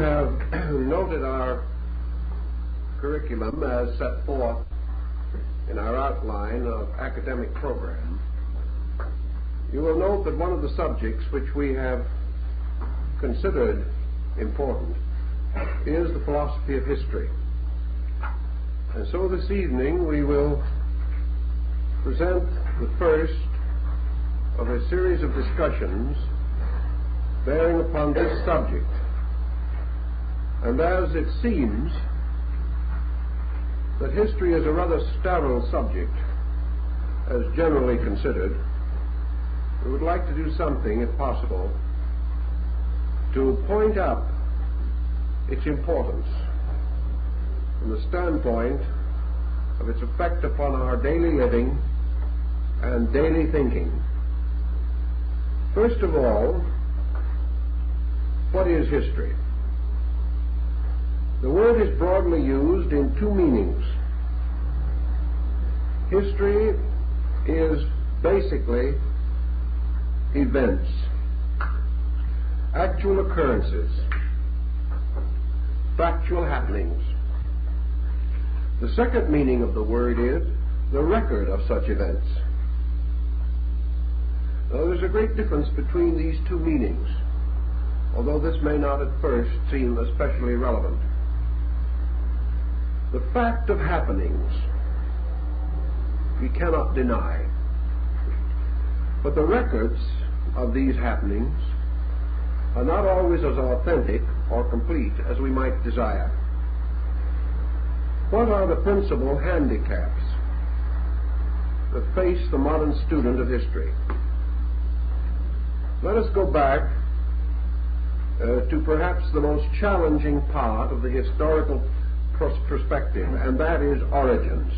have noted our curriculum as set forth in our outline of academic program, you will note that one of the subjects which we have considered important is the philosophy of history. And so this evening we will present the first of a series of discussions bearing upon this subject. And as it seems that history is a rather sterile subject, as generally considered, we would like to do something, if possible, to point up its importance from the standpoint of its effect upon our daily living and daily thinking. First of all, what is history? The word is broadly used in two meanings. History is basically events, actual occurrences, factual happenings. The second meaning of the word is the record of such events. Now, there's a great difference between these two meanings, although this may not at first seem especially relevant. The fact of happenings we cannot deny, but the records of these happenings are not always as authentic or complete as we might desire. What are the principal handicaps that face the modern student of history? Let us go back to perhaps the most challenging part of the historical perspective, and that is origins.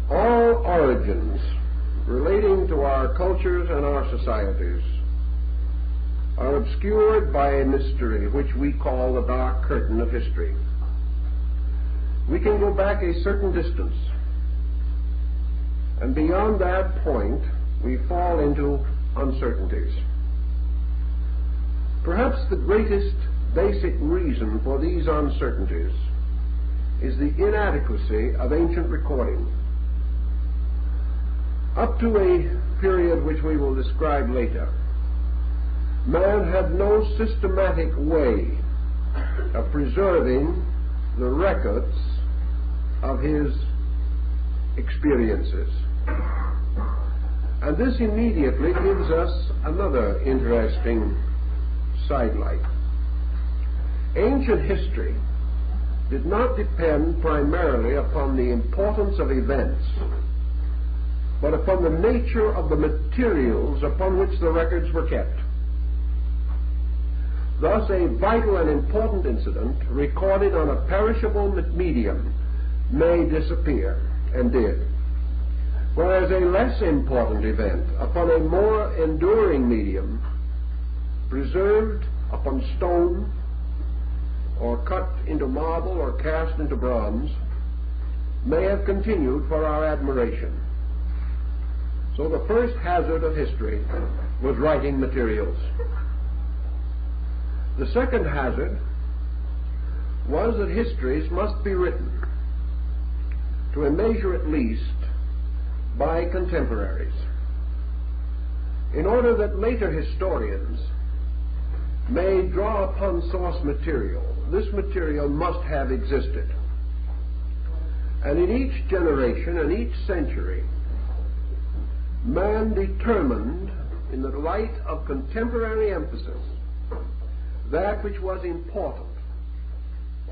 All origins relating to our cultures and our societies are obscured by a mystery which we call the dark curtain of history. We can go back a certain distance, and beyond that point we fall into uncertainties. Perhaps the greatest basic reason for these uncertainties is the inadequacy of ancient recording. Up to a period which we will describe later, man had no systematic way of preserving the records of his experiences. And this immediately gives us another interesting sidelight. Ancient history did not depend primarily upon the importance of events, but upon the nature of the materials upon which the records were kept. Thus, a vital and important incident recorded on a perishable medium may disappear, and did, whereas a less important event upon a more enduring medium, preserved upon stone, or cut into marble, or cast into bronze, may have continued for our admiration. So the first hazard of history was writing materials. The second hazard was that histories must be written, to a measure at least, by contemporaries, in order that later historians may draw upon source material. This material must have existed. And in each generation and each century, man determined, in the light of contemporary emphasis, that which was important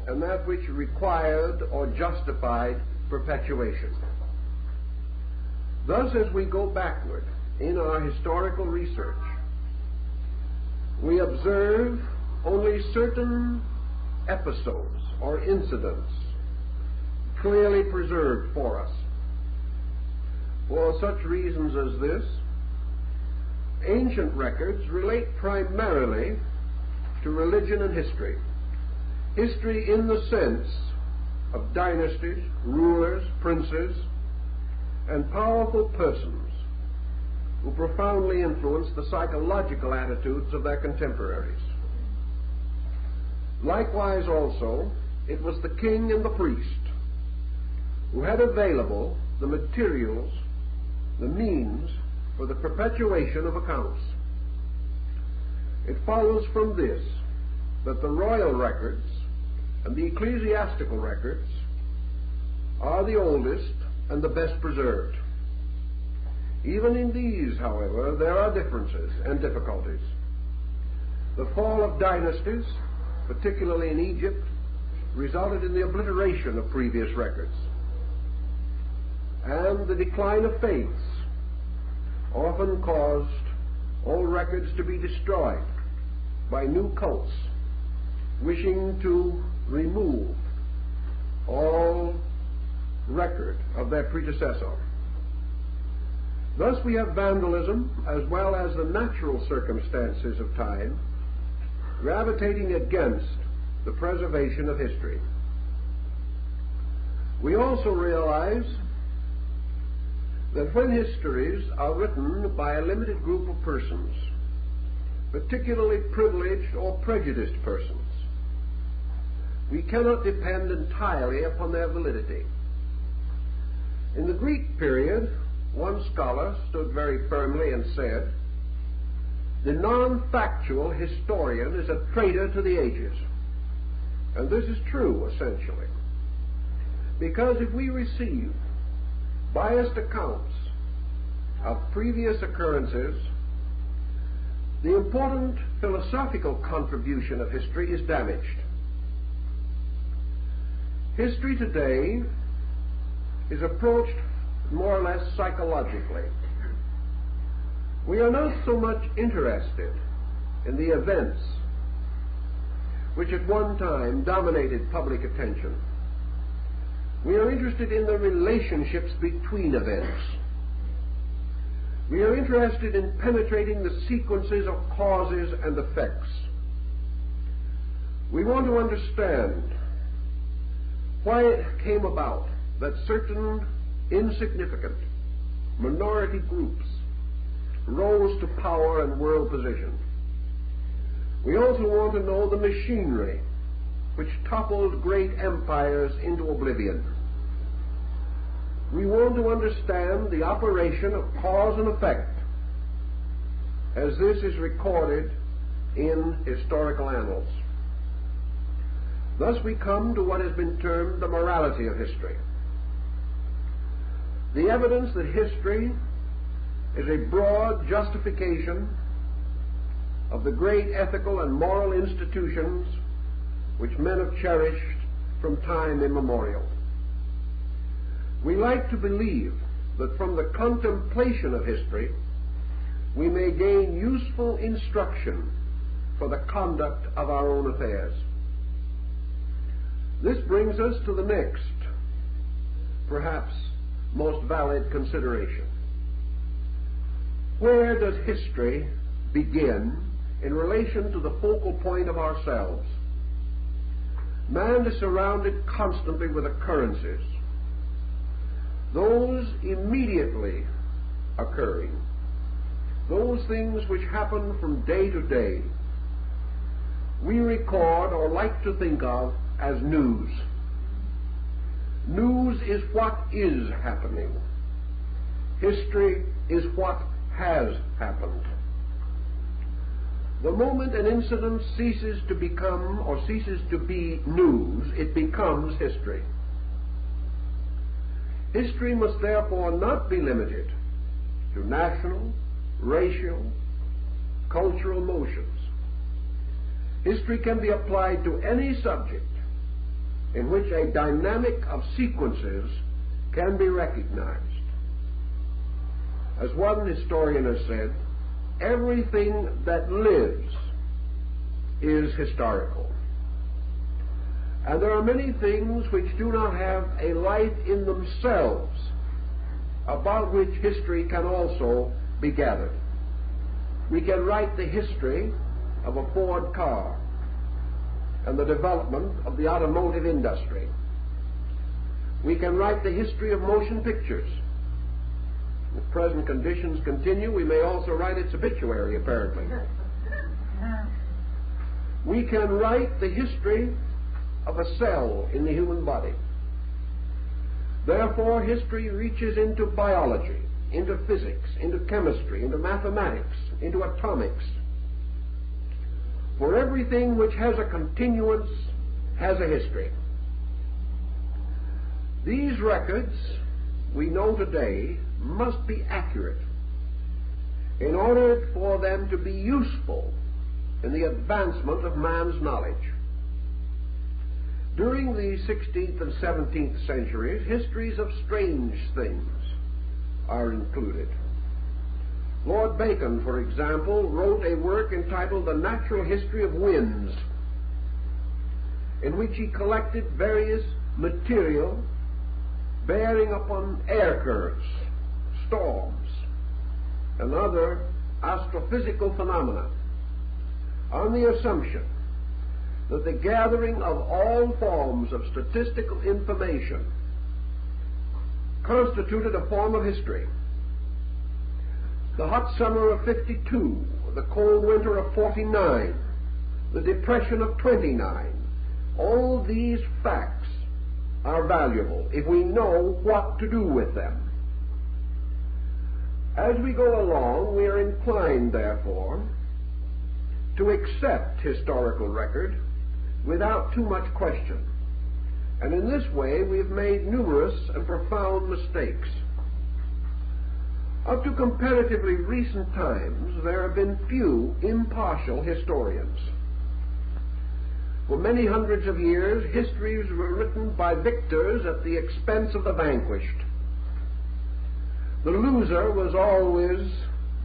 and that which required or justified perpetuation. Thus, as we go backward in our historical research, we observe only certain episodes or incidents clearly preserved for us. For such reasons as this, ancient records relate primarily to religion and history. History in the sense of dynasties, rulers, princes, and powerful persons who profoundly influenced the psychological attitudes of their contemporaries. Likewise also, it was the king and the priest who had available the materials, the means for the perpetuation of accounts. It follows from this that the royal records and the ecclesiastical records are the oldest and the best preserved. Even in these, however, there are differences and difficulties. The fall of dynasties, particularly in Egypt, resulted in the obliteration of previous records. And the decline of faiths often caused old records to be destroyed by new cults wishing to remove all record of their predecessor. Thus we have vandalism as well as the natural circumstances of time gravitating against the preservation of history. We also realize that when histories are written by a limited group of persons, particularly privileged or prejudiced persons, we cannot depend entirely upon their validity. In the Greek period, one scholar stood very firmly and said, "The non-factual historian is a traitor to the ages." And this is true, essentially. Because if we receive biased accounts of previous occurrences, the important philosophical contribution of history is damaged. History today is approached more or less psychologically. We are not so much interested in the events which at one time dominated public attention. We are interested in the relationships between events. We are interested in penetrating the sequences of causes and effects. We want to understand why it came about that certain insignificant minority groups rose to power and world position. We also want to know the machinery which toppled great empires into oblivion. We want to understand the operation of cause and effect as this is recorded in historical annals. Thus we come to what has been termed the morality of history. The evidence that history is a broad justification of the great ethical and moral institutions which men have cherished from time immemorial. We like to believe that from the contemplation of history we may gain useful instruction for the conduct of our own affairs. This brings us to the next, perhaps most valid consideration. Where does history begin in relation to the focal point of ourselves? Man is surrounded constantly with occurrences, those immediately occurring, those things which happen from day to day, we record or like to think of as news. News is what is happening. History is what has happened. The moment an incident ceases to become or ceases to be news, it becomes history. History must therefore not be limited to national, racial, cultural motions. History can be applied to any subject in which a dynamic of sequences can be recognized. As one historian has said, everything that lives is historical. And there are many things which do not have a life in themselves about which history can also be gathered. We can write the history of a Ford car and the development of the automotive industry. We can write the history of motion pictures. If present conditions continue, we may also write its obituary, apparently. We can write the history of a cell in the human body. Therefore, history reaches into biology, into physics, into chemistry, into mathematics, into atomics. For everything which has a continuance has a history. These records, we know today, must be accurate in order for them to be useful in the advancement of man's knowledge. During the 16th and 17th centuries, histories of strange things are included. Lord Bacon, for example, wrote a work entitled The Natural History of Winds, in which he collected various material bearing upon air currents, storms, and other astrophysical phenomena, on the assumption that the gathering of all forms of statistical information constituted a form of history. The hot summer of 52, the cold winter of 49, the depression of 29, all these facts are valuable if we know what to do with them. As we go along, we are inclined, therefore, to accept historical record without too much question. And in this way, we've made numerous and profound mistakes. Up to comparatively recent times, there have been few impartial historians. For many hundreds of years, histories were written by victors at the expense of the vanquished. The loser was always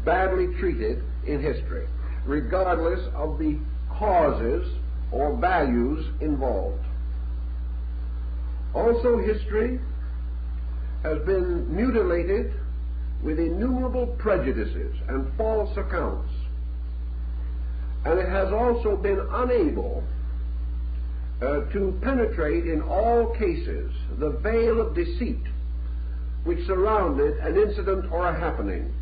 badly treated in history, regardless of the causes or values involved. Also, history has been mutilated with innumerable prejudices and false accounts, and it has also been unable to penetrate in all cases the veil of deceit which surrounded an incident or a happening.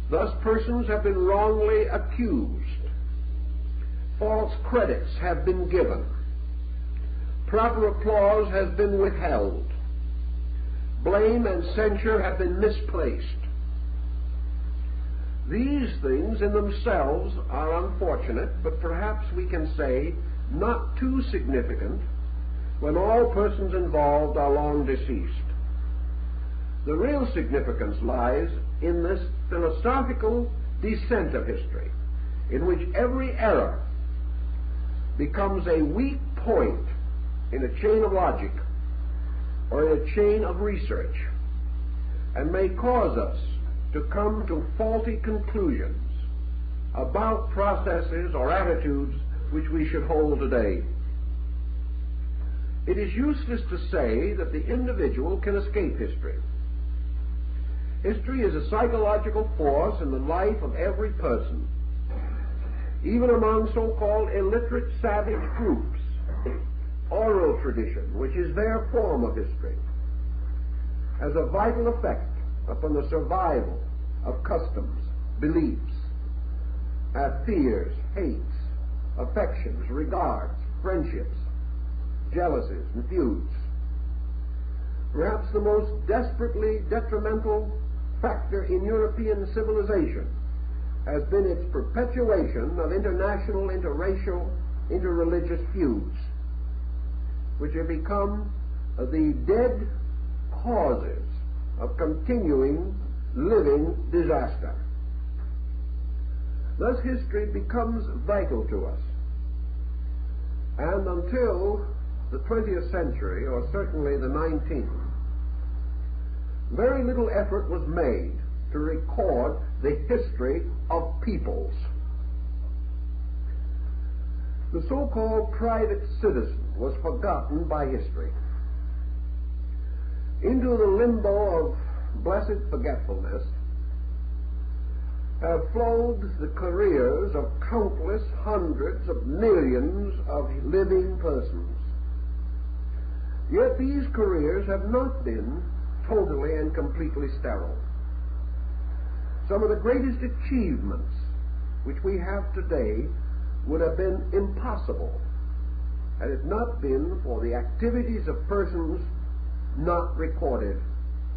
Thus, persons have been wrongly accused, false credits have been given, proper applause has been withheld, blame and censure have been misplaced. These things in themselves are unfortunate, but perhaps we can say not too significant when all persons involved are long deceased. The real significance lies in this philosophical descent of history, in which every error becomes a weak point in a chain of logic or in a chain of research, and may cause us to come to faulty conclusions about processes or attitudes which we should hold today. It is useless to say that the individual can escape history. History is a psychological force in the life of every person. Even among so-called illiterate savage groups, oral tradition, which is their form of history, has a vital effect upon the survival of customs, beliefs, fears, hates, affections, regards, friendships, jealousies, and feuds. Perhaps the most desperately detrimental factor in European civilization has been its perpetuation of international, interracial, interreligious feuds, which have become the dead causes of continuing living disaster. Thus, history becomes vital to us. And until the 20th century, or certainly the 19th, very little effort was made to record the history of peoples. The so-called private citizen was forgotten by history. Into the limbo of blessed forgetfulness have flowed the careers of countless hundreds of millions of living persons. Yet these careers have not been totally and completely sterile. Some of the greatest achievements which we have today would have been impossible had it not been for the activities of persons not recorded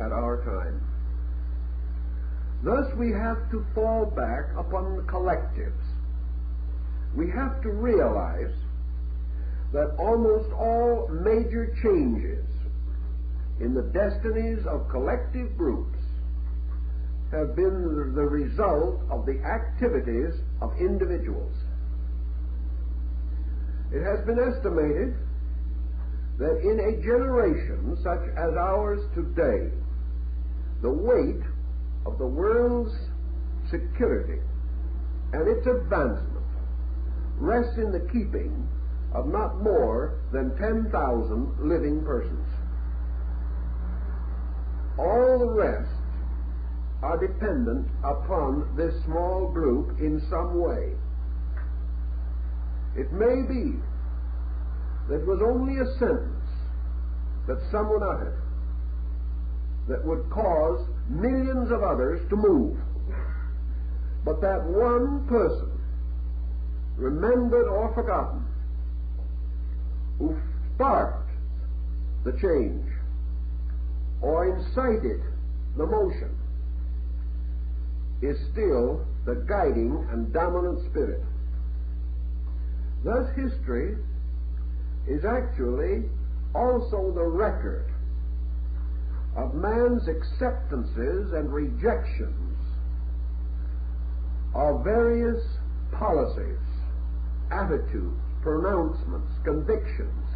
at our time. Thus we have to fall back upon the collectives. We have to realize that almost all major changes in the destinies of collective groups have been the result of the activities of individuals. It has been estimated that in a generation such as ours today, the weight of the world's security and its advancement rests in the keeping of not more than 10,000 living persons. All the rest are dependent upon this small group in some way. It may be that it was only a sentence that someone uttered that would cause millions of others to move. But that one person, remembered or forgotten, who sparked the change or incited the motion, is still the guiding and dominant spirit. Thus history is actually also the record of man's acceptances and rejections of various policies, attitudes, pronouncements, convictions,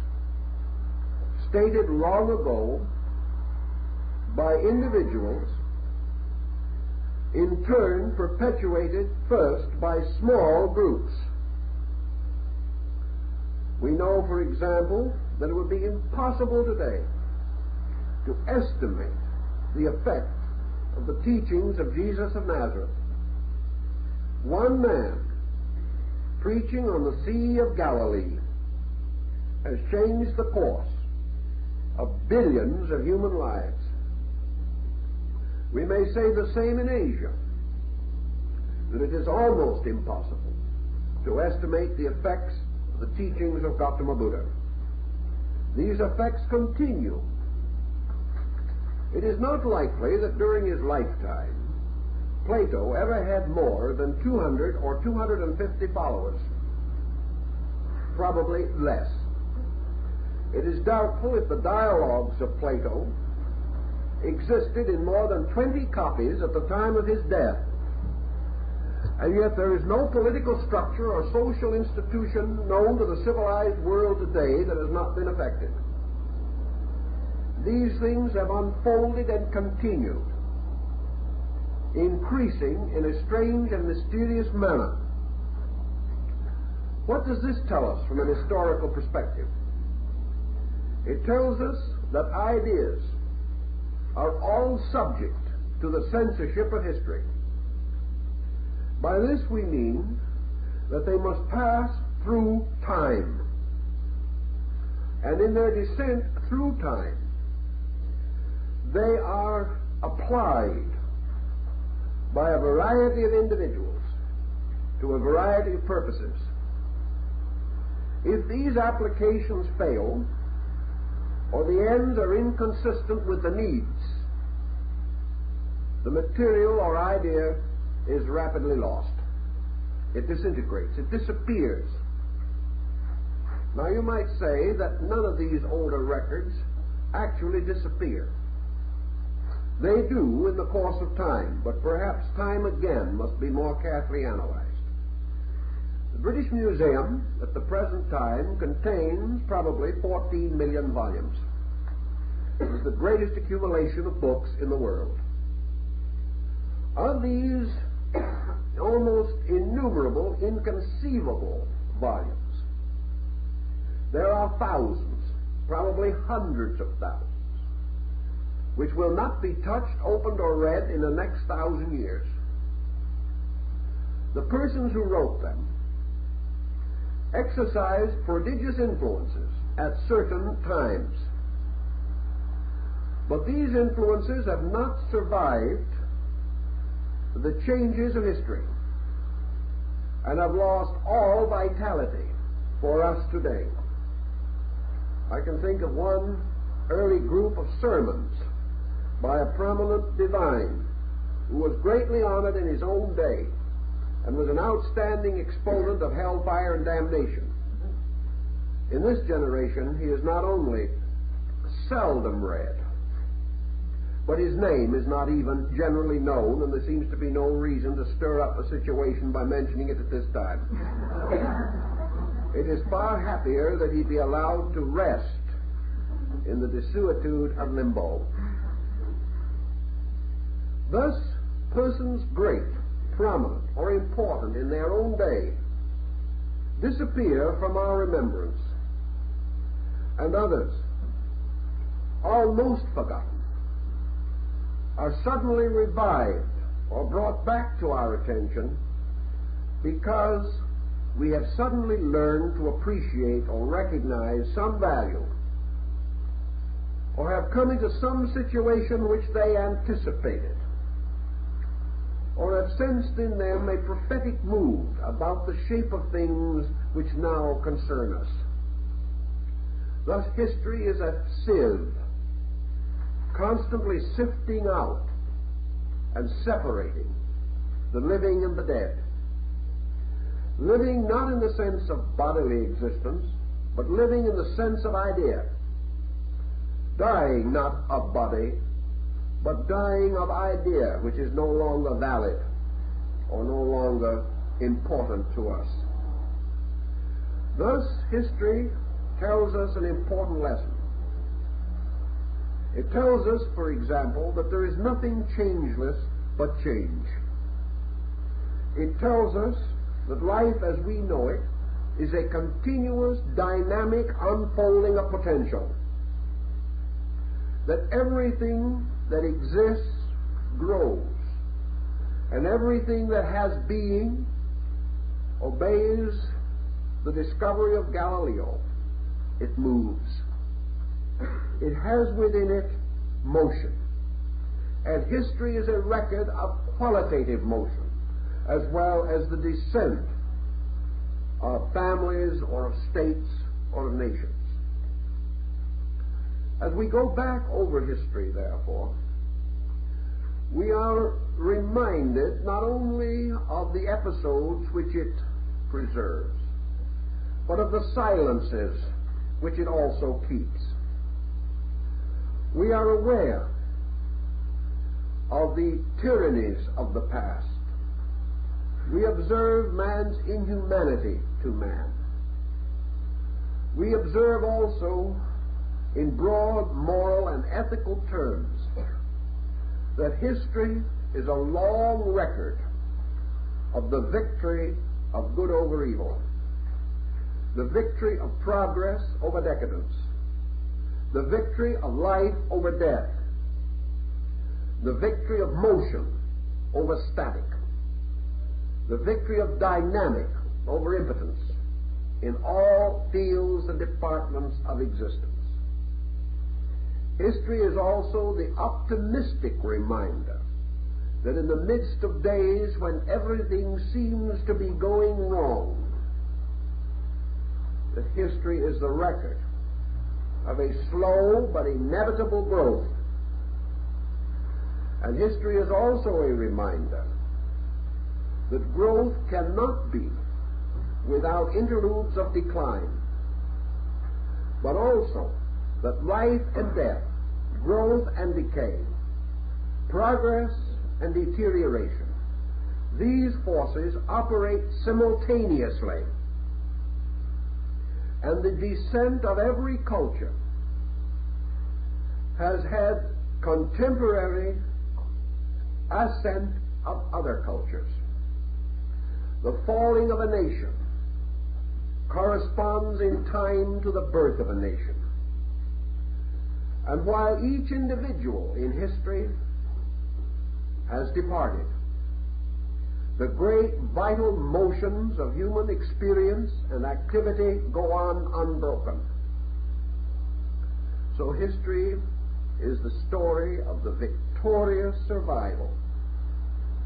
stated long ago by individuals, in turn perpetuated first by small groups. We know, for example, that it would be impossible today to estimate the effect of the teachings of Jesus of Nazareth. One man preaching on the Sea of Galilee has changed the course of billions of human lives. We may say the same in Asia, that it is almost impossible to estimate the effects of the teachings of Gautama Buddha. These effects continue. It is not likely that during his lifetime Plato ever had more than 200 or 250 followers. Probably less. It is doubtful if the dialogues of Plato existed in more than 20 copies at the time of his death. And yet there is no political structure or social institution known to the civilized world today that has not been affected. These things have unfolded and continued, increasing in a strange and mysterious manner. What does this tell us from an historical perspective? It tells us that ideas are all subject to the censorship of history. By this we mean that they must pass through time. And in their descent through time, they are applied by a variety of individuals to a variety of purposes. If these applications fail, or the ends are inconsistent with the needs, the material or idea is rapidly lost. It disintegrates, it disappears. Now you might say that none of these older records actually disappear. They do in the course of time, but perhaps time again must be more carefully analyzed. The British Museum at the present time contains probably 14 million volumes. It is the greatest accumulation of books in the world. Of these almost innumerable, inconceivable volumes, there are thousands, probably hundreds of thousands, which will not be touched, opened, or read in the next 1,000 years. The persons who wrote them exercised prodigious influences at certain times. But these influences have not survived the changes of history. and have lost all vitality for us today. I can think of one early group of sermons by a prominent divine who was greatly honored in his own day and was an outstanding exponent of hellfire and damnation. In this generation, he is not only seldom read, but his name is not even generally known, and there seems to be no reason to stir up a situation by mentioning it at this time. It is far happier that he be allowed to rest in the desuetude of limbo. Thus, persons great, prominent, or important in their own day disappear from our remembrance, and others, almost forgotten, are suddenly revived or brought back to our attention because we have suddenly learned to appreciate or recognize some value, or have come into some situation which they anticipated, or have sensed in them a prophetic mood about the shape of things which now concern us. Thus, history is a sieve, constantly sifting out and separating the living and the dead. Living not in the sense of bodily existence, but living in the sense of idea. Dying not of body, but dying of idea, which is no longer valid or no longer important to us. Thus, history tells us an important lesson. It tells us, for example, that there is nothing changeless but change. It tells us that life as we know it is a continuous, dynamic unfolding of potential. That everything that exists grows, and everything that has being obeys the discovery of Galileo. It moves. It has within it motion. And history is a record of qualitative motion, as well as the descent of families or of states or of nations. As we go back over history, therefore, we are reminded not only of the episodes which it preserves, but of the silences which it also keeps. We are aware of the tyrannies of the past. We observe man's inhumanity to man. We observe also, in broad moral and ethical terms, that history is a long record of the victory of good over evil, the victory of progress over decadence, the victory of life over death, the victory of motion over static, the victory of dynamic over impotence in all fields and departments of existence. History is also the optimistic reminder that in the midst of days when everything seems to be going wrong, that history is the record of a slow but inevitable growth. And history is also a reminder that growth cannot be without interludes of decline, but also that life and death, growth and decay, progress and deterioration, these forces operate simultaneously. And the descent of every culture has had contemporary ascent of other cultures. The falling of a nation corresponds in time to the birth of a nation. And while each individual in history has departed, the great vital motions of human experience and activity go on unbroken. So history is the story of the victorious survival,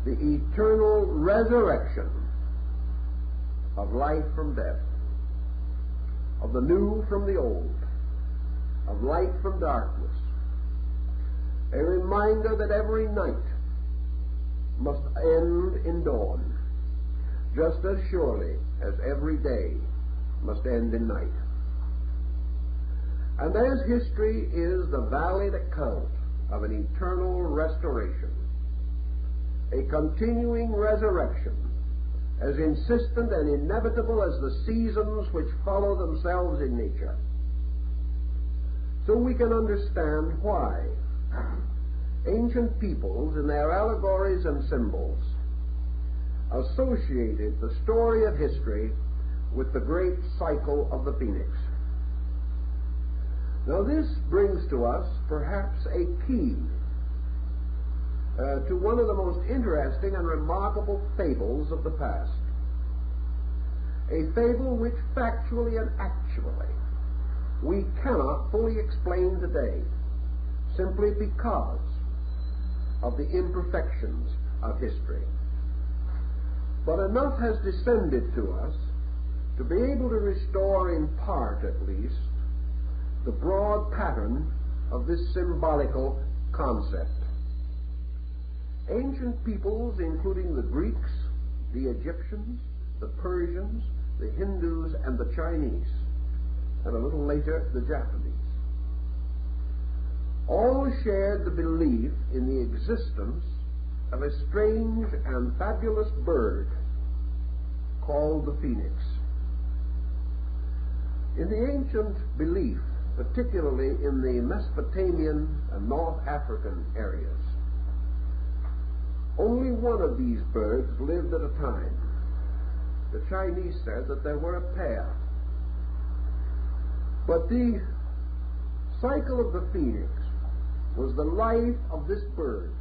the eternal resurrection of life from death, of the new from the old, of light from darkness, a reminder that every night must end in dawn, just as surely as every day must end in night. And as history is the valid account of an eternal restoration, a continuing resurrection, as insistent and inevitable as the seasons which follow themselves in nature, so we can understand why ancient peoples, in their allegories and symbols, associated the story of history with the great cycle of the phoenix. Now this brings to us perhaps a key to one of the most interesting and remarkable fables of the past. A fable which factually and actually we cannot fully explain today, simply because of the imperfections of history. But enough has descended to us to be able to restore, in part at least, the broad pattern of this symbolical concept. Ancient peoples, including the Greeks, the Egyptians, the Persians, the Hindus, and the Chinese, and a little later the Japanese, all shared the belief in the existence of a strange and fabulous bird called the phoenix. In the ancient belief, particularly in the Mesopotamian and North African areas, only one of these birds lived at a time. The Chinese said that there were a pair. But the cycle of the phoenix was the life of this bird.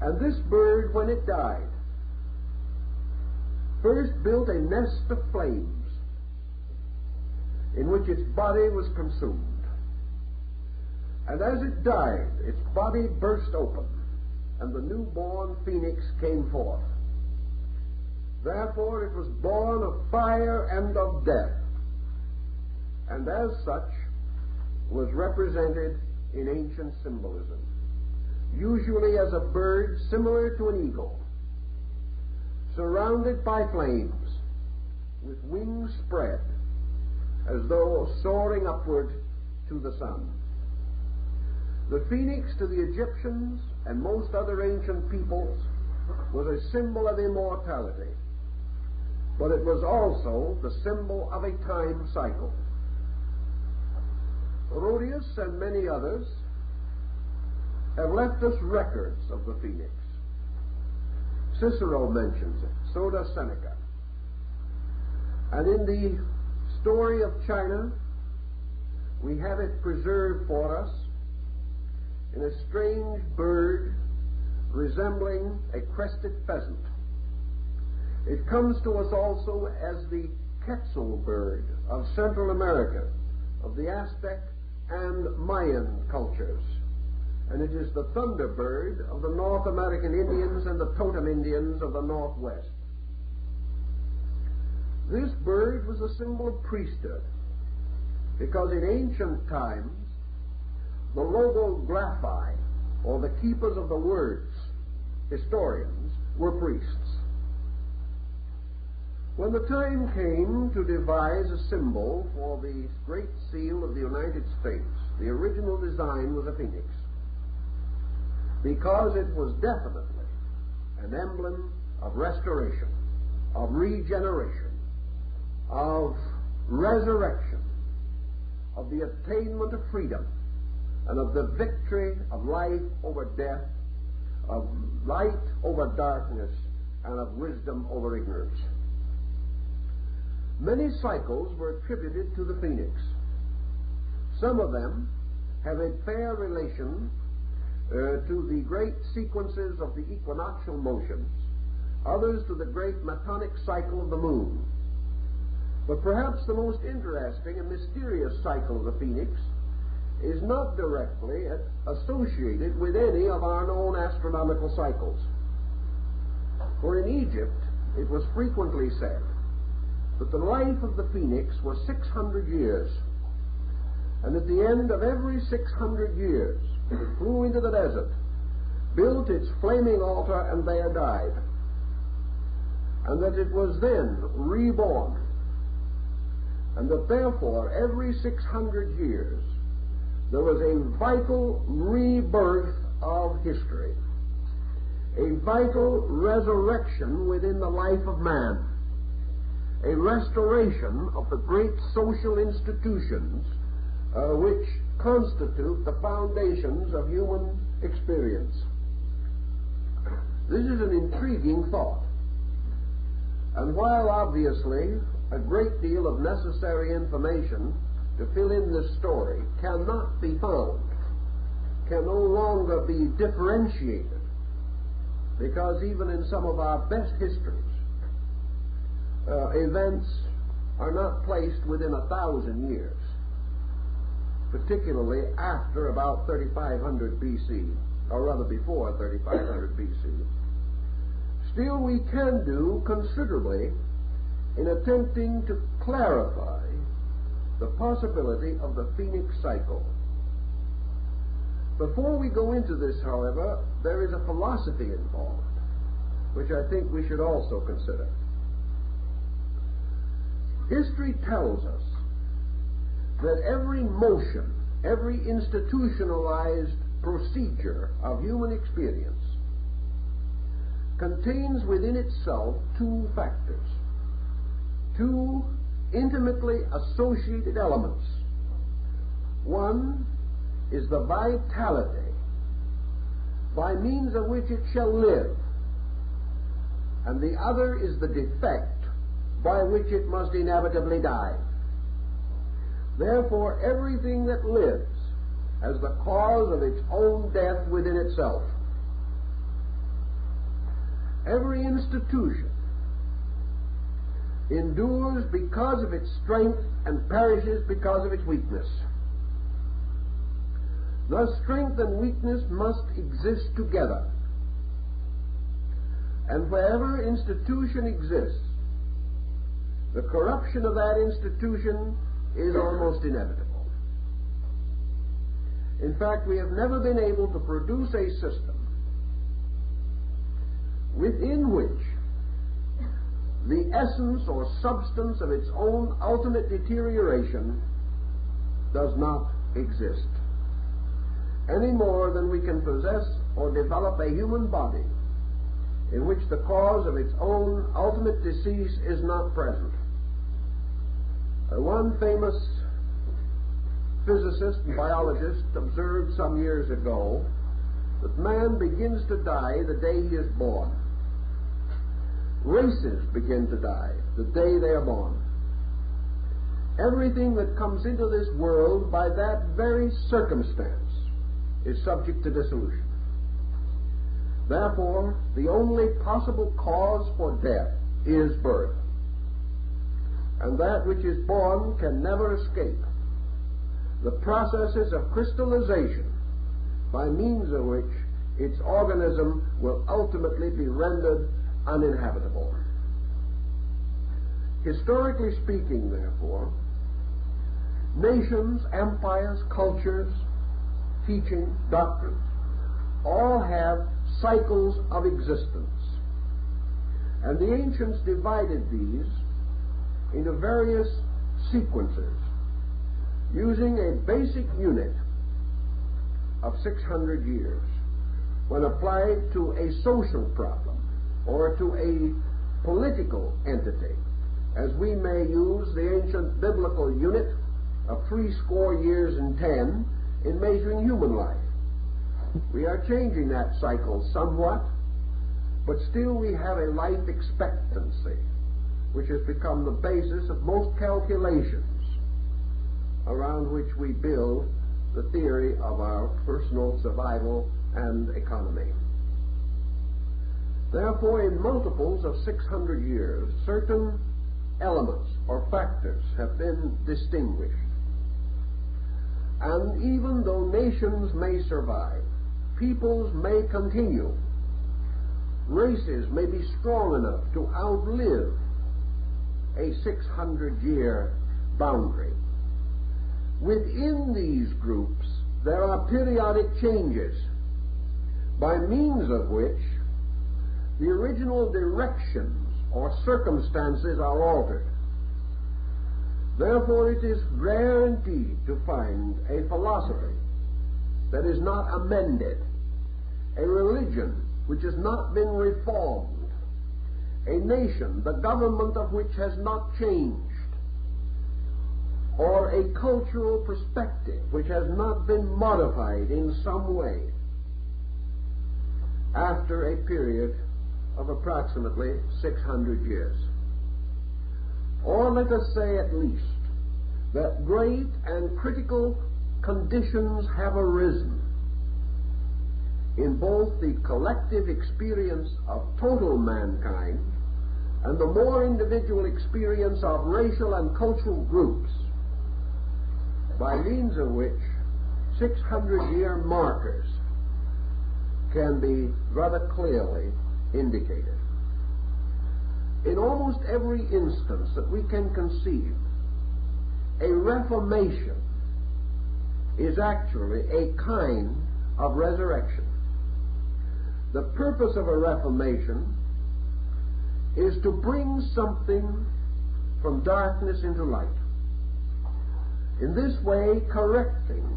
And this bird, when it died, first built a nest of flames in which its body was consumed. And as it died, its body burst open, and the newborn phoenix came forth. Therefore it was born of fire and of death, and as such was represented in ancient symbolism, usually as a bird similar to an eagle, surrounded by flames, with wings spread, as though soaring upward to the sun. The phoenix to the Egyptians and most other ancient peoples was a symbol of immortality, but it was also the symbol of a time cycle. Rhodius and many others have left us records of the phoenix. Cicero mentions it, so does Seneca. And in the story of China, we have it preserved for us in a strange bird resembling a crested pheasant. It comes to us also as the quetzal bird of Central America, of the Aztec and Mayan cultures. And it is the thunderbird of the North American Indians and the totem Indians of the Northwest. This bird was a symbol of priesthood, because in ancient times the logographi, or the keepers of the words, historians, were priests. When the time came to devise a symbol for the Great Seal of the United States, the original design was a phoenix, because it was definitely an emblem of restoration, of regeneration, of resurrection, of the attainment of freedom, and of the victory of life over death, of light over darkness, and of wisdom over ignorance. Many cycles were attributed to the phoenix. Some of them have a fair relation to the great sequences of the equinoctial motions, others to the great metonic cycle of the moon. But perhaps the most interesting and mysterious cycle of the phoenix is not directly associated with any of our known astronomical cycles. For in Egypt, it was frequently said that the life of the phoenix was 600 years, and at the end of every 600 years it flew into the desert, built its flaming altar, and there died, and that it was then reborn, and that therefore every 600 years there was a vital rebirth of history, a vital resurrection within the life of man, a restoration of the great social institutions which constitute the foundations of human experience. This is an intriguing thought, and while obviously a great deal of necessary information to fill in this story cannot be found, can no longer be differentiated, because even in some of our best histories, events are not placed within 1,000 years, particularly after about 3500 BC, or rather before 3500 BC. Still, we can do considerably in attempting to clarify the possibility of the phoenix cycle. Before we go into this, however, there is a philosophy involved, which I think we should also consider. History tells us that every motion, every institutionalized procedure of human experience contains within itself two factors, two intimately associated elements. One is the vitality by means of which it shall live, and the other is the defect by which it must inevitably die. Therefore, everything that lives has the cause of its own death within itself. Every institution endures because of its strength and perishes because of its weakness. Thus, strength and weakness must exist together. And wherever institution exists, the corruption of that institution is almost inevitable. In fact, we have never been able to produce a system within which the essence or substance of its own ultimate deterioration does not exist, any more than we can possess or develop a human body in which the cause of its own ultimate decease is not present. One famous physicist and biologist observed some years ago that man begins to die the day he is born. Races begin to die the day they are born. Everything that comes into this world by that very circumstance is subject to dissolution. Therefore, the only possible cause for death is birth. And that which is born can never escape the processes of crystallization by means of which its organism will ultimately be rendered uninhabitable. Historically speaking, therefore, nations, empires, cultures, teaching, doctrines, all have cycles of existence. And the ancients divided these into various sequences using a basic unit of 600 years when applied to a social problem or to a political entity, as we may use the ancient biblical unit of 60 years and 10 in measuring human life. We are changing that cycle somewhat, but still we have a life expectancy which has become the basis of most calculations around which we build the theory of our personal survival and economy. Therefore, in multiples of 600 years, certain elements or factors have been distinguished. And even though nations may survive, peoples may continue, races may be strong enough to outlive a 600-year boundary. Within these groups, there are periodic changes by means of which the original directions or circumstances are altered. Therefore, it is rare indeed to find a philosophy that is not amended, a religion which has not been reformed, a nation, the government of which has not changed, or a cultural perspective which has not been modified in some way after a period of approximately 600 years. Or let us say at least that great and critical conditions have arisen in both the collective experience of total mankind and the more individual experience of racial and cultural groups, by means of which 600-year markers can be rather clearly indicated. In almost every instance that we can conceive, a reformation is actually a kind of resurrection. The purpose of a reformation is to bring something from darkness into light. In this way, correcting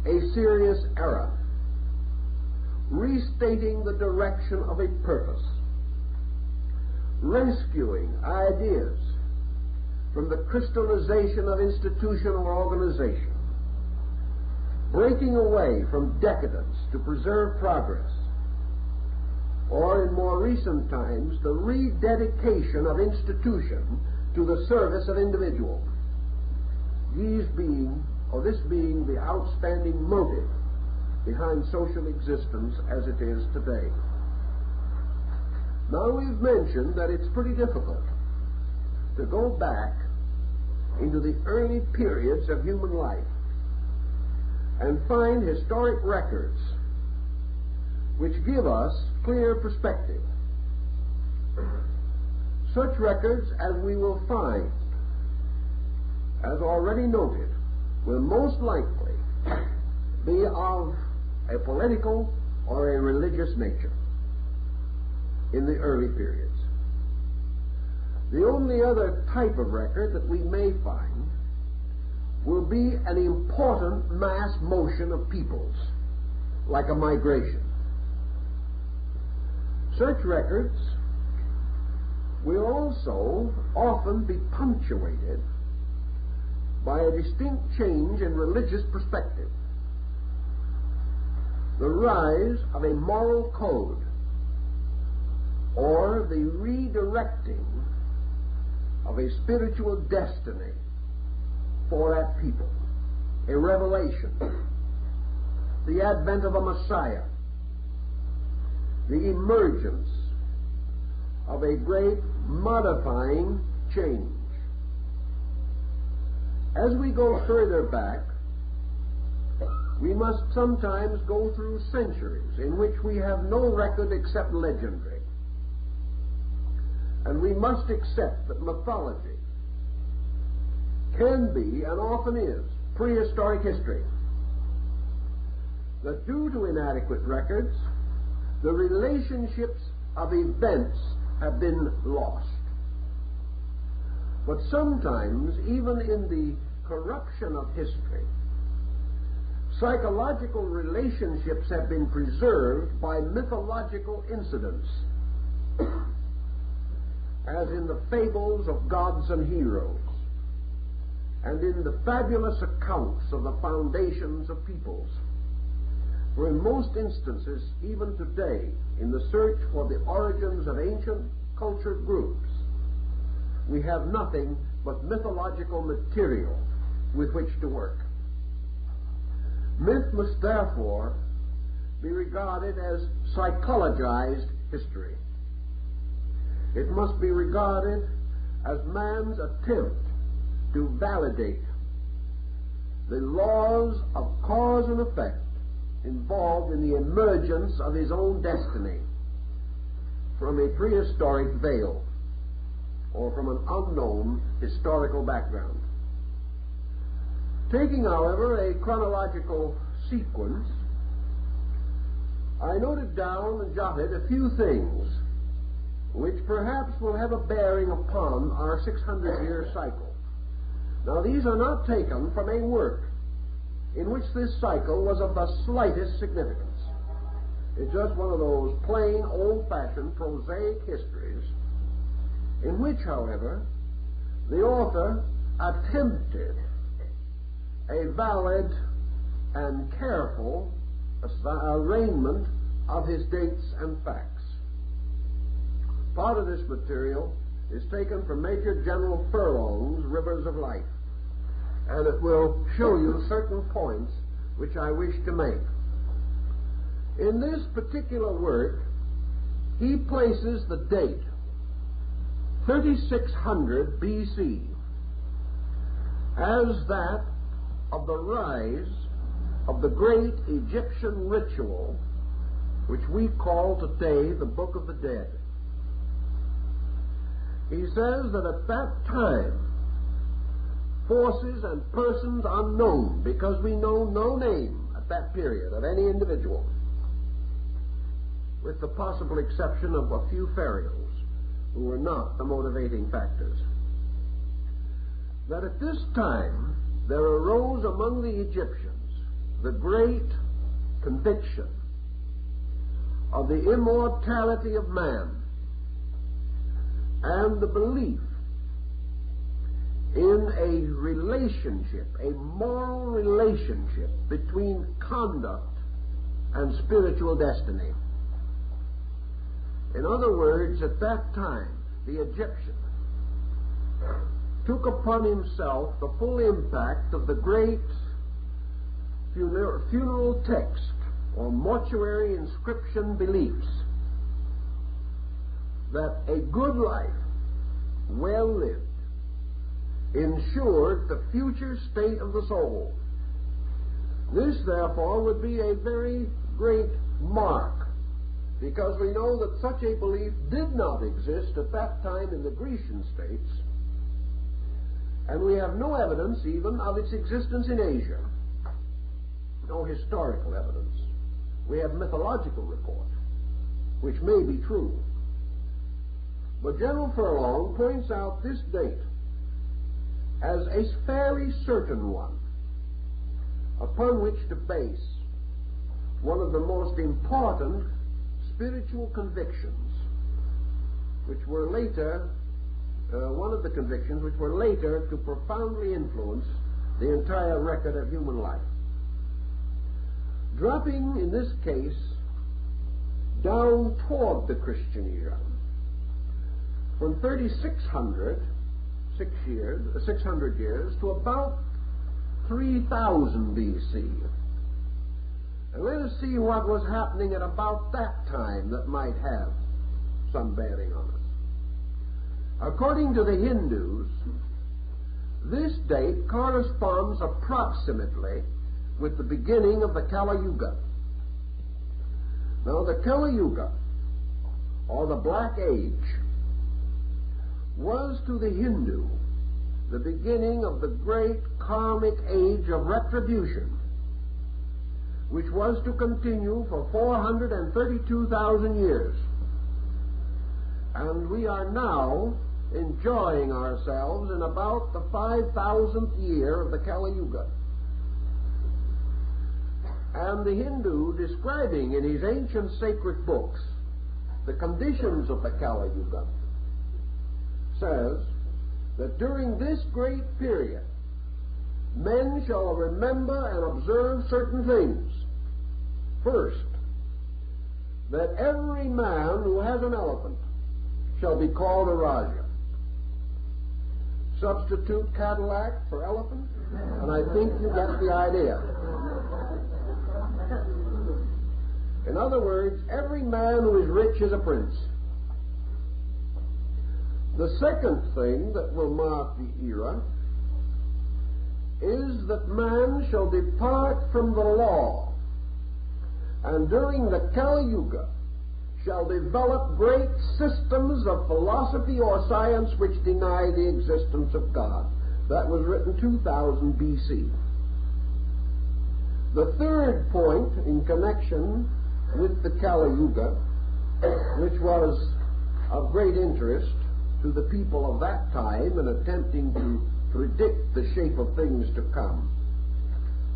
a serious error, restating the direction of a purpose, rescuing ideas from the crystallization of institution or organization, breaking away from decadence to preserve progress, or in more recent times, the rededication of institution to the service of individual. This being the outstanding motive behind social existence as it is today. Now, we've mentioned that it's pretty difficult to go back into the early periods of human life and find historic records which give us clear perspective. Such records as we will find, as already noted, will most likely be of a political or a religious nature in the early periods. The only other type of record that we may find will be an important mass motion of peoples, like a migration. Such records will also often be punctuated by a distinct change in religious perspective, the rise of a moral code, or the redirecting of a spiritual destiny for that people, a revelation, the advent of a Messiah, the emergence of a great modifying change. As we go further back, we must sometimes go through centuries in which we have no record except legendary. And we must accept that mythology can be, and often is, prehistoric history. That due to inadequate records, the relationships of events have been lost. But sometimes, even in the corruption of history, psychological relationships have been preserved by mythological incidents, as in the fables of gods and heroes, and in the fabulous accounts of the foundations of peoples. For in most instances, even today, in the search for the origins of ancient cultured groups, we have nothing but mythological material with which to work. Myth must therefore be regarded as psychologized history. It must be regarded as man's attempt to validate the laws of cause and effect involved in the emergence of his own destiny from a prehistoric veil or from an unknown historical background. Taking, however, a chronological sequence, I noted down and jotted a few things which perhaps will have a bearing upon our 600-year cycle. Now, these are not taken from a work in which this cycle was of the slightest significance. It's just one of those plain, old-fashioned, prosaic histories in which, however, the author attempted a valid and careful arraignment of his dates and facts. Part of this material is taken from Major General Furlong's Rivers of Life, and it will show you certain points which I wish to make. In this particular work, he places the date 3600 BC as that of the rise of the great Egyptian ritual which we call today the Book of the Dead. He says that at that time, forces and persons unknown, because we know no name at that period of any individual, with the possible exception of a few pharaohs who were not the motivating factors, that at this time there arose among the Egyptians the great conviction of the immortality of man and the belief in a relationship, a moral relationship between conduct and spiritual destiny. In other words, at that time, the Egyptian took upon himself the full impact of the great funeral text or mortuary inscription beliefs that a good life, well lived, ensured the future state of the soul. This, therefore, would be a very great mark, because we know that such a belief did not exist at that time in the Grecian states, and we have no evidence even of its existence in Asia. No historical evidence. We have mythological report, which may be true. But General Furlong points out this date as a fairly certain one upon which to base one of the most important spiritual convictions, which were later, one of the convictions which were later to profoundly influence the entire record of human life. Dropping, in this case, down toward the Christian era, from 3600, 600 years, to about 3000 BC. And let us see what was happening at about that time that might have some bearing on us. According to the Hindus, this date corresponds approximately with the beginning of the Kali Yuga. Now, the Kali Yuga, or the Black Age, was to the Hindu the beginning of the great karmic age of retribution, which was to continue for 432,000 years. And we are now enjoying ourselves in about the 5,000th year of the Kali Yuga. And the Hindu, describing in his ancient sacred books the conditions of the Kali Yuga, says that during this great period, men shall remember and observe certain things. First, that every man who has an elephant shall be called a Raja. Substitute Cadillac for elephant, and I think you get the idea. In other words, every man who is rich is a prince. The second thing that will mark the era is that man shall depart from the law and during the Kali Yuga shall develop great systems of philosophy or science which deny the existence of God. That was written 2000 BC. The third point in connection with the Kali Yuga, which was of great interest to the people of that time in attempting to predict the shape of things to come,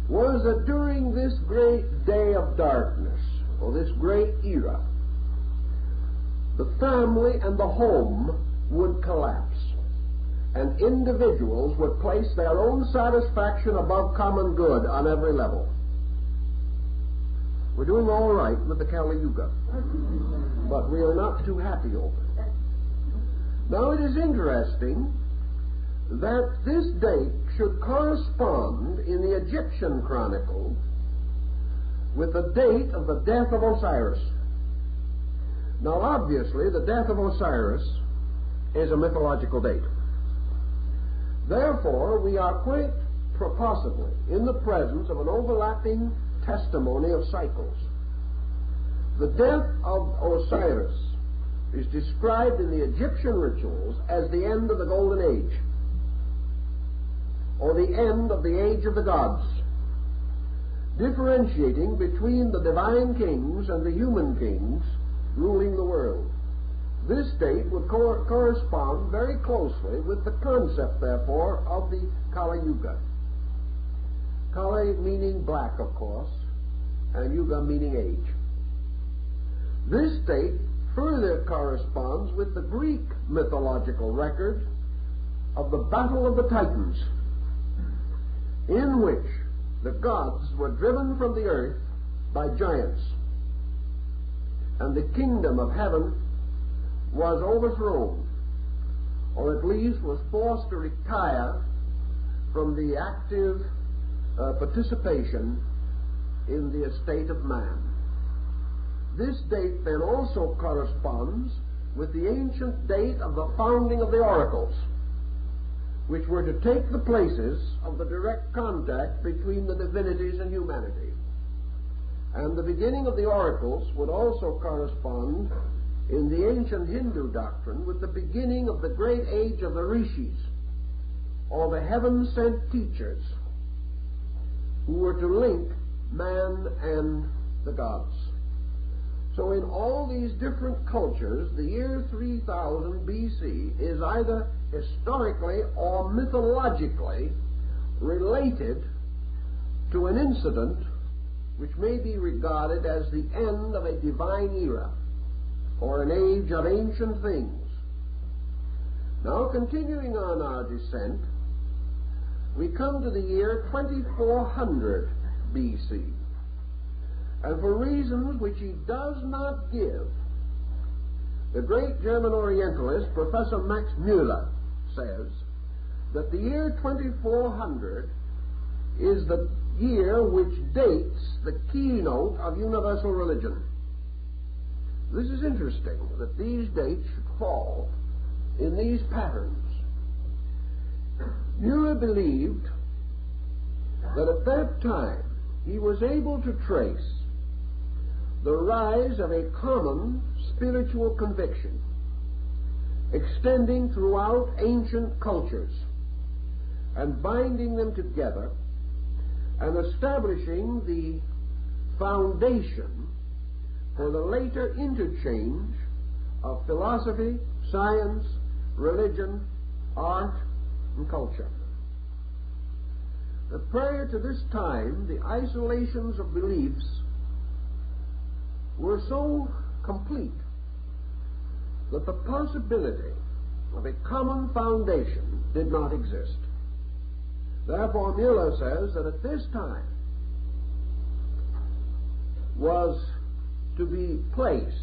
was that during this great day of darkness, or this great era, the family and the home would collapse, and individuals would place their own satisfaction above common good on every level. We're doing all right with the Kali Yuga, but we are not too happy over it. Now, it is interesting that this date should correspond in the Egyptian Chronicles with the date of the death of Osiris. Now, obviously, the death of Osiris is a mythological date. Therefore, we are quite possibly in the presence of an overlapping testimony of cycles. The death of Osiris is described in the Egyptian rituals as the end of the Golden Age, or the end of the age of the gods, differentiating between the divine kings and the human kings ruling the world. This date would correspond very closely with the concept, therefore, of the Kali Yuga. Kali meaning black, of course, and Yuga meaning age. This date further corresponds with the Greek mythological record of the Battle of the Titans, in which the gods were driven from the earth by giants, and the kingdom of heaven was overthrown, or at least was forced to retire from the active participation in the estate of man. This date then also corresponds with the ancient date of the founding of the oracles, which were to take the places of the direct contact between the divinities and humanity. And the beginning of the oracles would also correspond in the ancient Hindu doctrine with the beginning of the great age of the rishis, or the heaven-sent teachers, who were to link man and the gods. So in all these different cultures, the year 3000 BC is either historically or mythologically related to an incident which may be regarded as the end of a divine era, or an age of ancient things. Now, continuing on our descent, we come to the year 2400 BC. And for reasons which he does not give, the great German Orientalist, Professor Max Müller, says that the year 2400 is the year which dates the keynote of universal religion. This is interesting, that these dates should fall in these patterns. Müller believed that at that time he was able to trace the rise of a common spiritual conviction extending throughout ancient cultures and binding them together and establishing the foundation for the later interchange of philosophy, science, religion, art, and culture. But prior to this time, the isolations of beliefs were so complete that the possibility of a common foundation did not exist. Therefore, Müller says that at this time was to be placed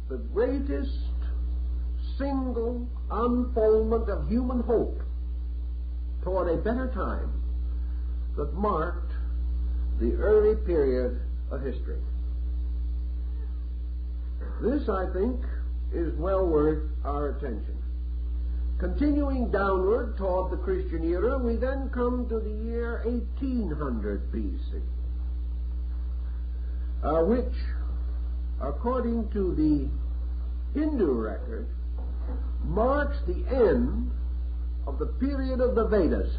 the greatest single unfoldment of human hope toward a better time that marked the early period of history. This, I think, is well worth our attention. Continuing downward toward the Christian era, we then come to the year 1800 BC. which, according to the Hindu record, marks the end of the period of the Vedas,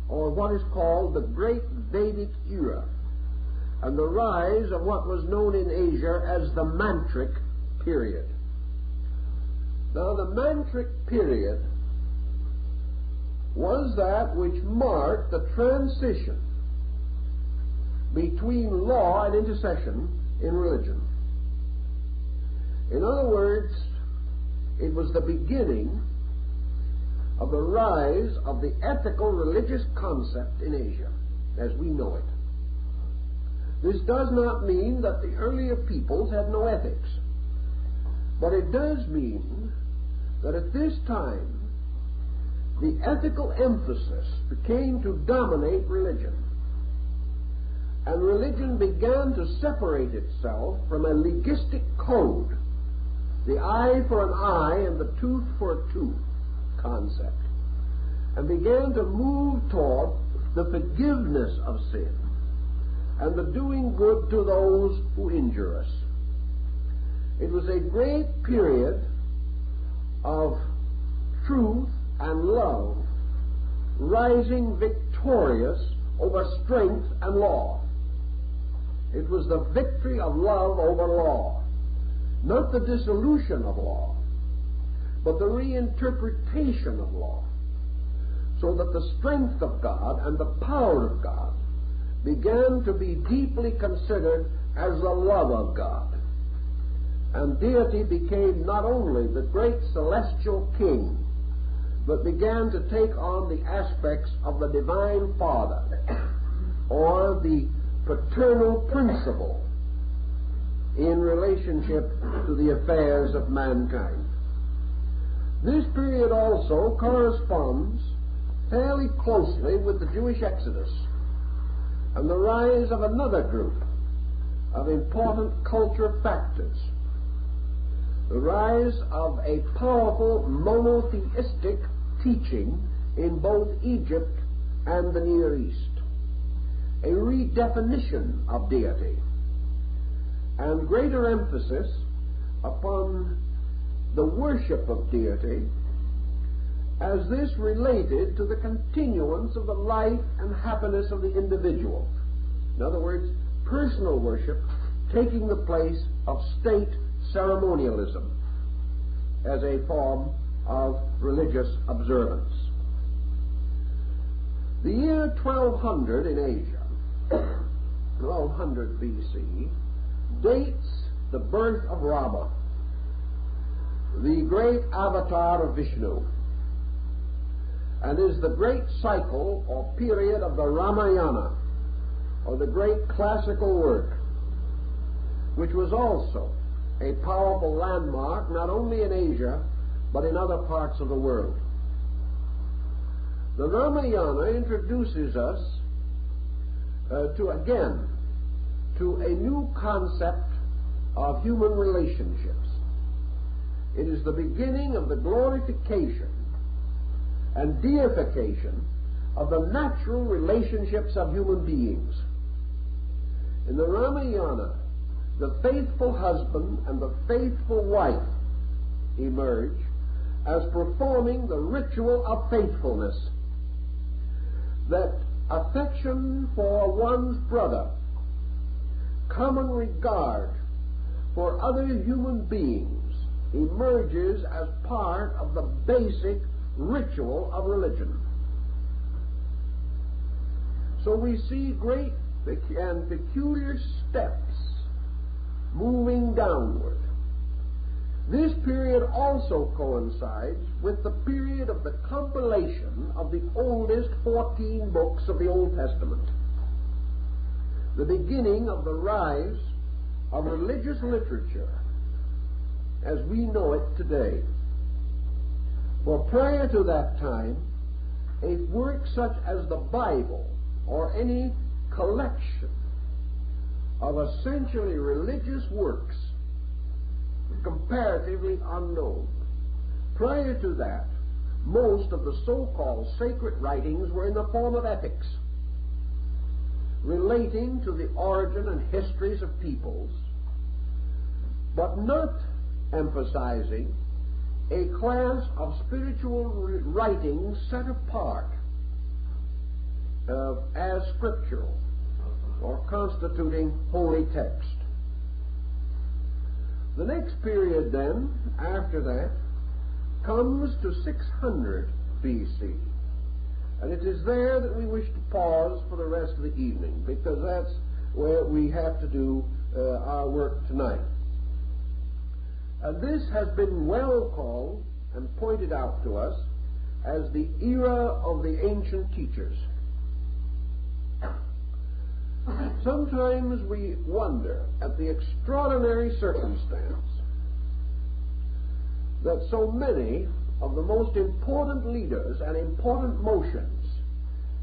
or what is called the Great Vedic Era, and the rise of what was known in Asia as the Mantric period. Now, the Mantric period was that which marked the transition between law and intercession in religion. In other words, it was the beginning of the rise of the ethical religious concept in Asia as we know it. This does not mean that the earlier peoples had no ethics, but it does mean that at this time the ethical emphasis became to dominate religion, and religion began to separate itself from a legistic code, the eye for an eye and the tooth for a tooth concept, and began to move toward the forgiveness of sin and the doing good to those who injure us. It was a great period of truth and love rising victorious over strength and law. It was the victory of love over law, not the dissolution of law, but the reinterpretation of law, so that the strength of God and the power of God began to be deeply considered as the love of God. And deity became not only the great celestial king, but began to take on the aspects of the divine father, or the paternal principle in relationship to the affairs of mankind. This period also corresponds fairly closely with the Jewish Exodus and the rise of another group of important culture factors, the rise of a powerful monotheistic teaching in both Egypt and the Near East, a redefinition of deity, and greater emphasis upon the worship of deity as this related to the continuance of the life and happiness of the individual. In other words, personal worship taking the place of state ceremonialism as a form of religious observance. The year 1200 in Asia, 1200 BC, dates the birth of Rama, the great avatar of Vishnu, and is the great cycle or period of the Ramayana, or the great classical work, which was also a powerful landmark not only in Asia but in other parts of the world. The Ramayana introduces us to a new concept of human relationships. It is the beginning of the glorification and deification of the natural relationships of human beings. In the Ramayana, the faithful husband and the faithful wife emerge as performing the ritual of faithfulness, that affection for one's brother, common regard for other human beings, emerges as part of the basic ritual of religion. So we see great and peculiar steps moving downward. This period also coincides with the period of the compilation of the oldest 14 books of the Old Testament, the beginning of the rise of religious literature as we know it today. For prior to that time, a work such as the Bible or any collection of essentially religious works was comparatively unknown. Prior to that, most of the so-called sacred writings were in the form of epics, relating to the origin and histories of peoples, but not emphasizing a class of spiritual writings set apart as scriptural or constituting holy text. The next period then, after that, comes to 600 BC. And it is there that we wish to pause for the rest of the evening, because that's where we have to do our work tonight. And this has been well called and pointed out to us as the era of the ancient teachers. Sometimes we wonder at the extraordinary circumstance that so many of the most important leaders and important motions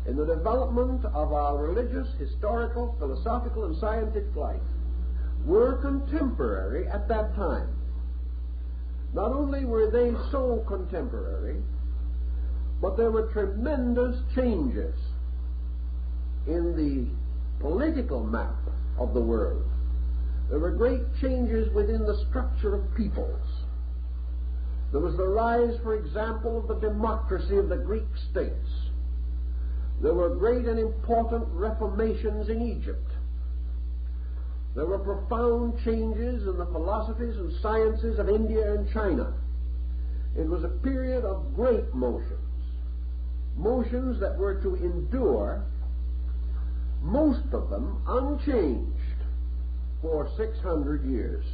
in the development of our religious, historical, philosophical, and scientific life were contemporary at that time. Not only were they so contemporary, but there were tremendous changes in the political map of the world. There were great changes within the structure of peoples. There was the rise, for example, of the democracy of the Greek states. There were great and important reformations in Egypt. There were profound changes in the philosophies and sciences of India and China. It was a period of great motions, motions that were to endure, most of them unchanged, for 600 years.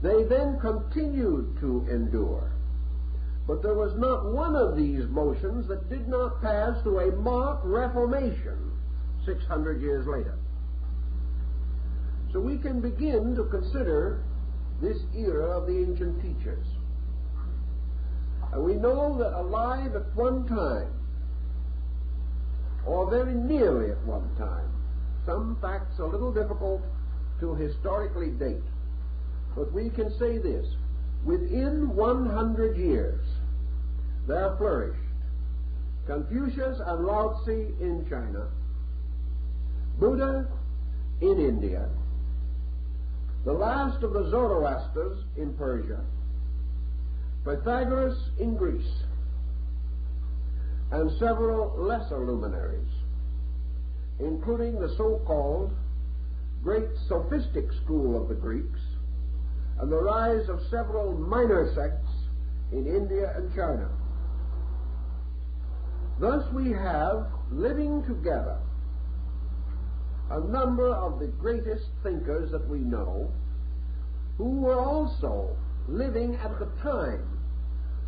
They then continued to endure, but there was not one of these motions that did not pass through a marked reformation 600 years later. So we can begin to consider this era of the ancient teachers. And we know that alive at one time, or very nearly at one time, some facts a little difficult to historically date, but we can say this: within 100 years there flourished Confucius and Lao Tzu in China, Buddha in India, the last of the Zoroasters in Persia, Pythagoras in Greece, and several lesser luminaries, including the so-called great sophistic school of the Greeks, and the rise of several minor sects in India and China. Thus we have living together a number of the greatest thinkers that we know, who were also living at the time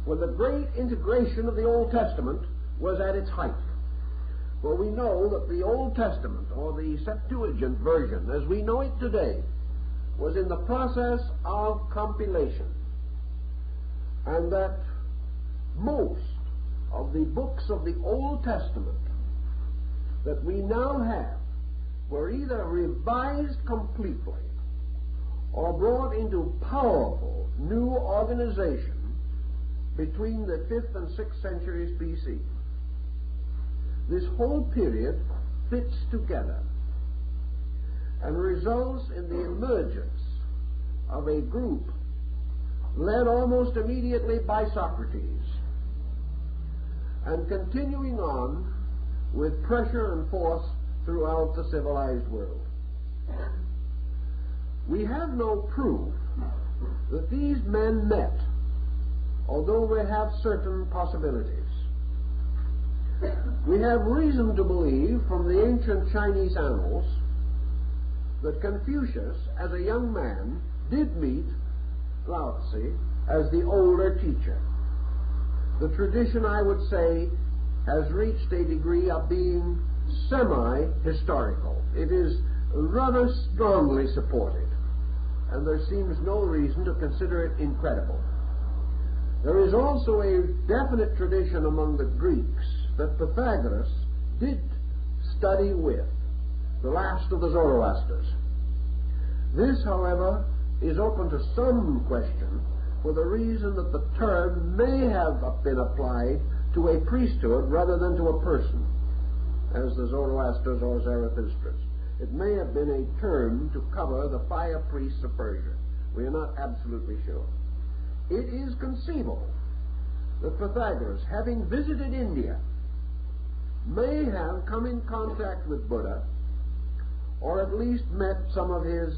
when the great integration of the Old Testament was at its height. For we know that the Old Testament, or the Septuagint version as we know it today, was in the process of compilation, and that most of the books of the Old Testament that we now have were either revised completely or brought into powerful new organization between the 5th and 6th centuries BC. This whole period fits together and results in the emergence of a group led almost immediately by Socrates, and continuing on with pressure and force throughout the civilized world. We have no proof that these men met, although we have certain possibilities. We have reason to believe from the ancient Chinese annals that Confucius, as a young man, did meet Lao Tzu as the older teacher. The tradition, I would say, has reached a degree of being semi-historical. It is rather strongly supported, and there seems no reason to consider it incredible. There is also a definite tradition among the Greeks that Pythagoras did study with the last of the Zoroasters. This, however, is open to some question, for the reason that the term may have been applied to a priesthood rather than to a person. as the Zoroasters or Zarathustrians. It may have been a term to cover the fire priests of Persia. We are not absolutely sure. It is conceivable that Pythagoras, having visited India, may have come in contact with Buddha, or at least met some of his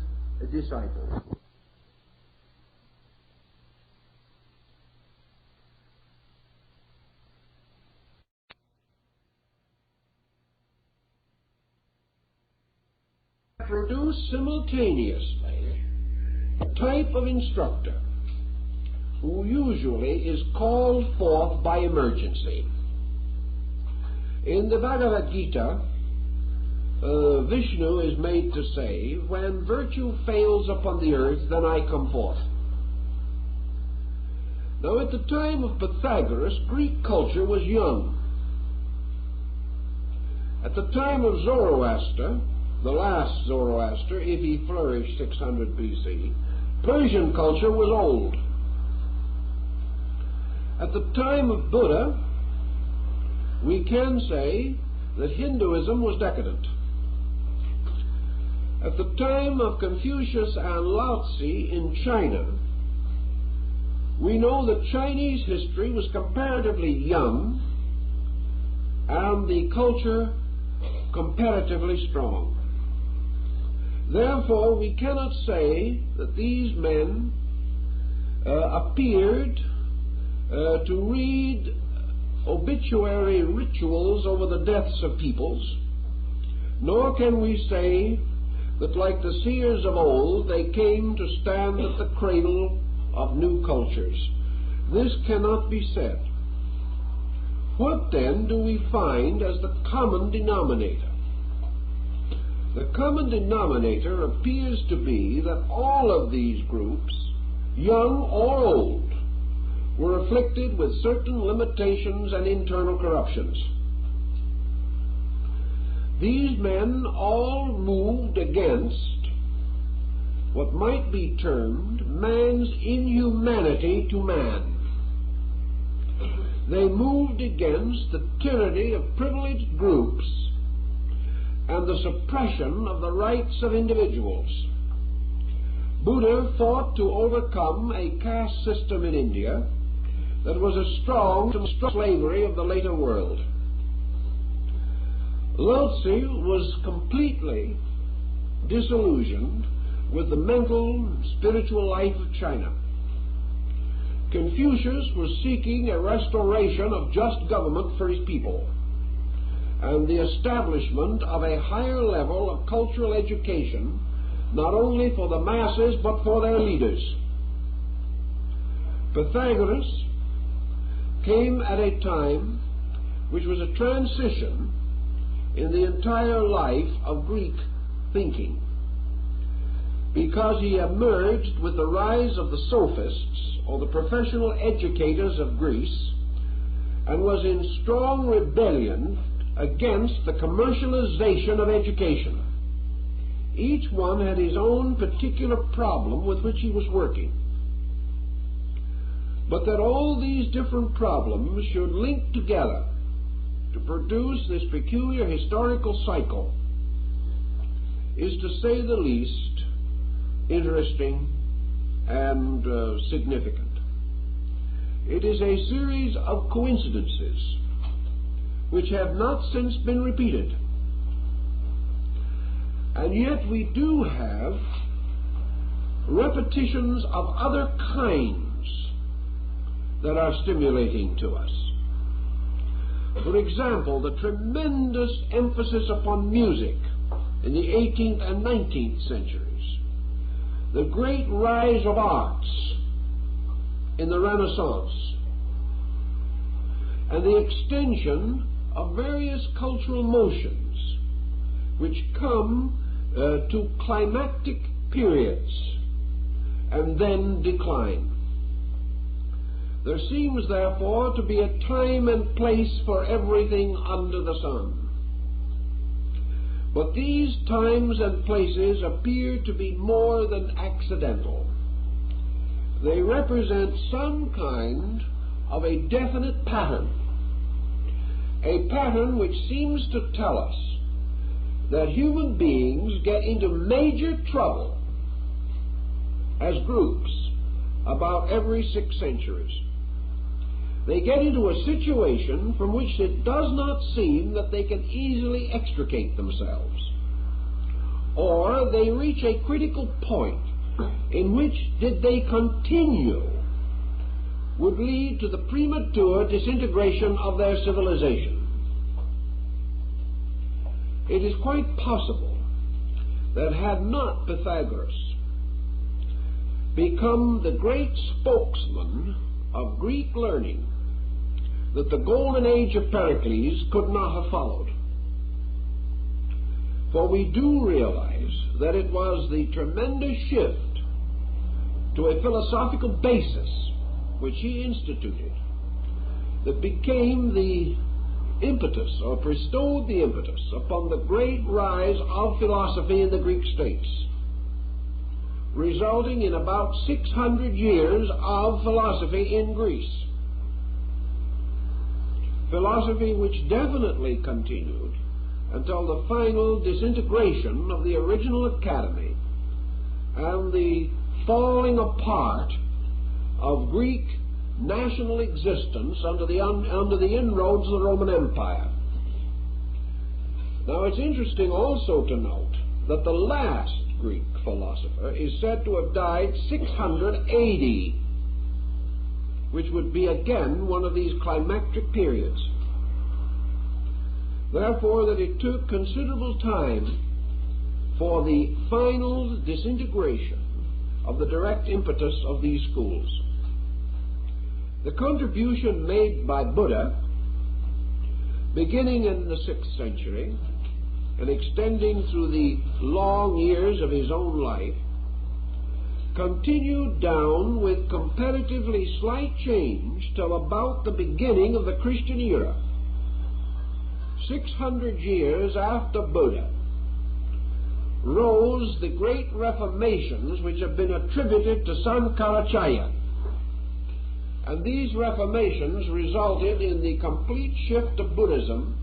disciples. Produce simultaneously a type of instructor who usually is called forth by emergency. In the Bhagavad Gita, Vishnu is made to say, when virtue fails upon the earth, then I come forth. Now, at the time of Pythagoras, Greek culture was young. At the time of Zoroaster, the last Zoroaster, if he flourished 600 BC, Persian culture was old. At the time of Buddha, we can say that Hinduism was decadent. At the time of Confucius and Lao Tzu in China, we know that Chinese history was comparatively young and the culture comparatively strong. Therefore, we cannot say that these men appeared to read obituary rituals over the deaths of peoples, nor can we say that, like the seers of old, they came to stand at the cradle of new cultures. This cannot be said. What then do we find as the common denominator? The common denominator appears to be that all of these groups, young or old, were afflicted with certain limitations and internal corruptions. These men all moved against what might be termed man's inhumanity to man. They moved against the tyranny of privileged groups and the suppression of the rights of individuals. Buddha fought to overcome a caste system in India that was as strong as the slavery of the later world. Lao Tzu was completely disillusioned with the mental and spiritual life of China. Confucius was seeking a restoration of just government for his people and the establishment of a higher level of cultural education, not only for the masses but for their leaders. Pythagoras came at a time which was a transition in the entire life of Greek thinking, because he emerged with the rise of the sophists, or the professional educators of Greece, and was in strong rebellion against the commercialization of education. Each one had his own particular problem with which he was working. But that all these different problems should link together to produce this peculiar historical cycle is, to say the least, interesting and significant. It is a series of coincidences which have not since been repeated. And yet we do have repetitions of other kinds that are stimulating to us. For example, the tremendous emphasis upon music in the 18th and 19th centuries, the great rise of arts in the Renaissance, and the extension of various cultural motions which come to climactic periods and then decline. There seems, therefore, to be a time and place for everything under the sun. But these times and places appear to be more than accidental. They represent some kind of a definite pattern. a pattern which seems to tell us that human beings get into major trouble as groups about every 6 centuries. They get into a situation from which it does not seem that they can easily extricate themselves. Or they reach a critical point in which, did they continue, would lead to the premature disintegration of their civilization. It is quite possible that had not Pythagoras become the great spokesman of Greek learning, that the golden age of Pericles could not have followed. For we do realize that it was the tremendous shift to a philosophical basis which he instituted that became the impetus, or bestowed the impetus, upon the great rise of philosophy in the Greek states, resulting in about 600 years of philosophy in Greece. Philosophy which definitely continued until the final disintegration of the original academy and the falling apart of Greek national existence under the inroads of the Roman Empire. Now, it's interesting also to note that the last Greek philosopher is said to have died 600 AD, which would be again one of these climactic periods. Therefore, that it took considerable time for the final disintegration of the direct impetus of these schools. The contribution made by Buddha, beginning in the 6th century and extending through the long years of his own life, continued down with comparatively slight change till about the beginning of the Christian era. 600 years after Buddha rose the great reformations which have been attributed to Sankaracharya. And these reformations resulted in the complete shift of Buddhism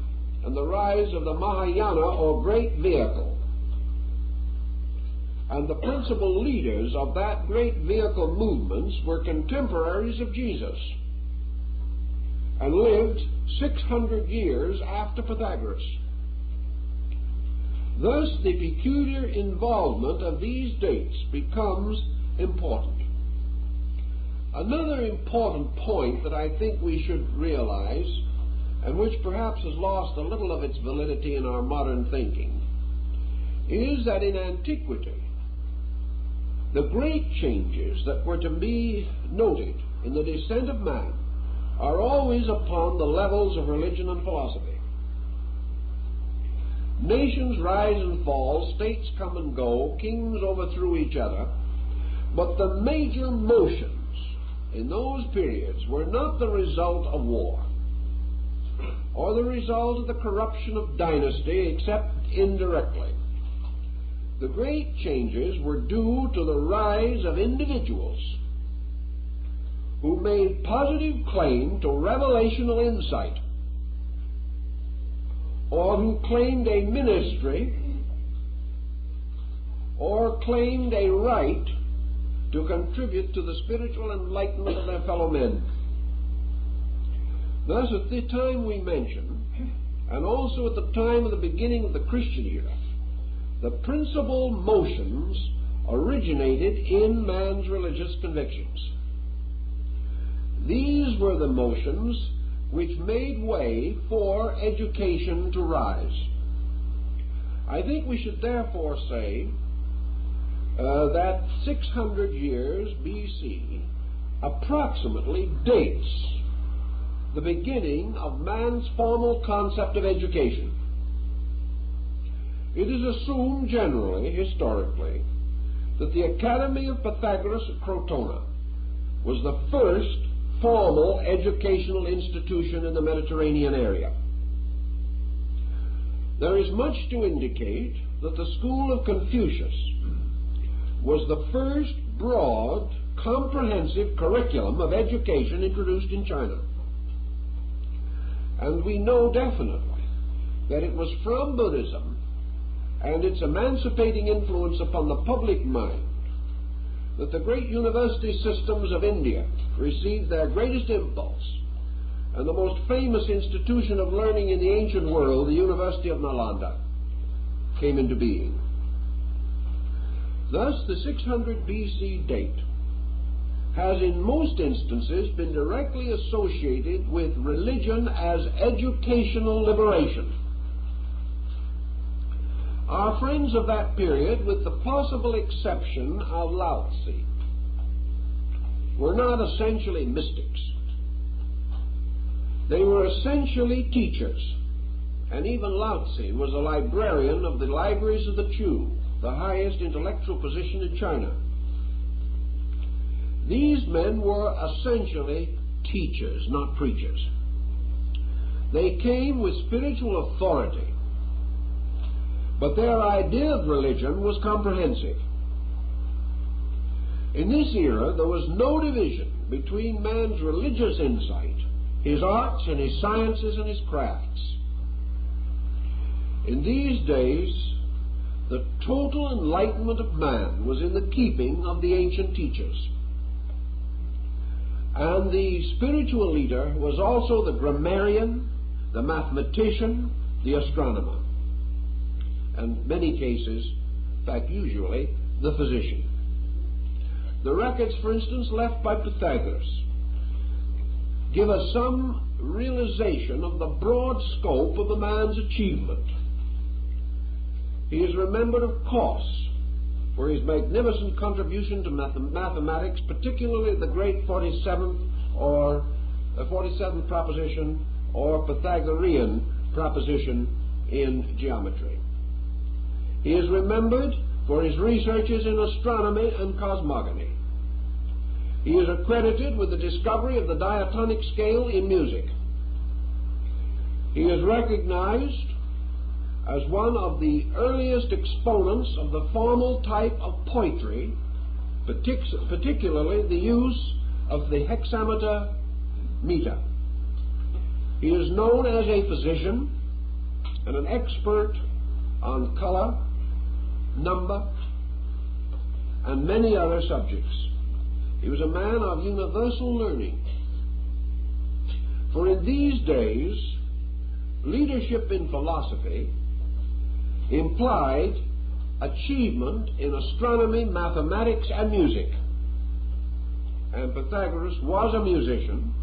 and the rise of the Mahayana, or great vehicle. And the principal leaders of that great vehicle movements were contemporaries of Jesus and lived 600 years after Pythagoras. Thus, the peculiar involvement of these dates becomes important. Another important point that I think we should realize, and which perhaps has lost a little of its validity in our modern thinking, is that in antiquity, the great changes that were to be noted in the descent of man are always upon the levels of religion and philosophy. Nations rise and fall, states come and go, kings overthrew each other, but the major motions in those periods were not the result of war or the result of the corruption of dynasty, except indirectly. The great changes were due to the rise of individuals who made positive claim to revelational insight, or who claimed a ministry, or claimed a right to contribute to the spiritual enlightenment of their fellow men. Thus, at the time we mention, and also at the time of the beginning of the Christian era, the principal motions originated in man's religious convictions. These were the motions which made way for education to rise. I think we should therefore say that 600 years B.C. approximately dates the beginning of man's formal concept of education. It is assumed generally, historically, that the Academy of Pythagoras at Crotona was the first formal educational institution in the Mediterranean area. There is much to indicate that the school of Confucius was the first broad, comprehensive curriculum of education introduced in China. And we know definitely that it was from Buddhism and its emancipating influence upon the public mind that the great university systems of India received their greatest impulse, and the most famous institution of learning in the ancient world, the University of Nalanda, came into being. Thus, the 600 BC date has in most instances been directly associated with religion as educational liberation. Our friends of that period, with the possible exception of Lao Tzu, were not essentially mystics. They were essentially teachers, and even Lao Tzu was a librarian of the libraries of the Chu, the highest intellectual position in China. These men were essentially teachers, not preachers. They came with spiritual authority, but their idea of religion was comprehensive. In this era, there was no division between man's religious insight, his arts and his sciences and his crafts. In these days, the total enlightenment of man was in the keeping of the ancient teachers. And the spiritual leader was also the grammarian, the mathematician, the astronomer, and in many cases, in fact usually, the physician. The records, for instance, left by Pythagoras give us some realization of the broad scope of the man's achievement. He is remembered, of course, for his magnificent contribution to mathematics, particularly the great 47th proposition or Pythagorean proposition in geometry. He is remembered for his researches in astronomy and cosmogony. He is accredited with the discovery of the diatonic scale in music. He is recognized as one of the earliest exponents of the formal type of poetry, particularly the use of the hexameter meter. He is known as a physician and an expert on color, number, and many other subjects. He was a man of universal learning. For in these days, leadership in philosophy implied achievement in astronomy, mathematics, and music. And Pythagoras was a musician.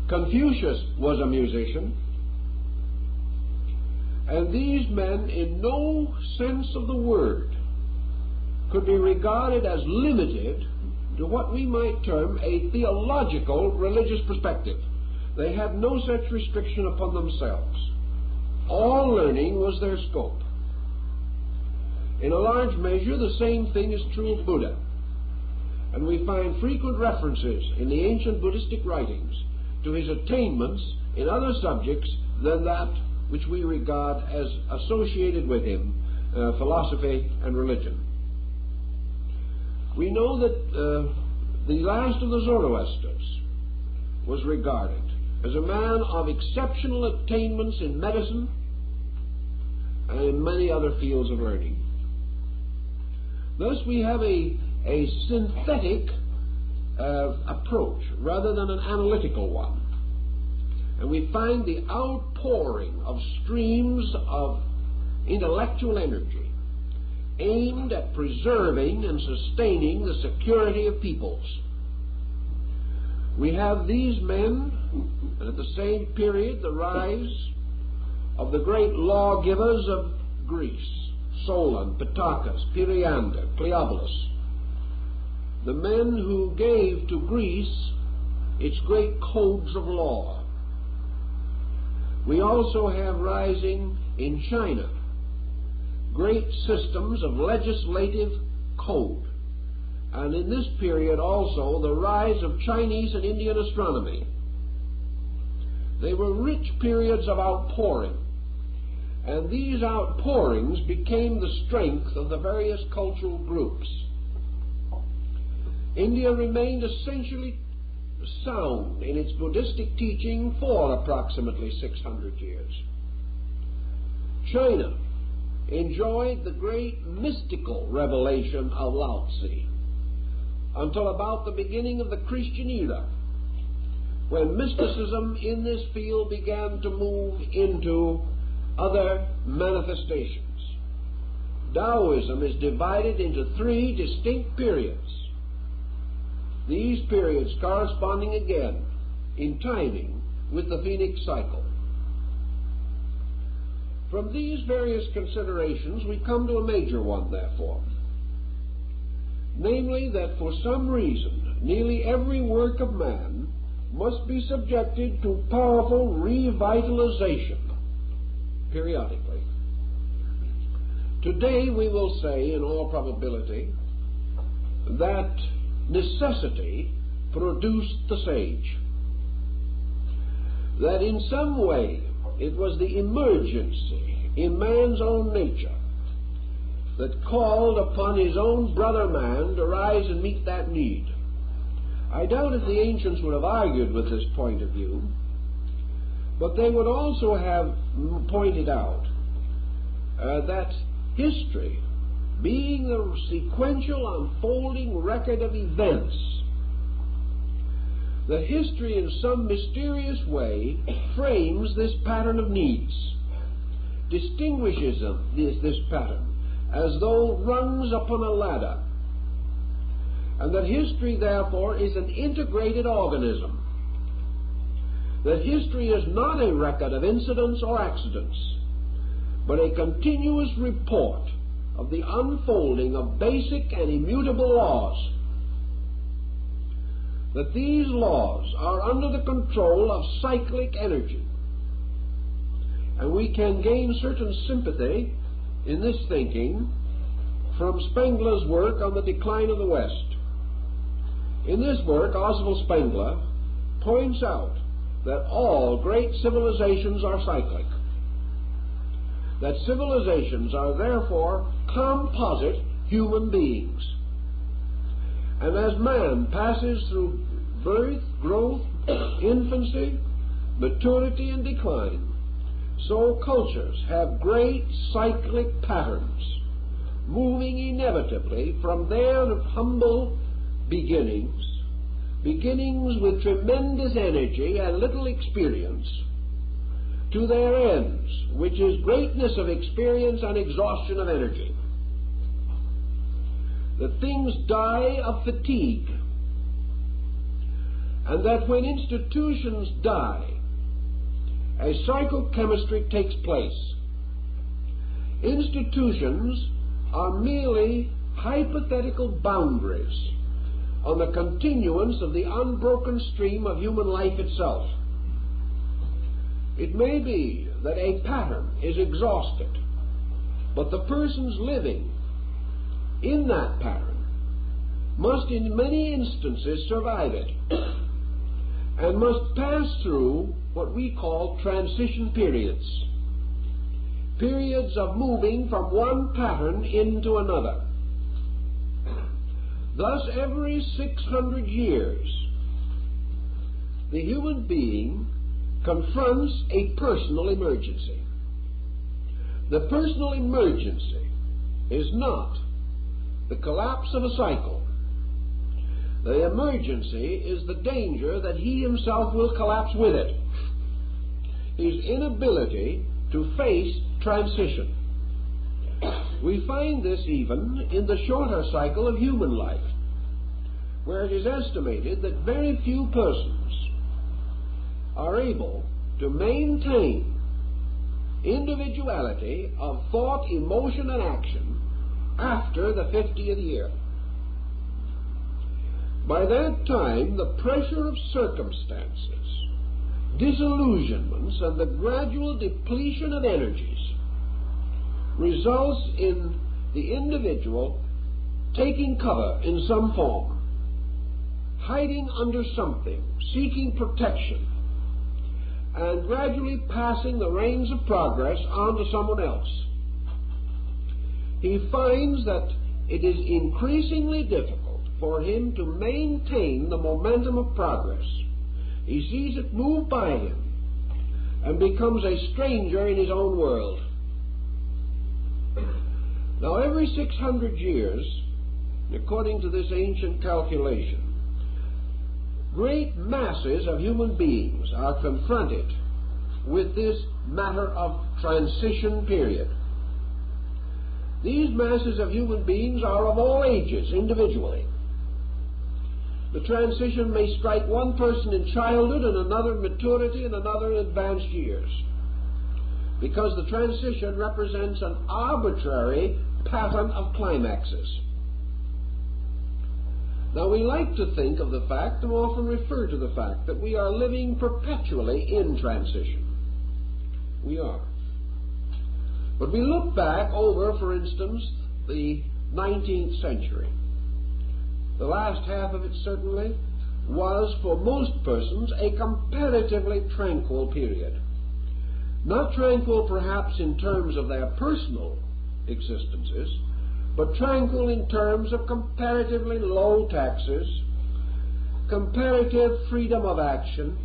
Confucius was a musician. And these men, in no sense of the word, could be regarded as limited to what we might term a theological religious perspective. They had no such restriction upon themselves. All learning was their scope. In a large measure, the same thing is true of Buddha. And we find frequent references in the ancient Buddhistic writings to his attainments in other subjects than that which we regard as associated with him, philosophy and religion. We know that the last of the Zoroasters was regarded as a man of exceptional attainments in medicine and in many other fields of learning. Thus we have a synthetic approach rather than an analytical one. And we find the outpouring of streams of intellectual energy aimed at preserving and sustaining the security of peoples. We have these men, and at the same period the rise of the great lawgivers of Greece, Solon, Pittacus, Periander, Cleobulus, the men who gave to Greece its great codes of law. We also have rising in China great systems of legislative code, and in this period also the rise of Chinese and Indian astronomy. They were rich periods of outpouring, and these outpourings became the strength of the various cultural groups. India remained essentially sound in its Buddhistic teaching for approximately 600 years. China enjoyed the great mystical revelation of Lao Tzu until about the beginning of the Christian era, when mysticism in this field began to move into other manifestations. Taoism is divided into 3 distinct periods, these periods corresponding again in timing with the Phoenix cycle. From these various considerations we come to a major one, therefore, namely that for some reason nearly every work of man must be subjected to powerful revitalization periodically. Today we will say, in all probability, that necessity produced the sage, that in some way it was the emergency in man's own nature that called upon his own brother man to rise and meet that need. I doubt if the ancients would have argued with this point of view, but they would also have pointed out that history, being the sequential unfolding record of events, that history in some mysterious way frames this pattern of needs, distinguishes this pattern as though rungs upon a ladder, and that history therefore is an integrated organism, that history is not a record of incidents or accidents, but a continuous report of the unfolding of basic and immutable laws, that these laws are under the control of cyclic energy. And we can gain certain sympathy in this thinking from Spengler's work on the decline of the West. In this work, Oswald Spengler points out that all great civilizations are cyclic, that civilizations are therefore composite human beings. And as man passes through birth, growth, infancy, maturity, and decline, so cultures have great cyclic patterns, moving inevitably from their humble beginnings with tremendous energy and little experience, to their ends, which is greatness of experience and exhaustion of energy. That things die of fatigue, and that when institutions die, a psychochemistry takes place. Institutions are merely hypothetical boundaries on the continuance of the unbroken stream of human life itself. It may be that a pattern is exhausted, but the persons living in that pattern must in many instances survive it and must pass through what we call transition periods, periods of moving from one pattern into another. Thus, every 600 years, the human being confronts a personal emergency. The personal emergency is not the collapse of a cycle. The emergency is the danger that he himself will collapse with it. His inability to face transition. We find this even in the shorter cycle of human life, where it is estimated that very few persons are able to maintain individuality of thought, emotion, and action after the 50th year. By that time, the pressure of circumstances, disillusionments, and the gradual depletion of energies results in the individual taking cover in some form, hiding under something, seeking protection, and gradually passing the reins of progress on to someone else. He finds that it is increasingly difficult for him to maintain the momentum of progress. He sees it move by him and becomes a stranger in his own world. Now, every 600 years, according to this ancient calculation, great masses of human beings are confronted with this matter of transition period. These masses of human beings are of all ages, individually. The transition may strike one person in childhood and another in maturity and another in advanced years, because the transition represents an arbitrary pattern of climaxes. Now, we like to think of the fact, and often refer to the fact, that we are living perpetually in transition. We are. But we look back over, for instance, the 19th century. The last half of it certainly was, for most persons, a comparatively tranquil period. Not tranquil perhaps in terms of their personal existences, but tranquil in terms of comparatively low taxes, comparative freedom of action,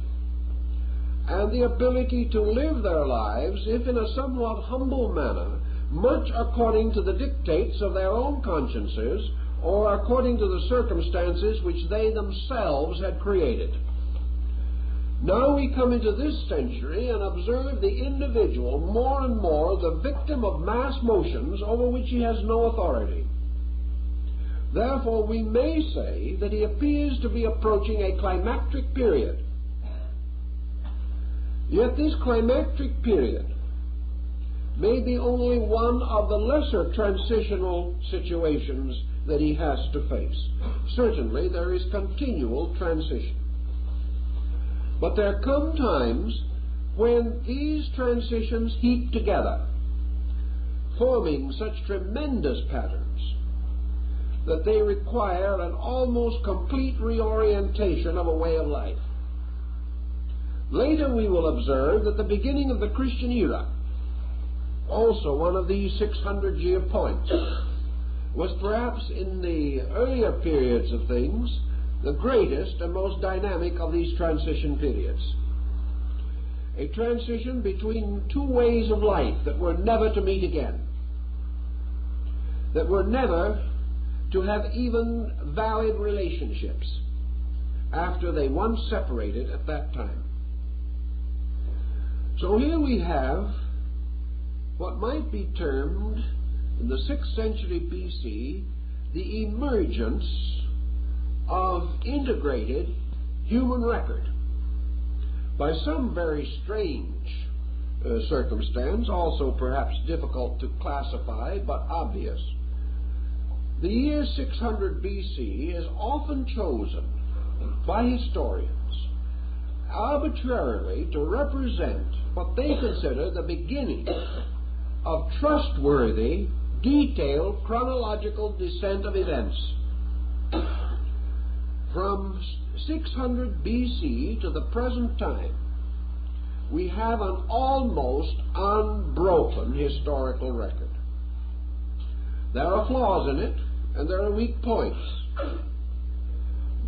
and the ability to live their lives, if in a somewhat humble manner, much according to the dictates of their own consciences or according to the circumstances which they themselves had created. Now we come into this century and observe the individual more and more the victim of mass motions over which he has no authority. Therefore, we may say that he appears to be approaching a climactic period. Yet this climactic period may be only one of the lesser transitional situations that he has to face. Certainly, there is continual transition. But there come times when these transitions heap together, forming such tremendous patterns that they require an almost complete reorientation of a way of life. Later we will observe that the beginning of the Christian era, also one of these 600-year points, was perhaps in the earlier periods of things the greatest and most dynamic of these transition periods. A transition between two ways of life that were never to meet again, that were never to have even valid relationships after they once separated at that time. So here we have what might be termed, in the 6th century BC, the emergence of integrated human record. By some very strange circumstance, also perhaps difficult to classify, but obvious, the year 600 BC is often chosen by historians arbitrarily to represent what they consider the beginning of trustworthy, detailed, chronological descent of events. From 600 BC to the present time, we have an almost unbroken historical record. There are flaws in it, and there are weak points.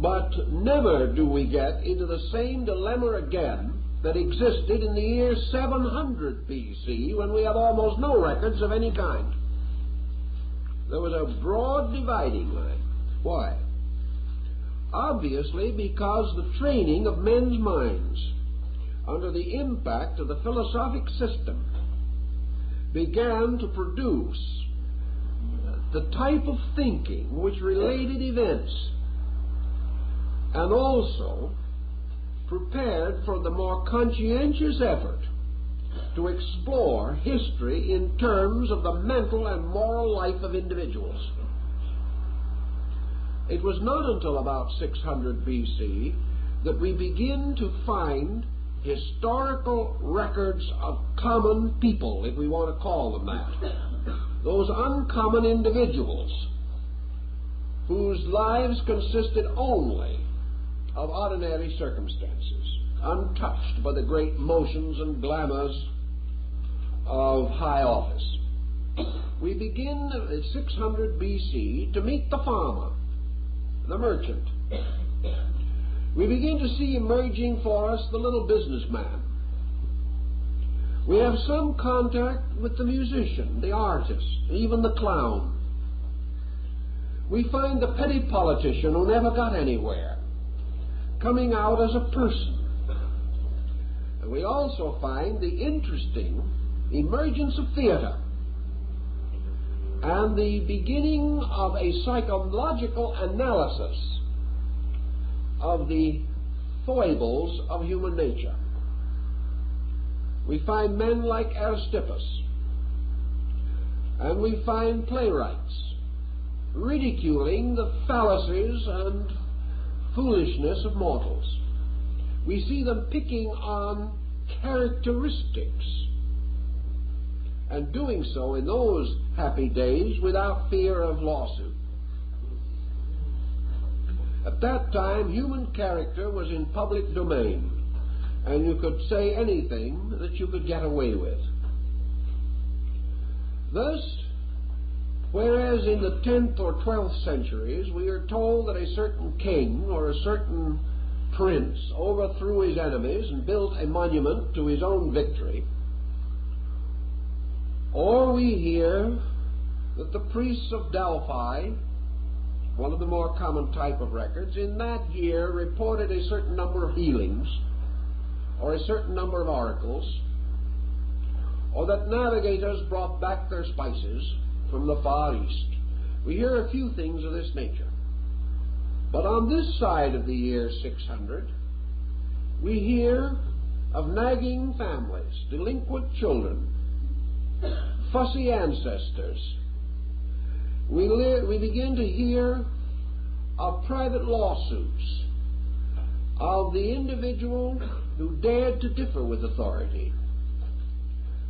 But never do we get into the same dilemma again that existed in the year 700 BC, when we have almost no records of any kind. There was a broad dividing line. Why? Obviously because the training of men's minds under the impact of the philosophic system began to produce the type of thinking which related events, and also prepared for the more conscientious effort to explore history in terms of the mental and moral life of individuals. It was not until about 600 BC that we begin to find historical records of common people, if we want to call them that. Those uncommon individuals whose lives consisted only of ordinary circumstances, untouched by the great motions and glamours of high office. We begin at 600 BC to meet the farmer, the merchant. We begin to see emerging for us the little businessman. We have some contact with the musician, the artist, even the clown. We find the petty politician who never got anywhere coming out as a person. And we also find the interesting emergence of theater and the beginning of a psychological analysis of the foibles of human nature. We find men like Aristippus, and we find playwrights ridiculing the fallacies and foolishness of mortals. We see them picking on characteristics, and doing so in those happy days without fear of lawsuit. At that time, human character was in public domain, and you could say anything that you could get away with. Thus, whereas in the 10th or 12th centuries we are told that a certain king or a certain prince overthrew his enemies and built a monument to his own victory, or we hear that the priests of Delphi, one of the more common type of records, in that year reported a certain number of healings or a certain number of oracles, or that navigators brought back their spices from the Far East. We hear a few things of this nature. But on this side of the year 600, we hear of nagging families, delinquent children, fussy ancestors. We begin to hear of private lawsuits, of the individual who dared to differ with authority,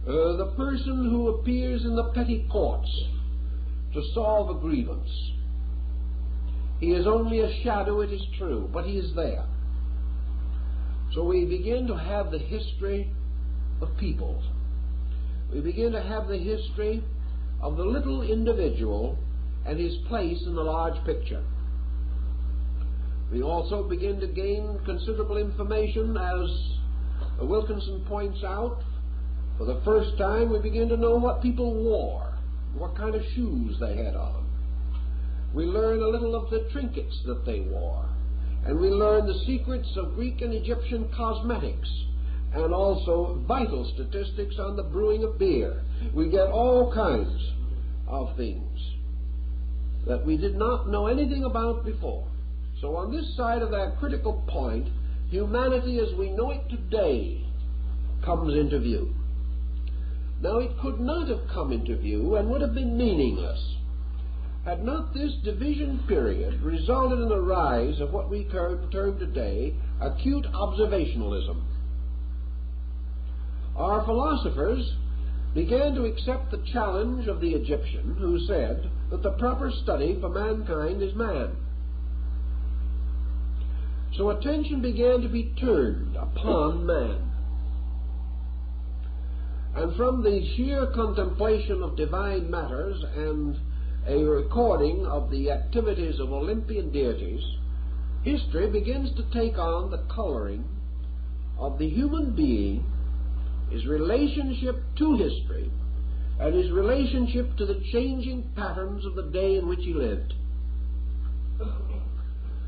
the person who appears in the petty courts to solve a grievance. He is only a shadow, it is true, but he is there. So we begin to have the history of peoples. We begin to have the history of the little individual and his place in the large picture. We also begin to gain considerable information, as Wilkinson points out. For the first time, we begin to know what people wore, what kind of shoes they had on. We learn a little of the trinkets that they wore, and we learn the secrets of Greek and Egyptian cosmetics, and also vital statistics on the brewing of beer. We get all kinds of things that we did not know anything about before. So on this side of that critical point, humanity as we know it today comes into view. Now, it could not have come into view and would have been meaningless had not this division period resulted in the rise of what we term today acute observationalism. Our philosophers began to accept the challenge of the Egyptian, who said that the proper study for mankind is man. So attention began to be turned upon man. And from the sheer contemplation of divine matters and a recording of the activities of Olympian deities, history begins to take on the coloring of the human being, his relationship to history, and his relationship to the changing patterns of the day in which he lived.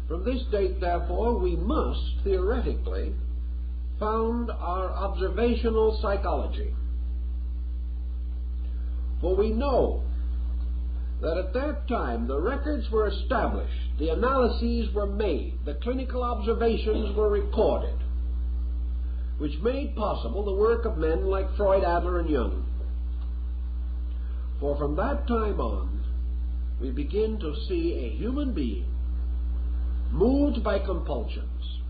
From this date, therefore, we must, theoretically, found our observational psychology. For we know that at that time the records were established, the analyses were made, the clinical observations were recorded, which made possible the work of men like Freud, Adler, and Jung. For from that time on, we begin to see a human being moved by compulsions,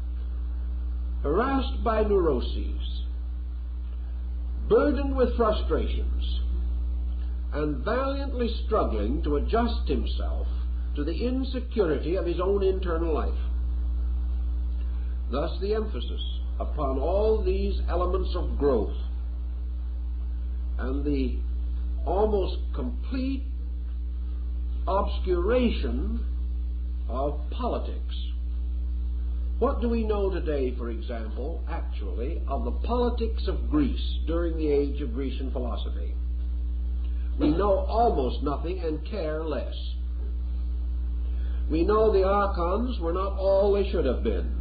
harassed by neuroses, burdened with frustrations, and valiantly struggling to adjust himself to the insecurity of his own internal life. Thus the emphasis upon all these elements of growth and the almost complete obscuration of politics. What do we know today, for example, actually, of the politics of Greece during the age of Grecian philosophy? We know almost nothing and care less. We know the archons were not all they should have been,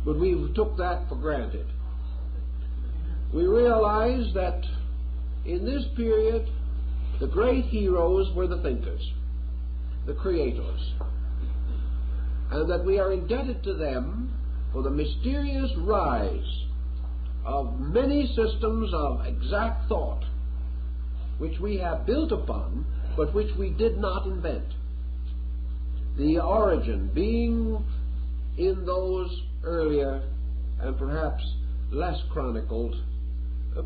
but we took that for granted. We realize that in this period, the great heroes were the thinkers, the creators, and that we are indebted to them for the mysterious rise of many systems of exact thought, which we have built upon, but which we did not invent. The origin being in those earlier and perhaps less chronicled,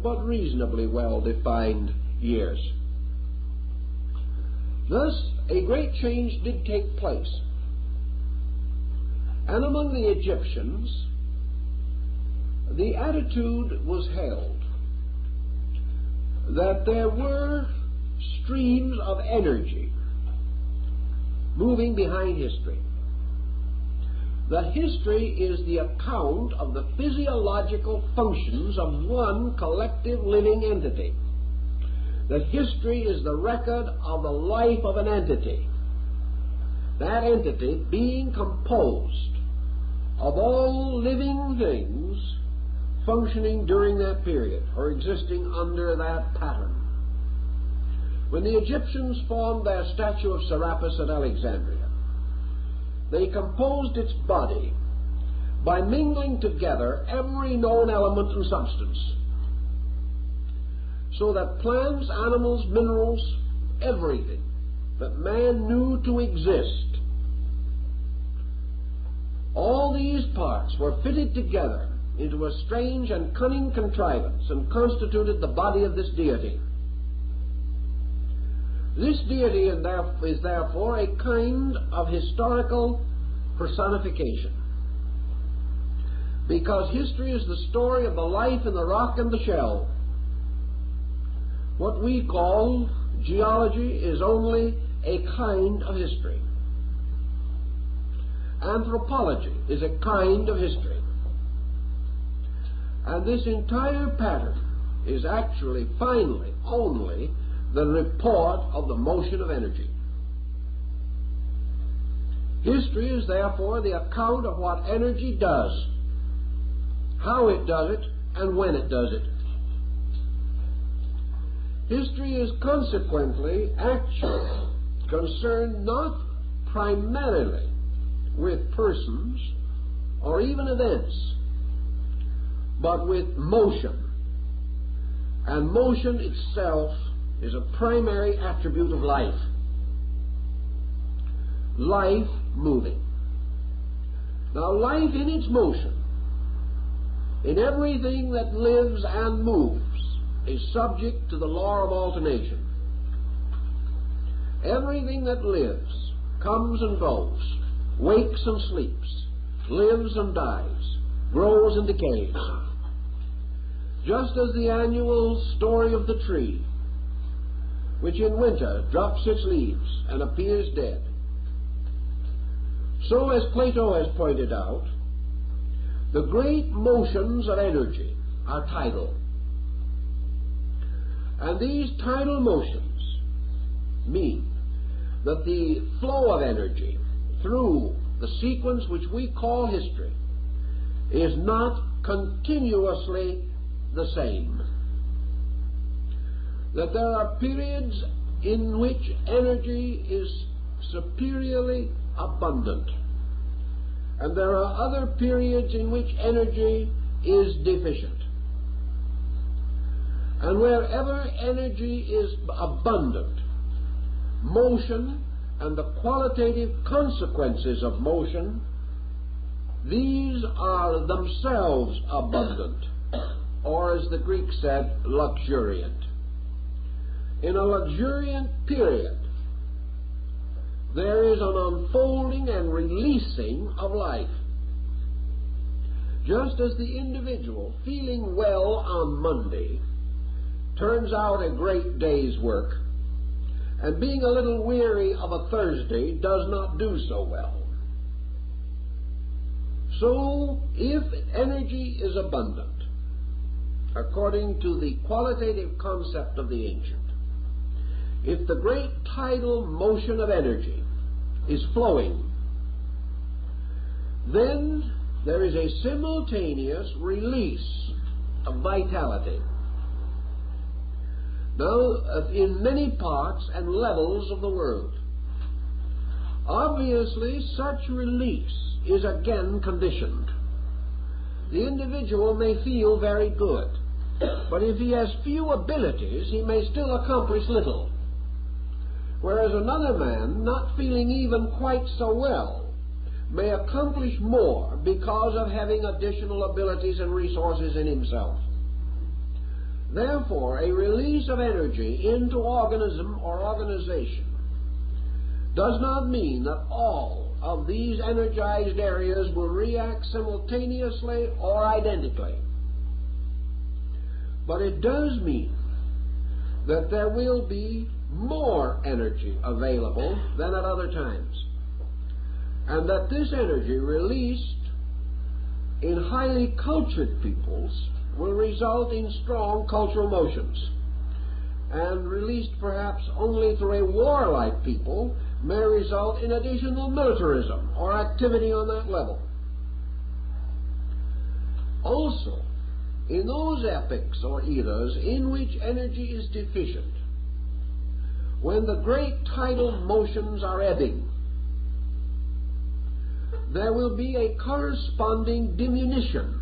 but reasonably well-defined years. Thus, a great change did take place. And among the Egyptians, the attitude was held that there were streams of energy moving behind history. That history is the account of the physiological functions of one collective living entity. That history is the record of the life of an entity. That entity being composed of all living things functioning during that period or existing under that pattern. When the Egyptians formed their statue of Serapis at Alexandria, they composed its body by mingling together every known element and substance, so that plants, animals, minerals, everything that man knew to exist, all these parts were fitted together into a strange and cunning contrivance and constituted the body of this deity. This deity is therefore a kind of historical personification, because history is the story of the life in the rock and the shell. What we call geology is only a kind of history. Anthropology is a kind of history. And this entire pattern is actually, finally, only the report of the motion of energy. History is therefore the account of what energy does, how it does it, and when it does it. History is consequently actually concerned not primarily with persons or even events, but with motion. And motion itself is a primary attribute of life. Life moving. Now, life in its motion, in everything that lives and moves, is subject to the law of alternation. Everything that lives comes and goes, wakes and sleeps, lives and dies, grows and decays. Just as the annual story of the tree, which in winter drops its leaves and appears dead, so, as Plato has pointed out, the great motions of energy are tidal. And these tidal motions mean that the flow of energy through the sequence which we call history is not continuously the same. That there are periods in which energy is superiorly abundant, and there are other periods in which energy is deficient. And wherever energy is abundant, motion and the qualitative consequences of motion, these are themselves abundant, or as the Greek said, luxuriant. In a luxuriant period, there is an unfolding and releasing of life. Just as the individual feeling well on Monday turns out a great day's work, and being a little weary of a Thursday does not do so well. So, if energy is abundant, according to the qualitative concept of the ancient, if the great tidal motion of energy is flowing, then there is a simultaneous release of vitality. Now, in many parts and levels of the world, obviously such release is again conditioned. The individual may feel very good, but if he has few abilities, he may still accomplish little. Whereas another man, not feeling even quite so well, may accomplish more because of having additional abilities and resources in himself. Therefore, a release of energy into organism or organization does not mean that all of these energized areas will react simultaneously or identically. But it does mean that there will be more energy available than at other times, and that this energy released in highly cultured peoples will result in strong cultural motions, and released perhaps only through a warlike people may result in additional militarism or activity on that level. Also, in those epochs or eras in which energy is deficient, when the great tidal motions are ebbing, there will be a corresponding diminution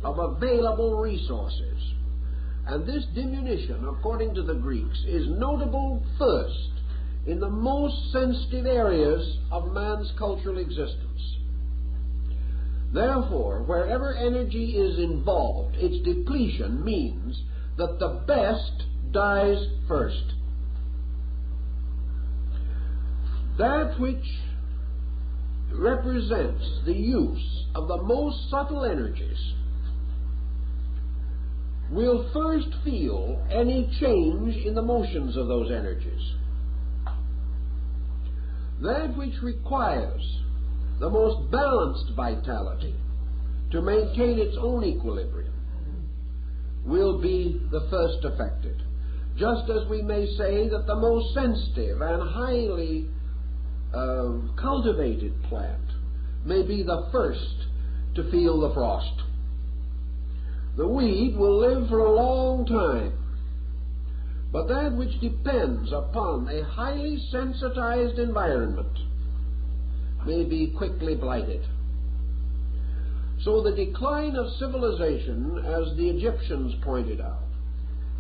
of available resources. And this diminution, according to the Greeks, is notable first in the most sensitive areas of man's cultural existence. Therefore, wherever energy is involved, its depletion means that the best dies first. That which represents the use of the most subtle energies will first feel any change in the motions of those energies. That which requires the most balanced vitality to maintain its own equilibrium will be the first affected, just as we may say that the most sensitive and highly cultivated plant may be the first to feel the frost. The weed will live for a long time, but that which depends upon a highly sensitized environment may be quickly blighted. So the decline of civilization, as the Egyptians pointed out,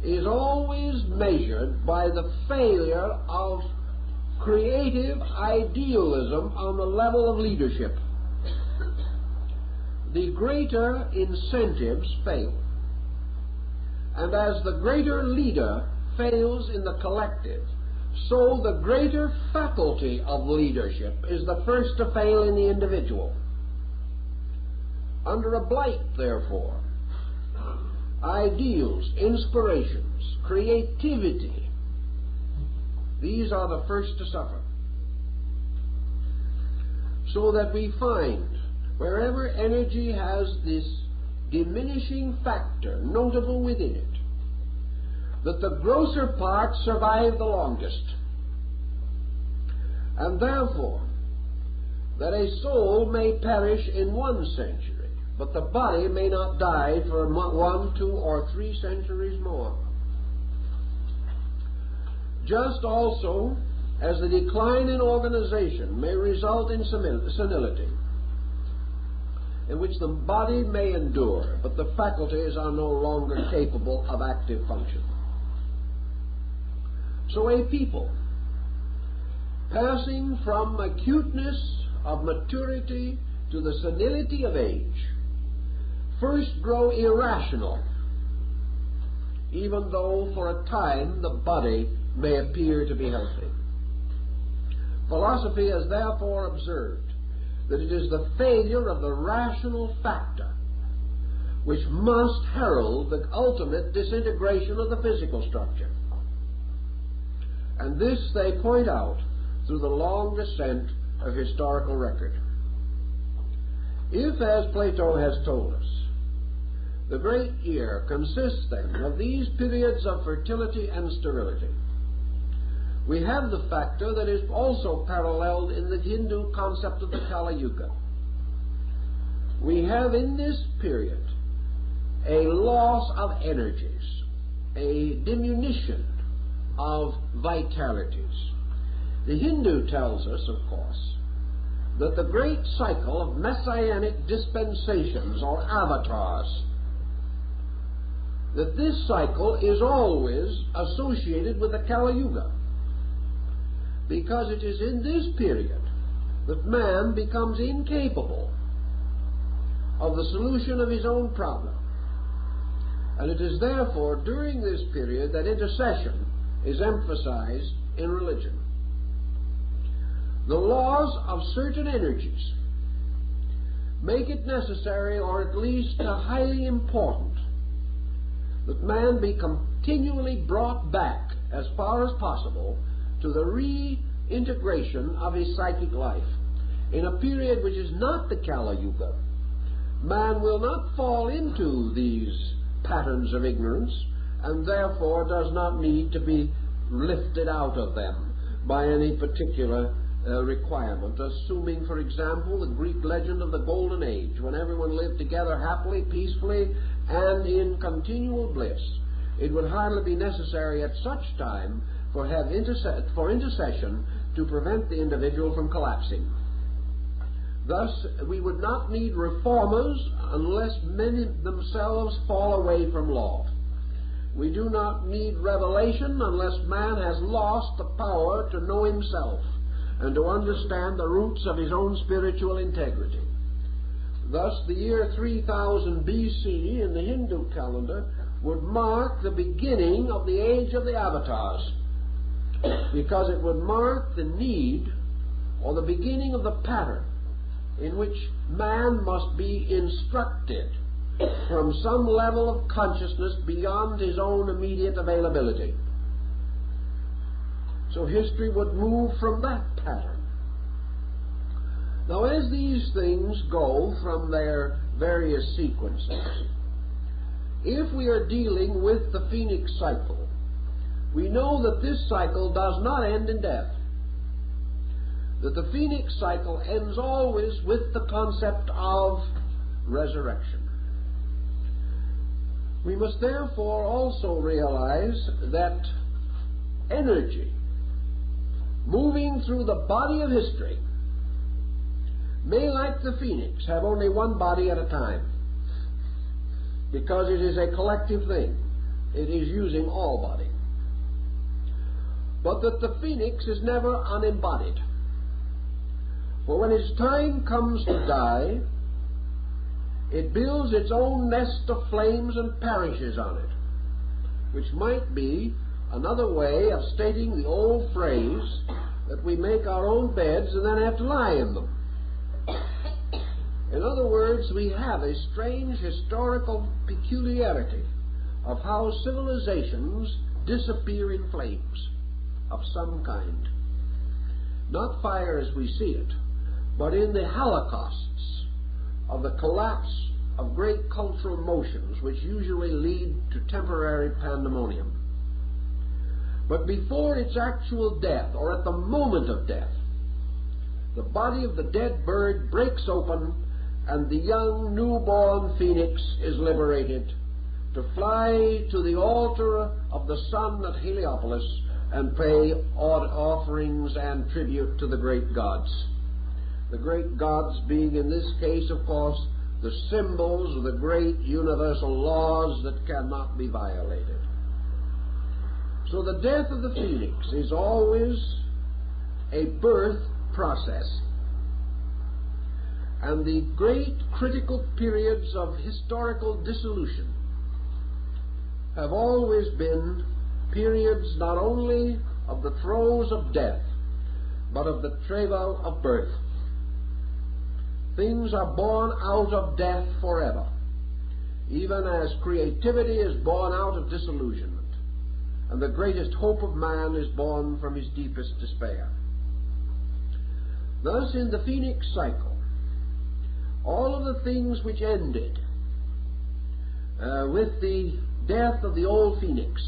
is always measured by the failure of creative idealism on the level of leadership. The greater incentives fail. And as the greater leader fails in the collective, so the greater faculty of leadership is the first to fail in the individual. Under a blight, therefore, ideals, inspirations, creativity, these are the first to suffer. So that we find wherever energy has this diminishing factor notable within it, that the grosser parts survive the longest, and therefore that a soul may perish in 1 century, but the body may not die for 1, 2, or 3 centuries more. Just also as the decline in organization may result in senility, in which the body may endure, but the faculties are no longer capable of active function. So a people, passing from acuteness of maturity to the senility of age, first grow irrational, even though for a time the body may appear to be healthy. Philosophy has therefore observed that it is the failure of the rational factor which must herald the ultimate disintegration of the physical structure. And this they point out through the long descent of historical record. If, as Plato has told us, the great year consists then of these periods of fertility and sterility, we have the factor that is also paralleled in the Hindu concept of the Kali Yuga. We have in this period a loss of energies, a diminution of vitalities. The Hindu tells us, of course, that the great cycle of messianic dispensations or avatars, that this cycle is always associated with the Kali Yuga, because it is in this period that man becomes incapable of the solution of his own problem. And it is therefore during this period that intercession is emphasized in religion. The laws of certain energies make it necessary, or at least highly important, that man be continually brought back as far as possible to the reintegration of his psychic life. In a period which is not the Kali Yuga, man will not fall into these patterns of ignorance, and therefore does not need to be lifted out of them by any particular requirement, assuming, for example, the Greek legend of the Golden Age, when everyone lived together happily, peacefully, and in continual bliss. It would hardly be necessary at such time for intercession to prevent the individual from collapsing. Thus, we would not need reformers unless men themselves fall away from law. We do not need revelation unless man has lost the power to know himself and to understand the roots of his own spiritual integrity. Thus, the year 3000 BC in the Hindu calendar would mark the beginning of the age of the avatars, because it would mark the need or the beginning of the pattern in which man must be instructed from some level of consciousness beyond his own immediate availability. So history would move from that pattern. Now, as these things go from their various sequences, if we are dealing with the Phoenix cycle, we know that this cycle does not end in death. That the Phoenix cycle ends always with the concept of resurrection. We must therefore also realize that energy moving through the body of history may, like the Phoenix, have only one body at a time, because it is a collective thing. It is using all body. But that the Phoenix is never unembodied. For when its time comes to die, it builds its own nest of flames and perishes on it, which might be another way of stating the old phrase that we make our own beds and then have to lie in them. In other words, we have a strange historical peculiarity of how civilizations disappear in flames of some kind. Not fire as we see it, but in the holocausts of the collapse of great cultural motions which usually lead to temporary pandemonium. But before its actual death, or at the moment of death, the body of the dead bird breaks open and the young newborn phoenix is liberated to fly to the altar of the sun at Heliopolis and pay offerings and tribute to the great gods. The great gods being in this case, of course, the symbols of the great universal laws that cannot be violated. So the death of the phoenix is always a birth process. And the great critical periods of historical dissolution have always been periods not only of the throes of death, but of the travail of birth. Things are born out of death forever, even as creativity is born out of disillusionment, and the greatest hope of man is born from his deepest despair. Thus, in the Phoenix cycle, all of the things which ended with the death of the old phoenix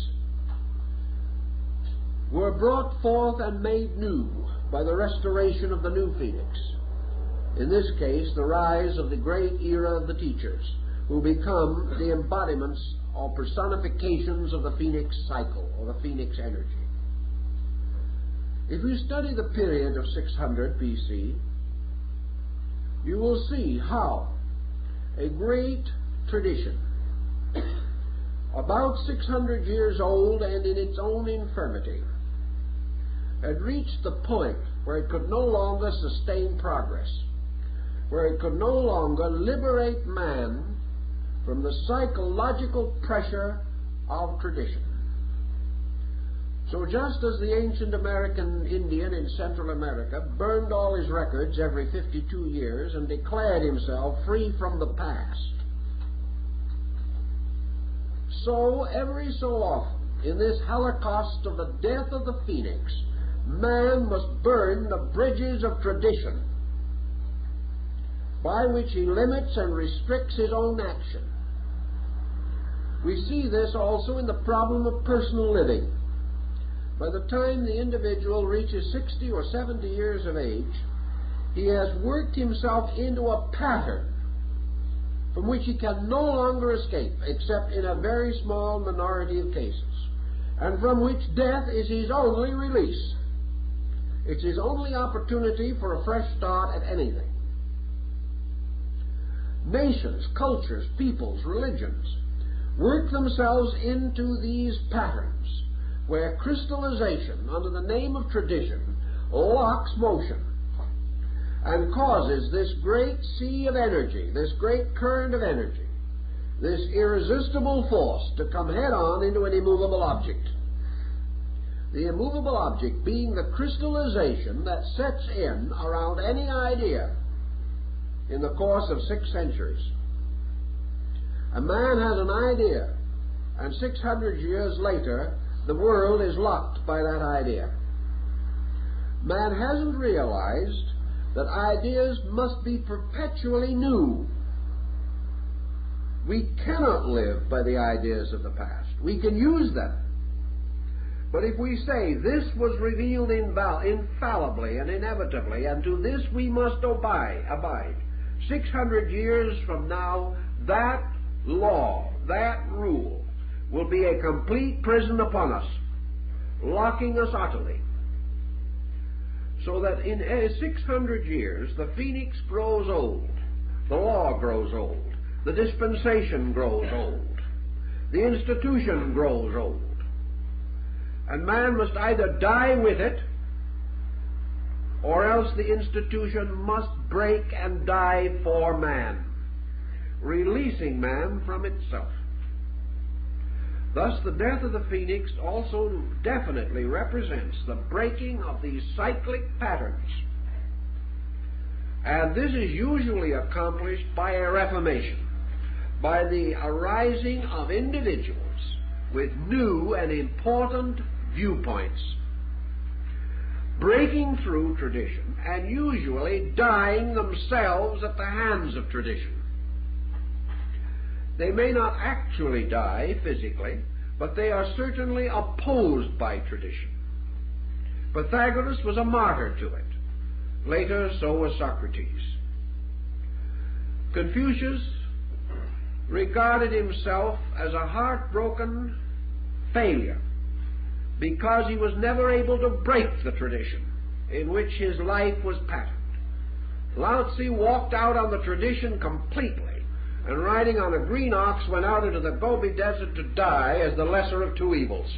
were brought forth and made new by the restoration of the new phoenix. In this case, the rise of the great era of the teachers, who become the embodiments or personifications of the phoenix cycle, or the phoenix energy. If you study the period of 600 BC, you will see how a great tradition, about 600 years old and in its own infirmity, had reached the point where it could no longer sustain progress, where it could no longer liberate man from the psychological pressure of tradition. So just as the ancient American Indian in Central America burned all his records every 52 years and declared himself free from the past, so every so often in this holocaust of the death of the phoenix, man must burn the bridges of tradition by which he limits and restricts his own action. We see this also in the problem of personal living. By the time the individual reaches 60 or 70 years of age, he has worked himself into a pattern from which he can no longer escape, except in a very small minority of cases, and from which death is his only release. It's his only opportunity for a fresh start at anything. Nations, cultures, peoples, religions work themselves into these patterns where crystallization under the name of tradition locks motion and causes this great sea of energy, this great current of energy, this irresistible force to come head-on into an immovable object. The immovable object being the crystallization that sets in around any idea in the course of 6 centuries. A man has an idea, and 600 years later, the world is locked by that idea. Man hasn't realized that ideas must be perpetually new. We cannot live by the ideas of the past. We can use them. But if we say this was revealed infallibly and inevitably, and to this we must abide, 600 years from now, that law, that rule, will be a complete prison upon us, locking us utterly. So that in 600 years, the phoenix grows old, the law grows old, the dispensation grows old, the institution grows old, and man must either die with it, or else the institution must break and die for man, releasing man from itself. Thus, the death of the phoenix also definitely represents the breaking of these cyclic patterns. And this is usually accomplished by a reformation, by the arising of individuals with new and important viewpoints, breaking through tradition and usually dying themselves at the hands of tradition. They may not actually die physically, but they are certainly opposed by tradition. Pythagoras was a martyr to it. Later, so was Socrates. Confucius regarded himself as a heartbroken failure because he was never able to break the tradition in which his life was patterned. Lao Tzu walked out on the tradition completely, and riding on a green ox went out into the Gobi Desert to die as the lesser of 2 evils.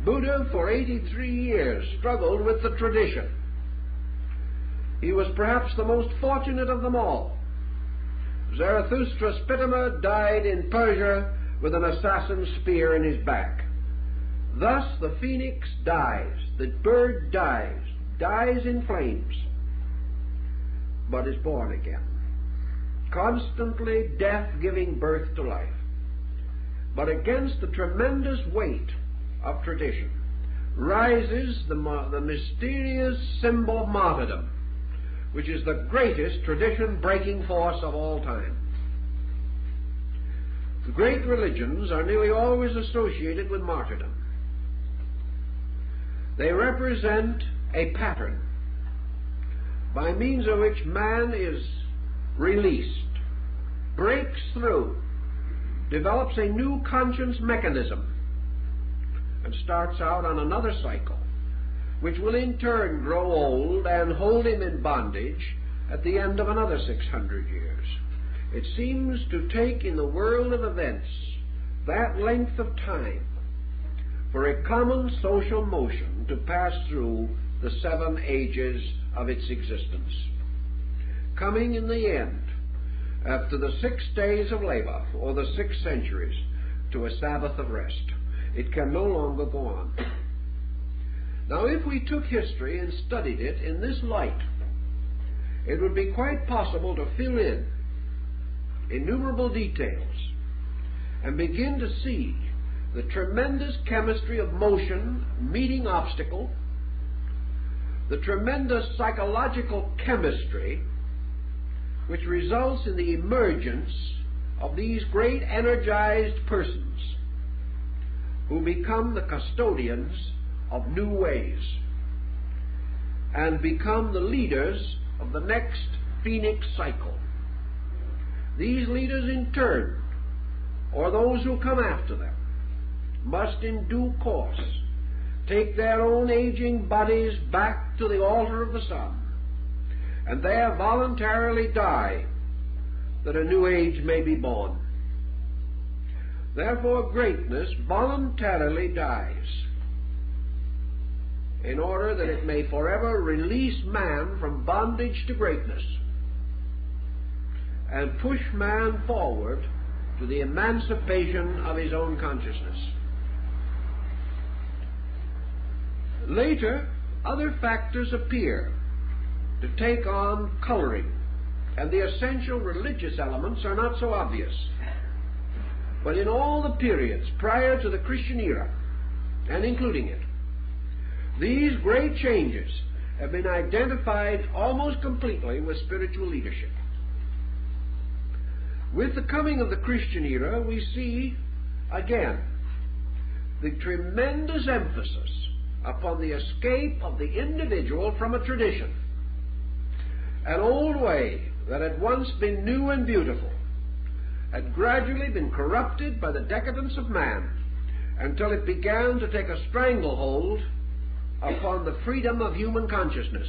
Buddha, for 83 years, struggled with the tradition. He was perhaps the most fortunate of them all. Zarathustra Spitama died in Persia with an assassin's spear in his back. Thus the phoenix dies, the bird dies in flames, but is born again. Constantly death giving birth to life. But against the tremendous weight of tradition rises the mysterious symbol of martyrdom, which is the greatest tradition-breaking force of all time. The great religions are nearly always associated with martyrdom. They represent a pattern by means of which man is released, breaks through, develops a new conscience mechanism, and starts out on another cycle, which will in turn grow old and hold him in bondage at the end of another 600 years. It seems to take in the world of events that length of time for a common social motion to pass through the 7 ages of its existence, coming in the end, after the 6 days of labor or the 6 centuries, to a Sabbath of rest. It can no longer go on. Now, if we took history and studied it in this light, it would be quite possible to fill in innumerable details and begin to see the tremendous chemistry of motion meeting obstacle, the tremendous psychological chemistry which results in the emergence of these great energized persons who become the custodians of new ways and become the leaders of the next phoenix cycle. These leaders in turn, or those who come after them, must in due course take their own aging bodies back to the altar of the sun and there voluntarily die that a new age may be born. Therefore, greatness voluntarily dies in order that it may forever release man from bondage to greatness and push man forward to the emancipation of his own consciousness. Later, other factors appear to take on coloring, and the essential religious elements are not so obvious. But in all the periods prior to the Christian era, and including it, these great changes have been identified almost completely with spiritual leadership. With the coming of the Christian era, we see, again, the tremendous emphasis upon the escape of the individual from a tradition, an old way that had once been new and beautiful, had gradually been corrupted by the decadence of man until it began to take a stranglehold upon the freedom of human consciousness.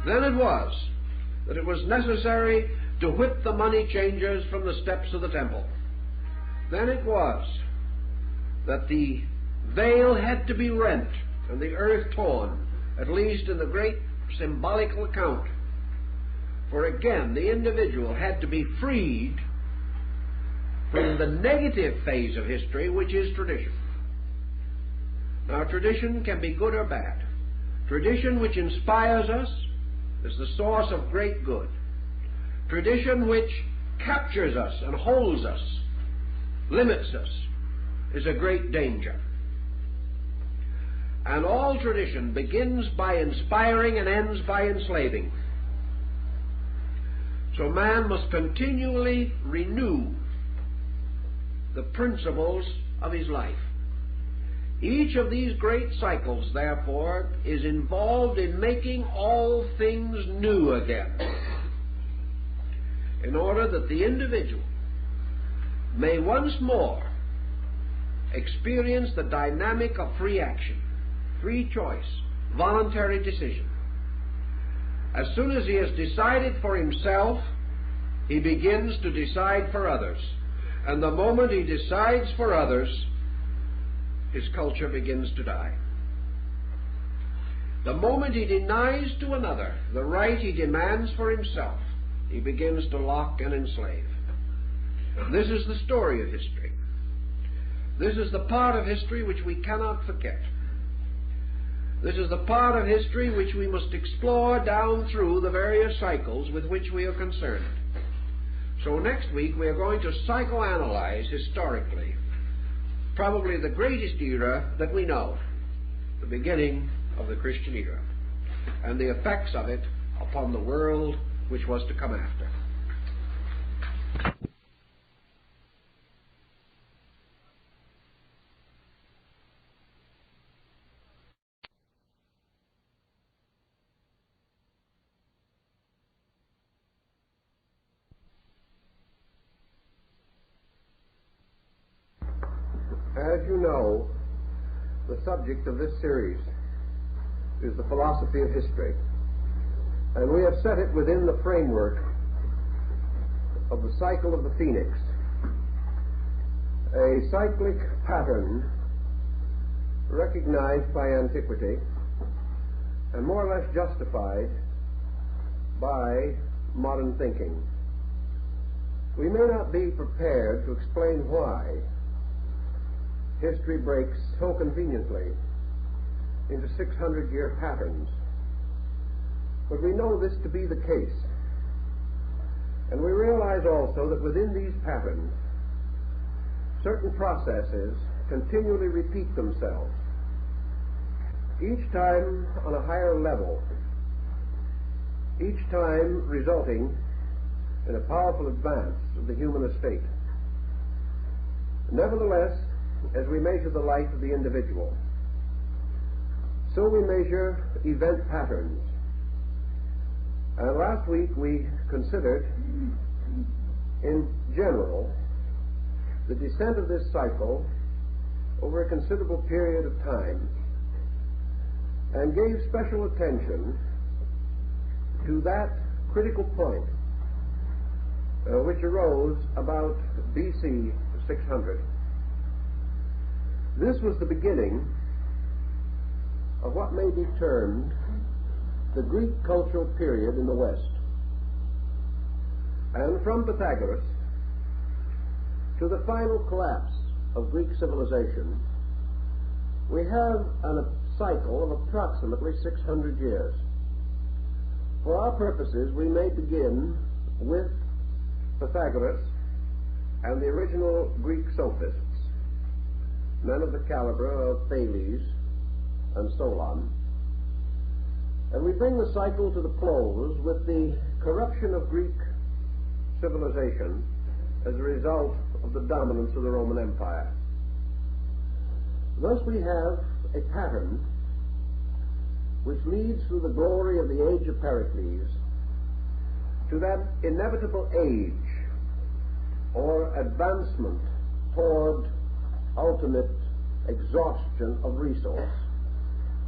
Then it was that it was necessary to whip the money changers from the steps of the temple. Then it was that the veil had to be rent and the earth torn, at least in the great symbolical account. For again, the individual had to be freed from the negative phase of history, which is tradition. Now, tradition can be good or bad. Tradition which inspires us is the source of great good. Tradition which captures us and holds us, limits us, is a great danger. And all tradition begins by inspiring and ends by enslaving. So man must continually renew the principles of his life. Each of these great cycles, therefore, is involved in making all things new again, in order that the individual may once more experience the dynamic of free action, free choice, voluntary decision. As soon as he has decided for himself, he begins to decide for others. And the moment he decides for others, his culture begins to die. The moment he denies to another the right he demands for himself, he begins to lock and enslave. This is the story of history. This is the part of history which we cannot forget. This is the part of history which we must explore down through the various cycles with which we are concerned. So next week we are going to psychoanalyze historically probably the greatest era that we know, the beginning of the Christian era. and the effects of it upon the world which was to come after. As you know, the subject of this series is the philosophy of history, and we have set it within the framework of the cycle of the phoenix, a cyclic pattern recognized by antiquity and more or less justified by modern thinking. We may not be prepared to explain why history breaks so conveniently into 600-year patterns, but we know this to be the case. And we realize also that within these patterns, certain processes continually repeat themselves, each time on a higher level, each time resulting in a powerful advance of the human estate. Nevertheless, as we measure the life of the individual, so we measure event patterns. And last week we considered, in general, the descent of this cycle over a considerable period of time, and gave special attention to that critical point which arose about BC 600. This was the beginning of what may be termed the Greek cultural period in the West. And from Pythagoras to the final collapse of Greek civilization, we have a cycle of approximately 600 years. For our purposes, we may begin with Pythagoras and the original Greek sophists, men of the caliber of Thales and Solon, and we bring the cycle to the close with the corruption of Greek civilization as a result of the dominance of the Roman Empire. Thus we have a pattern which leads through the glory of the age of Pericles to that inevitable age or advancement toward ultimate exhaustion of resource,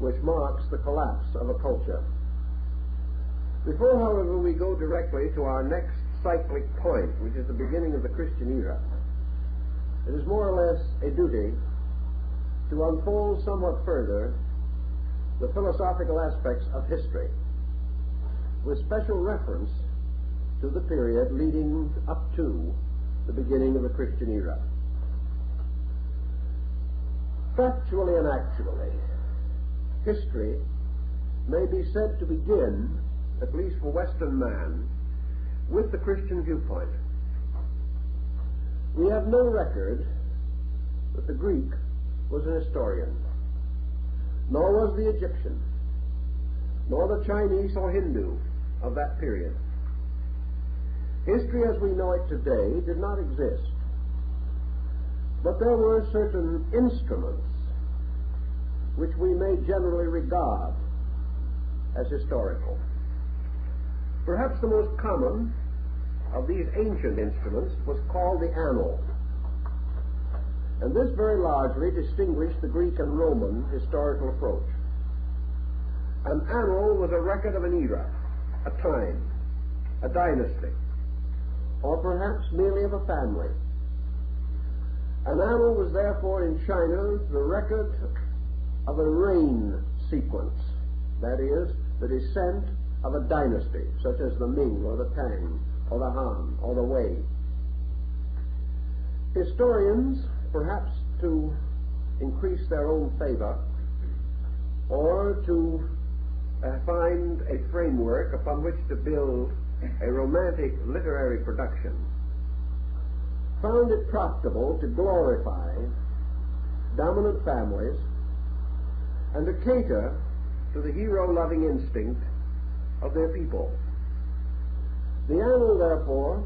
which marks the collapse of a culture. Before, however, we go directly to our next cyclic point, which is the beginning of the Christian era, it is more or less a duty to unfold somewhat further the philosophical aspects of history, with special reference to the period leading up to the beginning of the Christian era. Factually and actually, history may be said to begin, at least for Western man, with the Christian viewpoint. We have no record that the Greek was an historian, nor was the Egyptian, nor the Chinese or Hindu of that period. History as we know it today did not exist, but there were certain instruments which we may generally regard as historical. Perhaps the most common of these ancient instruments was called the annal, and this very largely distinguished the Greek and Roman historical approach. An annal was a record of an era, a time, a dynasty, or perhaps merely of a family. An annal was therefore in China the record of a reign sequence, that is, the descent of a dynasty, such as the Ming or the Tang or the Han or the Wei. Historians, perhaps to increase their own favor or to find a framework upon which to build a romantic literary production, found it profitable to glorify dominant families and to cater to the hero-loving instinct of their people. The annal, therefore,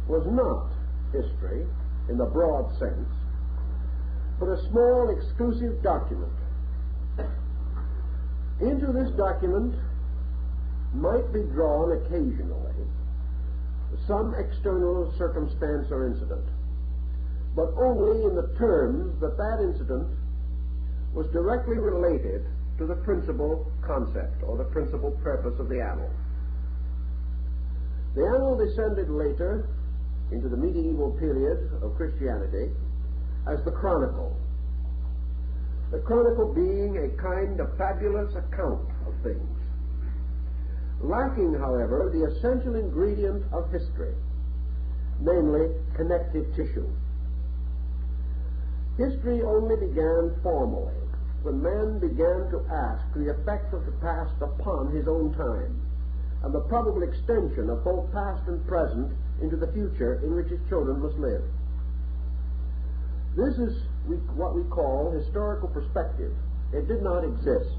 was not history in the broad sense, but a small exclusive document. Into this document might be drawn occasionally some external circumstance or incident, but only in the terms that that incident was directly related to the principal concept or the principal purpose of the annal. The annal descended later into the medieval period of Christianity as the chronicle. The chronicle being a kind of fabulous account of things, lacking, however, the essential ingredient of history, namely connective tissue. History only began formally when man began to ask the effect of the past upon his own time, and the probable extension of both past and present into the future in which his children must live. This is what we call historical perspective. It did not exist.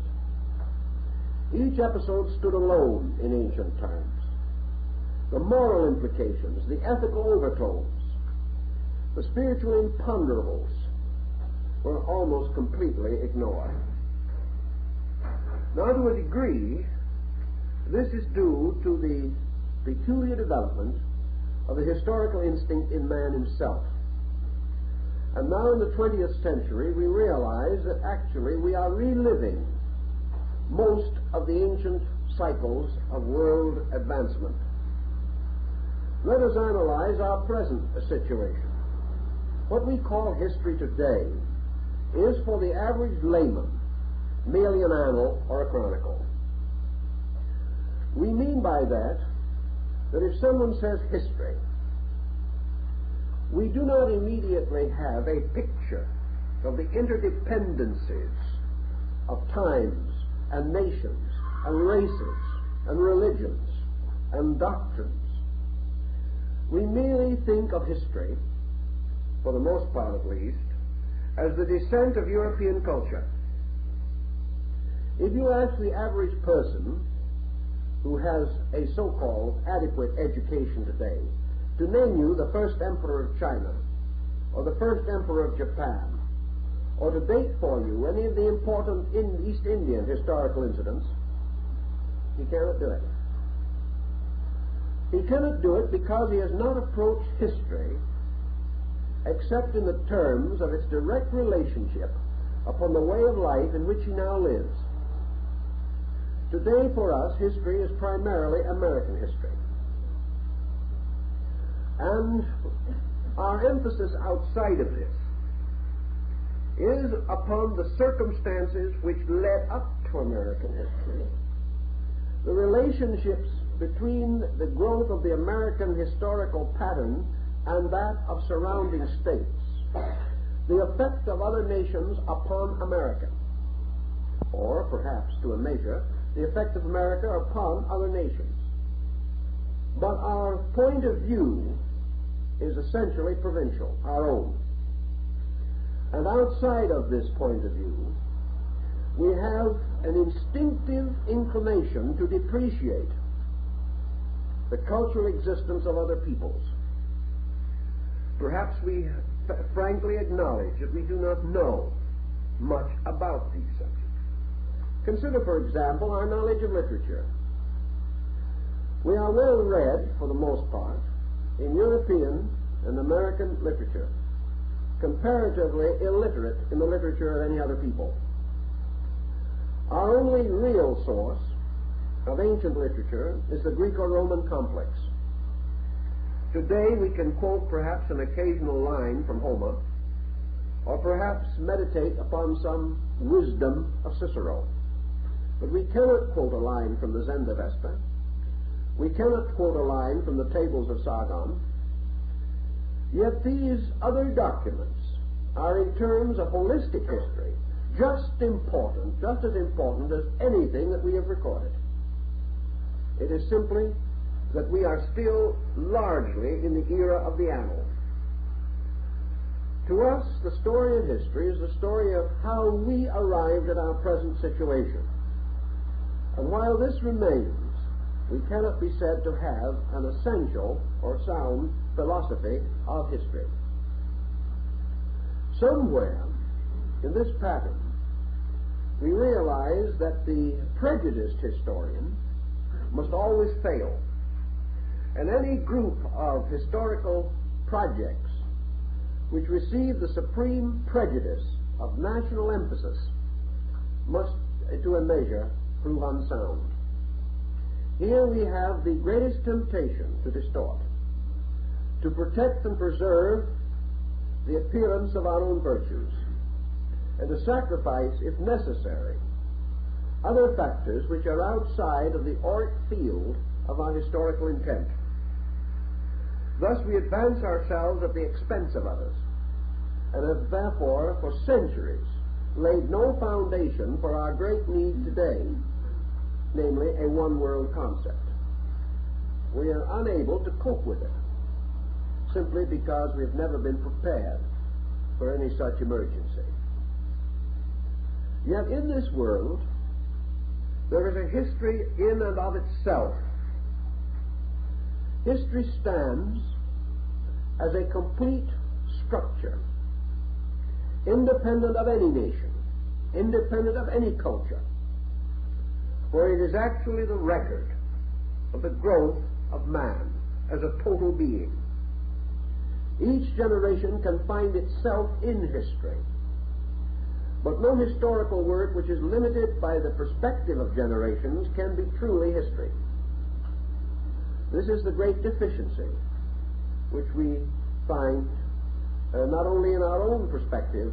Each episode stood alone in ancient times. The moral implications, the ethical overtones, the spiritual imponderables were almost completely ignored. Now, to a degree, this is due to the peculiar development of the historical instinct in man himself. And now in the 20th century, we realize that actually we are reliving most of the ancient cycles of world advancement. Let us analyze our present situation. What we call history today is for the average layman merely an annal or a chronicle. We mean by that if someone says history, we do not immediately have a picture of the interdependencies of times and nations and races and religions and doctrines. We merely think of history, for the most part at least, as the descent of European culture. If you ask the average person who has a so-called adequate education today to name you the first emperor of China or the first emperor of Japan, or to date for you any of the important East Indian historical incidents, he cannot do it. He cannot do it because he has not approached history except in the terms of its direct relationship upon the way of life in which he now lives. Today, for us, history is primarily American history. And our emphasis outside of this is upon the circumstances which led up to American history, the relationships between the growth of the American historical pattern and that of surrounding states, the effect of other nations upon America, or perhaps to a measure, the effect of America upon other nations. But our point of view is essentially provincial, our own. And outside of this point of view, we have an instinctive inclination to depreciate the cultural existence of other peoples. Perhaps we frankly acknowledge that we do not know much about these subjects. Consider, for example, our knowledge of literature. We are well read, for the most part, in European and American literature, comparatively illiterate in the literature of any other people. Our only real source of ancient literature is the Greco-Roman complex. Today we can quote perhaps an occasional line from Homer, or perhaps meditate upon some wisdom of Cicero. But we cannot quote a line from the Zendavesta. We cannot quote a line from the Tables of Sargon. Yet these other documents are, in terms of holistic history, just as important as anything that we have recorded. It is simply that we are still largely in the era of the annal. To us, the story of history is the story of how we arrived at our present situation. And while this remains, we cannot be said to have an essential or sound philosophy of history. Somewhere in this pattern, we realize that the prejudiced historian must always fail, and any group of historical projects which receive the supreme prejudice of national emphasis must, to a measure, prove unsound. Here we have the greatest temptation to distort, to protect and preserve the appearance of our own virtues, and to sacrifice, if necessary, other factors which are outside of the auric field of our historical intent. Thus we advance ourselves at the expense of others, and have therefore for centuries laid no foundation for our great need today, namely a one-world concept. We are unable to cope with it, simply because we've never been prepared for any such emergency. Yet in this world, there is a history in and of itself. History stands as a complete structure, independent of any nation, independent of any culture, for it is actually the record of the growth of man as a total being. Each generation can find itself in history, but no historical work which is limited by the perspective of generations can be truly history. This is the great deficiency which we find not only in our own perspective,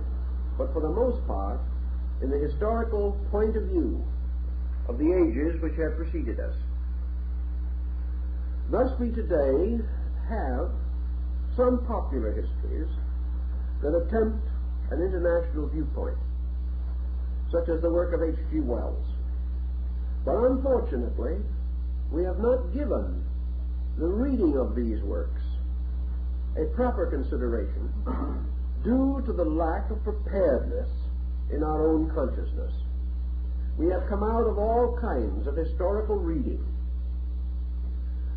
but for the most part in the historical point of view of the ages which have preceded us. Thus we today have some popular histories that attempt an international viewpoint, such as the work of H.G. Wells. But unfortunately, we have not given the reading of these works a proper consideration due to the lack of preparedness in our own consciousness. We have come out of all kinds of historical reading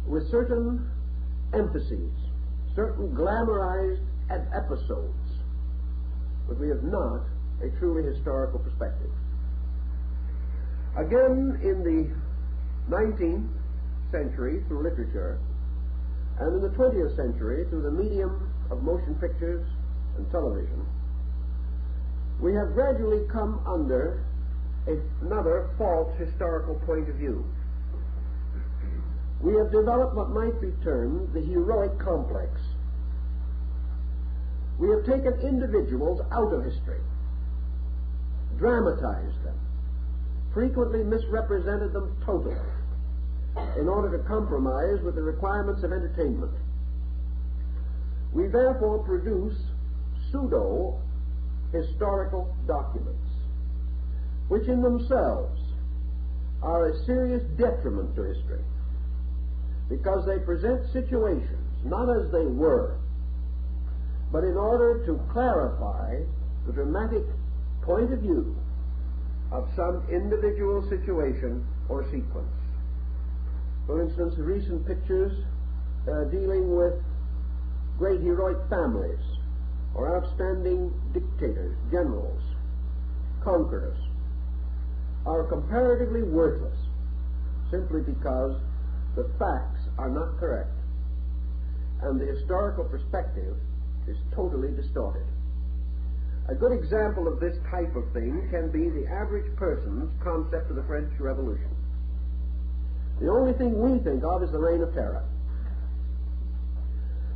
with certain emphases, certain glamorized episodes, but we have not a truly historical perspective. Again, in the 19th century through literature, and in the 20th century through the medium of motion pictures and television, we have gradually come under another false historical point of view. We have developed what might be termed the heroic complex. We have taken individuals out of history, dramatized them, frequently misrepresented them totally, in order to compromise with the requirements of entertainment. We therefore produce pseudo-historical documents, which in themselves are a serious detriment to history, because they present situations not as they were, but in order to clarify the dramatic point of view of some individual situation or sequence. For instance, recent pictures dealing with great heroic families or outstanding dictators, generals, conquerors, are comparatively worthless simply because the facts are not correct and the historical perspective is totally distorted. A good example of this type of thing can be the average person's concept of the French Revolution. The only thing we think of is the Reign of Terror.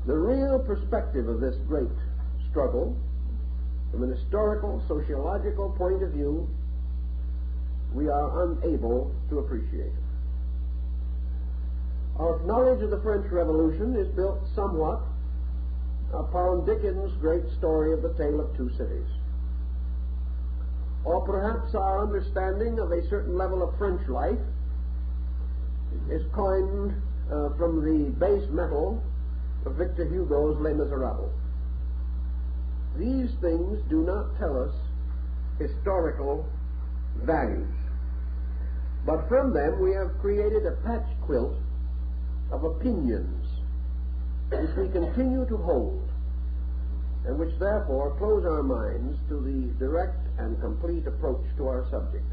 The real perspective of this great struggle, from an historical, sociological point of view, we are unable to appreciate. Our knowledge of the French Revolution is built somewhat upon Dickens' great story of the Tale of Two Cities. Or perhaps our understanding of a certain level of French life is coined from the base metal of Victor Hugo's Les Miserables. These things do not tell us historical values. But from them we have created a patch quilt of opinions which we continue to hold, and which therefore close our minds to the direct and complete approach to our subject.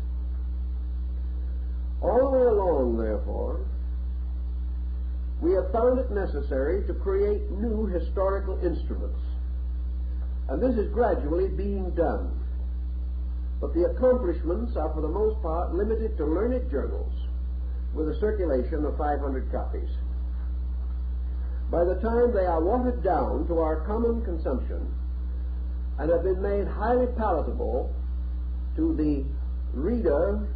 All the way along, therefore, we have found it necessary to create new historical instruments, and this is gradually being done. But the accomplishments are for the most part limited to learned journals with a circulation of 500 copies. By the time they are watered down to our common consumption and have been made highly palatable to the reader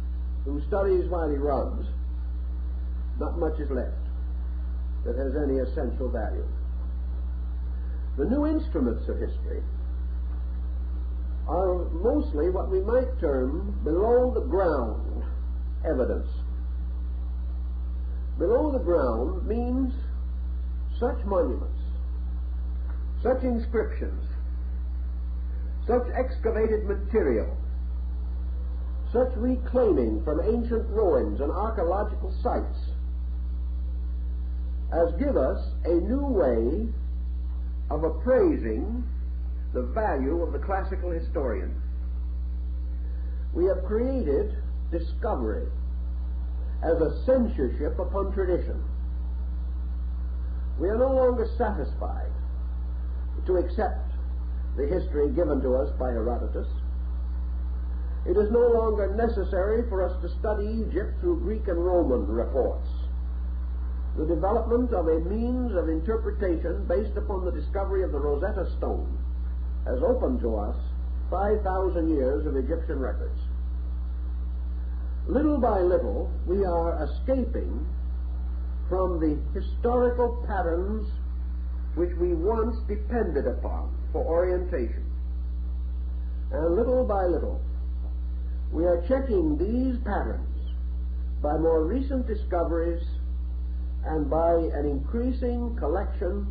who studies while he runs, not much is left that has any essential value. The new instruments of history are mostly what we might term below the ground evidence. Below the ground means such monuments, such inscriptions, such excavated material, such reclaiming from ancient ruins and archaeological sites as give us a new way of appraising the value of the classical historian. We have created discovery as a censorship upon tradition. We are no longer satisfied to accept the history given to us by Herodotus. It is no longer necessary for us to study Egypt through Greek and Roman reports. The development of a means of interpretation based upon the discovery of the Rosetta Stone has opened to us 5,000 years of Egyptian records. Little by little, we are escaping from the historical patterns which we once depended upon for orientation. And little by little, we are checking these patterns by more recent discoveries and by an increasing collection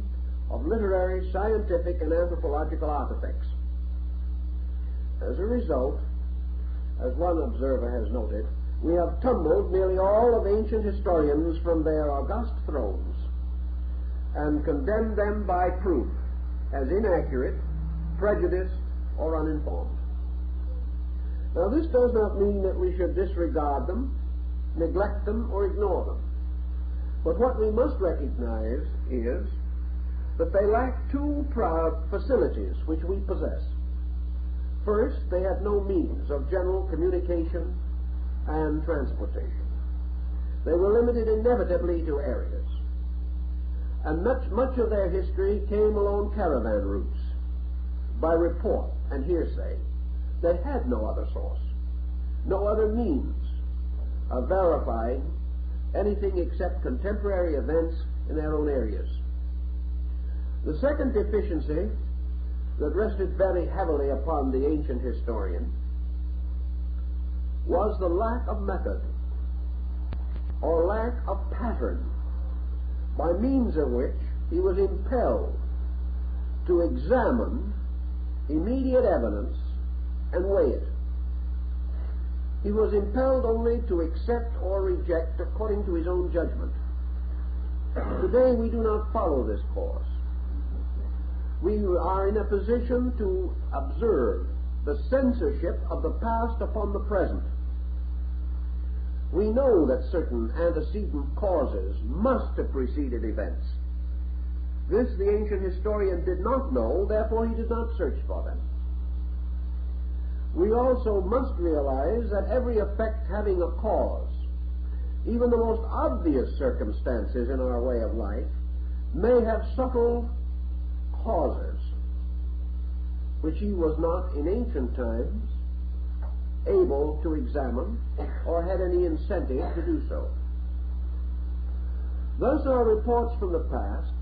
of literary, scientific, and anthropological artifacts. As a result, as one observer has noted, we have tumbled nearly all of ancient historians from their august thrones and condemned them by proof as inaccurate, prejudiced, or uninformed. Now, this does not mean that we should disregard them, neglect them, or ignore them. But what we must recognize is that they lack two facilities which we possess. First, they had no means of general communication and transportation. They were limited inevitably to areas. And much of their history came along caravan routes, by report and hearsay. They had no other source, no other means of verifying anything except contemporary events in their own areas. The second deficiency that rested very heavily upon the ancient historian was the lack of method or lack of pattern by means of which he was impelled to examine immediate evidence and weigh it. He was impelled only to accept or reject according to his own judgment. Today we do not follow this course. We are in a position to observe the censorship of the past upon the present. We know that certain antecedent causes must have preceded events. This the ancient historian did not know, therefore he did not search for them. We also must realize that every effect having a cause, even the most obvious circumstances in our way of life, may have subtle causes which he was not in ancient times able to examine or had any incentive to do so. Thus our reports from the past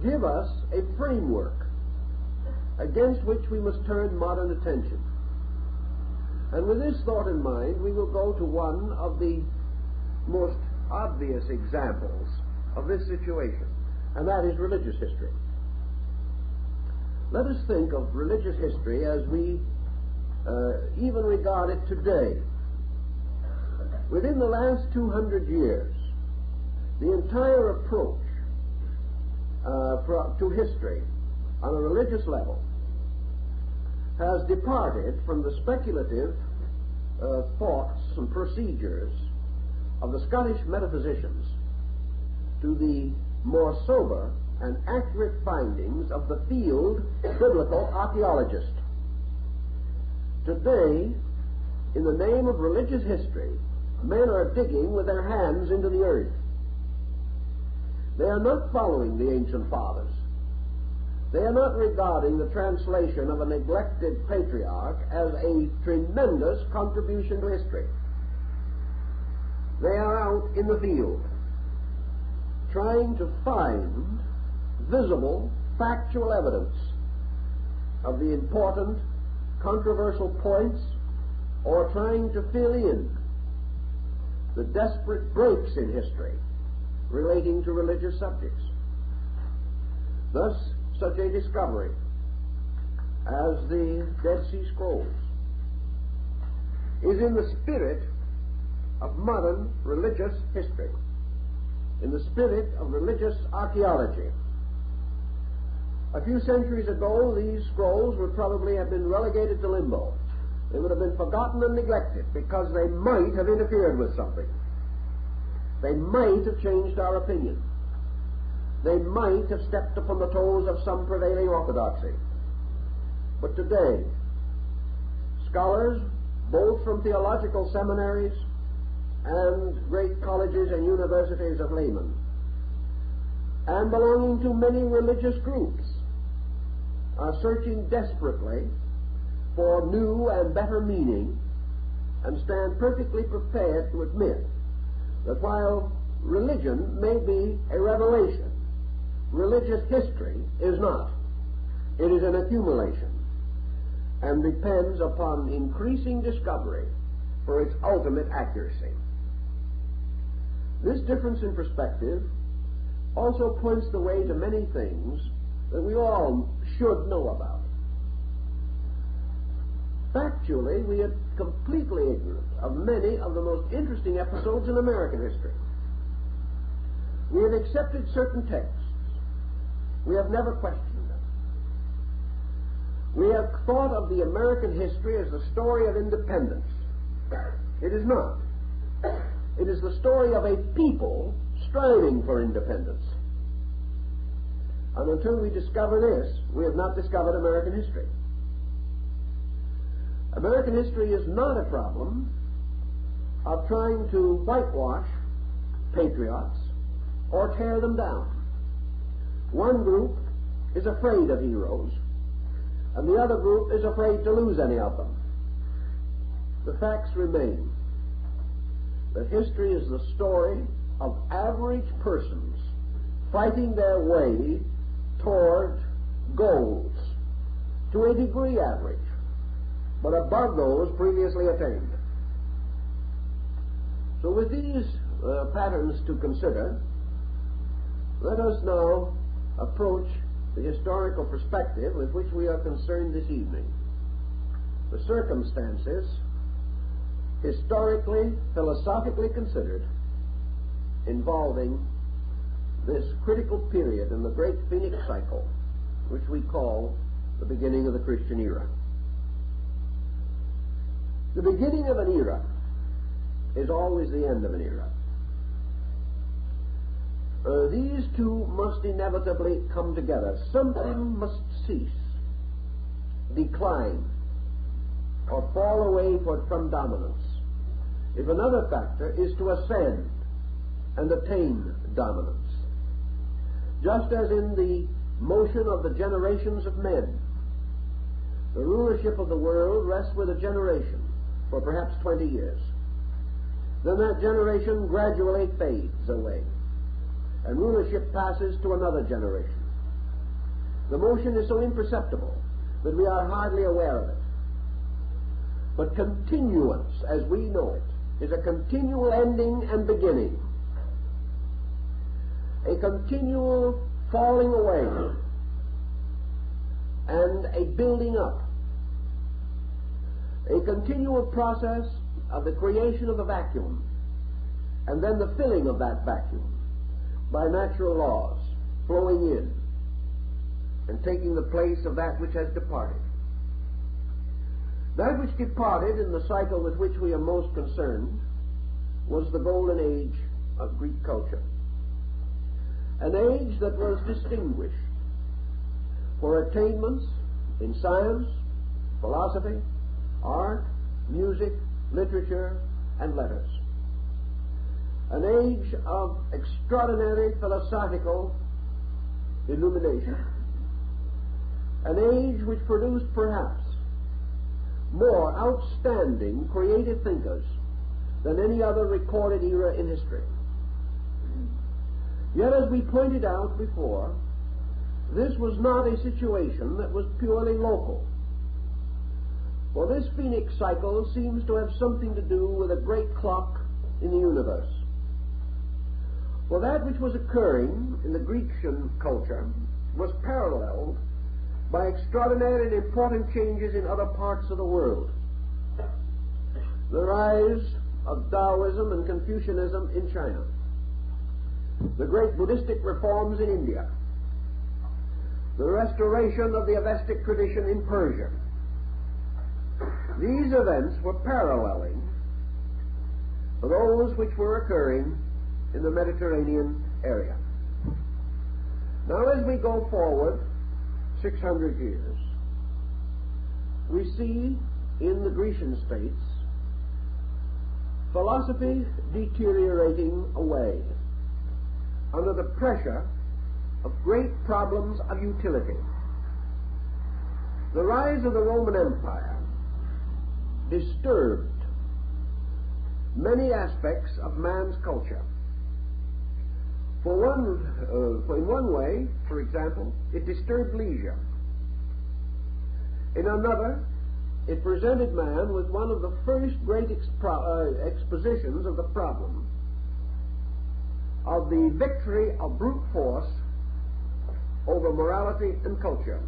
give us a framework against which we must turn modern attention. And with this thought in mind, we will go to one of the most obvious examples of this situation, and that is religious history. Let us think of religious history as we even regard it today. Within the last 200 years, the entire approach to history on a religious level has departed from the speculative thoughts and procedures of the Scottish metaphysicians to the more sober and accurate findings of the field biblical archaeologist. Today, in the name of religious history, men are digging with their hands into the earth. They are not following the ancient fathers. They are not regarding the translation of a neglected patriarch as a tremendous contribution to history. They are out in the field trying to find visible, factual evidence of the important, controversial points, or trying to fill in the desperate breaks in history relating to religious subjects. Thus, such a discovery as the Dead Sea Scrolls is in the spirit of modern religious history, in the spirit of religious archaeology. A few centuries ago, these scrolls would probably have been relegated to limbo. They would have been forgotten and neglected because they might have interfered with something. They might have changed our opinion. They might have stepped upon the toes of some prevailing orthodoxy. But today, scholars, both from theological seminaries and great colleges and universities of laymen, and belonging to many religious groups, are searching desperately for new and better meaning, and stand perfectly prepared to admit that while religion may be a revelation, religious history is not. It is an accumulation and depends upon increasing discovery for its ultimate accuracy. This difference in perspective also points the way to many things that we all should know about. Factually, we are completely ignorant of many of the most interesting episodes in American history. We have accepted certain texts. We have never questioned them. We have thought of the American history as the story of independence. It is not. It is the story of a people striving for independence. And until we discover this, we have not discovered American history. American history is not a problem of trying to whitewash patriots or tear them down. One group is afraid of heroes, and the other group is afraid to lose any of them. The facts remain that history is the story of average persons fighting their way toward goals, to a degree average, but above those previously attained. So with these patterns to consider, let us now approach the historical perspective with which we are concerned this evening. The circumstances, historically, philosophically considered, involving this critical period in the great Phoenix cycle, which we call the beginning of the Christian era. The beginning of an era is always the end of an era. These two must inevitably come together. Something must cease, decline, or fall away from dominance, if another factor is to ascend and attain dominance. Just as in the motion of the generations of men, the rulership of the world rests with a generation for perhaps 20 years. Then that generation gradually fades away, and rulership passes to another generation. The motion is so imperceptible that we are hardly aware of it. But continuance, as we know it, is a continual ending and beginning, a continual falling away and a building up, a continual process of the creation of a vacuum and then the filling of that vacuum by natural laws flowing in and taking the place of that which has departed. That which departed in the cycle with which we are most concerned was the golden age of Greek culture, an age that was distinguished for attainments in science, philosophy, art, music, literature, and letters. An age of extraordinary philosophical illumination. An age which produced perhaps more outstanding creative thinkers than any other recorded era in history. Yet, as we pointed out before, this was not a situation that was purely local. For this Phoenix cycle seems to have something to do with a great clock in the universe. For that which was occurring in the Grecian culture was paralleled by extraordinary and important changes in other parts of the world. The rise of Taoism and Confucianism in China, the great Buddhistic reforms in India, the restoration of the Avestic tradition in Persia. These events were paralleling those which were occurring in the Mediterranean area. Now, as we go forward 600 years, we see in the Grecian states philosophy deteriorating away under the pressure of great problems of utility. The rise of the Roman Empire disturbed many aspects of man's culture. In one way, for example, it disturbed leisure. In another, it presented man with one of the first great expositions of the problem of the victory of brute force over morality and culture.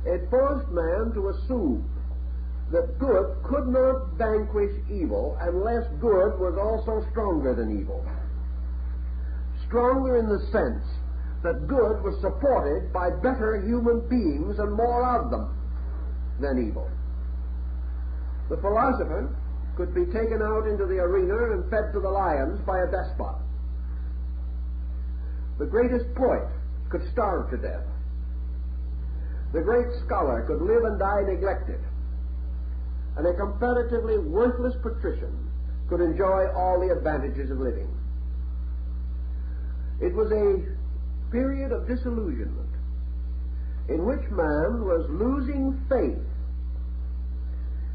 It forced man to assume that good could not vanquish evil unless good was also stronger than evil. Stronger in the sense that good was supported by better human beings and more of them than evil. The philosopher could be taken out into the arena and fed to the lions by a despot. The greatest poet could starve to death. The great scholar could live and die neglected. And a comparatively worthless patrician could enjoy all the advantages of living. It was a period of disillusionment in which man was losing faith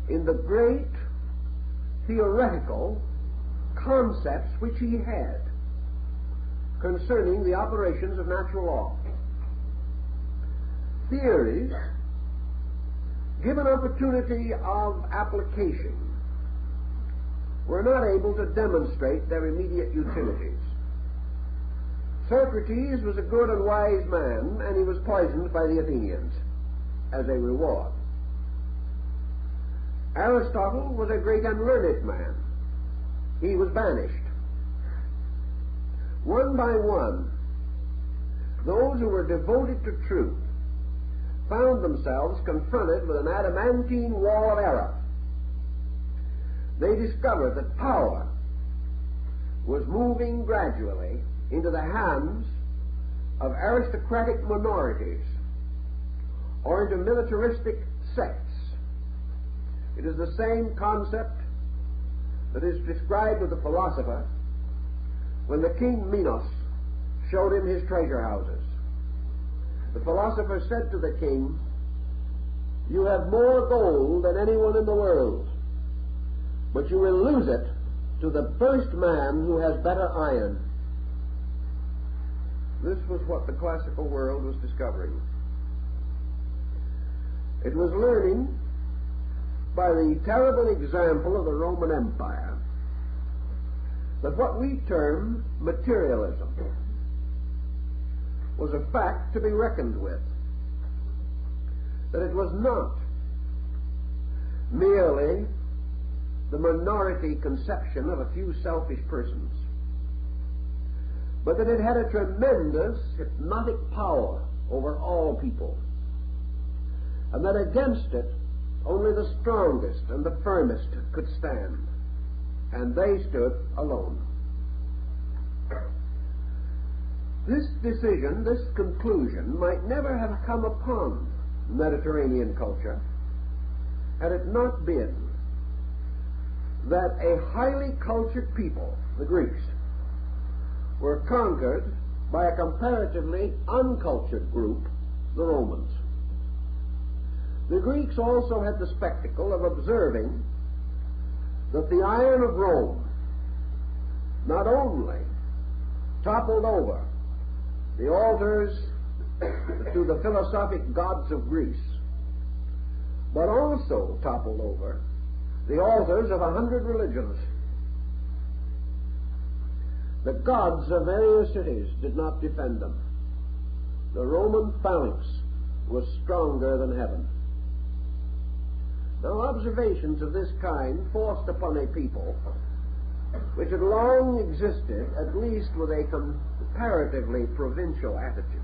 in the great theoretical concepts which he had concerning the operations of natural law. Theories, given opportunity of application, were not able to demonstrate their immediate utilities. Socrates was a good and wise man, and he was poisoned by the Athenians as a reward. Aristotle was a great and learned man. He was banished. One by one, those who were devoted to truth found themselves confronted with an adamantine wall of error. They discovered that power was moving gradually into the hands of aristocratic minorities or into militaristic sects. It is the same concept that is described with the philosopher when the king Minos showed him his treasure houses. The philosopher said to the king, "You have more gold than anyone in the world, but you will lose it to the first man who has better iron." This was what the classical world was discovering. It was learning by the terrible example of the Roman Empire that what we term materialism was a fact to be reckoned with, that it was not merely the minority conception of a few selfish persons, but that it had a tremendous hypnotic power over all people, and that against it only the strongest and the firmest could stand, and they stood alone. This decision, this conclusion, might never have come upon Mediterranean culture had it not been that a highly cultured people, the Greeks, were conquered by a comparatively uncultured group, the Romans. The Greeks also had the spectacle of observing that the iron of Rome not only toppled over the altars to the philosophic gods of Greece, but also toppled over the altars of 100 religions. The gods of various cities did not defend them. The Roman phalanx was stronger than heaven. Now, observations of this kind forced upon a people which had long existed, at least with a comparatively provincial attitude.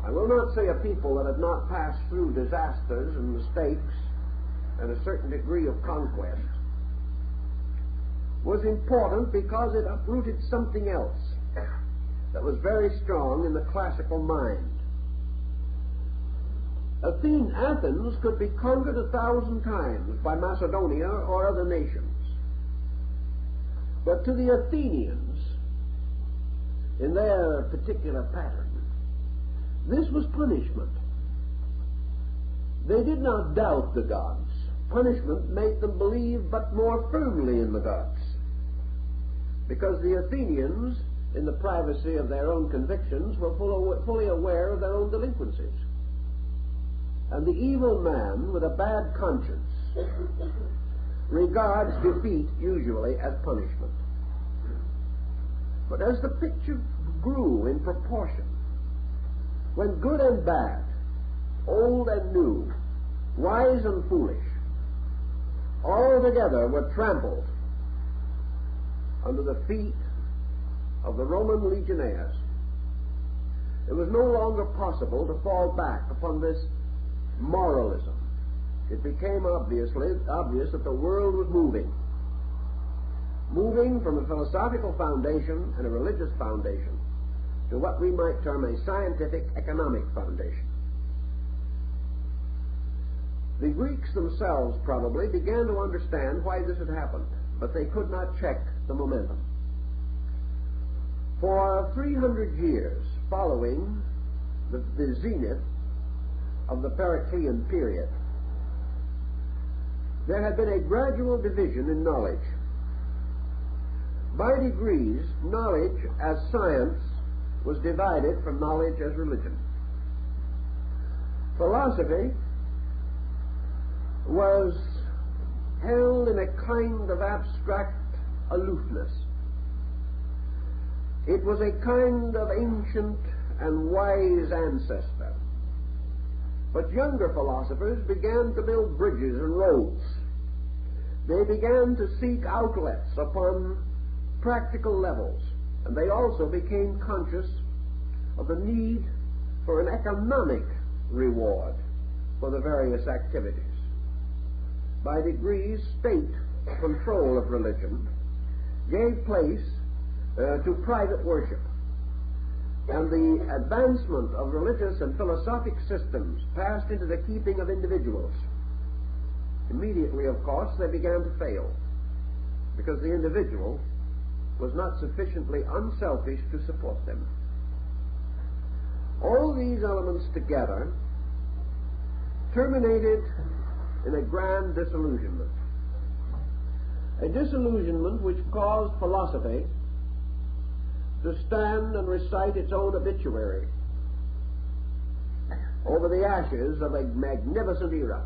I will not say a people that had not passed through disasters and mistakes and a certain degree of conquest, was important because it uprooted something else that was very strong in the classical mind. Athens could be conquered 1,000 times by Macedonia or other nations. But to the Athenians, in their particular pattern, this was punishment. They did not doubt the gods. Punishment made them believe but more firmly in the gods. Because the Athenians, in the privacy of their own convictions, were fully aware of their own delinquencies. And the evil man with a bad conscience regards defeat usually as punishment. But as the picture grew in proportion, when good and bad, old and new, wise and foolish, all together were trampled under the feet of the Roman legionnaires, it was no longer possible to fall back upon this moralism. It became obvious that the world was moving from a philosophical foundation and a religious foundation to what we might term a scientific economic foundation. The Greeks themselves probably began to understand why this had happened, but they could not check the momentum. For 300 years following the zenith of the Periclean period, there had been a gradual division in knowledge. By degrees, knowledge as science was divided from knowledge as religion. Philosophy was held in a kind of abstract aloofness. It was a kind of ancient and wise ancestor. But younger philosophers began to build bridges and roads. They began to seek outlets upon practical levels, and they also became conscious of the need for an economic reward for the various activities. By degrees, state control of religion gave place to private worship, and the advancement of religious and philosophic systems passed into the keeping of individuals. Immediately, of course, they began to fail, because the individual was not sufficiently unselfish to support them. All these elements together terminated in a grand disillusionment. A disillusionment which caused philosophy to stand and recite its own obituary over the ashes of a magnificent era.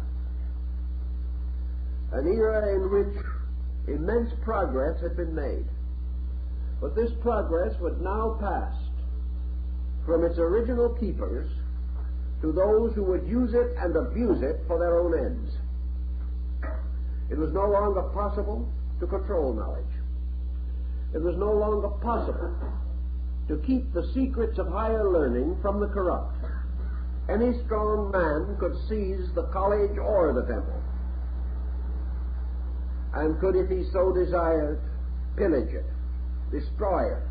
An era in which immense progress had been made. But this progress would now pass from its original keepers to those who would use it and abuse it for their own ends. It was no longer possible to control knowledge. It was no longer possible to keep the secrets of higher learning from the corrupt. Any strong man could seize the college or the temple, and could, if he so desired, pillage it, destroy it,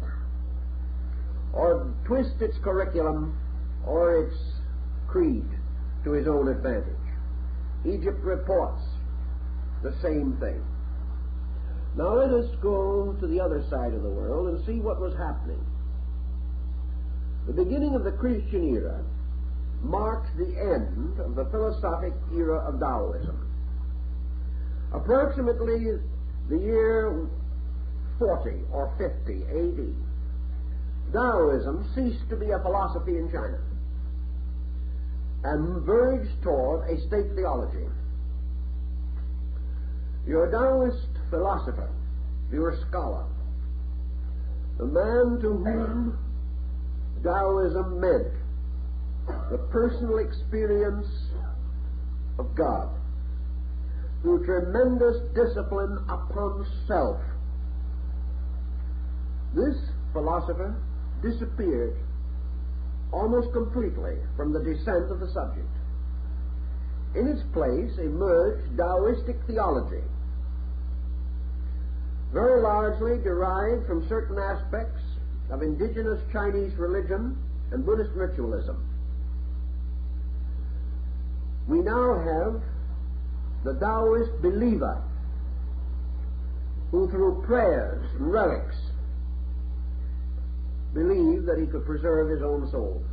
or twist its curriculum or its creed to his own advantage. Egypt reports the same thing. Now let us go to the other side of the world and see what was happening. The beginning of the Christian era marked the end of the philosophic era of Taoism. Approximately the year 40 or 50 A.D., Taoism ceased to be a philosophy in China and verged toward a state theology. Your Taoist philosopher, your scholar, the man to whom Taoism meant the personal experience of God through tremendous discipline upon self, this philosopher disappeared almost completely from the descent of the subject. In its place emerged Taoistic theology, very largely derived from certain aspects of indigenous Chinese religion and Buddhist ritualism. We now have the Taoist believer who, through prayers and relics, believed that he could preserve his own soul.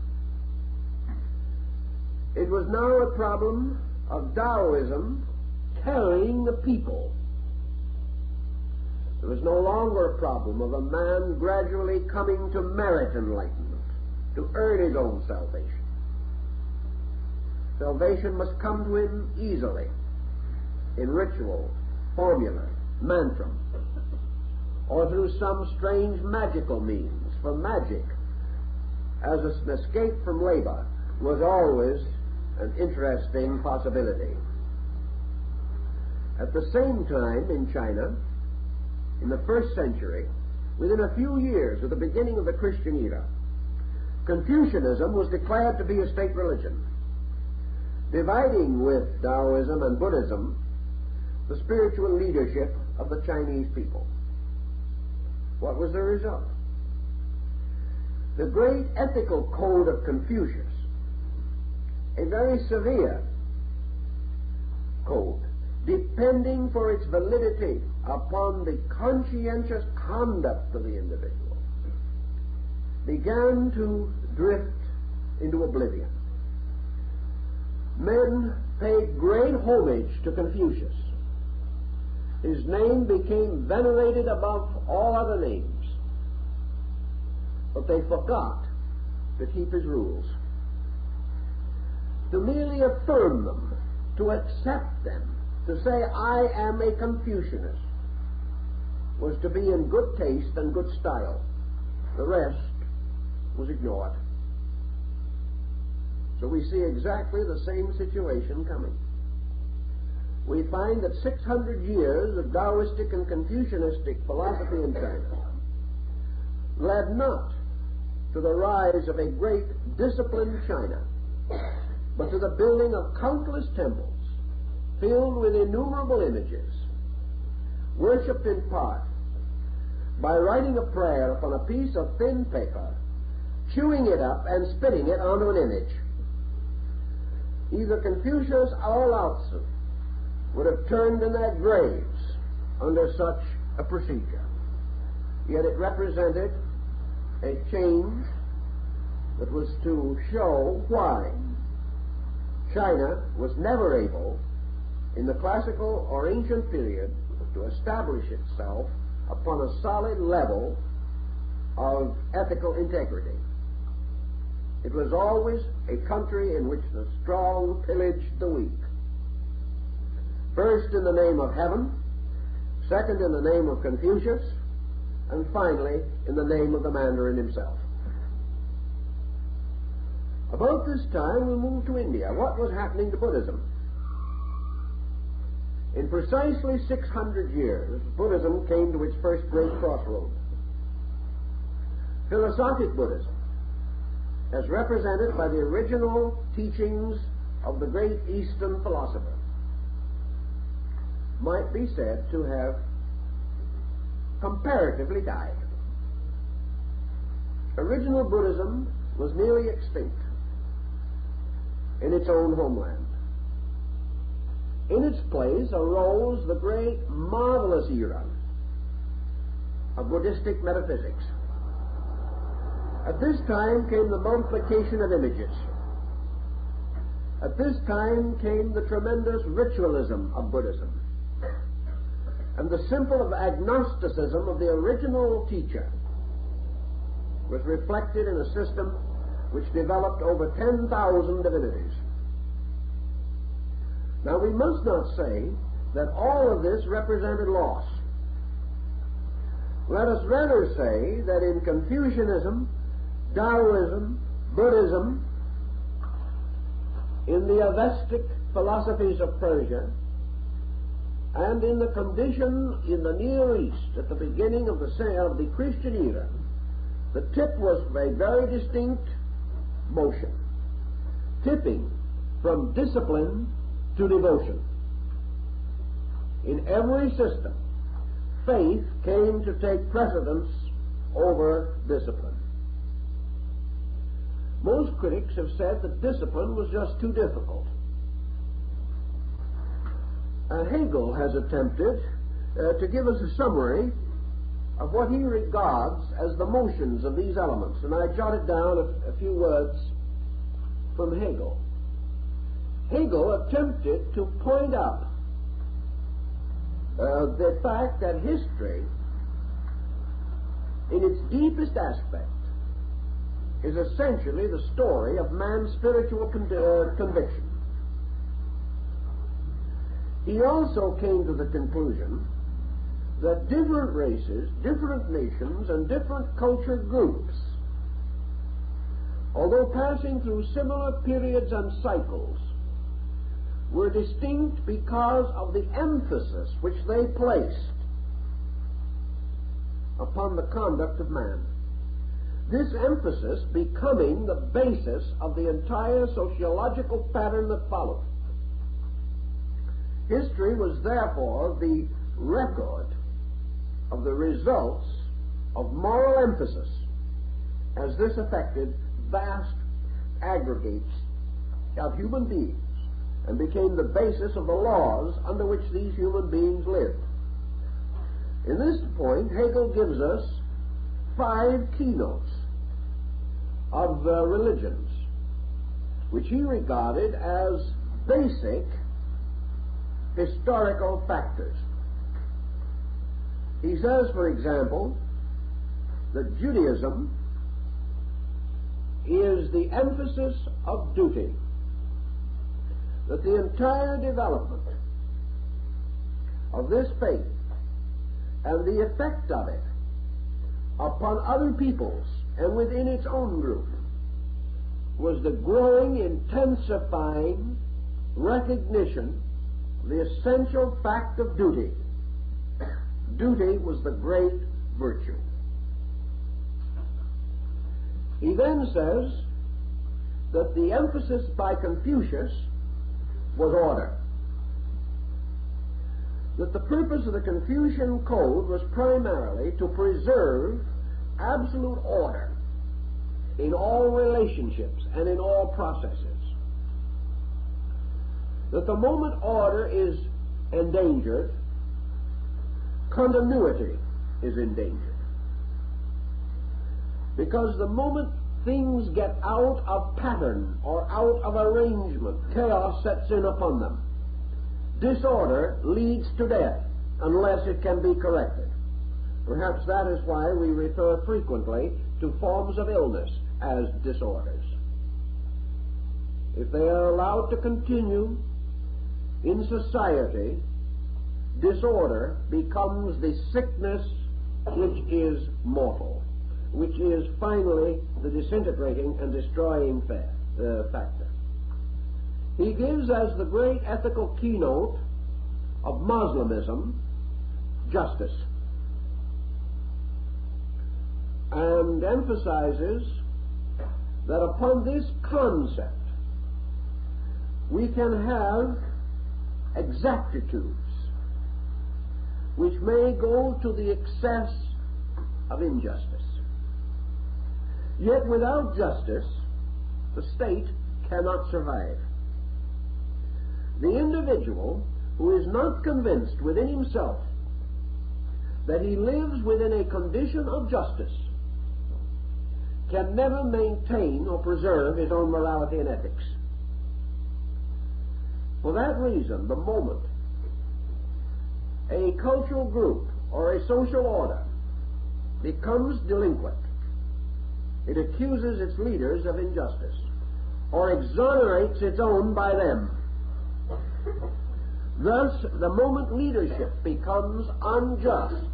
It was now a problem of Taoism carrying the people. It was no longer a problem of a man gradually coming to merit enlightenment, to earn his own salvation. Salvation must come to him easily, in ritual, formula, mantra, or through some strange magical means. For magic, as an escape from labor, was always an interesting possibility. At the same time, in China, in the 1st century, within a few years of the beginning of the Christian era, Confucianism was declared to be a state religion, dividing with Taoism and Buddhism the spiritual leadership of the Chinese people. What was the result? The great ethical code of Confucius, a very severe code, depending for its validity upon the conscientious conduct of the individual, began to drift into oblivion. Men paid great homage to Confucius. His name became venerated above all other names. But they forgot to keep his rules. To merely affirm them, to accept them, to say, I am a Confucianist, was to be in good taste and good style. The rest was ignored. So we see exactly the same situation coming. We find that 600 years of Taoistic and Confucianistic philosophy in China led not to the rise of a great disciplined China, but to the building of countless temples filled with innumerable images, worshipped in part by writing a prayer upon a piece of thin paper, chewing it up and spitting it onto an image. Either Confucius or Lao Tzu would have turned in their graves under such a procedure. Yet it represented a change that was to show why China was never able, in the classical or ancient period, to establish itself upon a solid level of ethical integrity. It was always a country in which the strong pillaged the weak. First in the name of heaven, second in the name of Confucius, and finally in the name of the Mandarin himself. About this time we'll move to India. What was happening to Buddhism? In precisely 600 years, Buddhism came to its first great crossroads. Philosophic Buddhism, as represented by the original teachings of the great Eastern philosopher, might be said to have comparatively died. Original Buddhism was nearly extinct in its own homeland. In its place arose the great, marvelous era of Buddhistic metaphysics. At this time came the multiplication of images. At this time came the tremendous ritualism of Buddhism, and the simple agnosticism of the original teacher was reflected in a system which developed over 10,000 divinities. Now, we must not say that all of this represented loss. Let us rather say that in Confucianism, Taoism, Buddhism, in the Avestic philosophies of Persia, and in the condition in the Near East at the beginning of the Christian era, the tip was a very distinct motion, tipping from discipline to devotion. In every system, faith came to take precedence over discipline. Most critics have said that discipline was just too difficult. Hegel has attempted to give us a summary of what he regards as the motions of these elements, and I jotted down a few words from Hegel. Hegel attempted to point out the fact that history, in its deepest aspect, is essentially the story of man's spiritual conviction. He also came to the conclusion that different races, different nations, and different culture groups, although passing through similar periods and cycles, were distinct because of the emphasis which they placed upon the conduct of man. This emphasis becoming the basis of the entire sociological pattern that followed. History was therefore the record of the results of moral emphasis, as this affected vast aggregates of human beings and became the basis of the laws under which these human beings lived. In this point, Hegel gives us 5 keynotes of religions, which he regarded as basic historical factors. He says, for example, that Judaism is the emphasis of duty, that the entire development of this faith and the effect of it upon other peoples and within its own group was the growing, intensifying recognition of the essential fact of duty. Duty was the great virtue. He then says that the emphasis by Confucius was order. That the purpose of the Confucian code was primarily to preserve absolute order in all relationships and in all processes. That the moment order is endangered, continuity is endangered. Because the moment things get out of pattern or out of arrangement, chaos sets in upon them. Disorder leads to death unless it can be corrected. Perhaps that is why we refer frequently to forms of illness as disorders. If they are allowed to continue in society, disorder becomes the sickness which is mortal, which is finally the disintegrating and destroying factor. He gives as the great ethical keynote of Moslemism, justice, and emphasizes that upon this concept we can have exactitudes which may go to the excess of injustice. Yet without justice, the state cannot survive. The individual who is not convinced within himself that he lives within a condition of justice can never maintain or preserve his own morality and ethics. For that reason, the moment a cultural group or a social order becomes delinquent, it accuses its leaders of injustice or exonerates its own by them. Thus, the moment leadership becomes unjust,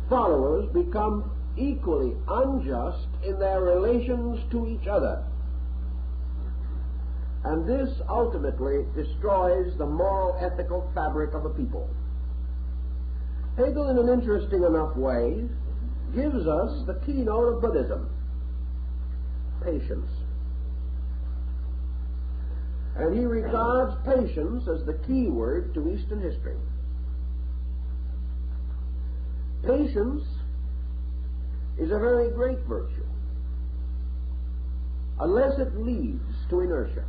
followers become equally unjust in their relations to each other. And this ultimately destroys the moral, ethical fabric of a people. Hegel, in an interesting enough way, gives us the keynote of Buddhism: patience. And he regards patience as the key word to Eastern history. Patience is a very great virtue, unless it leads to inertia.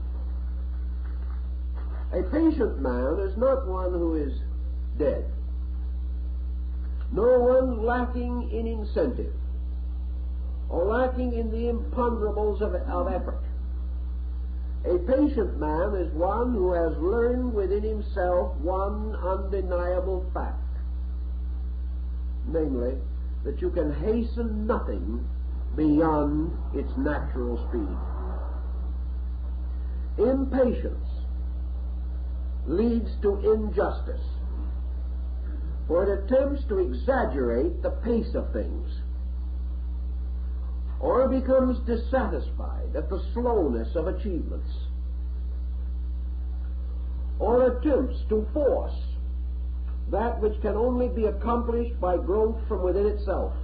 A patient man is not one who is dead, nor one lacking in incentive, or lacking in the imponderables of effort. A patient man is one who has learned within himself one undeniable fact, namely, that you can hasten nothing beyond its natural speed. Impatience leads to injustice, for it attempts to exaggerate the pace of things, or becomes dissatisfied at the slowness of achievements, or attempts to force that which can only be accomplished by growth from within itself.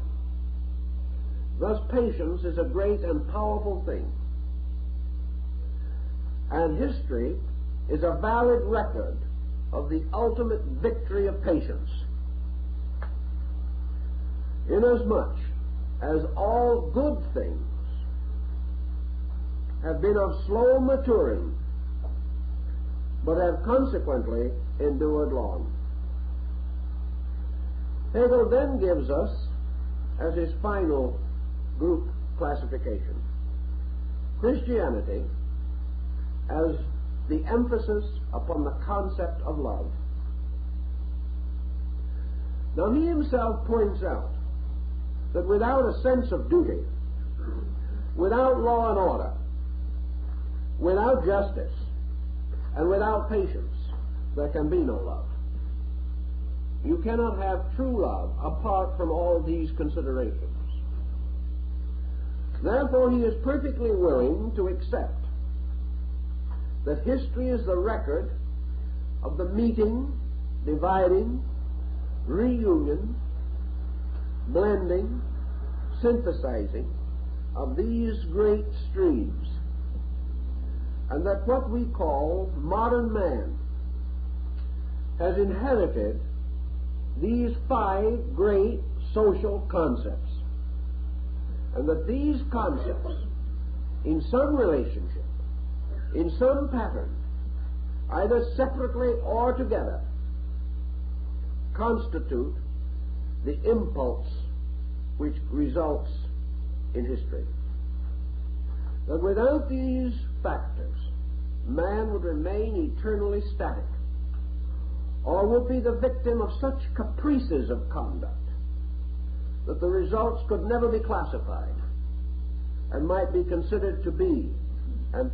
Thus, patience is a great and powerful thing, and history is a valid record of the ultimate victory of patience, inasmuch as all good things have been of slow maturing, but have consequently endured long. Hegel then gives us, as his final group classification, Christianity as the emphasis upon the concept of love. Now, he himself points out that without a sense of duty, without law and order, without justice, and without patience, there can be no love. You cannot have true love apart from all these considerations. Therefore, he is perfectly willing to accept that history is the record of the meeting, dividing, reunion, blending, synthesizing of these great streams, and that what we call modern man has inherited these 5 great social concepts, and that these concepts, in some relationship, in some pattern, either separately or together, constitute the impulse which results in history. That without these factors, man would remain eternally static, or would be the victim of such caprices of conduct that the results could never be classified and might be considered to be an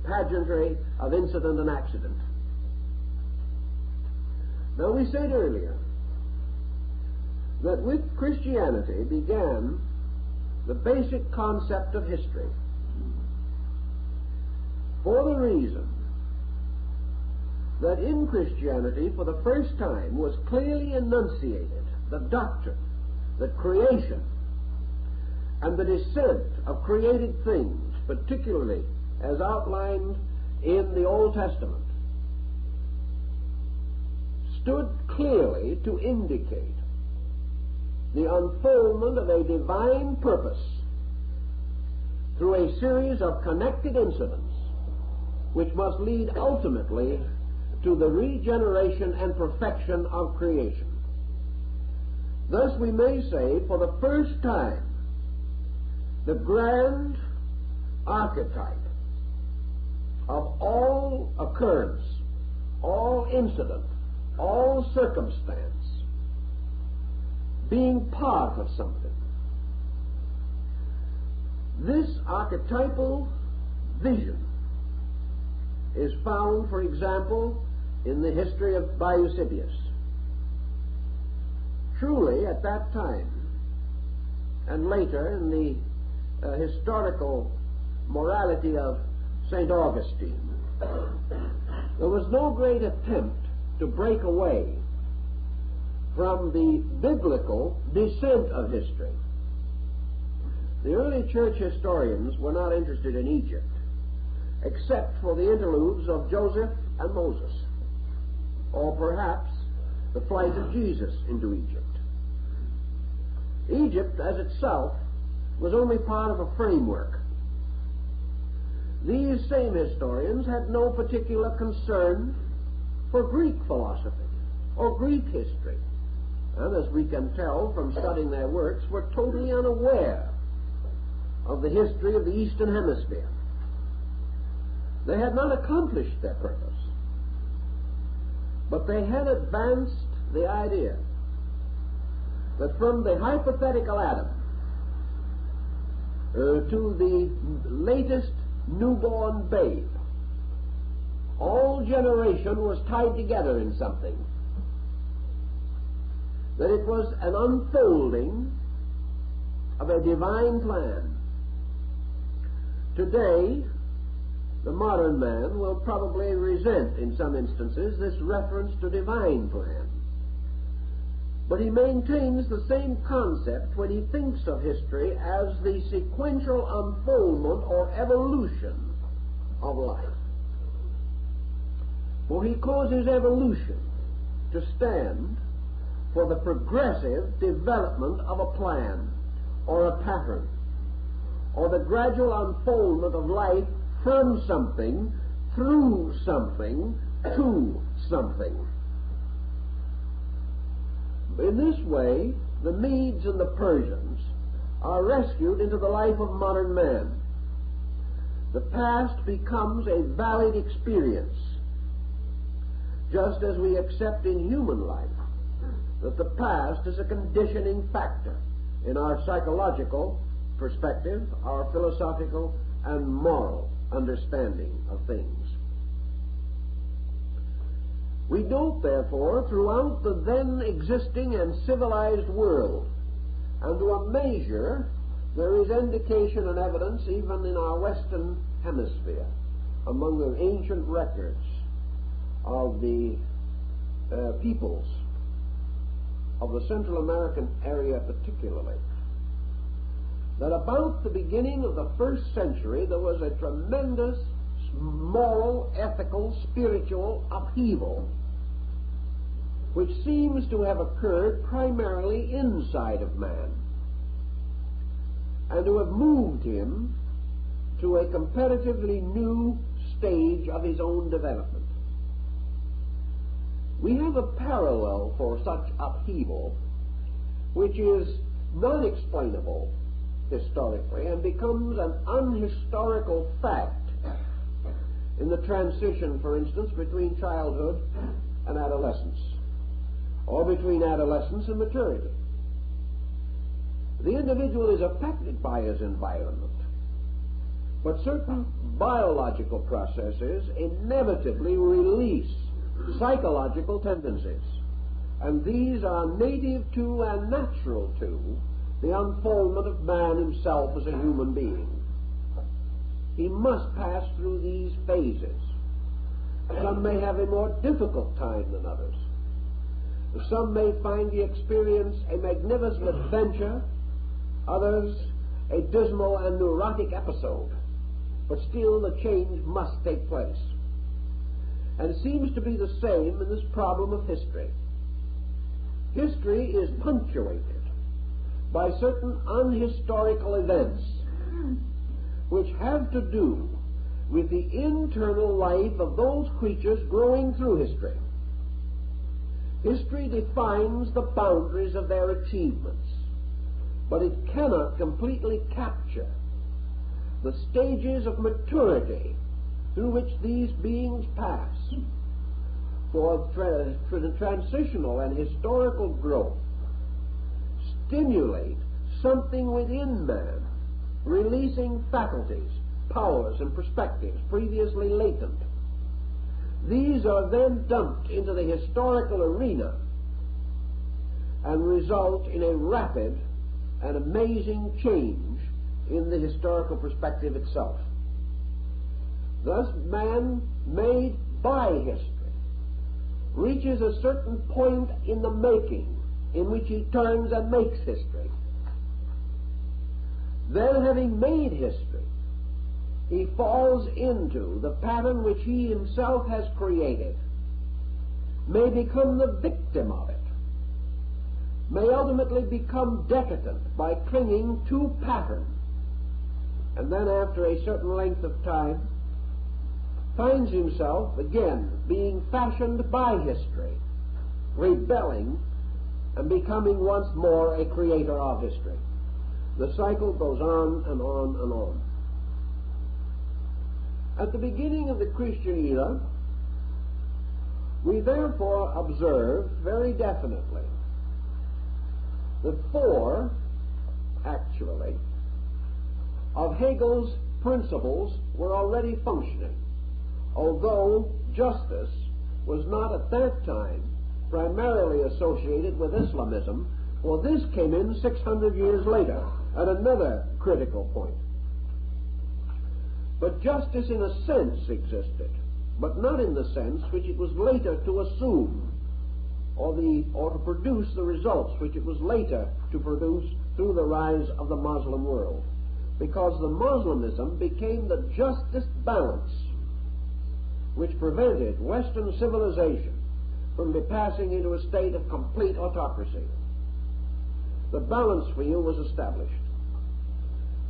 pageantry of incident and accident. Now, we said earlier that with Christianity began the basic concept of history, for the reason that in Christianity for the first time was clearly enunciated the doctrine that creation and the descent of created things, particularly as outlined in the Old Testament, stood clearly to indicate the unfoldment of a divine purpose through a series of connected incidents which must lead ultimately to the regeneration and perfection of creation. Thus we may say, for the first time, the grand archetype of all occurrence, all incident, all circumstance, being part of something. This archetypal vision is found, for example, in the history of Eusebius. Truly, at that time, and later in the historical morality of St. Augustine, there was no great attempt to break away from the biblical descent of history. The early church historians were not interested in Egypt, except for the interludes of Joseph and Moses, or perhaps the flight of Jesus into Egypt. Egypt, as itself, was only part of a framework. These same historians had no particular concern for Greek philosophy or Greek history, and as we can tell from studying their works, were totally unaware of the history of the Eastern Hemisphere. They had not accomplished their purpose, but they had advanced the idea that from the hypothetical Adam to the latest newborn babe, all generation was tied together in something, that it was an unfolding of a divine plan. Today, the modern man will probably resent, in some instances, this reference to divine plan. But he maintains the same concept when he thinks of history as the sequential unfoldment or evolution of life. For he causes evolution to stand for the progressive development of a plan or a pattern, or the gradual unfoldment of life from something, through something, to something. In this way, the Medes and the Persians are rescued into the life of modern man. The past becomes a valid experience, just as we accept in human life that the past is a conditioning factor in our psychological perspective, our philosophical and moral understanding of things. We note, therefore, throughout the then existing and civilized world, and to a measure, there is indication and evidence even in our Western Hemisphere, among the ancient records of the peoples of the Central American area particularly, that about the beginning of the first century there was a tremendous moral, ethical, spiritual upheaval which seems to have occurred primarily inside of man and to have moved him to a comparatively new stage of his own development. We have a parallel for such upheaval which is non-explainable historically and becomes an unhistorical fact in the transition, for instance, between childhood and adolescence, or between adolescence and maturity. The individual is affected by his environment, but certain biological processes inevitably release psychological tendencies, and these are native to and natural to the unfoldment of man himself as a human being. He must pass through these phases. Some may have a more difficult time than others. Some may find the experience a magnificent adventure, others a dismal and neurotic episode. But still the change must take place. And it seems to be the same in this problem of history. History is punctuated by certain unhistorical events which have to do with the internal life of those creatures growing through history. History defines the boundaries of their achievements, but it cannot completely capture the stages of maturity through which these beings pass. For the transitional and historical growth stimulate something within man, releasing faculties, powers, and perspectives previously latent. These are then dumped into the historical arena and result in a rapid and amazing change in the historical perspective itself. Thus, man, made by history, reaches a certain point in the making in which he turns and makes history. Then, having made history, he falls into the pattern which he himself has created, may become the victim of it, may ultimately become decadent by clinging to pattern, and then after a certain length of time finds himself again being fashioned by history, rebelling and becoming once more a creator of history. The cycle goes on and on and on. At the beginning of the Christian era, we therefore observe very definitely that four, actually, of Hegel's principles were already functioning, although justice was not at that time primarily associated with Islamism, for this came in 600 years later at another critical point. But justice in a sense existed, but not in the sense which it was later to assume, or to produce the results which it was later to produce through the rise of the Muslim world, because the Muslimism became the justest balance which prevented Western civilization from passing into a state of complete autocracy. The balance wheel was established.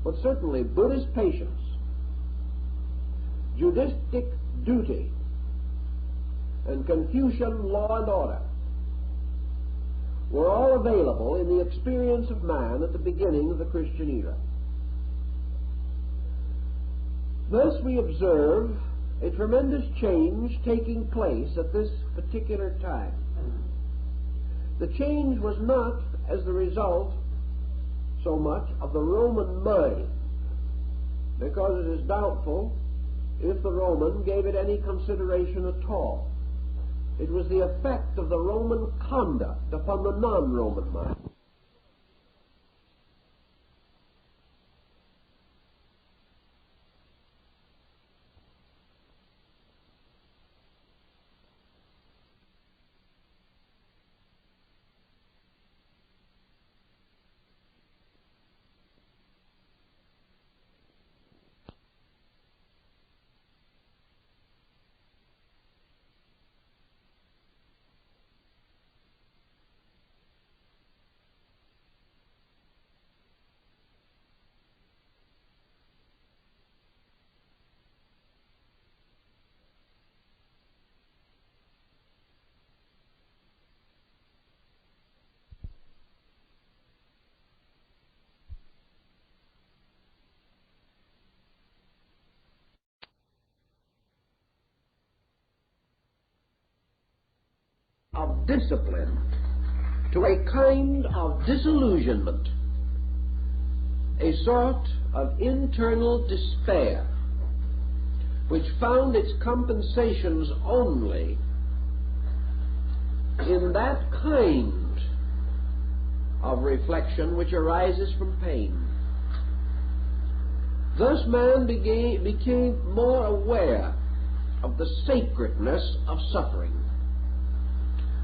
But certainly Buddhist patience, Judaistic duty, and Confucian law and order were all available in the experience of man at the beginning of the Christian era. Thus we observe a tremendous change taking place at this particular time. The change was not as the result so much of the Roman mind, because it is doubtful if the Roman gave it any consideration at all. It was the effect of the Roman conduct upon the non-Roman mind. Of discipline to a kind of disillusionment, a sort of internal despair, which found its compensations only in that kind of reflection which arises from pain. Thus man became more aware of the sacredness of suffering,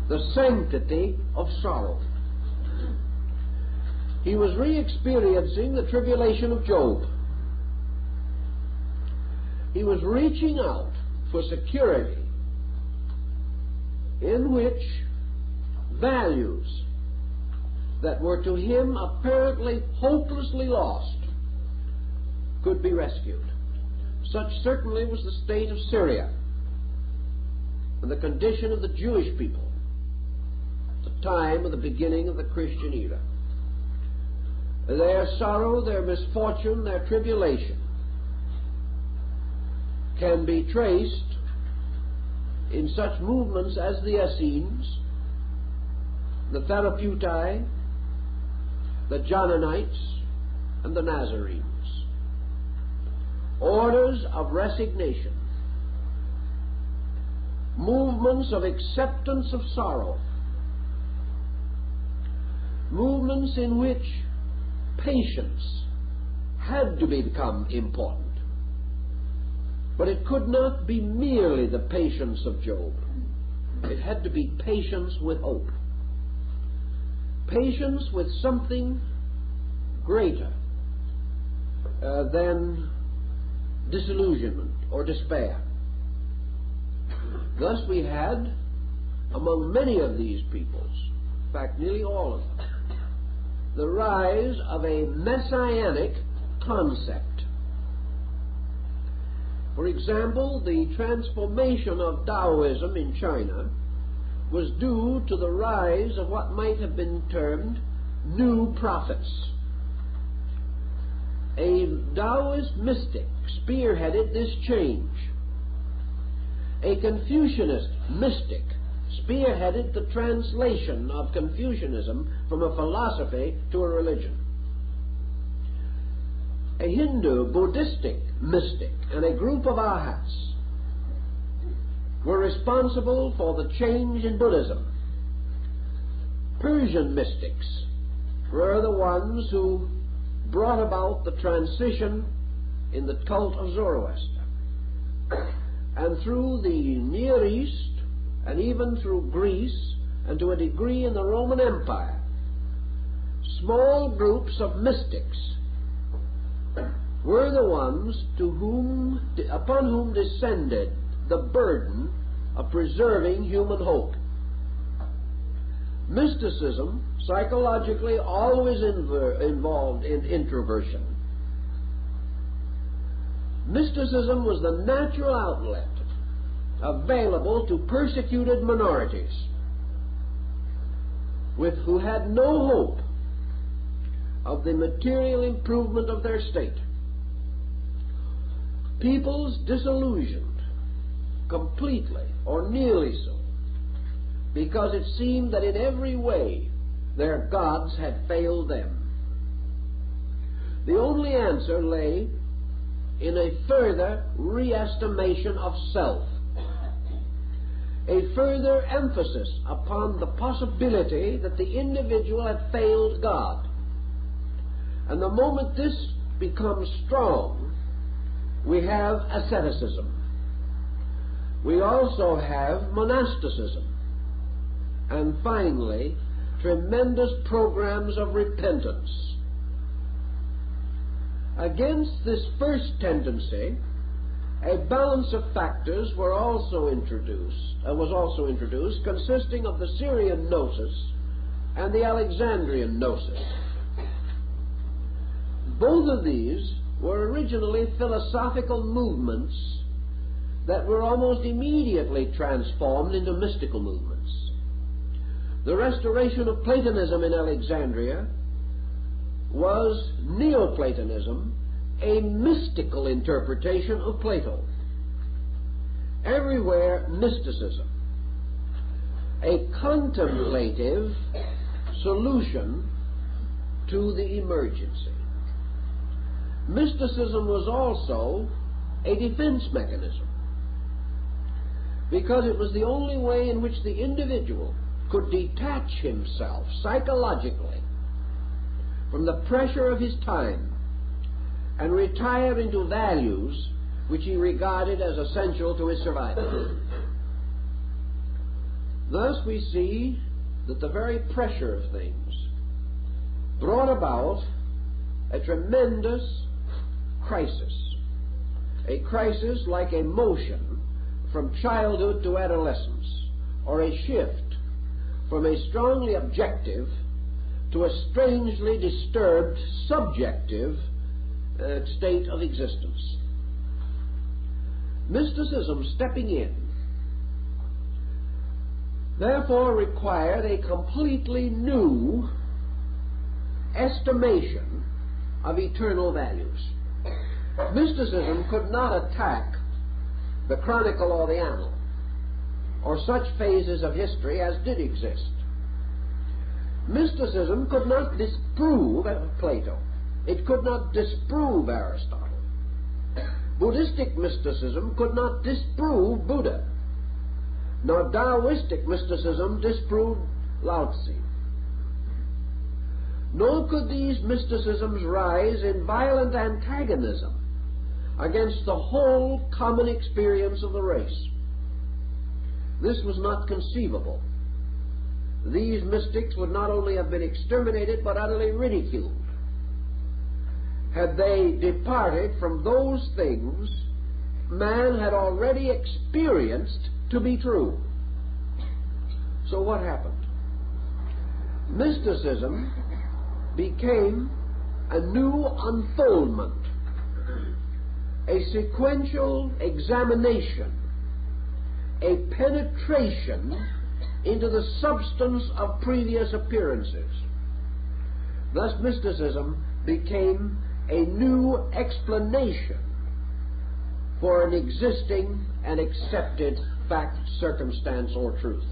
the sanctity of sorrow. He was re-experiencing the tribulation of Job. He was reaching out for security in which values that were to him apparently hopelessly lost could be rescued. Such certainly was the state of Syria and the condition of the Jewish people at the time of the beginning of the Christian era. Their sorrow, their misfortune, their tribulation can be traced in such movements as the Essenes, the Therapeutae, the Johnanites, and the Nazarenes. Orders of resignation, movements of acceptance of sorrow, movements in which patience had to become important. But it could not be merely the patience of Job. It had to be patience with hope. Patience with something greater than disillusionment or despair. Thus we had, among many of these peoples, in fact nearly all of them, the rise of a messianic concept. For example, the transformation of Taoism in China was due to the rise of what might have been termed new prophets. A Taoist mystic spearheaded this change. A Confucianist mystic spearheaded the translation of Confucianism from a philosophy to a religion. A Hindu Buddhistic mystic and a group of arhats were responsible for the change in Buddhism. Persian mystics were the ones who brought about the transition in the cult of Zoroaster. And through the Near East, and even through Greece, and to a degree in the Roman Empire, small groups of mystics were the ones upon whom descended the burden of preserving human hope. Mysticism, psychologically, always involved in introversion. Mysticism was the natural outlet available to persecuted minorities who had no hope of the material improvement of their state. Peoples disillusioned completely, or nearly so, because it seemed that in every way their gods had failed them. The only answer lay in a further re-estimation of self, a further emphasis upon the possibility that the individual had failed God. And the moment this becomes strong, we have asceticism. We also have monasticism. And finally, tremendous programs of repentance. Against this first tendency, a balance of factors was also introduced, consisting of the Syrian gnosis and the Alexandrian gnosis. Both of these were originally philosophical movements that were almost immediately transformed into mystical movements. The restoration of Platonism in Alexandria was Neoplatonism, a mystical interpretation of Plato. Everywhere mysticism, a contemplative solution to the emergency. Mysticism was also a defense mechanism, because it was the only way in which the individual could detach himself psychologically from the pressure of his time and retire into values which he regarded as essential to his survival. Thus we see that the very pressure of things brought about a tremendous crisis, a crisis like a motion from childhood to adolescence, or a shift from a strongly objective to a strangely disturbed subjective state of existence. Mysticism stepping in therefore required a completely new estimation of eternal values. Mysticism could not attack the chronicle or the annal, or such phases of history as did exist. Mysticism could not disprove Plato. It could not disprove Aristotle. Buddhistic mysticism could not disprove Buddha, nor Taoistic mysticism disprove Lao Tzu. Nor could these mysticisms rise in violent antagonism against the whole common experience of the race. This was not conceivable. These mystics would not only have been exterminated, but utterly ridiculed had they departed from those things man had already experienced to be true. So what happened? Mysticism became a new unfoldment, a sequential examination, a penetration into the substance of previous appearances. Thus mysticism became a new explanation for an existing and accepted fact, circumstance, or truth.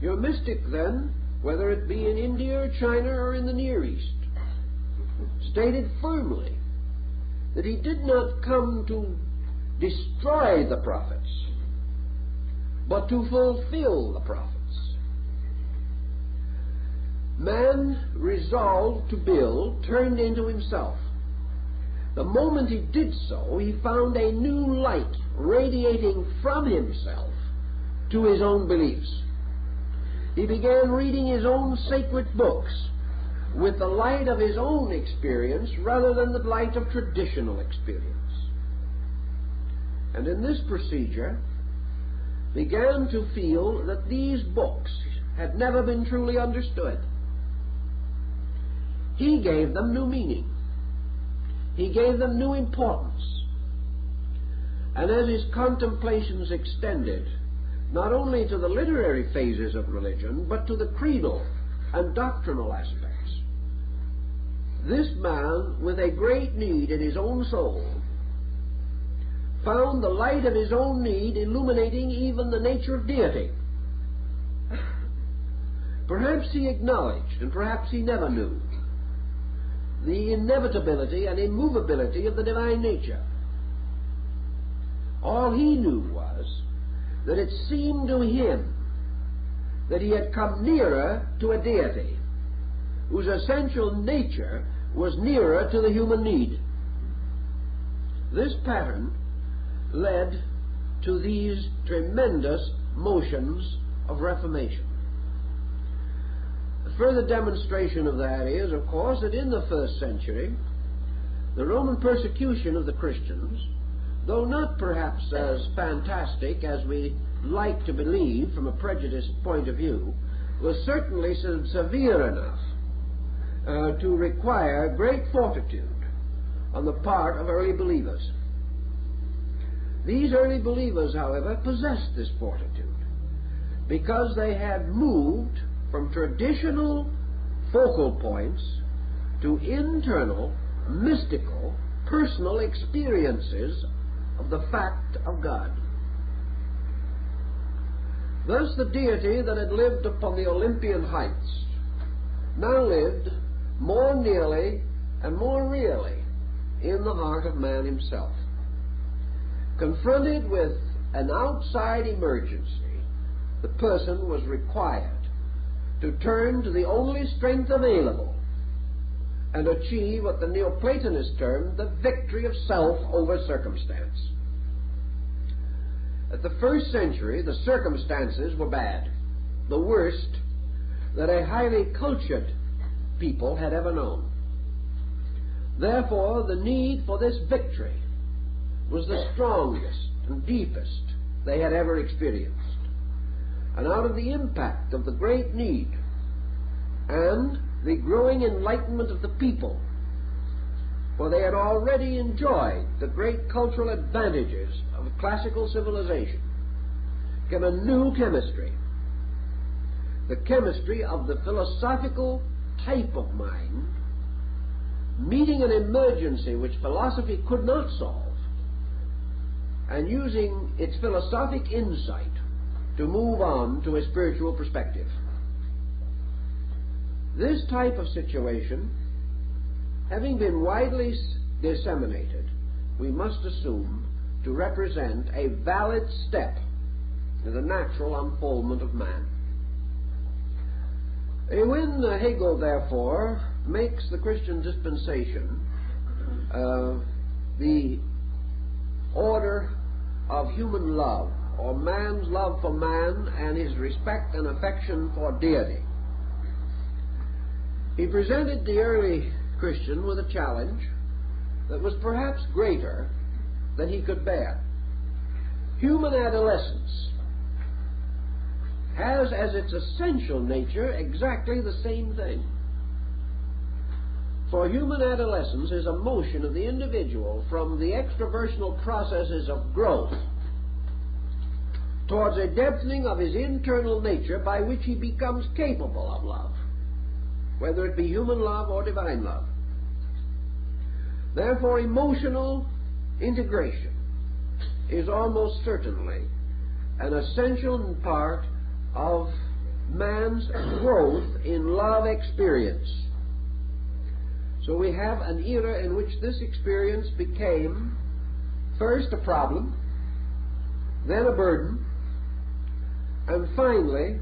Your mystic, then, whether it be in India or China or in the Near East, stated firmly that he did not come to destroy the prophets, but to fulfill the prophets. Man resolved to build turned into himself. The moment he did so, he found a new light radiating from himself to his own beliefs. He began reading his own sacred books with the light of his own experience rather than the light of traditional experience. And in this procedure began to feel that these books had never been truly understood. He gave them new meaning. He gave them new importance. And as his contemplations extended not only to the literary phases of religion, but to the creedal and doctrinal aspects, this man, with a great need in his own soul, found the light of his own need illuminating even the nature of deity. Perhaps he acknowledged, and perhaps he never knew, the inevitability and immovability of the divine nature. All he knew was that it seemed to him that he had come nearer to a deity whose essential nature was nearer to the human need. This pattern led to these tremendous motions of Reformation. A further demonstration of that is, of course, that in the first century, the Roman persecution of the Christians, though not perhaps as fantastic as we like to believe from a prejudiced point of view, was certainly severe enough to require great fortitude on the part of early believers. These early believers, however, possessed this fortitude because they had moved from traditional focal points to internal, mystical, personal experiences of the fact of God. Thus the deity that had lived upon the Olympian heights now lived more nearly and more really in the heart of man himself. Confronted with an outside emergency, the person was required to turn to the only strength available, and achieve what the Neoplatonists termed the victory of self over circumstance. At the first century, the circumstances were bad, the worst that a highly cultured people had ever known. Therefore, the need for this victory was the strongest and deepest they had ever experienced. And out of the impact of the great need and the growing enlightenment of the people, for they had already enjoyed the great cultural advantages of classical civilization, came a new chemistry, the chemistry of the philosophical type of mind, meeting an emergency which philosophy could not solve, and using its philosophic insight to move on to a spiritual perspective. This type of situation, having been widely disseminated, we must assume to represent a valid step in the natural unfoldment of man. When Hegel, therefore, makes the Christian dispensation the order of human love, or man's love for man and his respect and affection for deity, he presented the early Christian with a challenge that was perhaps greater than he could bear. Human adolescence has as its essential nature exactly the same thing. For human adolescence is a motion of the individual from the extraversional processes of growth towards a depthening of his internal nature by which he becomes capable of love, whether it be human love or divine love. Therefore, emotional integration is almost certainly an essential part of man's growth in love experience. So we have an era in which this experience became first a problem, then a burden, and finally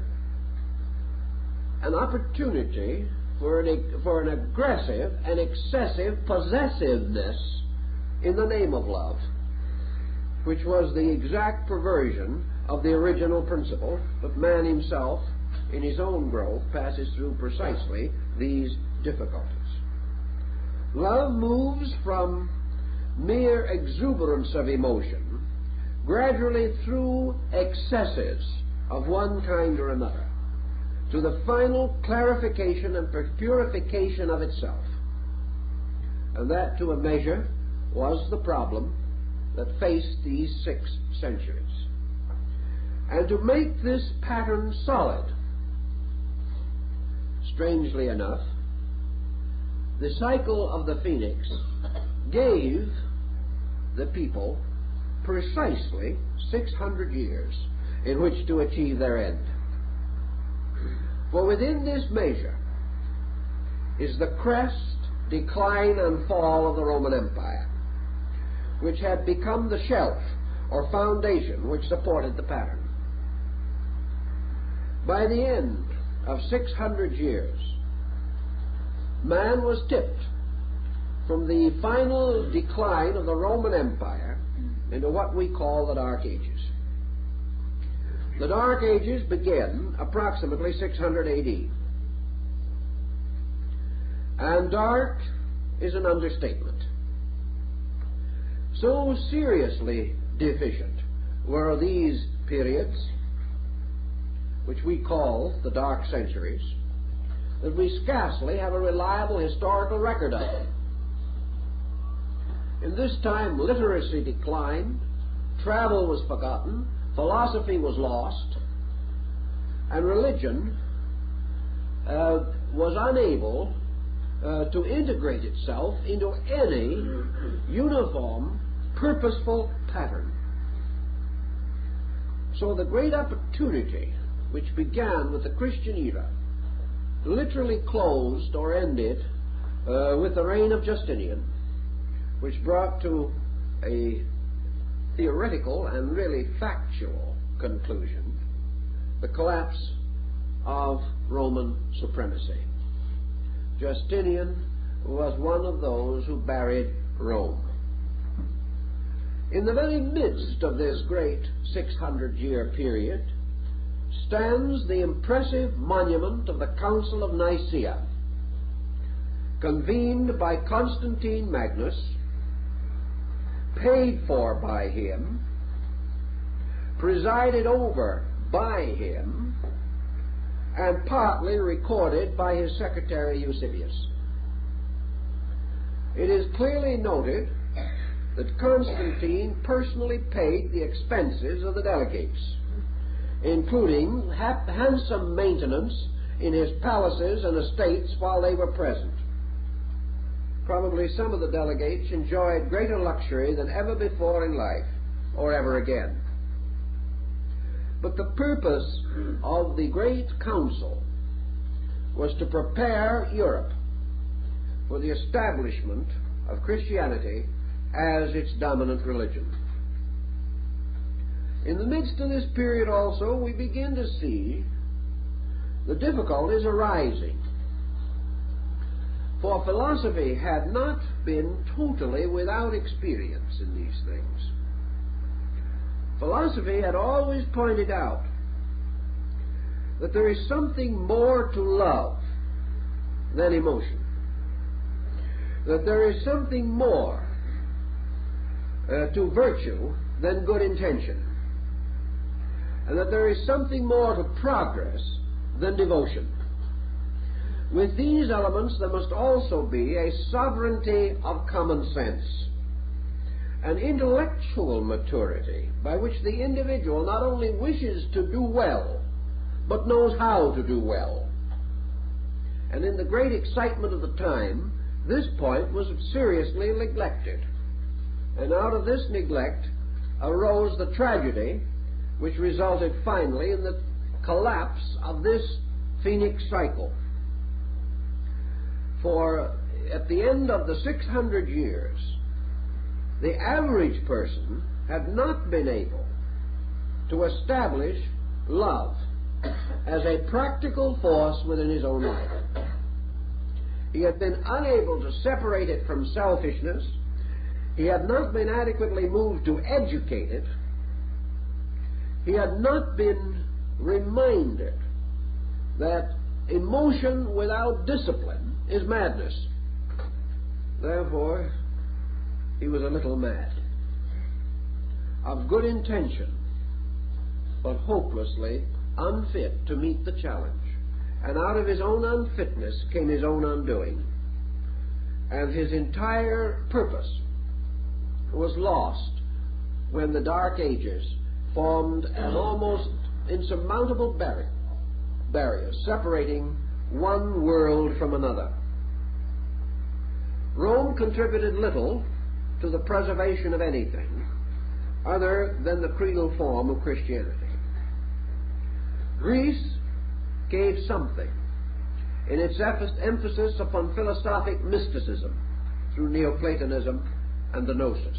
an opportunity for an aggressive and excessive possessiveness in the name of love, which was the exact perversion of the original principle, but man himself, in his own growth, passes through precisely these difficulties. Love moves from mere exuberance of emotion gradually through excesses of one kind or another to the final clarification and purification of itself. And that, to a measure, was the problem that faced these 6 centuries. And to make this pattern solid, strangely enough, the cycle of the Phoenix gave the people precisely 600 years in which to achieve their end. For within this measure is the crest, decline, and fall of the Roman Empire, which had become the shelf or foundation which supported the pattern. By the end of 600 years, man was tipped from the final decline of the Roman Empire into what we call the Dark Ages. The Dark Ages begin approximately 600 AD. And dark is an understatement. So seriously deficient were these periods, which we call the Dark Centuries, that we scarcely have a reliable historical record of them. In this time, literacy declined, travel was forgotten, philosophy was lost, and religion was unable to integrate itself into any uniform, purposeful pattern. So the great opportunity which began with the Christian era literally closed or ended with the reign of Justinian, which brought to a theoretical and really factual conclusion the collapse of Roman supremacy. Justinian was one of those who buried Rome. In the very midst of this great 600-year period stands the impressive monument of the Council of Nicaea, convened by Constantine Magnus, paid for by him, presided over by him, and partly recorded by his secretary Eusebius. It is clearly noted that Constantine personally paid the expenses of the delegates, including handsome maintenance in his palaces and estates while they were present. Probably some of the delegates enjoyed greater luxury than ever before in life, or ever again. But the purpose of the great council was to prepare Europe for the establishment of Christianity as its dominant religion. In the midst of this period also, we begin to see the difficulties arising. For philosophy had not been totally without experience in these things. Philosophy had always pointed out that there is something more to love than emotion, that there is something more to virtue than good intention, and that there is something more to progress than devotion. With these elements there must also be a sovereignty of common sense, an intellectual maturity by which the individual not only wishes to do well, but knows how to do well. And in the great excitement of the time, this point was seriously neglected. And out of this neglect arose the tragedy which resulted finally in the collapse of this Phoenix cycle. For at the end of the 600 years, the average person had not been able to establish love as a practical force within his own life. He had been unable to separate it from selfishness. He had not been adequately moved to educate it. He had not been reminded that emotion without discipline is madness. Therefore, he was a little mad, of good intention, but hopelessly unfit to meet the challenge. And out of his own unfitness came his own undoing. And his entire purpose was lost when the Dark Ages formed an almost insurmountable barrier separating one world from another. Rome contributed little to the preservation of anything other than the creedal form of Christianity. Greece gave something in its emphasis upon philosophic mysticism through Neoplatonism and the Gnosis.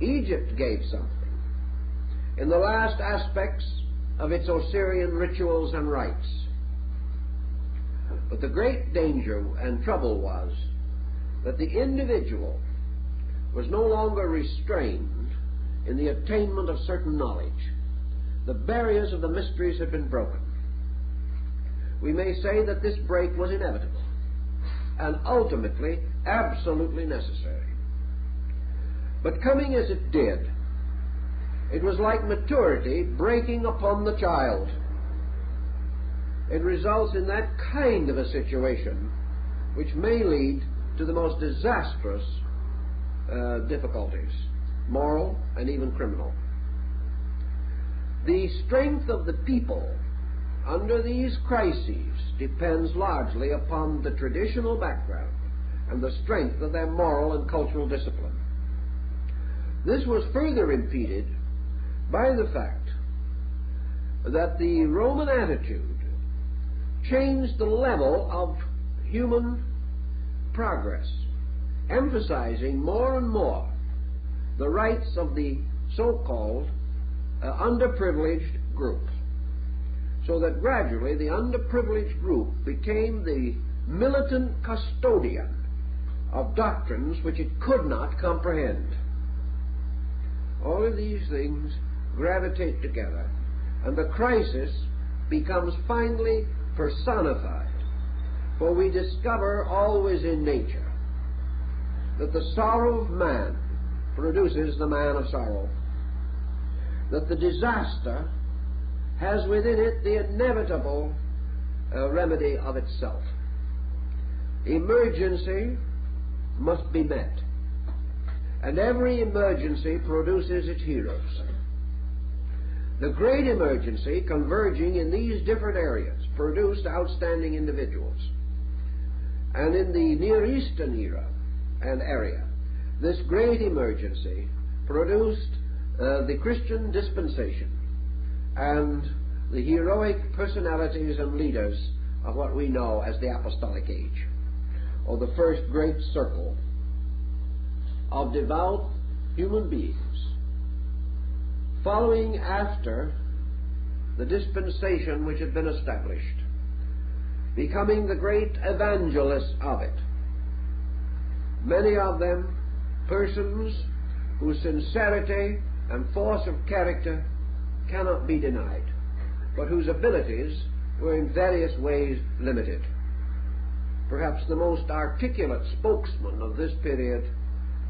Egypt gave something in the last aspects of its Osirian rituals and rites. But the great danger and trouble was that the individual was no longer restrained in the attainment of certain knowledge. The barriers of the mysteries had been broken. We may say that this break was inevitable and ultimately absolutely necessary. But coming as it did, it was like maturity breaking upon the child. It results in that kind of a situation which may lead to the most disastrous difficulties, moral and even criminal. The strength of the people under these crises depends largely upon the traditional background and the strength of their moral and cultural discipline. This was further impeded by the fact that the Roman attitude changed the level of human progress, emphasizing more and more the rights of the so-called underprivileged group, so that gradually the underprivileged group became the militant custodian of doctrines which it could not comprehend. All of these things gravitate together, and the crisis becomes finally personified, for we discover always in nature that the sorrow of man produces the man of sorrow, that the disaster has within it the inevitable remedy of itself. Emergency must be met, and every emergency produces its heroes. The great emergency, converging in these different areas, produced outstanding individuals. And in the Near Eastern era and area, this great emergency produced the Christian dispensation and the heroic personalities and leaders of what we know as the Apostolic Age, or the first great circle of devout human beings following after the dispensation which had been established, becoming the great evangelists of it. Many of them persons whose sincerity and force of character cannot be denied, but whose abilities were in various ways limited. Perhaps the most articulate spokesman of this period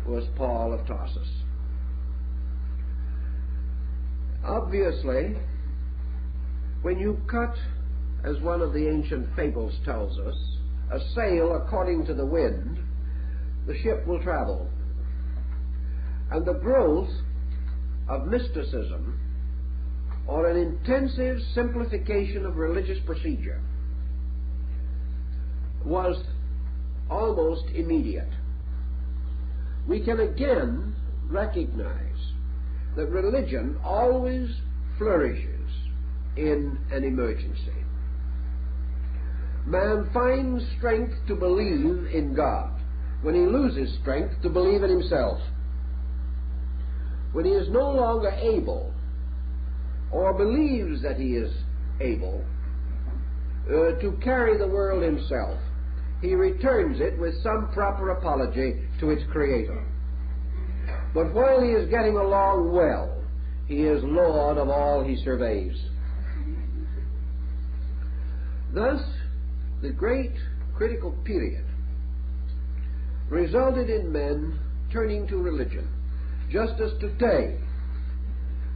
was Paul of Tarsus. Obviously, when you cut, as one of the ancient fables tells us, a sail according to the wind, the ship will travel. And the growth of mysticism, or an intensive simplification of religious procedure, was almost immediate. We can again recognize that religion always flourishes in an emergency. Man finds strength to believe in God when he loses strength to believe in himself. When he is no longer able, or believes that he is able, to carry the world himself, he returns it with some proper apology to its Creator. But while he is getting along well, he is Lord of all he surveys. Thus, the great critical period resulted in men turning to religion, just as today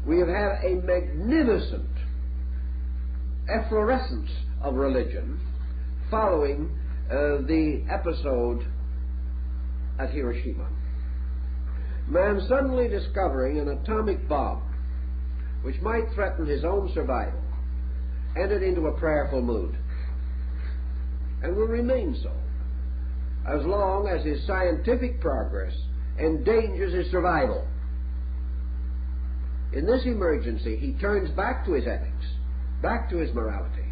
we have had a magnificent efflorescence of religion following the episode at Hiroshima. Man suddenly discovering an atomic bomb which might threaten his own survival entered into a prayerful mood, and will remain so as long as his scientific progress endangers his survival. In this emergency, he turns back to his ethics, back to his morality,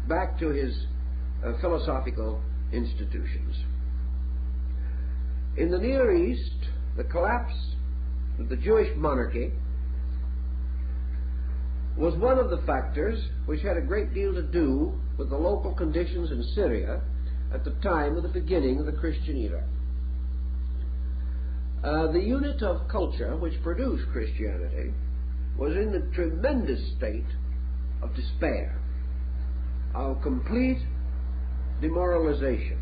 back to his philosophical institutions. In the Near East, the collapse of the Jewish monarchy was one of the factors which had a great deal to do with the local conditions in Syria at the time of the beginning of the Christian era. The unit of culture which produced Christianity was in a tremendous state of despair, of complete demoralization.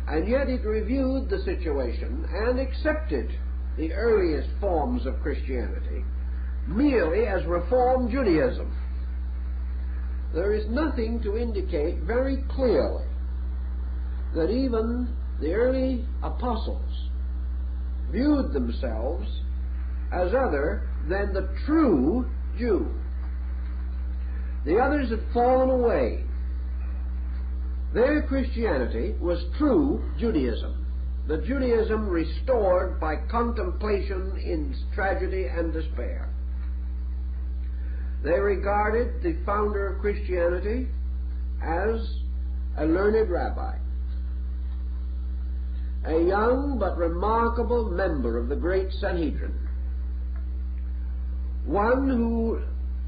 And yet it reviewed the situation and accepted the earliest forms of Christianity merely as Reformed Judaism. There is nothing to indicate very clearly that even the early apostles viewed themselves as other than the true Jew. The others had fallen away. Their Christianity was true Judaism, the Judaism restored by contemplation in tragedy and despair. They regarded the founder of Christianity as a learned rabbi, a young but remarkable member of the great Sanhedrin, one who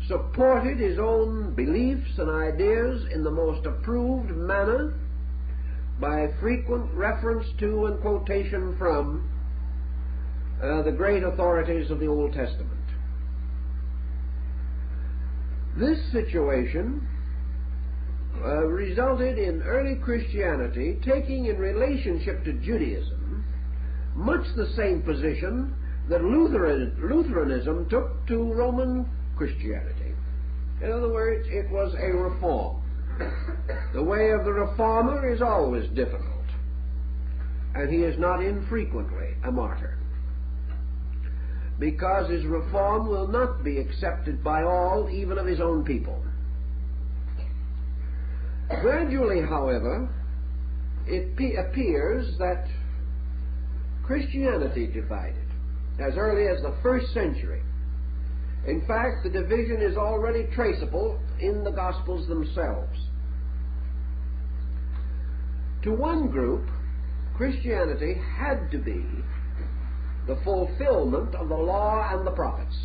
supported his own beliefs and ideas in the most approved manner by frequent reference to and quotation from the great authorities of the Old Testament. This situation resulted in early Christianity taking in relationship to Judaism much the same position that Lutheranism took to Roman Christianity. In other words, it was a reform. The way of the reformer is always difficult, and he is not infrequently a martyr, because his reform will not be accepted by all, even of his own people. Gradually, however, it appears that Christianity divided as early as the 1st century. In fact, the division is already traceable in the Gospels themselves. To one group, Christianity had to be the fulfillment of the law and the prophets.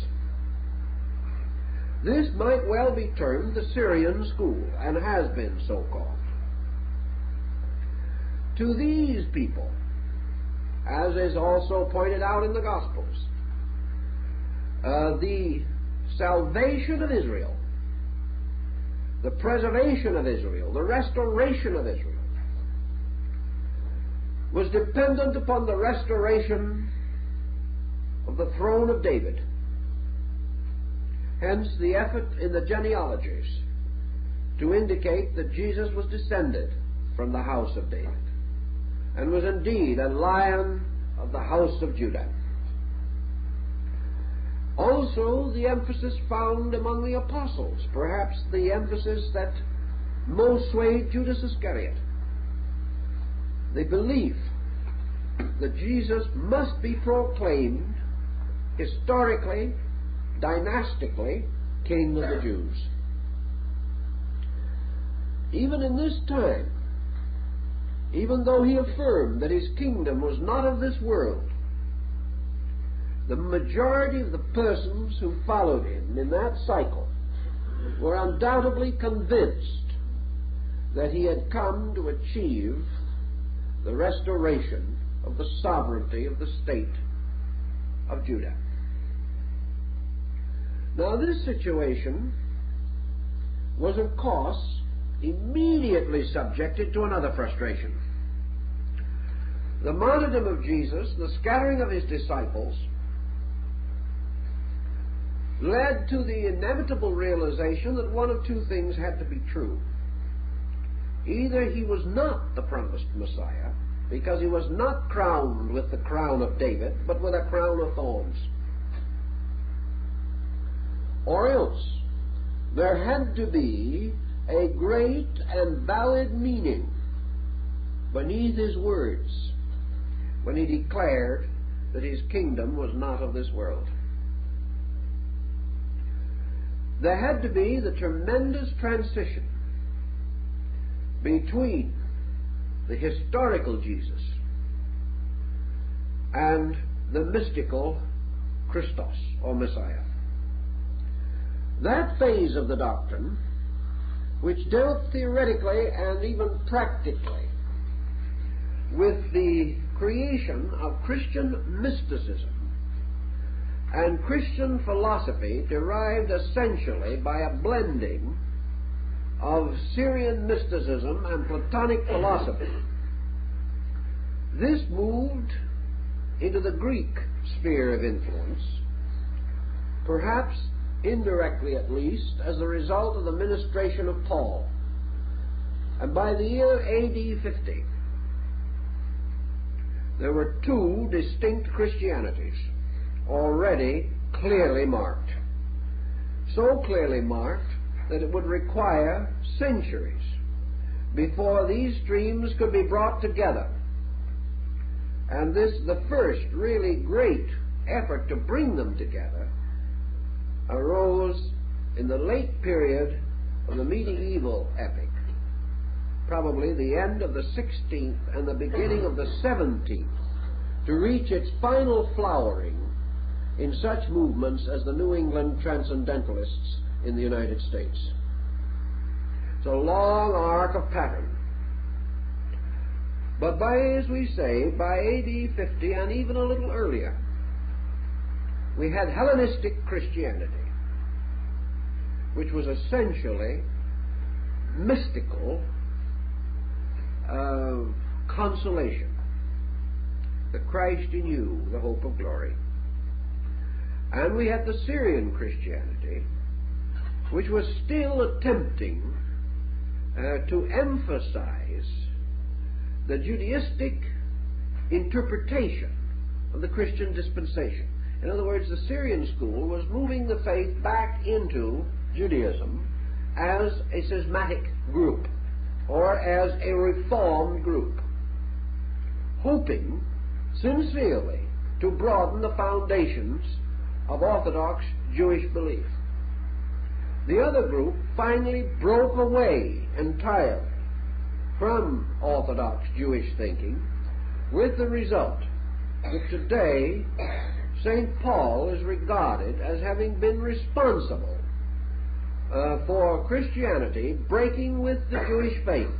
This might well be termed the Syrian school, and has been so called. To these people, as is also pointed out in the Gospels, the salvation of Israel, the preservation of Israel, the restoration of Israel, was dependent upon the restoration of the throne of David. Hence the effort in the genealogies to indicate that Jesus was descended from the house of David, and was indeed a lion of the house of Judah. Also, the emphasis found among the apostles, perhaps the emphasis that most swayed Judas Iscariot, the belief that Jesus must be proclaimed historically, dynastically, King of the Jews. Even in this time, even though he affirmed that his kingdom was not of this world, the majority of the persons who followed him in that cycle were undoubtedly convinced that he had come to achieve the restoration of the sovereignty of the state of Judah. Now, this situation was, of course, immediately subjected to another frustration. The martyrdom of Jesus, the scattering of his disciples, led to the inevitable realization that one of two things had to be true. Either he was not the promised Messiah, because he was not crowned with the crown of David, but with a crown of thorns. Or else there had to be a great and valid meaning beneath his words when he declared that his kingdom was not of this world. There had to be the tremendous transition between the historical Jesus and the mystical Christos, or Messiah. That phase of the doctrine, which dealt theoretically and even practically with the creation of Christian mysticism and Christian philosophy, derived essentially by a blending of Syrian mysticism and Platonic philosophy. This moved into the Greek sphere of influence, perhaps indirectly at least, as a result of the ministration of Paul. And by the year AD 50, there were two distinct Christianities already clearly marked. So clearly marked that it would require centuries before these streams could be brought together. And this, the first really great effort to bring them together, arose in the late period of the medieval epoch, probably the end of the 16th and the beginning of the 17th, to reach its final flowering in such movements as the New England Transcendentalists in the United States. It's a long arc of pattern. But by, as we say, by AD 50 and even a little earlier, we had Hellenistic Christianity, which was essentially mystical consolation. The Christ in you, the hope of glory. And we had the Syrian Christianity, which was still attempting to emphasize the Judaistic interpretation of the Christian dispensation. In other words, the Syrian school was moving the faith back into Judaism as a schismatic group or as a reformed group, hoping sincerely to broaden the foundations of Orthodox Jewish belief. The other group finally broke away entirely from Orthodox Jewish thinking, with the result that today St. Paul is regarded as having been responsible for Christianity breaking with the Jewish faith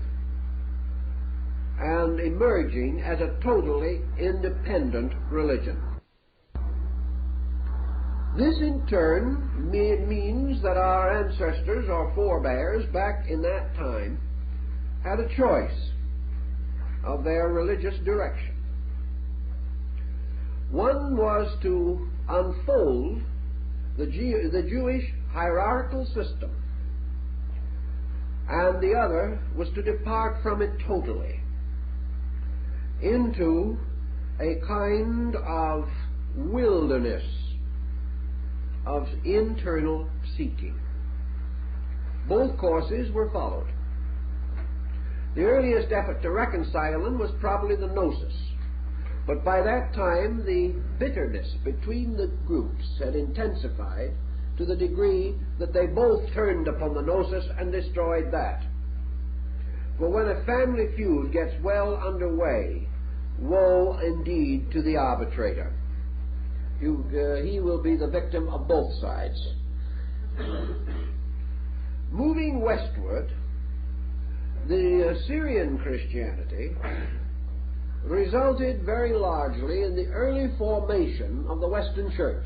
and emerging as a totally independent religion. This in turn means that our ancestors or forebears back in that time had a choice of their religious direction. One was to unfold the Jewish hierarchical system, and the other was to depart from it totally into a kind of wilderness of internal seeking. Both courses were followed. The earliest effort to reconcile them was probably the Gnosis, but by that time the bitterness between the groups had intensified to the degree that they both turned upon the Gnosis and destroyed that. For when a family feud gets well underway, woe indeed to the arbitrator. He will be the victim of both sides. Moving westward, the Syrian Christianity resulted very largely in the early formation of the Western Church.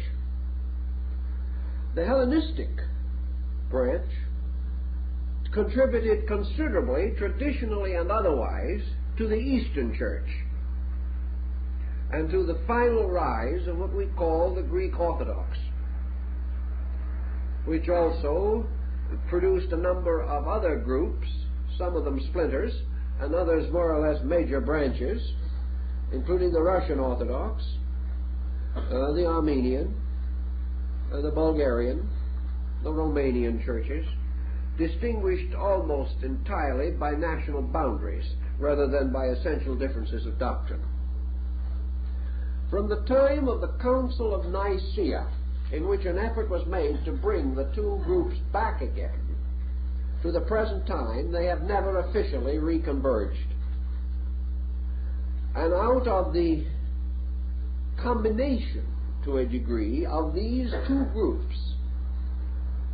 The Hellenistic branch contributed considerably, traditionally and otherwise, to the Eastern Church and to the final rise of what we call the Greek Orthodox, which also produced a number of other groups, some of them splinters, and others more or less major branches, including the Russian Orthodox, the Armenian, the Bulgarian, the Romanian churches, distinguished almost entirely by national boundaries rather than by essential differences of doctrine. From the time of the Council of Nicaea, in which an effort was made to bring the two groups back again, to the present time, they have never officially reconverged. And out of the combination, to a degree, of these two groups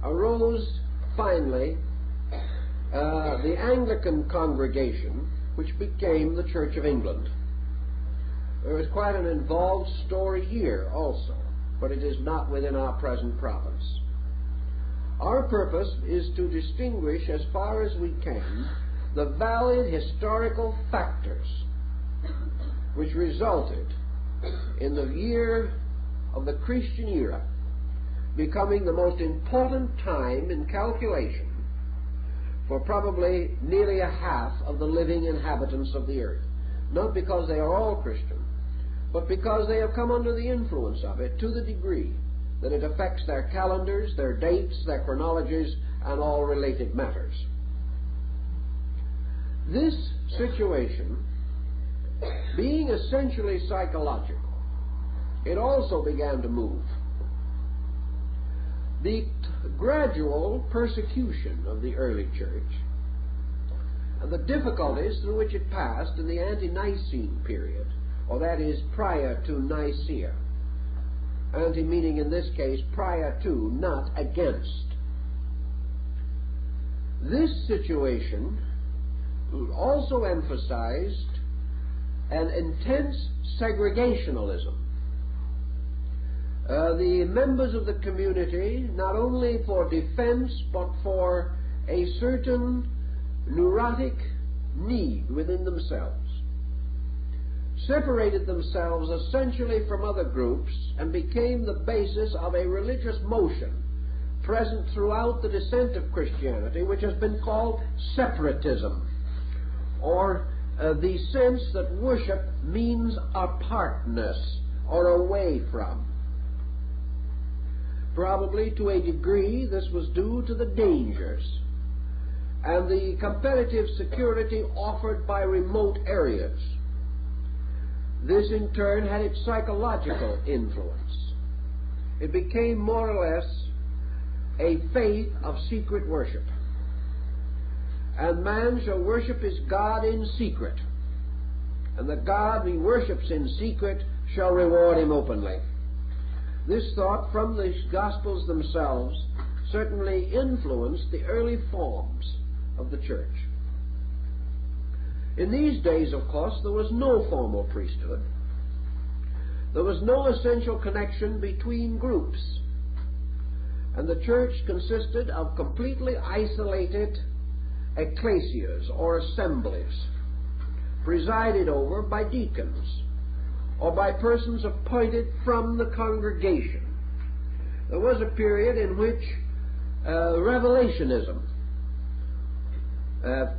arose finally the Anglican congregation, which became the Church of England. There is quite an involved story here also, but it is not within our present province. Our purpose is to distinguish as far as we can the valid historical factors which resulted in the year of the Christian era becoming the most important time in calculation for probably nearly a half of the living inhabitants of the earth. Not because they are all Christian, but because they have come under the influence of it to the degree that it affects their calendars, their dates, their chronologies, and all related matters. This situation, being essentially psychological, it also began to move. The gradual persecution of the early church and the difficulties through which it passed in the ante-Nicene period, or that is, prior to Nicaea. Ante meaning in this case prior to, not against. This situation also emphasized an intense segregationalism. The members of the community, not only for defense, but for a certain neurotic need within themselves, separated themselves essentially from other groups and became the basis of a religious motion present throughout the descent of Christianity, which has been called separatism, or the sense that worship means apartness or away from. Probably to a degree this was due to the dangers and the competitive security offered by remote areas. This in turn had its psychological influence. It became more or less a faith of secret worship. And man shall worship his God in secret, and the God he worships in secret shall reward him openly. This thought from the Gospels themselves certainly influenced the early forms of the church. In these days, of course, there was no formal priesthood. There was no essential connection between groups. And the church consisted of completely isolated ecclesias or assemblies, presided over by deacons or by persons appointed from the congregation. There was a period in which revelationism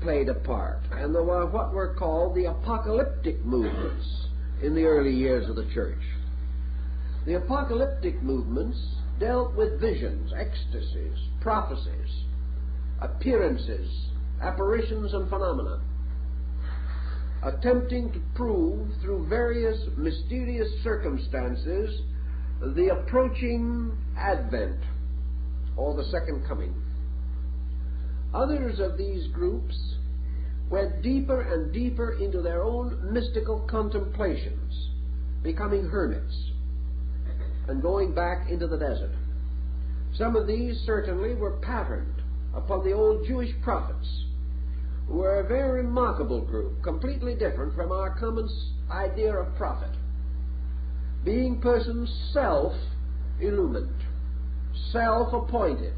played a part, and there were what were called the apocalyptic movements in the early years of the church. The apocalyptic movements dealt with visions, ecstasies, prophecies, appearances, apparitions, and phenomena, attempting to prove through various mysterious circumstances the approaching advent or the second coming. Others of these groups went deeper and deeper into their own mystical contemplations, becoming hermits and going back into the desert. Some of these certainly were patterned upon the old Jewish prophets, who were a very remarkable group, completely different from our common idea of prophet, being persons self-illumined, self-appointed,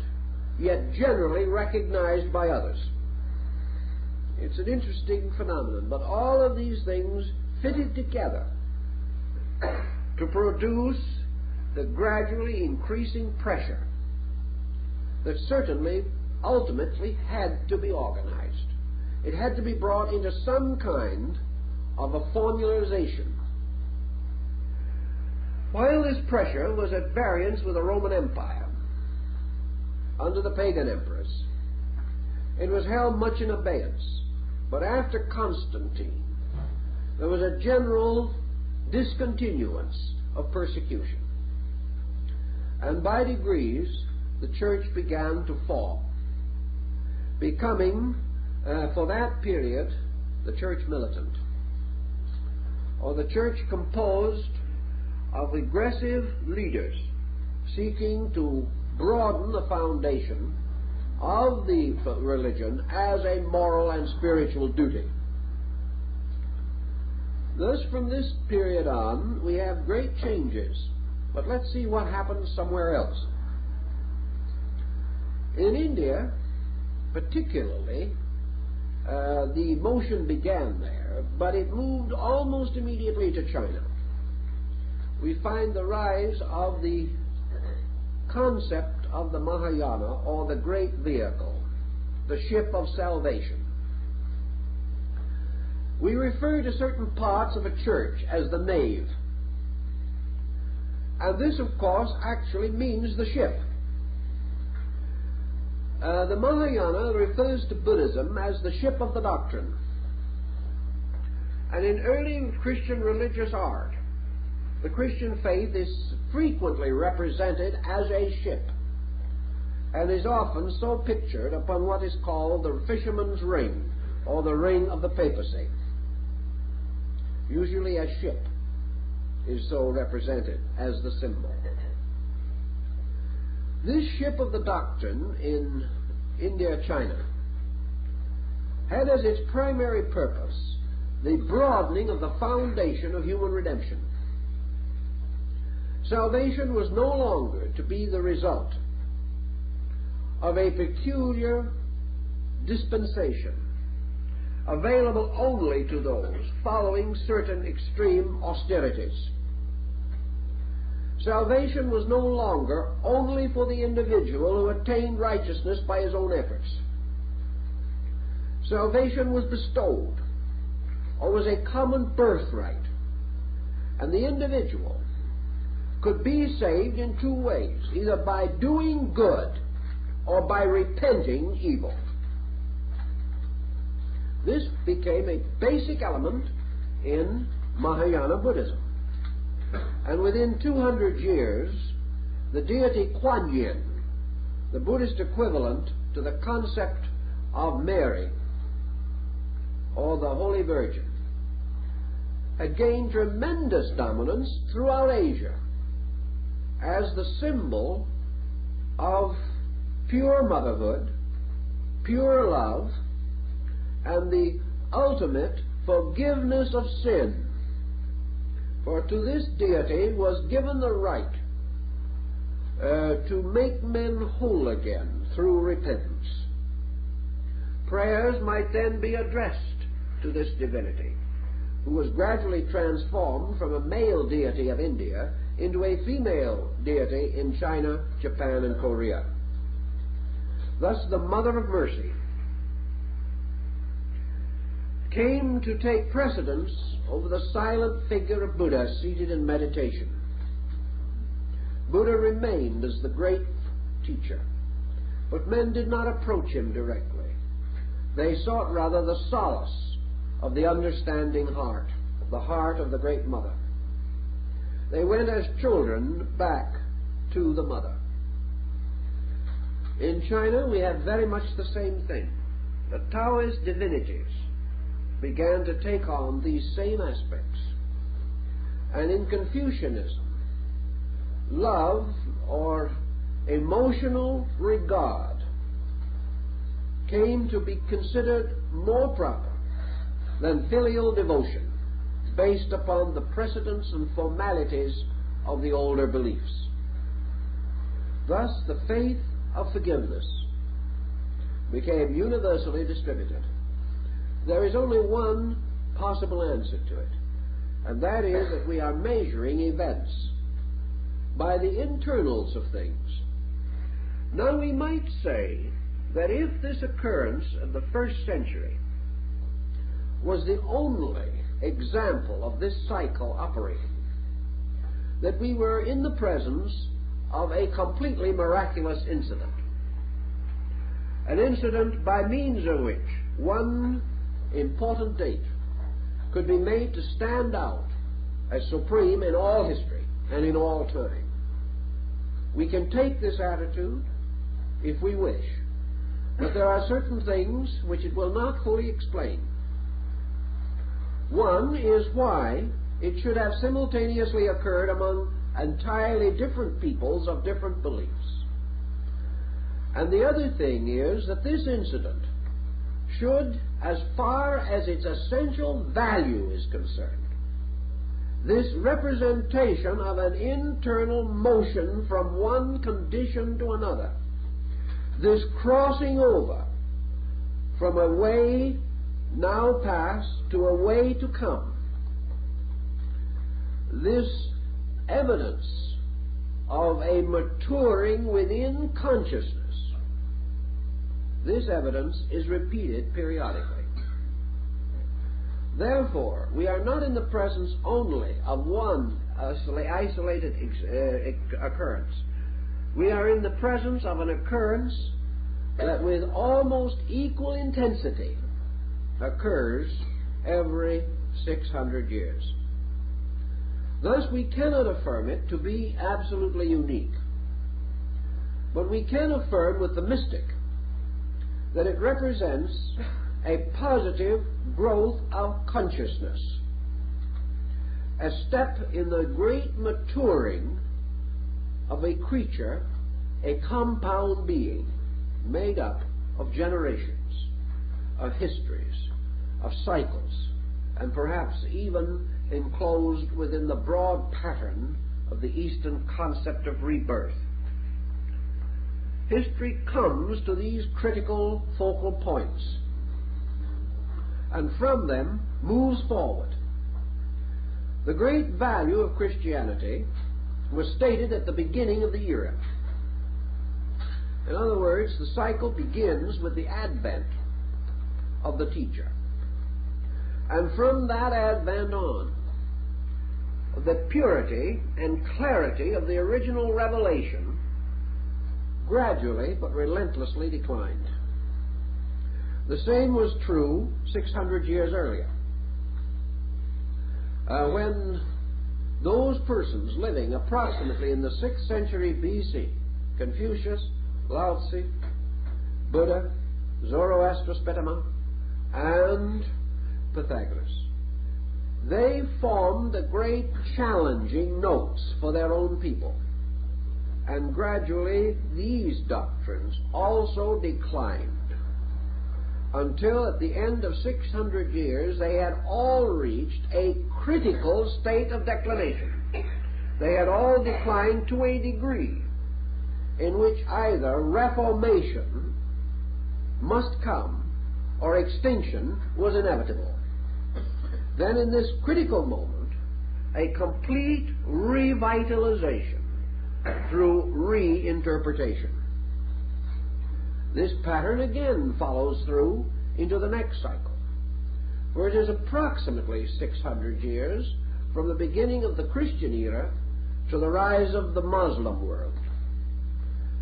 yet generally recognized by others. It's an interesting phenomenon, but all of these things fitted together to produce the gradually increasing pressure that certainly ultimately had to be organized. It had to be brought into some kind of a formalization. While this pressure was at variance with the Roman Empire, under the pagan emperors, it was held much in abeyance. But after Constantine, there was a general discontinuance of persecution. And by degrees, the church began to fall, becoming, for that period, the church militant, or the church composed of aggressive leaders seeking to broaden the foundation of the religion as a moral and spiritual duty. Thus, from this period on, we have great changes. But let's see what happens somewhere else. In India, particularly, the motion began there, but it moved almost immediately to China. We find the rise of the concept of the Mahayana, or the great vehicle, the ship of salvation. We refer to certain parts of a church as the nave. And this, of course, actually means the ship. The Mahayana refers to Buddhism as the ship of the doctrine. And in early Christian religious art, the Christian faith is frequently represented as a ship, and is often so pictured upon what is called the fisherman's ring, or the ring of the papacy. Usually a ship is so represented as the symbol. This ship of the doctrine in India, China, had as its primary purpose the broadening of the foundation of human redemption. Salvation was no longer to be the result of a peculiar dispensation available only to those following certain extreme austerities. Salvation was no longer only for the individual who attained righteousness by his own efforts. Salvation was bestowed, or was a common birthright, and the individual could be saved in two ways, either by doing good or by repenting evil. This became a basic element in Mahayana Buddhism. And within 200 years, the deity Kuan Yin, the Buddhist equivalent to the concept of Mary, or the Holy Virgin, had gained tremendous dominance throughout Asia as the symbol of pure motherhood, pure love, and the ultimate forgiveness of sin. For to this deity was given the right to make men whole again through repentance. Prayers might then be addressed to this divinity, who was gradually transformed from a male deity of India into a female deity in China, Japan, and Korea. Thus the Mother of Mercy came to take precedence over the silent figure of Buddha seated in meditation. Buddha remained as the great teacher, but men did not approach him directly. They sought rather the solace of the understanding heart, the heart of the Great Mother. They went as children back to the Mother. In China, we have very much the same thing. The Taoist divinities began to take on these same aspects. And in Confucianism, love or emotional regard came to be considered more proper than filial devotion, based upon the precedents and formalities of the older beliefs. Thus, the faith of forgiveness became universally distributed. There is only one possible answer to it, and that is that we are measuring events by the internals of things. Now, we might say that if this occurrence of the first century was the only example of this cycle operating, that we were in the presence of a completely miraculous incident, an incident by means of which one important date could be made to stand out as supreme in all history and in all time. We can take this attitude if we wish, but there are certain things which it will not fully explain. One is why it should have simultaneously occurred among entirely different peoples of different beliefs. And the other thing is that this incident should, as far as its essential value is concerned, this representation of an internal motion from one condition to another, this crossing over from a way now past to a way to come, this evidence of a maturing within consciousness, this evidence is repeated periodically. Therefore, we are not in the presence only of one isolated occurrence. We are in the presence of an occurrence that with almost equal intensity occurs every 600 years. Thus, we cannot affirm it to be absolutely unique. But we can affirm with the mystic that it represents a positive growth of consciousness, a step in the great maturing of a creature, a compound being made up of generations, of histories, of cycles, and perhaps even enclosed within the broad pattern of the Eastern concept of rebirth. History comes to these critical focal points, and from them moves forward. The great value of Christianity was stated at the beginning of the era. In other words, the cycle begins with the advent of the teacher. And from that advent on, the purity and clarity of the original revelation gradually but relentlessly declined. The same was true 600 years earlier, when those persons living approximately in the 6th century BC, Confucius, Lao Tzu, Buddha, Zoroaster Spitama, and Pythagoras, they formed the great challenging notes for their own people. And gradually these doctrines also declined, until at the end of 600 years they had all reached a critical state of declination. They had all declined to a degree in which either reformation must come or extinction was inevitable. Then in this critical moment, a complete revitalization through reinterpretation. This pattern again follows through into the next cycle, where it is approximately 600 years from the beginning of the Christian era to the rise of the Muslim world.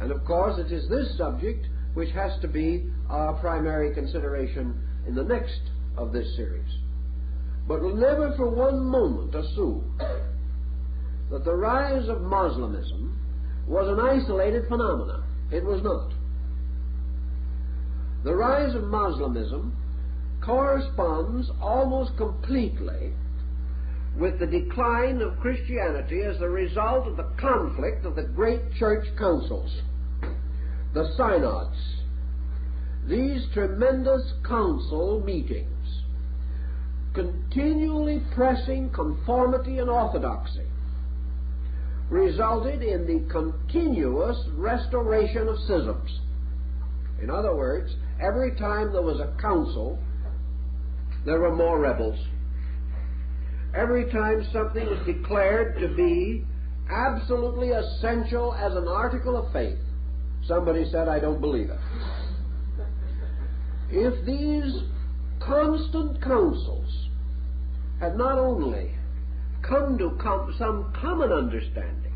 And of course it is this subject which has to be our primary consideration in the next of this series. But we'll never for one moment assume that the rise of Moslemism was an isolated phenomenon. It was not. The rise of Moslemism corresponds almost completely with the decline of Christianity as the result of the conflict of the great church councils, the synods. These tremendous council meetings, continually pressing conformity and orthodoxy, resulted in the continuous restoration of schisms. In other words, every time there was a council, there were more rebels. Every time something was declared to be absolutely essential as an article of faith, somebody said, "I don't believe it." If these constant councils had not only come to some common understanding,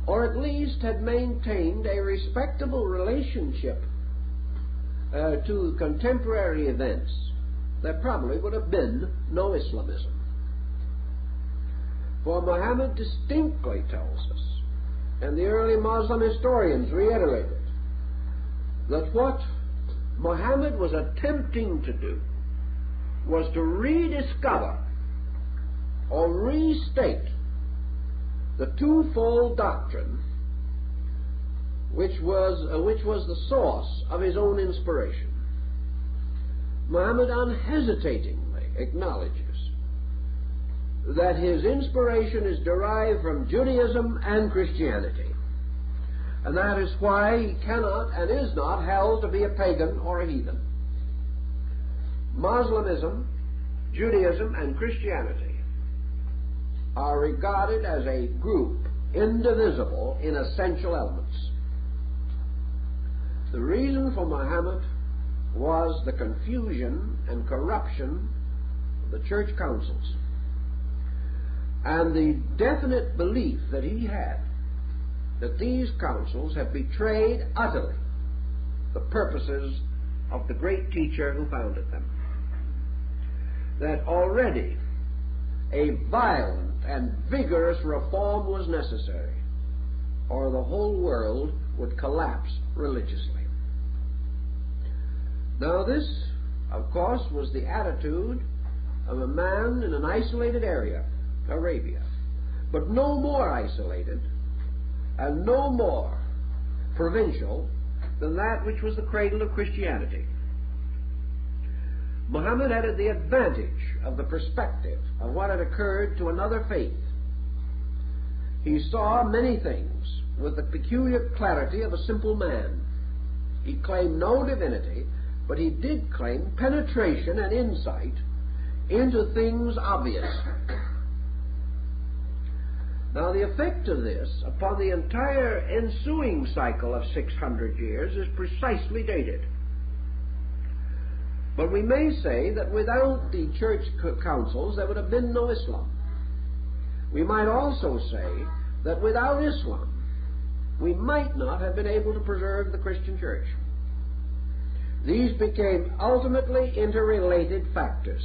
or at least had maintained a respectable relationship to contemporary events, there probably would have been no Islamism. For Muhammad distinctly tells us, and the early Muslim historians reiterate it, that what Muhammad was attempting to do was to rediscover or restate the twofold doctrine which was the source of his own inspiration. Muhammad unhesitatingly acknowledges that his inspiration is derived from Judaism and Christianity, and that is why he cannot and is not held to be a pagan or a heathen. Moslemism, Judaism, and Christianity are regarded as a group indivisible in essential elements. The reason for Muhammad was the confusion and corruption of the church councils, and the definite belief that he had that these councils had betrayed utterly the purposes of the great teacher who founded them. That already a violent and vigorous reform was necessary, or the whole world would collapse religiously. Now this, of course, was the attitude of a man in an isolated area, Arabia, but no more isolated and no more provincial than that which was the cradle of Christianity. Muhammad had the advantage of the perspective of what had occurred to another faith. He saw many things with the peculiar clarity of a simple man. He claimed no divinity, but he did claim penetration and insight into things obvious. Now, the effect of this upon the entire ensuing cycle of 600 years is precisely dated. But we may say that without the church councils there would have been no Islam. We might also say that without Islam we might not have been able to preserve the Christian church. These became ultimately interrelated factors,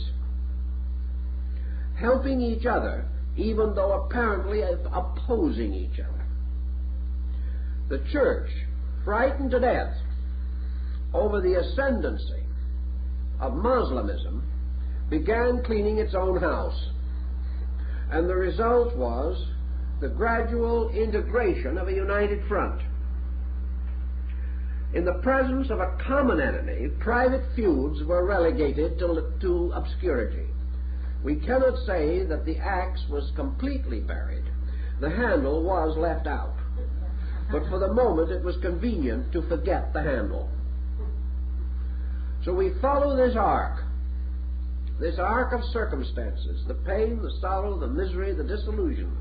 helping each other even though apparently opposing each other. The church, frightened to death over the ascendancy of Muslimism, began cleaning its own house, and the result was the gradual integration of a united front. In the presence of a common enemy, private feuds were relegated to obscurity. We cannot say that the axe was completely buried. The handle was left out. But for the moment it was convenient to forget the handle. So we follow this arc of circumstances, the pain, the sorrow, the misery, the disillusionment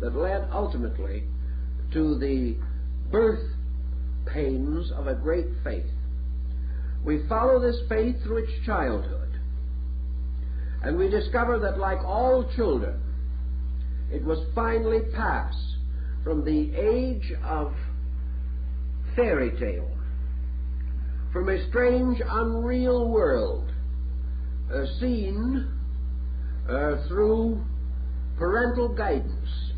that led ultimately to the birth pains of a great faith. We follow this faith through its childhood, and we discover that, like all children, it was finally passed from the age of fairy tale, from a strange, unreal world seen through parental guidance,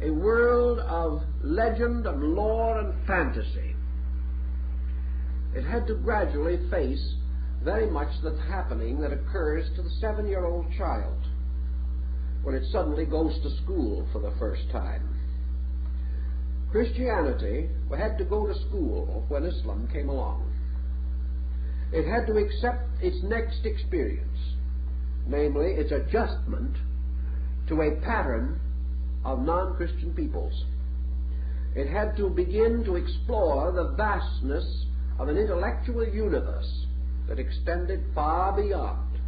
a world of legend and lore and fantasy. It had to gradually face very much the happening that occurs to the 7-year-old child when it suddenly goes to school for the first time. Christianity had to go to school when Islam came along. It had to accept its next experience, namely its adjustment to a pattern of non-Christian peoples. It had to begin to explore the vastness of an intellectual universe that extended far beyond.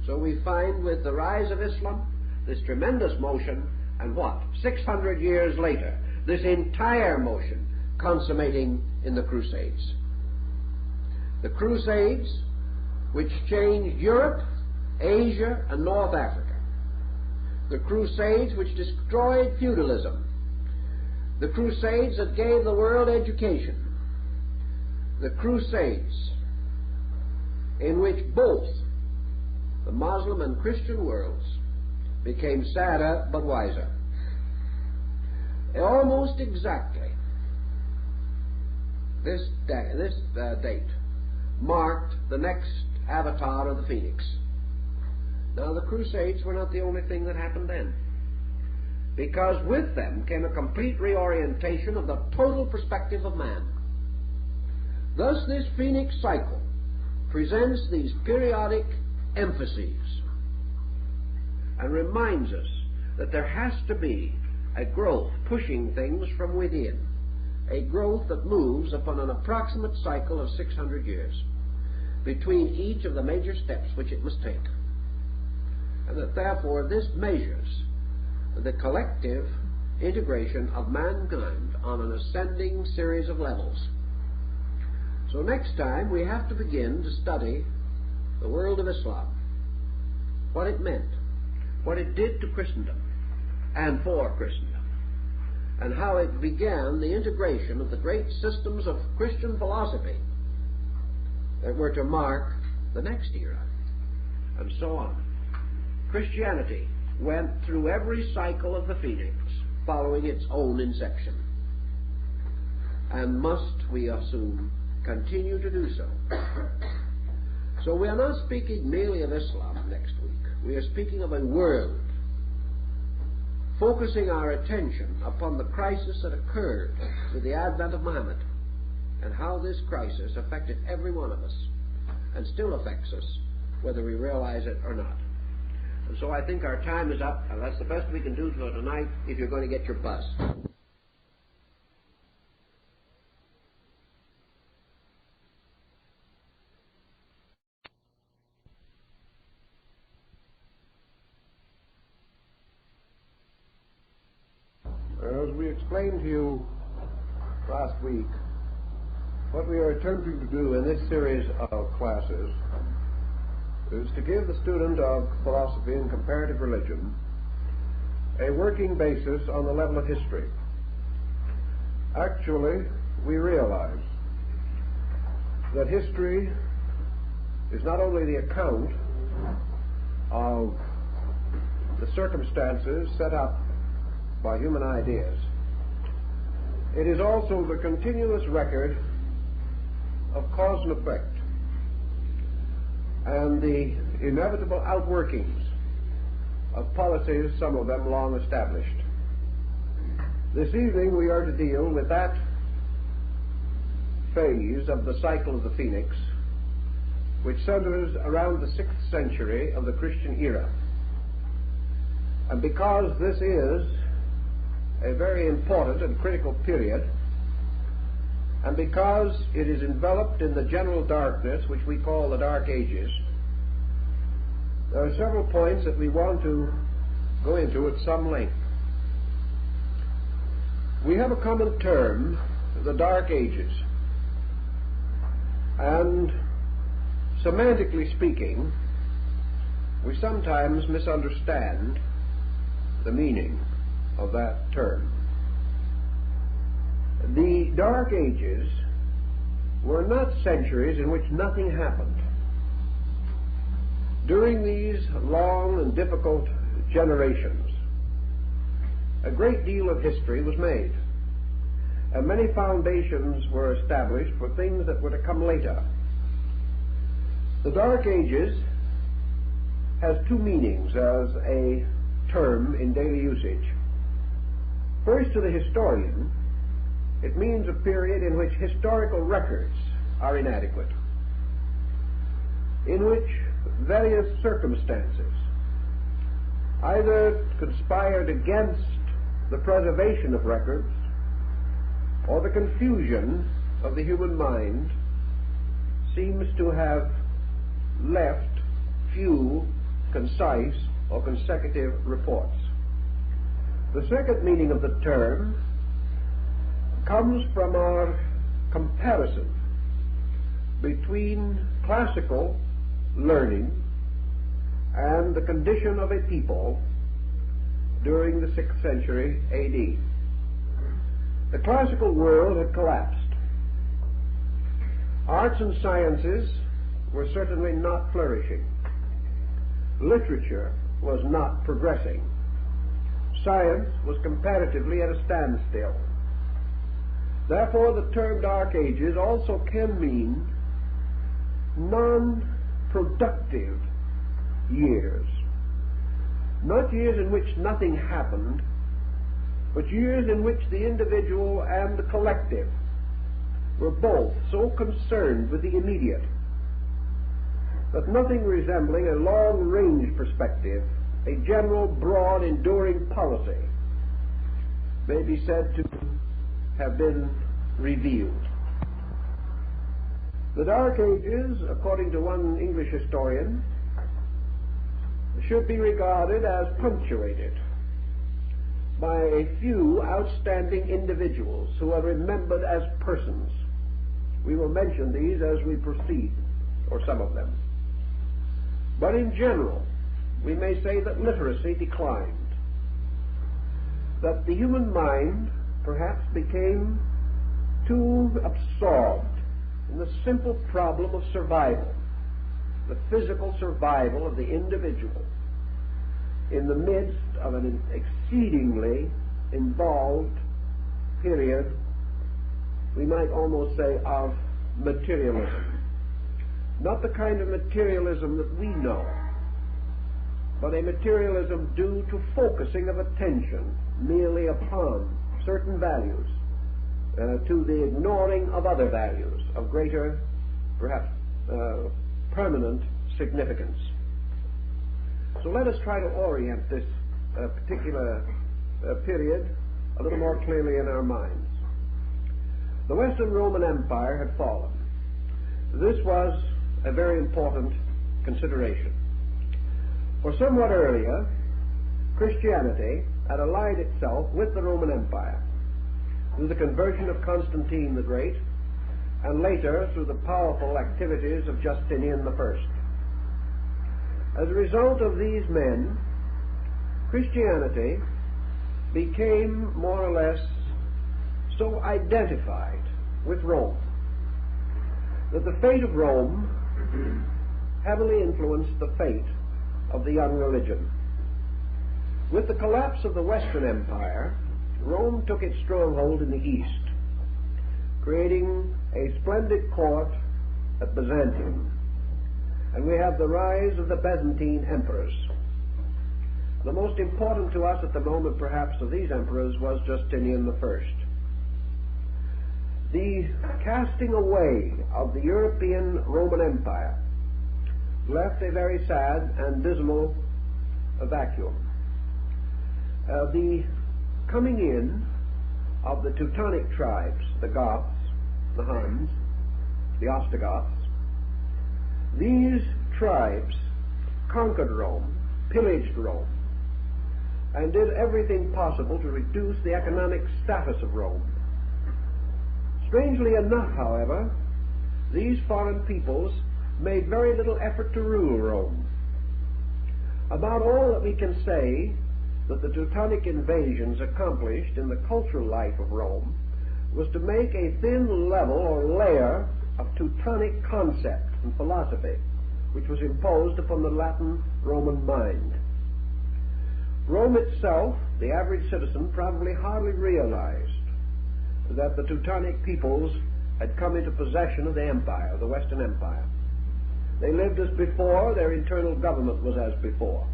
So we find with the rise of Islam this tremendous motion, and what? 600 years later, this entire motion consummating in the Crusades. The Crusades, which changed Europe, Asia, and North Africa. The Crusades which destroyed feudalism. The Crusades that gave the world education. The Crusades in which both the Muslim and Christian worlds became sadder but wiser. Almost exactly this date marked the next avatar of the Phoenix. Now, the Crusades were not the only thing that happened then, because with them came a complete reorientation of the total perspective of man. Thus, this Phoenix cycle presents these periodic emphases and reminds us that there has to be a growth pushing things from within, a growth that moves upon an approximate cycle of 600 years between each of the major steps which it must take, and that therefore this measures the collective integration of mankind on an ascending series of levels. So next time we have to begin to study the world of Islam, what it meant, what it did to Christendom and for Christendom, and how it began the integration of the great systems of Christian philosophy that were to mark the next era, and so on. Christianity went through every cycle of the Phoenix, following its own inception, and must, we assume, continue to do so. So we are not speaking merely of Islam next week. We are speaking of a world, focusing our attention upon the crisis that occurred with the advent of Muhammad, and how this crisis affected every one of us, and still affects us, whether we realize it or not. And so I think our time is up, and that's the best we can do for tonight if you're going to get your bus. As we explained to you last week, what we are attempting to do in this series of classes is to give the student of philosophy and comparative religion a working basis on the level of history. Actually, we realize that history is not only the account of the circumstances set up by human ideas, it is also the continuous record of cause and effect and the inevitable outworkings of policies, some of them long established. This evening we are to deal with that phase of the cycle of the Phoenix which centers around the 6th century of the Christian era. And because this is a very important and critical period, and because it is enveloped in the general darkness which we call the Dark Ages, there are several points that we want to go into at some length. We have a common term, the Dark Ages, and semantically speaking, we sometimes misunderstand the meaning of that term. The Dark Ages were not centuries in which nothing happened. During these long and difficult generations, a great deal of history was made, and many foundations were established for things that were to come later. The Dark Ages has two meanings as a term in daily usage. First, to the historian, it means a period in which historical records are inadequate, in which various circumstances either conspired against the preservation of records or the confusion of the human mind seems to have left few concise or consecutive reports. The second meaning of the term comes from our comparison between classical learning and the condition of a people during the 6th century A.D. The classical world had collapsed. Arts and sciences were certainly not flourishing. Literature was not progressing. Science was comparatively at a standstill. Therefore, the term Dark Ages also can mean non-productive years. Not years in which nothing happened, but years in which the individual and the collective were both so concerned with the immediate that nothing resembling a long-range perspective, a general, broad, enduring policy, may be said to have been revealed. The Dark Ages, according to one English historian, should be regarded as punctuated by a few outstanding individuals who are remembered as persons. We will mention these as we proceed, or some of them. But in general, we may say that literacy declined, that the human mind perhaps became too absorbed in the simple problem of survival, the physical survival of the individual in the midst of an exceedingly involved period, we might almost say, of materialism. Not the kind of materialism that we know, but a materialism due to focusing of attention merely upon certain values, to the ignoring of other values of greater, perhaps, permanent significance. So let us try to orient this particular period a little more clearly in our minds. The Western Roman Empire had fallen. This was a very important consideration. For somewhat earlier, Christianity had allied itself with the Roman Empire through the conversion of Constantine the Great, and later through the powerful activities of Justinian I. As a result of these men, Christianity became more or less so identified with Rome that the fate of Rome heavily influenced the fate of the young religion. With the collapse of the Western Empire, Rome took its stronghold in the East, creating a splendid court at Byzantium. And we have the rise of the Byzantine emperors. The most important to us at the moment, perhaps, of these emperors was Justinian I. The casting away of the European Roman Empire left a very sad and dismal vacuum. The coming in of the Teutonic tribes, the Goths, the Huns, the Ostrogoths, these tribes conquered Rome, pillaged Rome, and did everything possible to reduce the economic status of Rome. Strangely enough, however, these foreign peoples made very little effort to rule Rome. About all that we can say that the Teutonic invasions accomplished in the cultural life of Rome was to make a thin level or layer of Teutonic concept and philosophy, which was imposed upon the Latin Roman mind. Rome itself, the average citizen, probably hardly realized that the Teutonic peoples had come into possession of the empire, the Western Empire. They lived as before, their internal government was as before.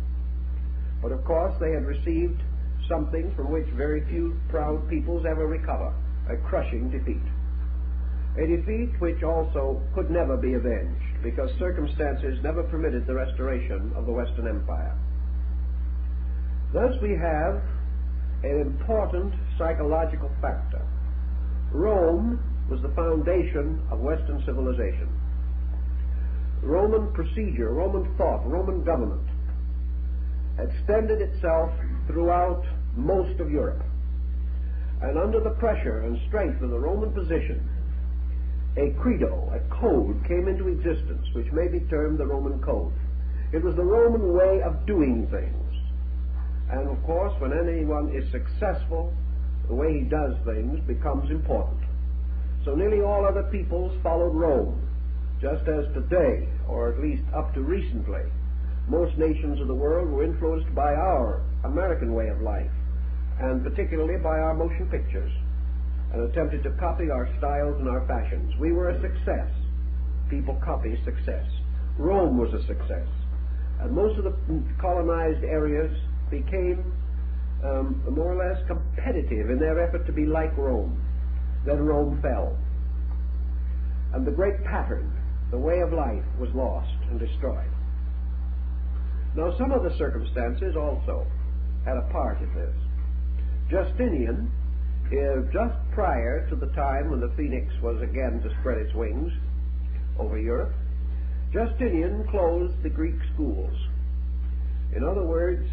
But of course they had received something from which very few proud peoples ever recover, a crushing defeat. A defeat which also could never be avenged, because circumstances never permitted the restoration of the Western Empire. Thus we have an important psychological factor. Rome was the foundation of Western civilization. Roman procedure, Roman thought, Roman government extended itself throughout most of Europe. And under the pressure and strength of the Roman position, a credo, a code, came into existence, which may be termed the Roman code. It was the Roman way of doing things. And of course, when anyone is successful, the way he does things becomes important. So nearly all other peoples followed Rome, just as today, or at least up to recently, most nations of the world were influenced by our American way of life, and particularly by our motion pictures, and attempted to copy our styles and our fashions. We were a success. People copy success. Rome was a success. And most of the colonized areas became more or less competitive in their effort to be like Rome. Then Rome fell. And the great pattern, the way of life, was lost and destroyed. Now some of the circumstances also had a part in this. Justinian, just prior to the time when the phoenix was again to spread its wings over Europe, Justinian closed the Greek schools. In other words,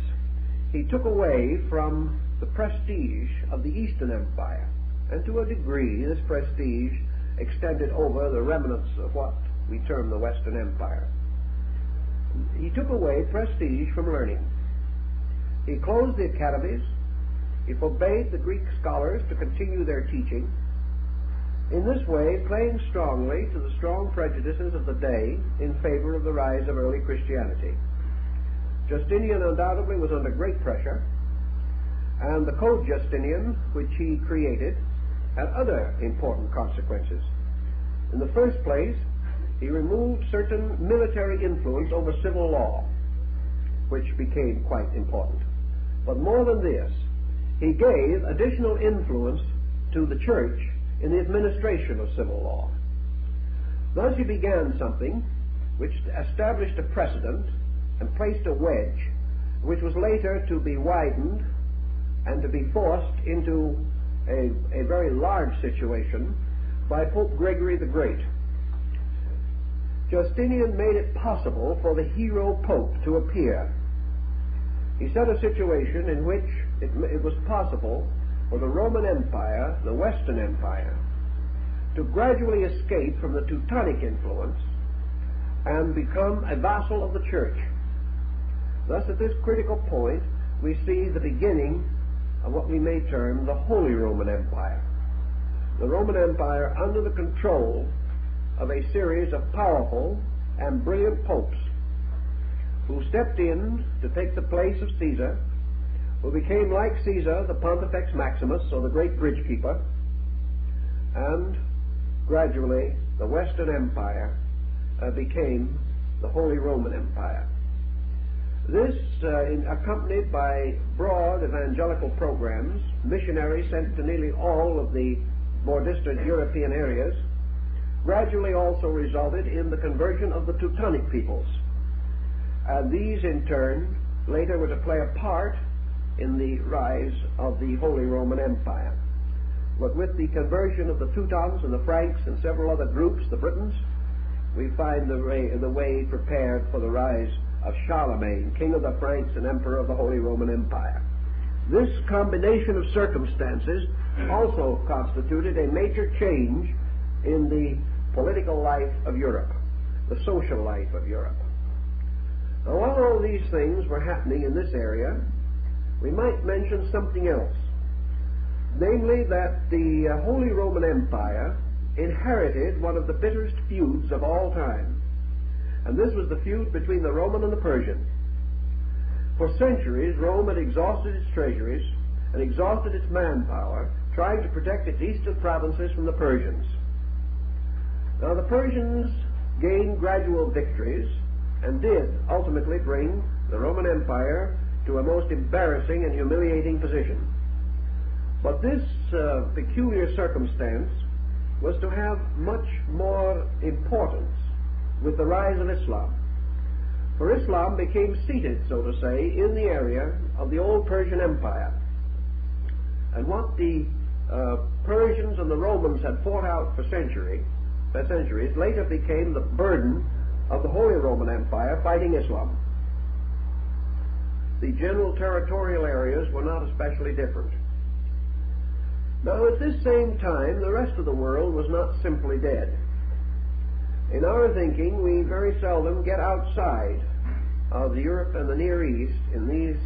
he took away from the prestige of the Eastern Empire, and to a degree this prestige extended over the remnants of what we term the Western Empire. He took away prestige from learning. He closed the academies. He forbade the Greek scholars to continue their teaching, in this way playing strongly to the strong prejudices of the day in favor of the rise of early Christianity. Justinian undoubtedly was under great pressure, and the Code Justinian, which he created, had other important consequences. In the first place, he removed certain military influence over civil law, which became quite important. But more than this, he gave additional influence to the church in the administration of civil law. Thus he began something which established a precedent and placed a wedge, which was later to be widened and to be forced into a very large situation by Pope Gregory the Great. Justinian made it possible for the hero pope to appear. He set a situation in which it was possible for the Roman Empire, the Western Empire, to gradually escape from the Teutonic influence and become a vassal of the Church. Thus, at this critical point, we see the beginning of what we may term the Holy Roman Empire. The Roman Empire under the control of a series of powerful and brilliant popes who stepped in to take the place of Caesar, who became like Caesar, the Pontifex Maximus, or the great bridge keeper, and gradually the Western Empire became the Holy Roman Empire. This, accompanied by broad evangelical programs, missionaries sent to nearly all of the more distant European areas, gradually also resulted in the conversion of the Teutonic peoples. And these, in turn, later were to play a part in the rise of the Holy Roman Empire. But with the conversion of the Teutons and the Franks and several other groups, the Britons, we find the way prepared for the rise of Charlemagne, king of the Franks and emperor of the Holy Roman Empire. This combination of circumstances also constituted a major change in the political life of Europe, the social life of Europe. Now, while all these things were happening in this area, we might mention something else, namely that the Holy Roman Empire inherited one of the bitterest feuds of all time, and this was the feud between the Roman and the Persian. For centuries, Rome had exhausted its treasuries and exhausted its manpower trying to protect its eastern provinces from the Persians. Now, the Persians gained gradual victories and did ultimately bring the Roman Empire to a most embarrassing and humiliating position. But this peculiar circumstance was to have much more importance with the rise of Islam. For Islam became seated, so to say, in the area of the old Persian Empire. And what the Persians and the Romans had fought out for centuries later became the burden of the Holy Roman Empire fighting Islam. The general territorial areas were not especially different. Now, at this same time, the rest of the world was not simply dead. In our thinking, we very seldom get outside of Europe and the Near East in these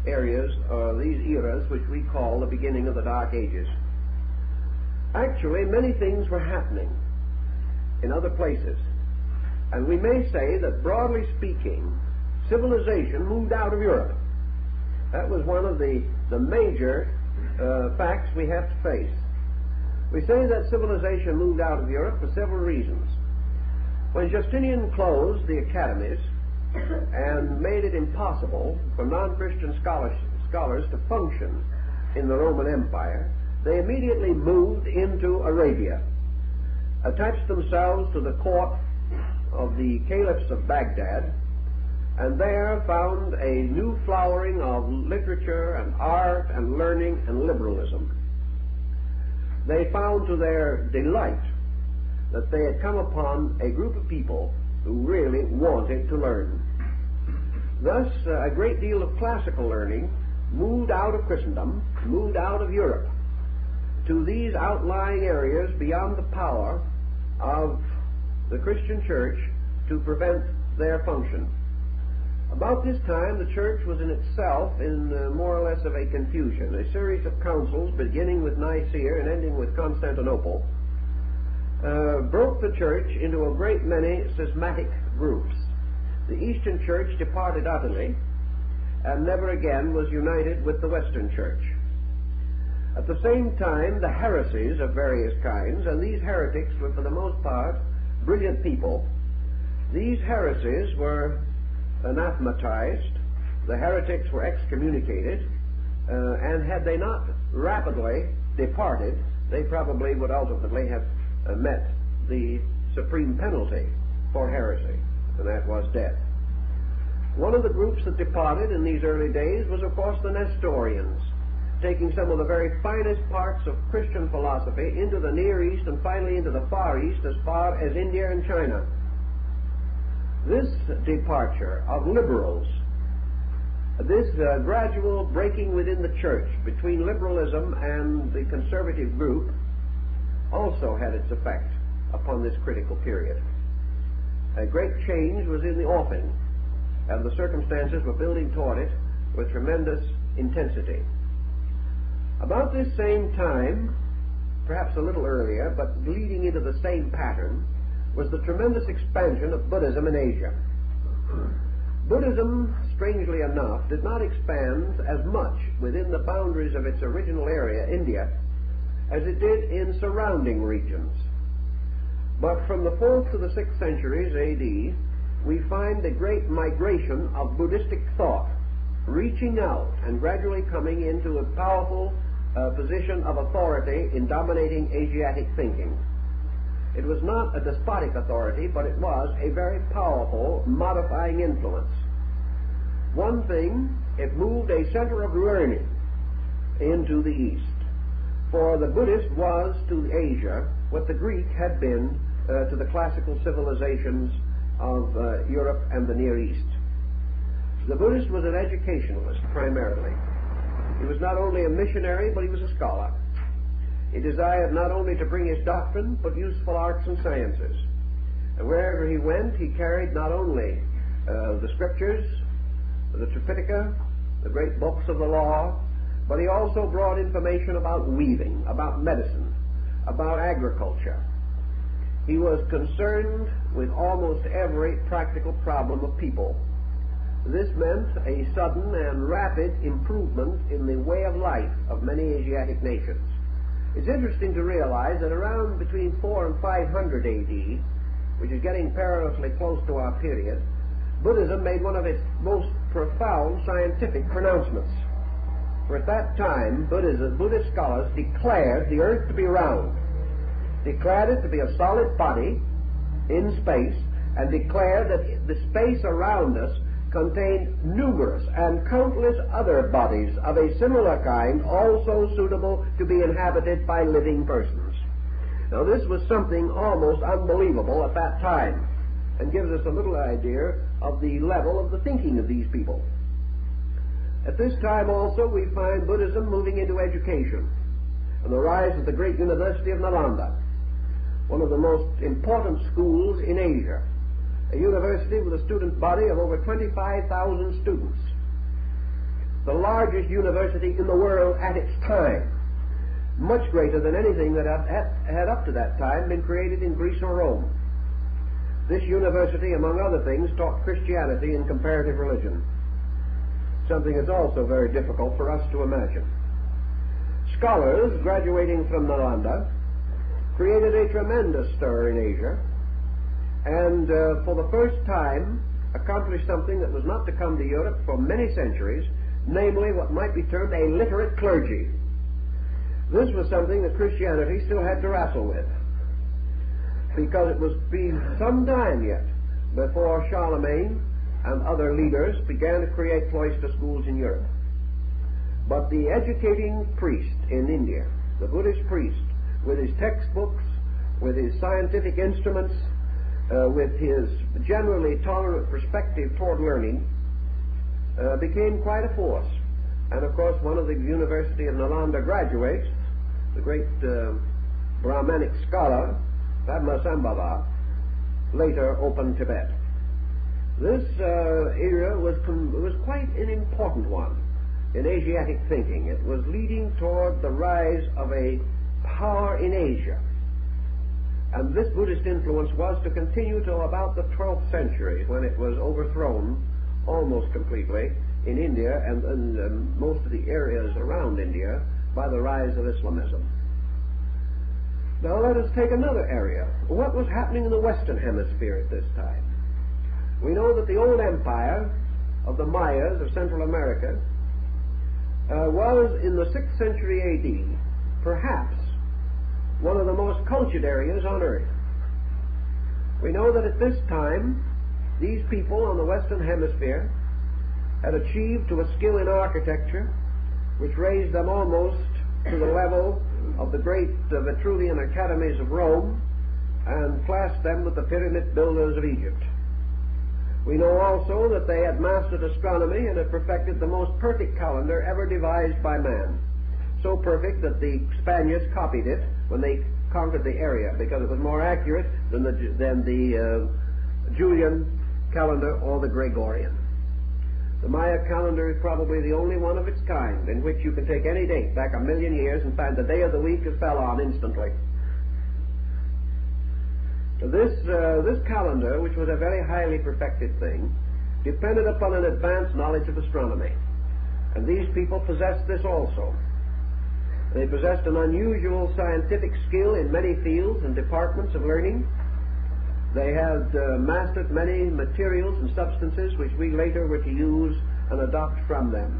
areas, or these eras, which we call the beginning of the Dark Ages. Actually, many things were happening in other places. And we may say that, broadly speaking, civilization moved out of Europe. That was one of the major facts we have to face. We say that civilization moved out of Europe for several reasons. When Justinian closed the academies and made it impossible for non-Christian scholars to function in the Roman Empire, they immediately moved into Arabia, attached themselves to the court of the caliphs of Baghdad, and there found a new flowering of literature and art and learning and liberalism. They found to their delight that they had come upon a group of people who really wanted to learn. Thus, a great deal of classical learning moved out of Christendom, moved out of Europe, to these outlying areas beyond the power of the Christian church to prevent their function. About this time, the church was in itself in more or less of a confusion. A series of councils, beginning with Nicaea and ending with Constantinople, broke the church into a great many schismatic groups. The Eastern Church departed utterly and never again was united with the Western Church. At the same time, the heresies of various kinds, and these heretics were for the most part brilliant people, these heresies were anathematized, the heretics were excommunicated, and had they not rapidly departed, they probably would ultimately have met the supreme penalty for heresy. and that was death. One of the groups that departed in these early days was, of course, the Nestorians, taking some of the very finest parts of Christian philosophy into the Near East and finally into the Far East as far as India and China. This departure of liberals, this gradual breaking within the church between liberalism and the conservative group also had its effect upon this critical period. A great change was in the offing, and the circumstances were building toward it with tremendous intensity. About this same time, perhaps a little earlier, but leading into the same pattern, was the tremendous expansion of Buddhism in Asia. Buddhism, strangely enough, did not expand as much within the boundaries of its original area, India, as it did in surrounding regions. But from the 4th to the 6th centuries A.D., we find a great migration of Buddhistic thought, reaching out and gradually coming into a powerful position of authority in dominating Asiatic thinking. It was not a despotic authority, but it was a very powerful modifying influence. One thing, it moved a center of learning into the East. For the Buddhist was to Asia what the Greek had been to the classical civilizations of Europe and the Near East. The Buddhist was an educationalist primarily. He was not only a missionary, but he was a scholar. He desired not only to bring his doctrine, but useful arts and sciences. And wherever he went, he carried not only the scriptures, the Tripitaka, the great books of the law, but he also brought information about weaving, about medicine, about agriculture. He was concerned with almost every practical problem of people. This meant a sudden and rapid improvement in the way of life of many Asiatic nations. It's interesting to realize that around between 400 and 500 A.D., which is getting perilously close to our period, Buddhism made one of its most profound scientific pronouncements. For at that time, Buddhist scholars declared the earth to be round, declared it to be a solid body in space, and declared that the space around us contained numerous and countless other bodies of a similar kind, also suitable to be inhabited by living persons. Now, this was something almost unbelievable at that time, and gives us a little idea of the level of the thinking of these people. At this time also we find Buddhism moving into education, and the rise of the great University of Nalanda, one of the most important schools in Asia, a university with a student body of over 25,000 students, the largest university in the world at its time, much greater than anything that had up to that time been created in Greece or Rome. This university, among other things, taught Christianity and comparative religion, something that's also very difficult for us to imagine. Scholars graduating from Nalanda created a tremendous stir in Asia, and for the first time accomplished something that was not to come to Europe for many centuries, namely what might be termed a literate clergy. This was something that Christianity still had to wrestle with, because it was been some time yet before Charlemagne and other leaders began to create cloister schools in Europe. But the educating priest in India, the Buddhist priest, with his textbooks, with his scientific instruments, with his generally tolerant perspective toward learning, became quite a force. And of course, one of the University of Nalanda graduates, the great Brahmanic scholar, Padmasambhava, later opened Tibet. This era was quite an important one in Asiatic thinking. It was leading toward the rise of a power in Asia. And this Buddhist influence was to continue till about the 12th century, when it was overthrown almost completely in India and most of the areas around India by the rise of Islamism. Now let us take another area. What was happening in the Western Hemisphere at this time? We know that the old empire of the Mayas of Central America was in the 6th century A.D. perhaps one of the most cultured areas on earth. We know that at this time these people on the Western Hemisphere had achieved to a skill in architecture which raised them almost to the level of the great Vitruvian academies of Rome and classed them with the pyramid builders of Egypt. We know also that they had mastered astronomy and had perfected the most perfect calendar ever devised by man. So perfect that the Spaniards copied it when they conquered the area, because it was more accurate than the Julian calendar or the Gregorian. The Maya calendar is probably the only one of its kind in which you can take any date back 1,000,000 years and find the day of the week is fell on instantly. This calendar, which was a very highly perfected thing, depended upon an advanced knowledge of astronomy. And these people possessed this also. They possessed an unusual scientific skill in many fields and departments of learning. They had mastered many materials and substances which we later were to use and adopt from them.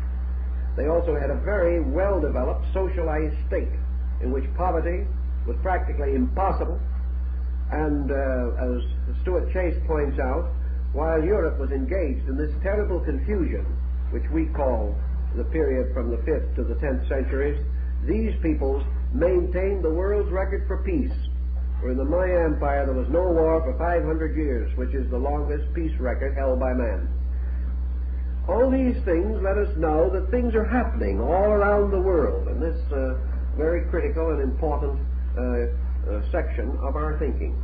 They also had a very well-developed socialized state in which poverty was practically impossible. And as Stuart Chase points out, while Europe was engaged in this terrible confusion, which we call the period from the 5th to the 10th centuries, these peoples maintained the world's record for peace. For in the Maya Empire there was no war for 500 years, which is the longest peace record held by man. All these things let us know that things are happening all around the world in this very critical and important section of our thinking.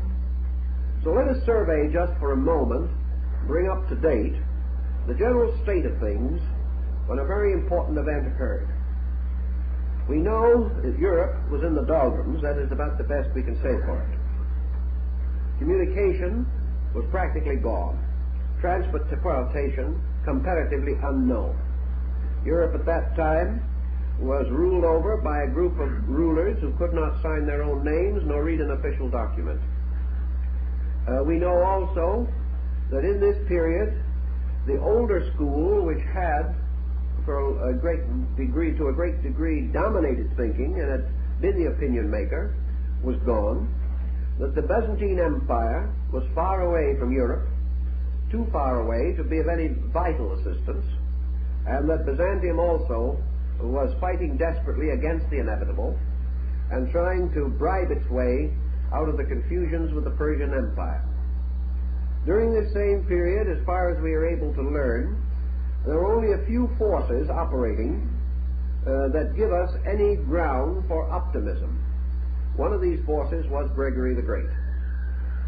So let us survey just for a moment, bring up to date, the general state of things when a very important event occurred. We know that Europe was in the doldrums. That is about the best we can say for it. Communication was practically gone. Transportation comparatively unknown. Europe at that time was ruled over by a group of rulers who could not sign their own names nor read an official document. We know also that in this period, the older school, which had to a great degree dominated thinking and had been the opinion maker, was gone, that the Byzantine Empire was far away from Europe, too far away to be of any vital assistance, and that Byzantium also was fighting desperately against the inevitable and trying to bribe its way out of the confusions with the Persian Empire. During this same period, as far as we are able to learn, there were only a few forces operating that give us any ground for optimism. One of these forces was Gregory the Great.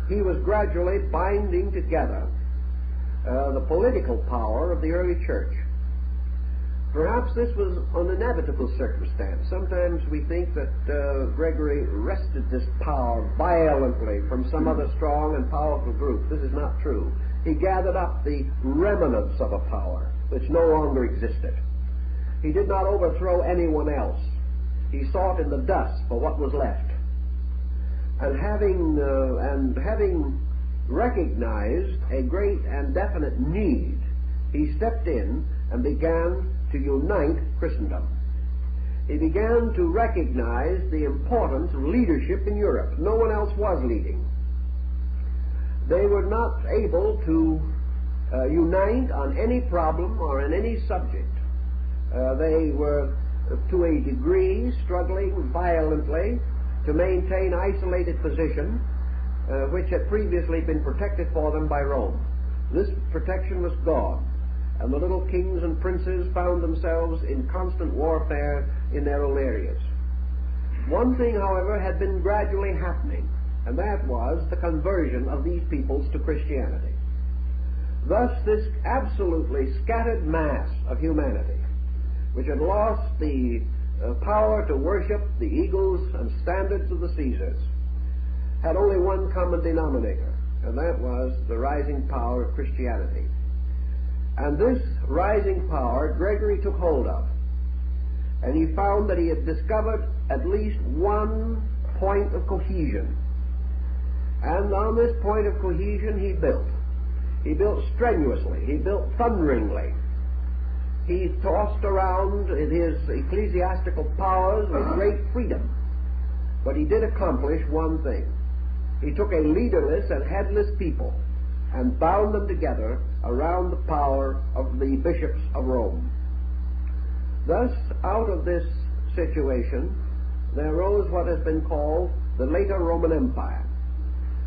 He was gradually binding together the political power of the early church. Perhaps this was an inevitable circumstance. Sometimes we think that Gregory wrested this power violently from some other strong and powerful group. This is not true. He gathered up the remnants of a power which no longer existed. He did not overthrow anyone else. He sought in the dust for what was left. And having recognized a great and definite need, he stepped in and began to unite Christendom. He began to recognize the importance of leadership in Europe. No one else was leading. They were not able to unite on any problem or on any subject. They were, to a degree, struggling violently to maintain isolated position which had previously been protected for them by Rome. This protection was gone, and the little kings and princes found themselves in constant warfare in their own areas. One thing, however, had been gradually happening, and that was the conversion of these peoples to Christianity. Thus, this absolutely scattered mass of humanity, which had lost the power to worship the eagles and standards of the Caesars, had only one common denominator, and that was the rising power of Christianity. And this rising power Gregory took hold of, and he found that he had discovered at least one point of cohesion. And on this point of cohesion he built. He built strenuously. He built thunderingly. He tossed around his ecclesiastical powers with great freedom. But he did accomplish one thing. He took a leaderless and headless people and bound them together around the power of the bishops of Rome. Thus, out of this situation, there arose what has been called the later Roman Empire,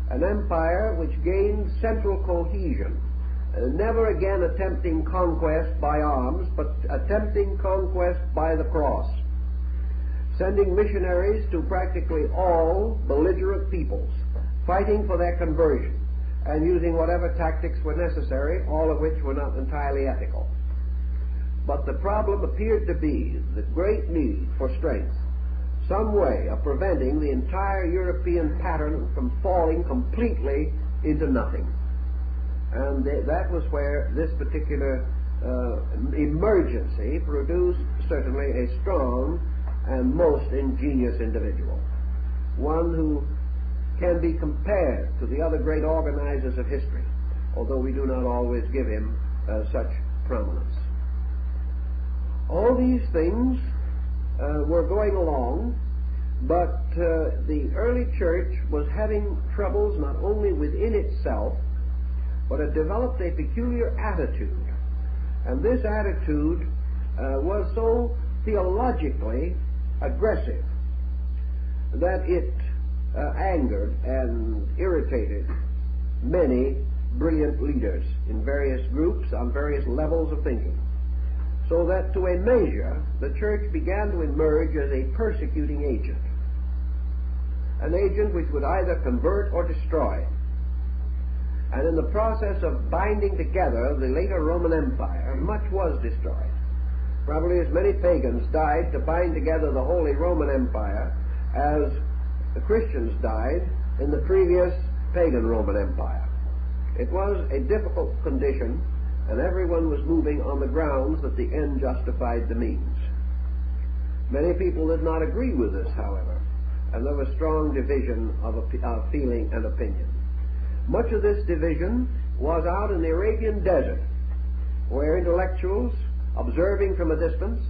an empire which gained central cohesion, never again attempting conquest by arms, but attempting conquest by the cross, sending missionaries to practically all belligerent peoples, fighting for their conversion, and using whatever tactics were necessary, all of which were not entirely ethical. But the problem appeared to be the great need for strength, some way of preventing the entire European pattern from falling completely into nothing. And that was where this particular emergency produced certainly a strong and most ingenious individual, one who can be compared to the other great organizers of history, although we do not always give him such prominence. All these things were going along, but the early church was having troubles not only within itself, but it developed a peculiar attitude. And this attitude was so theologically aggressive that it angered and irritated many brilliant leaders in various groups on various levels of thinking, so that to a measure the church began to emerge as a persecuting agent, an agent which would either convert or destroy. And in the process of binding together the later Roman Empire, much was destroyed. Probably as many pagans died to bind together the Holy Roman Empire as the Christians died in the previous pagan Roman Empire. It was a difficult condition, and everyone was moving on the grounds that the end justified the means. Many people did not agree with this, however, and there was strong division of feeling and opinion. Much of this division was out in the Arabian desert, where intellectuals, observing from a distance,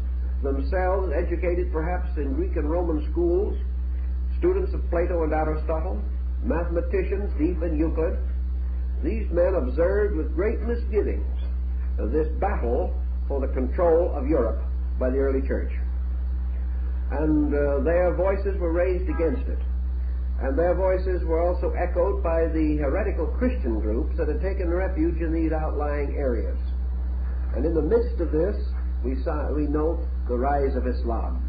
themselves educated perhaps in Greek and Roman schools, students of Plato and Aristotle, mathematicians deep in Euclid, these men observed with great misgivings this battle for the control of Europe by the early church. And their voices were raised against it. And their voices were also echoed by the heretical Christian groups that had taken refuge in these outlying areas. And in the midst of this, we note the rise of Islam,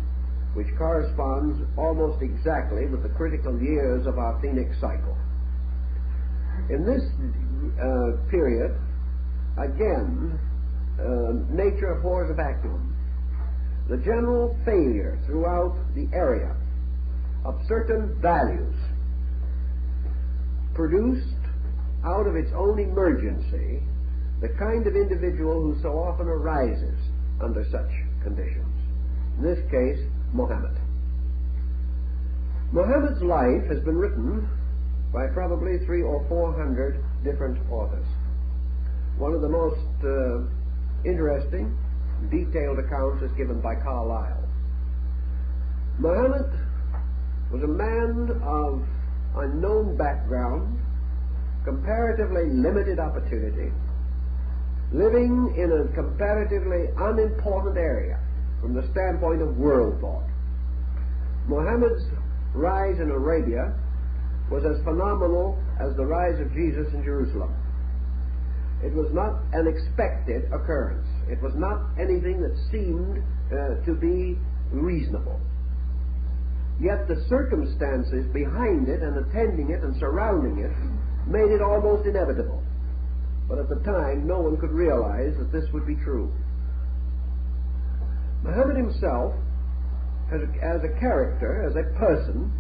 which corresponds almost exactly with the critical years of our Phoenix cycle. In this period, again, nature abhors a vacuum. The general failure throughout the area of certain values produced out of its own emergency the kind of individual who so often arises under such conditions. In this case, Muhammad. Muhammad's life has been written by probably 300 or 400 different authors. One of the most interesting, detailed accounts is given by Carlyle. Muhammad was a man of unknown background, comparatively limited opportunity, living in a comparatively unimportant area from the standpoint of world thought. Muhammad's rise in Arabia was as phenomenal as the rise of Jesus in Jerusalem. It was not an expected occurrence. It was not anything that seemed to be reasonable. Yet the circumstances behind it and attending it and surrounding it made it almost inevitable. But at the time, no one could realize that this would be true. Muhammad himself, as a character, as a person,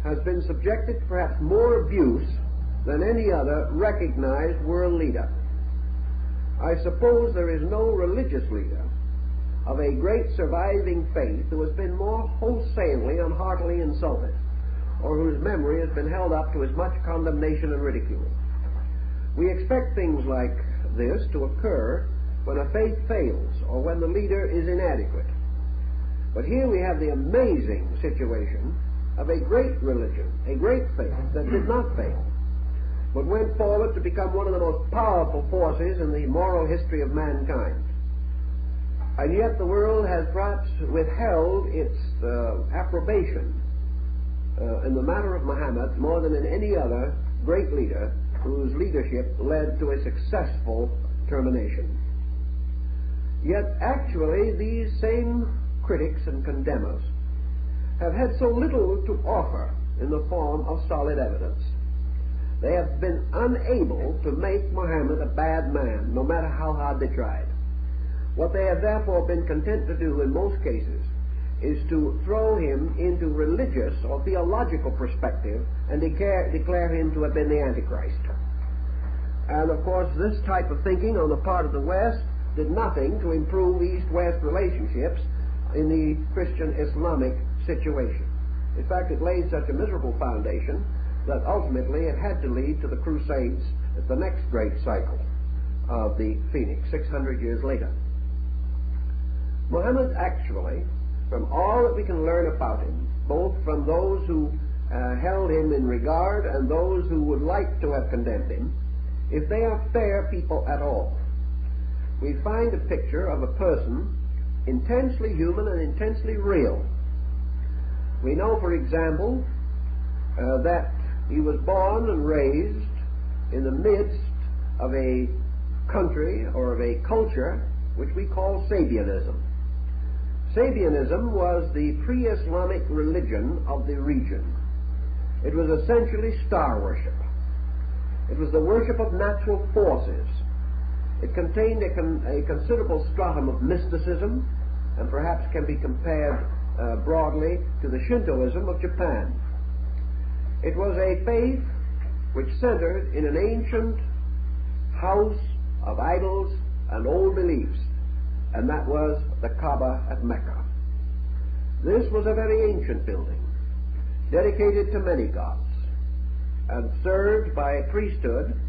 has been subjected to perhaps more abuse than any other recognized world leader. I suppose there is no religious leader of a great surviving faith who has been more wholesalely and heartily insulted, or whose memory has been held up to as much condemnation and ridicule. We expect things like this to occur when a faith fails or when the leader is inadequate. But here we have the amazing situation of a great religion, a great faith that did not fail. but went forward to become one of the most powerful forces in the moral history of mankind. And yet the world has perhaps withheld its approbation in the matter of Muhammad more than in any other great leader whose leadership led to a successful termination. Yet actually these same critics and condemners have had so little to offer in the form of solid evidence. They have been unable to make Muhammad a bad man, no matter how hard they tried. What they have therefore been content to do in most cases is to throw him into religious or theological perspective and declare him to have been the Antichrist. And of course this type of thinking on the part of the West did nothing to improve East-West relationships in the Christian-Islamic situation. In fact, it laid such a miserable foundation that ultimately it had to lead to the Crusades at the next great cycle of the Phoenix, 600 years later. Muhammad actually, from all that we can learn about him, both from those who held him in regard and those who would like to have condemned him, if they are fair people at all, we find a picture of a person intensely human and intensely real. We know, for example, that he was born and raised in the midst of a country or of a culture which we call Sabianism. Sabianism was the pre-Islamic religion of the region. It was essentially star worship. It was the worship of natural forces. It contained a considerable stratum of mysticism, and perhaps can be compared broadly to the Shintoism of Japan. It was a faith which centered in an ancient house of idols and old beliefs, and that was the Kaaba at Mecca. This was a very ancient building, dedicated to many gods, and served by a priesthood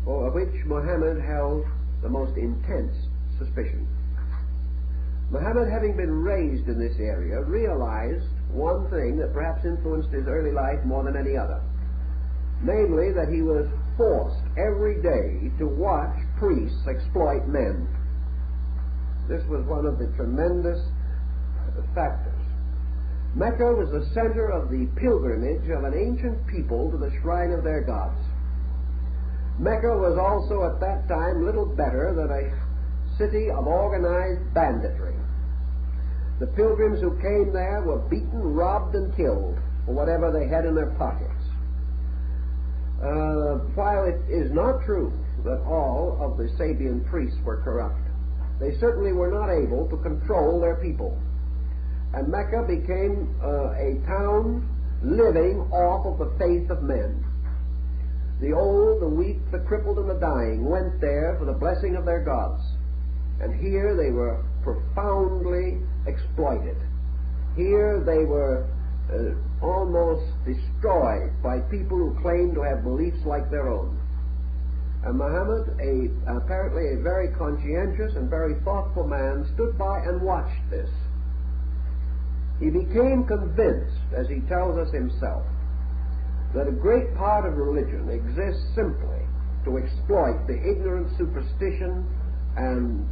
of which Muhammad held the most intense suspicion. Muhammad, having been raised in this area, realized one thing that perhaps influenced his early life more than any other, namely that he was forced every day to watch priests exploit men. This was one of the tremendous factors. Mecca was the center of the pilgrimage of an ancient people to the shrine of their gods. Mecca was also at that time little better than a city of organized banditry. The pilgrims who came there were beaten, robbed, and killed for whatever they had in their pockets. While it is not true that all of the Sabian priests were corrupt, they certainly were not able to control their people. And Mecca became a town living off of the faith of men. The old, the weak, the crippled, and the dying went there for the blessing of their gods. And here they were profoundly exploited. Here they were almost destroyed by people who claimed to have beliefs like their own. And Muhammad, apparently a very conscientious and very thoughtful man, stood by and watched this. He became convinced, as he tells us himself, that a great part of religion exists simply to exploit the ignorant superstition and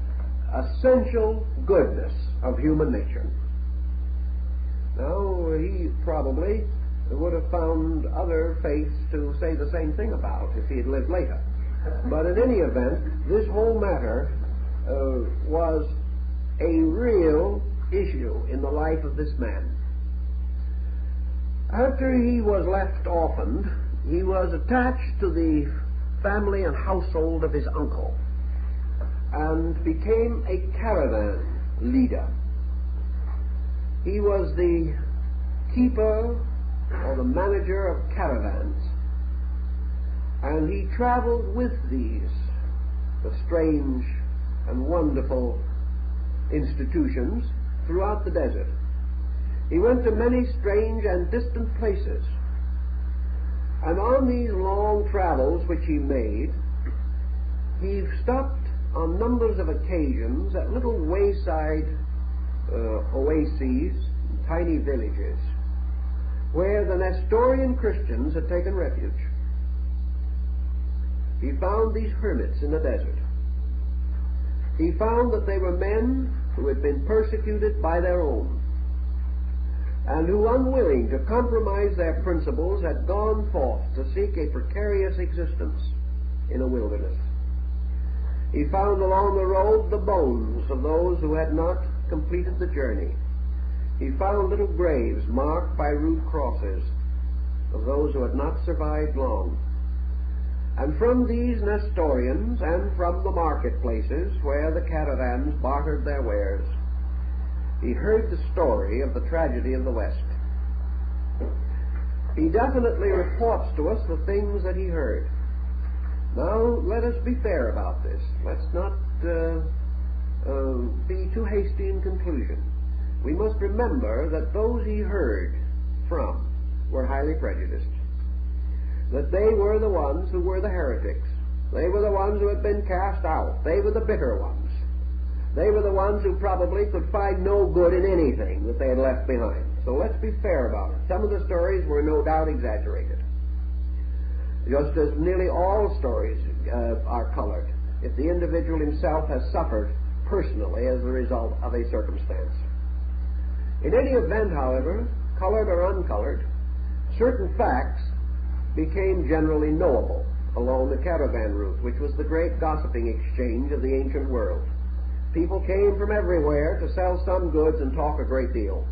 essential goodness of human nature. Now, he probably would have found other faiths to say the same thing about if he had lived later. But in any event, this whole matter was a real issue in the life of this man. After he was left orphaned, he was attached to the family and household of his uncle and became a caravan leader. He was the keeper or the manager of caravans, and he traveled with these, the strange and wonderful institutions, throughout the desert. He went to many strange and distant places, and on these long travels which he made, he stopped on numbers of occasions at little wayside oases, tiny villages, where the Nestorian Christians had taken refuge. he found these hermits in the desert. He found that they were men who had been persecuted by their own, and who, unwilling to compromise their principles, had gone forth to seek a precarious existence in a wilderness. He found along the road the bones of those who had not completed the journey. He found little graves marked by rude crosses of those who had not survived long. And from these Nestorians and from the marketplaces where the caravans bartered their wares, he heard the story of the tragedy of the West. He definitely reports to us the things that he heard. Now, let us be fair about this. Let's not be too hasty in conclusion. We must remember that those he heard from were highly prejudiced, that they were the ones who were the heretics. They were the ones who had been cast out. They were the bitter ones. They were the ones who probably could find no good in anything that they had left behind. So let's be fair about it. Some of the stories were no doubt exaggerated, just as nearly all stories are colored if the individual himself has suffered personally as a result of a circumstance. In any event, however, colored or uncolored, certain facts became generally knowable along the caravan route, which was the great gossiping exchange of the ancient world. People came from everywhere to sell some goods and talk a great deal.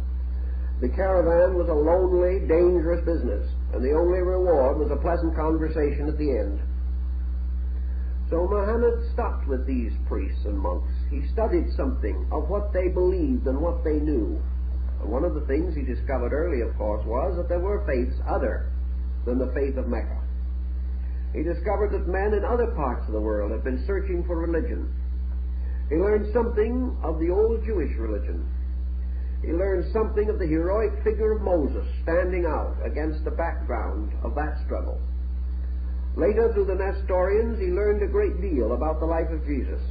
The caravan was a lonely, dangerous business, and the only reward was a pleasant conversation at the end. So Muhammad stopped with these priests and monks. He studied something of what they believed and what they knew. And one of the things he discovered early, of course, was that there were faiths other than the faith of Mecca. He discovered that men in other parts of the world had been searching for religion. He learned something of the old Jewish religion. He learned something of the heroic figure of Moses standing out against the background of that struggle. Later, through the Nestorians, he learned a great deal about the life of Jesus.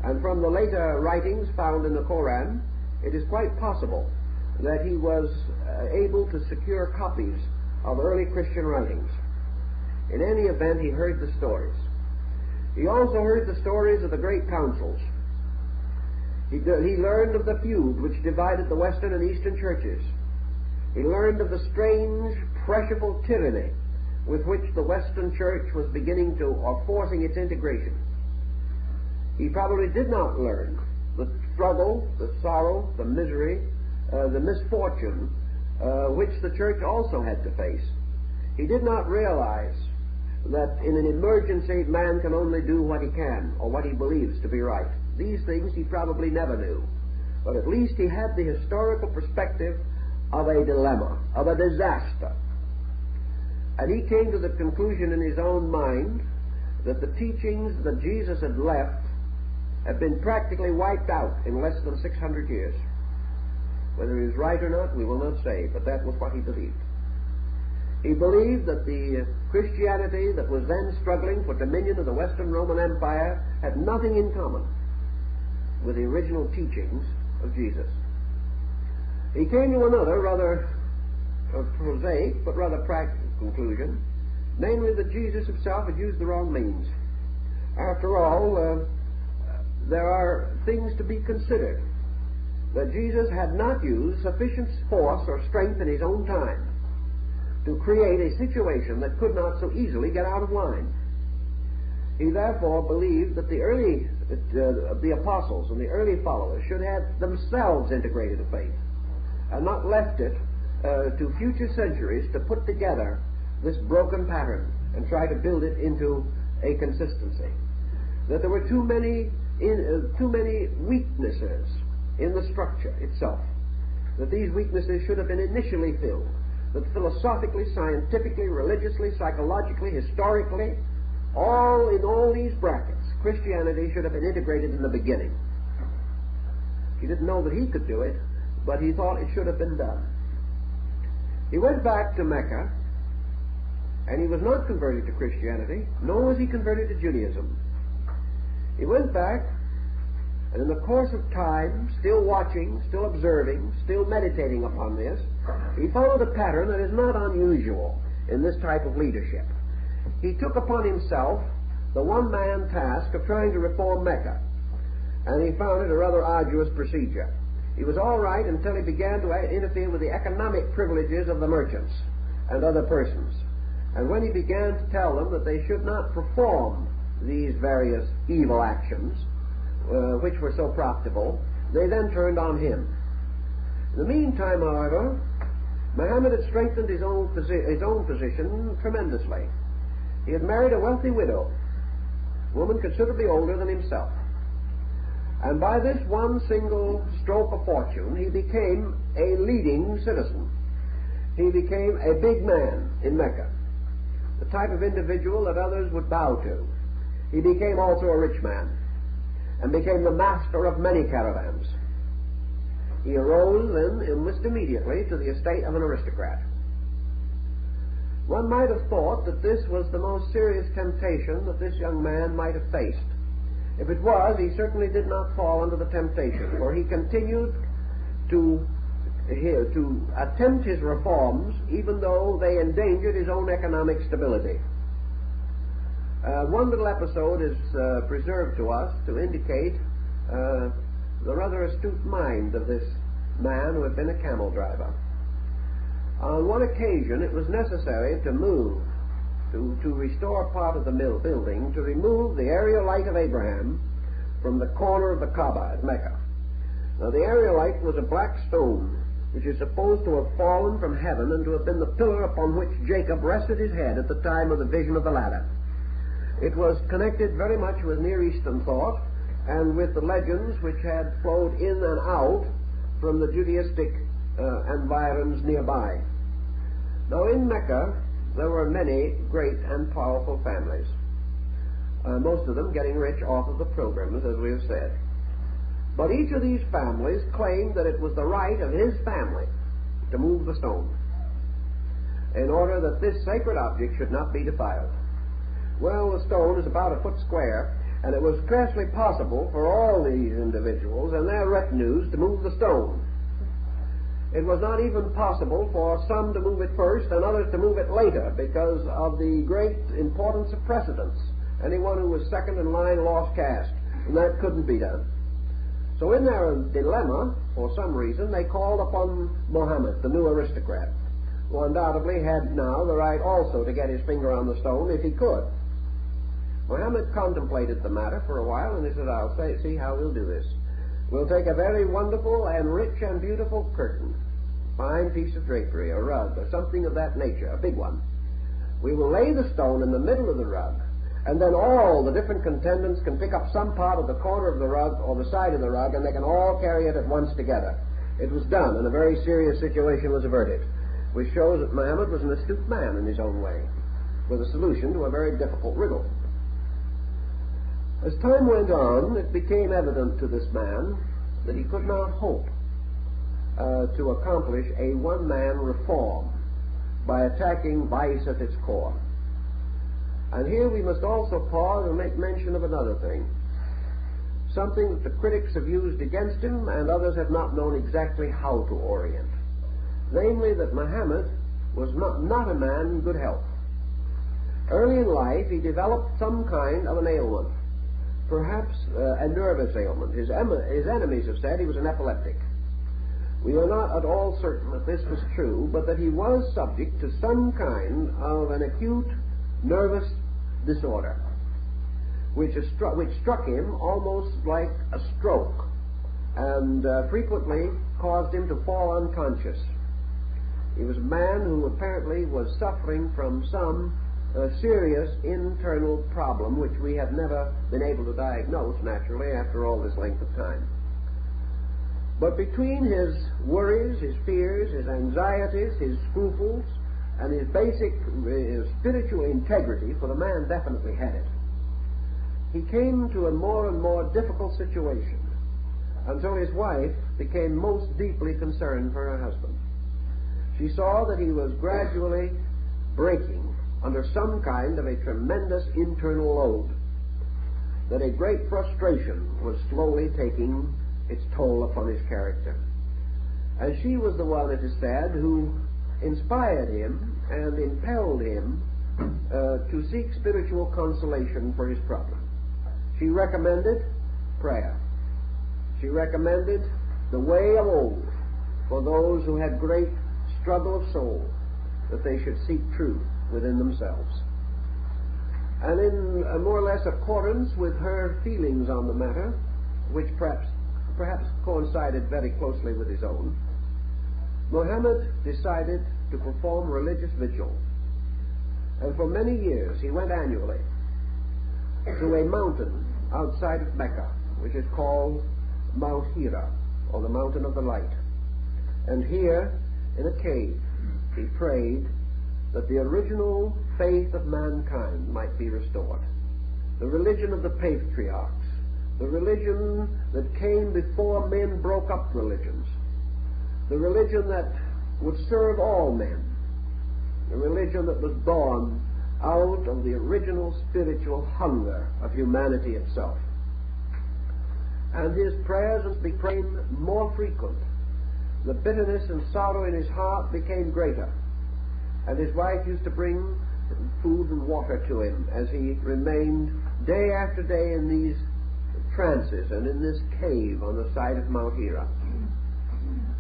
And from the later writings found in the Koran, it is quite possible that he was able to secure copies of early Christian writings. In any event, he heard the stories. He also heard the stories of the great councils. He learned of the feud which divided the Western and Eastern churches. He learned of the strange, pressure-ful tyranny with which the Western church was beginning to, or forcing its integration. He probably did not learn the struggle, the sorrow, the misery, the misfortune which the church also had to face. He did not realize that in an emergency man can only do what he can or what he believes to be right. These things he probably never knew. But at least he had the historical perspective of a dilemma, of a disaster. And he came to the conclusion in his own mind that the teachings that Jesus had left had been practically wiped out in less than 600 years. Whether he was right or not, we will not say, but that was what he believed. He believed that the Christianity that was then struggling for dominion of the Western Roman Empire had nothing in common with the original teachings of Jesus. He came to another rather prosaic but rather practical conclusion, namely that Jesus himself had used the wrong means. After all, there are things to be considered. That Jesus had not used sufficient force or strength in his own time to create a situation that could not so easily get out of line. He therefore believed that the apostles and the early followers should have themselves integrated the faith and not left it to future centuries to put together this broken pattern and try to build it into a consistency. That there were too many weaknesses in the structure itself. That these weaknesses should have been initially filled. That philosophically, scientifically, religiously, psychologically, historically, in all these brackets, Christianity should have been integrated in the beginning. He didn't know that he could do it, but he thought it should have been done. He went back to Mecca, and he was not converted to Christianity, nor was he converted to Judaism. He went back, and in the course of time, still watching, still observing, still meditating upon this, he followed a pattern that is not unusual in this type of leadership. he took upon himself the one-man task of trying to reform Mecca, and he found it a rather arduous procedure. He was all right until he began to interfere with the economic privileges of the merchants and other persons. And when he began to tell them that they should not perform these various evil actions, which were so profitable, they then turned on him. In the meantime, however, Muhammad had strengthened his own position tremendously. He had married a wealthy widow, a woman considerably older than himself. And by this one single stroke of fortune, he became a leading citizen. He became a big man in Mecca, the type of individual that others would bow to. He became also a rich man, and became the master of many caravans. He arose then almost immediately to the estate of an aristocrat. One might have thought that this was the most serious temptation that this young man might have faced. If it was, he certainly did not fall under the temptation, for he continued to attempt his reforms even though they endangered his own economic stability. One little episode is preserved to us to indicate the rather astute mind of this man who had been a camel driver. On one occasion it was necessary to move, to restore part of the mill building, to remove the areolite of Abraham from the corner of the Kaaba at Mecca. Now the areolite was a black stone which is supposed to have fallen from heaven and to have been the pillar upon which Jacob rested his head at the time of the vision of the ladder. It was connected very much with Near Eastern thought and with the legends which had flowed in and out from the Judaistic environs nearby. Now in Mecca there were many great and powerful families, most of them getting rich off of the pilgrims, as we have said. But each of these families claimed that it was the right of his family to move the stone in order that this sacred object should not be defiled. Well, the stone is about a foot square, and it was scarcely possible for all these individuals and their retinues to move the stone. It was not even possible for some to move it first and others to move it later because of the great importance of precedence. Anyone who was second in line lost caste, and that couldn't be done. So in their dilemma, for some reason, they called upon Muhammad, the new aristocrat, who undoubtedly had now the right also to get his finger on the stone if he could. Muhammad contemplated the matter for a while, and he said, I'll see how we'll do this. We'll take a very wonderful and rich and beautiful curtain, fine piece of drapery, a rug, or something of that nature, a big one. We will lay the stone in the middle of the rug, and then all the different contendants can pick up some part of the corner of the rug or the side of the rug, and they can all carry it at once together. It was done, and a very serious situation was averted, which shows that Muhammad was an astute man in his own way, with a solution to a very difficult riddle. As time went on, it became evident to this man that he could not hope to accomplish a one-man reform by attacking vice at its core. And here we must also pause and make mention of another thing, something that the critics have used against him and others have not known exactly how to orient. Namely, that Muhammad was not a man in good health. Early in life, he developed some kind of an ailment, perhaps a nervous ailment. His enemies have said he was an epileptic. We are not at all certain that this was true, but that he was subject to some kind of an acute nervous disorder, which struck him almost like a stroke, and frequently caused him to fall unconscious. He was a man who apparently was suffering from some serious internal problem, which we have never been able to diagnose, naturally, after all this length of time. But between his worries, his fears, his anxieties, his scruples, and his basic spiritual integrity, for the man definitely had it, he came to a more and more difficult situation until his wife became most deeply concerned for her husband. She saw that he was gradually breaking under some kind of a tremendous internal load, that a great frustration was slowly taking its toll upon his character. And she was the one, it is said, who inspired him and impelled him to seek spiritual consolation for his problem. She recommended prayer. She recommended the way of old for those who had great struggle of soul, that they should seek truth within themselves. And in more or less accordance with her feelings on the matter, which perhaps coincided very closely with his own, Muhammad decided to perform religious vigil. And for many years he went annually to a mountain outside of Mecca, which is called Mount Hira, or the Mountain of the Light. And here, in a cave, he prayed that the original faith of mankind might be restored. The religion of the patriarchs, the religion that came before men broke up religions, the religion that would serve all men, the religion that was born out of the original spiritual hunger of humanity itself. And his prayers became more frequent. The bitterness and sorrow in his heart became greater. And his wife used to bring food and water to him as he remained day after day in these trances and in this cave on the side of Mount Hira.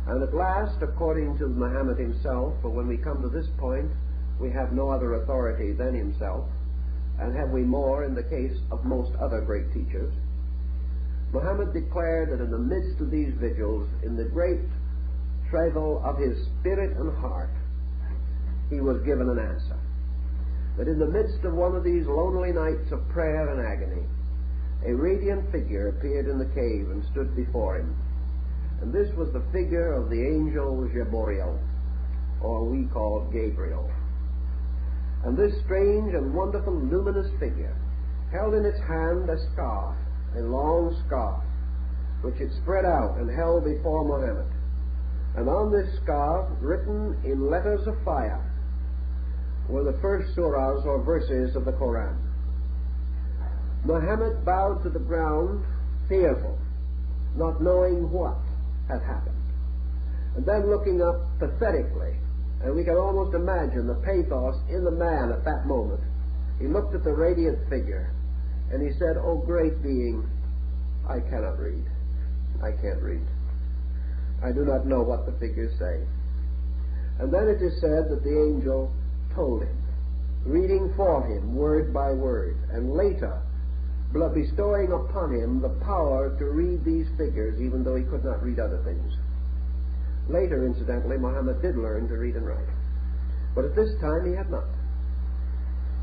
And at last, according to Muhammad himself, for when we come to this point, we have no other authority than himself, and have we more in the case of most other great teachers, Muhammad declared that in the midst of these vigils, in the great travail of his spirit and heart, he was given an answer. That in the midst of one of these lonely nights of prayer and agony, a radiant figure appeared in the cave and stood before him. And this was the figure of the angel Gabriel, or we call Gabriel. And this strange and wonderful luminous figure held in its hand a scarf, a long scarf, which it spread out and held before Muhammad. And on this scarf, written in letters of fire, were the first surahs or verses of the Quran. Muhammad bowed to the ground, fearful, not knowing what had happened. And then looking up pathetically, and we can almost imagine the pathos in the man at that moment, he looked at the radiant figure, and he said, "O great being, I cannot read. I can't read. I do not know what the figures say." And then it is said that the angel told him, reading for him word by word, and later bestowing upon him the power to read these figures, even though he could not read other things. Later, incidentally, Muhammad did learn to read and write, but at this time he had not.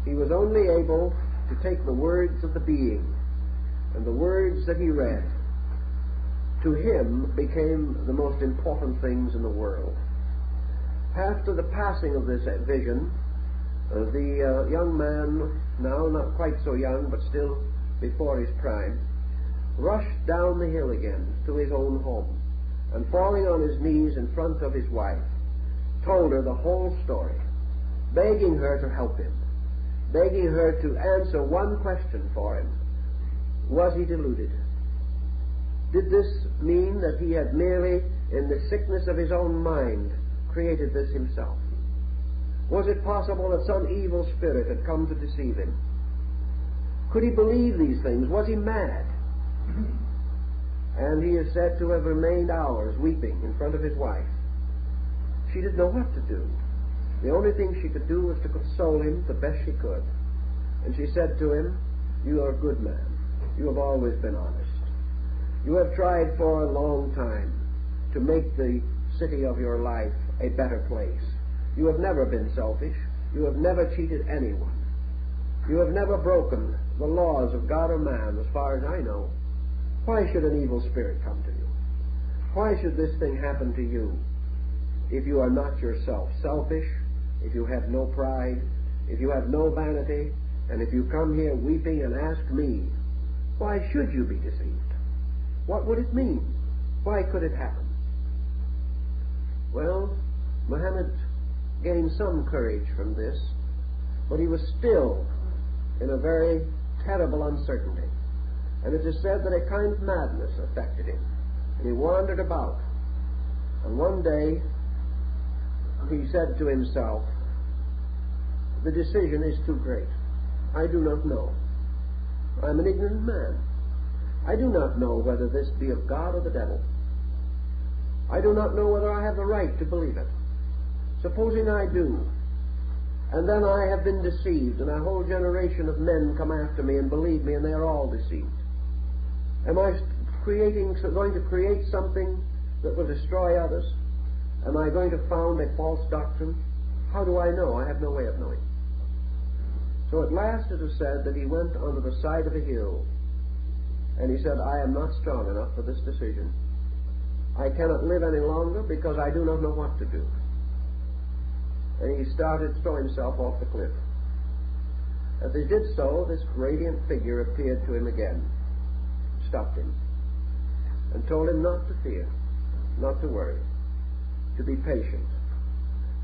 He was only able to take the words of the being, and the words that he read, to him, became the most important things in the world. After the passing of this vision, the young man, now not quite so young, but still before his prime, rushed down the hill again to his own home, and falling on his knees in front of his wife, told her the whole story, begging her to help him, begging her to answer one question for him. Was he deluded? Did this mean that he had merely, in the sickness of his own mind, created this himself? Was it possible that some evil spirit had come to deceive him? Could he believe these things? Was he mad? And he is said to have remained hours weeping in front of his wife. She didn't know what to do. The only thing she could do was to console him the best she could. And she said to him, "You are a good man. You have always been honest. You have tried for a long time to make the city of your life a better place. You have never been selfish. You have never cheated anyone. You have never broken the laws of God or man, as far as I know. Why should an evil spirit come to you? Why should this thing happen to you if you are not yourself selfish, if you have no pride, if you have no vanity, and if you come here weeping and ask me, why should you be deceived? What would it mean? Why could it happen?" Well, Muhammad gained some courage from this, but he was still in a very terrible uncertainty. And it is said that a kind of madness affected him, and he wandered about. And one day he said to himself, the decision is too great. I do not know. I'm an ignorant man. I do not know whether this be of God or the devil. I do not know whether I have the right to believe it. Supposing I do, and then I have been deceived, and a whole generation of men come after me and believe me, and they are all deceived. Am I going to create something that will destroy others? Am I going to found a false doctrine? How do I know? I have no way of knowing. So at last it is said that he went onto the side of a hill, and he said, I am not strong enough for this decision. I cannot live any longer because I do not know what to do. And he started to throw himself off the cliff. As he did so, this radiant figure appeared to him again, stopped him, and told him not to fear, not to worry, to be patient,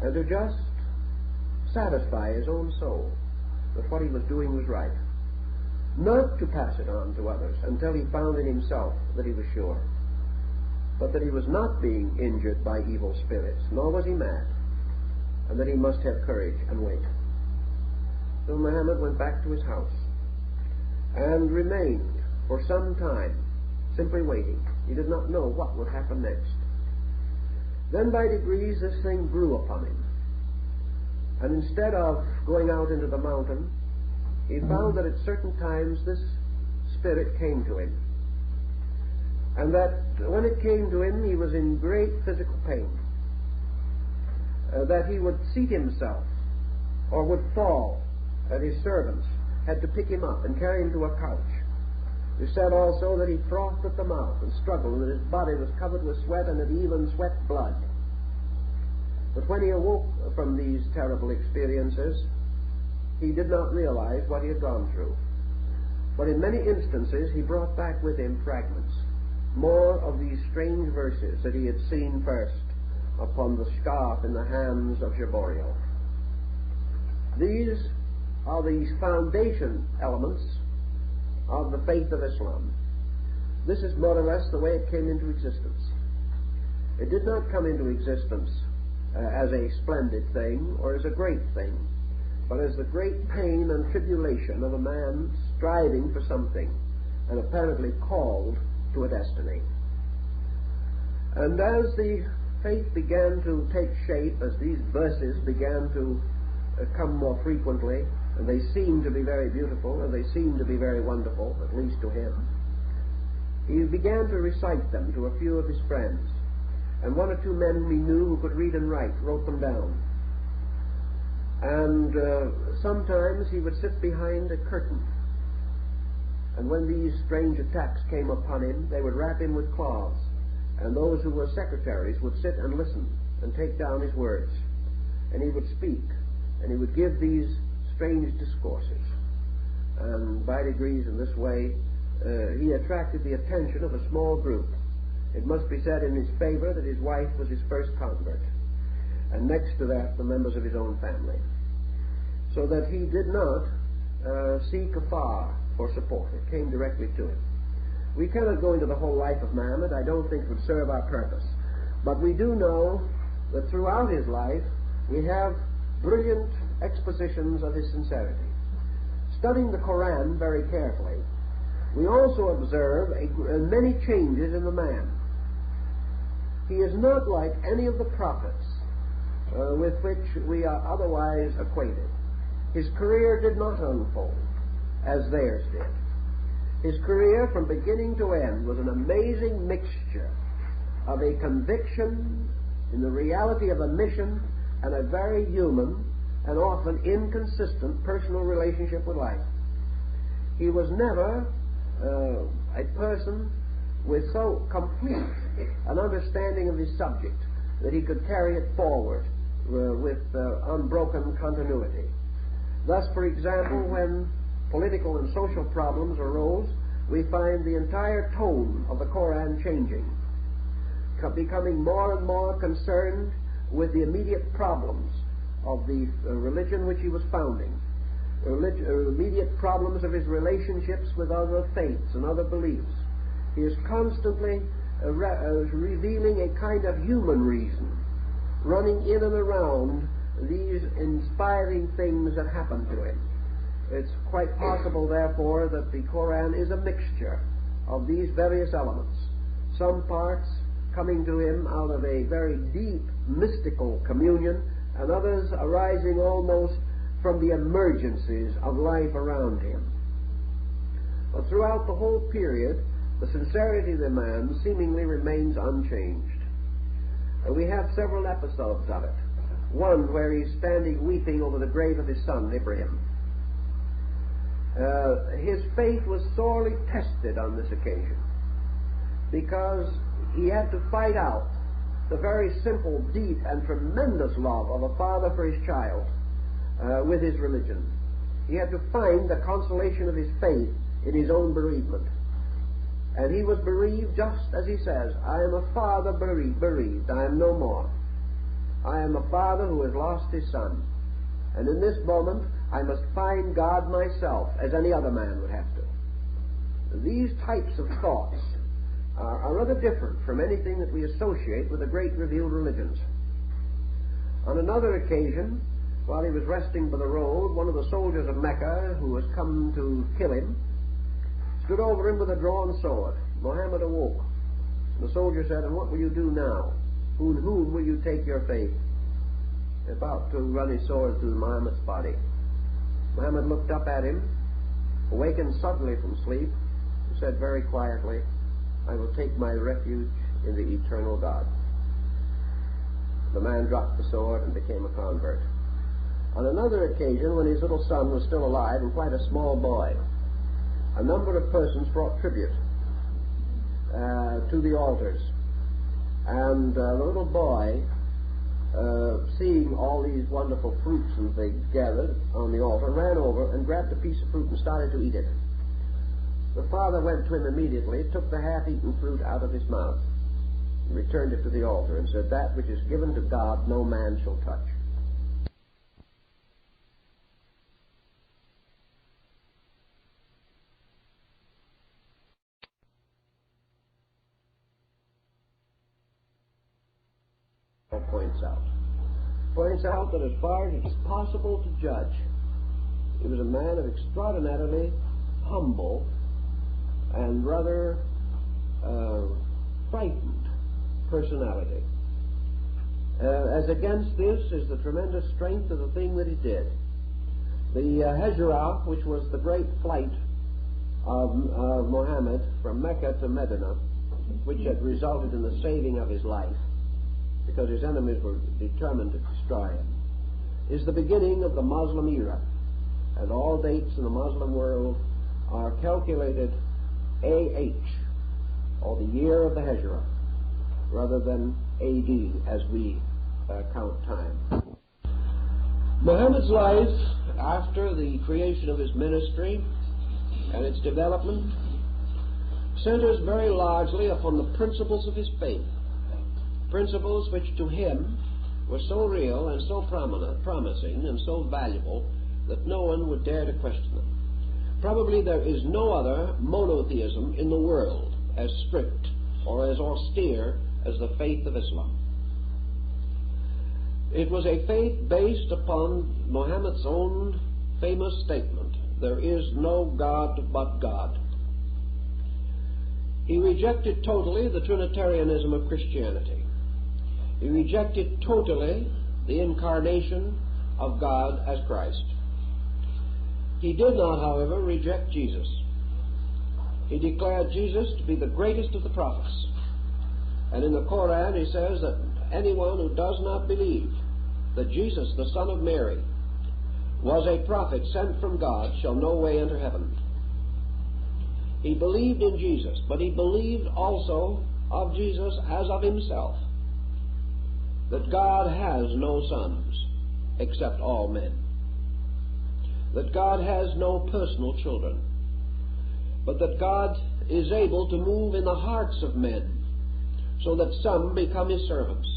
and to just satisfy his own soul that what he was doing was right, not to pass it on to others until he found in himself that he was sure, but that he was not being injured by evil spirits, nor was he mad, and that he must have courage and wait. So Muhammad went back to his house and remained for some time simply waiting. He did not know what would happen next. Then by degrees this thing grew upon him, and instead of going out into the mountain, he found that at certain times this spirit came to him, and that when it came to him he was in great physical pain, that he would seat himself or would fall, and his servants had to pick him up and carry him to a couch. He said also that he frothed at the mouth and struggled, and that his body was covered with sweat, and that even sweat blood. But when he awoke from these terrible experiences, he did not realize what he had gone through. But in many instances he brought back with him fragments, more of these strange verses that he had seen first upon the scarf in the hands of Jaboriel. These are the foundation elements of the faith of Islam. This is more or less the way it came into existence. It did not come into existence as a splendid thing or as a great thing, but as the great pain and tribulation of a man striving for something and apparently called to a destiny. And as the faith began to take shape, as these verses began to come more frequently, and they seemed to be very beautiful, and they seemed to be very wonderful, at least to him, he began to recite them to a few of his friends, and one or two men whom he knew who could read and write wrote them down. And sometimes he would sit behind a curtain, and when these strange attacks came upon him, they would wrap him with cloths, and those who were secretaries would sit and listen and take down his words, and he would speak, and he would give these strange discourses. And by degrees in this way he attracted the attention of a small group. It must be said in his favor that his wife was his first convert, and next to that the members of his own family, so that he did not seek afar for support. It came directly to him. We cannot go into the whole life of Muhammad. I don't think it would serve our purpose, but we do know that throughout his life we have brilliant expositions of his sincerity. Studying the Quran very carefully, we also observe many changes in the man. He is not like any of the prophets with which we are otherwise acquainted. His career did not unfold as theirs did. His career from beginning to end was an amazing mixture of a conviction in the reality of a mission and a very human and often inconsistent personal relationship with life. He was never a person with so complete an understanding of his subject that he could carry it forward with unbroken continuity. Thus, for example, when political and social problems arose, we find the entire tone of the Quran changing, becoming more and more concerned with the immediate problems of the religion which he was founding, immediate problems of his relationships with other faiths and other beliefs. He is constantly revealing a kind of human reason, running in and around these inspiring things that happened to him. It's quite possible, therefore, that the Koran is a mixture of these various elements, some parts coming to him out of a very deep mystical communion, and others arising almost from the emergencies of life around him. But throughout the whole period, the sincerity of the man seemingly remains unchanged. We have several episodes of it. One where he's standing weeping over the grave of his son, Ibrahim. His faith was sorely tested on this occasion because he had to fight out the very simple, deep, and tremendous love of a father for his child with his religion. He had to find the consolation of his faith in his own bereavement. And he was bereaved just as he says, I am a father bereaved, I am no more. I am a father who has lost his son. And in this moment, I must find God myself, as any other man would have to. These types of thoughts are rather different from anything that we associate with the great revealed religions. On another occasion, while he was resting by the road, one of the soldiers of Mecca, who was come to kill him, stood over him with a drawn sword. Muhammad awoke. The soldier said, and what will you do now? In whom will you take your faith? About to run his sword through Muhammad's body. Muhammad looked up at him, awakened suddenly from sleep, and said very quietly, I will take my refuge in the eternal God. The man dropped the sword and became a convert. On another occasion, when his little son was still alive and quite a small boy, a number of persons brought tribute to the altars. And the little boy, seeing all these wonderful fruits and things gathered on the altar, ran over and grabbed a piece of fruit and started to eat it. The father went to him immediately, took the half-eaten fruit out of his mouth, and returned it to the altar, and said, that which is given to God no man shall touch. Points out that as far as it's possible to judge, he was a man of extraordinarily humble and rather frightened personality. As against this is the tremendous strength of the thing that he did. The Hijrah, which was the great flight of Muhammad from Mecca to Medina, which had resulted in the saving of his life, because his enemies were determined to destroy him, is the beginning of the Muslim era. And all dates in the Muslim world are calculated AH, or the year of the Hijrah, rather than AD as we count time. Muhammad's life, after the creation of his ministry and its development, centers very largely upon the principles of his faith. Principles which to him were so real and so promising and so valuable that no one would dare to question them. Probably there is no other monotheism in the world as strict or as austere as the faith of Islam. It was a faith based upon Muhammad's own famous statement, there is no God but God. He rejected totally the Trinitarianism of Christianity. He rejected totally the incarnation of God as Christ. He did not, however, reject Jesus. He declared Jesus to be the greatest of the prophets. And in the Koran he says that anyone who does not believe that Jesus, the Son of Mary, was a prophet sent from God shall no way enter heaven. He believed in Jesus, but he believed also of Jesus as of himself, that God has no sons except all men, that God has no personal children, but that God is able to move in the hearts of men so that some become his servants,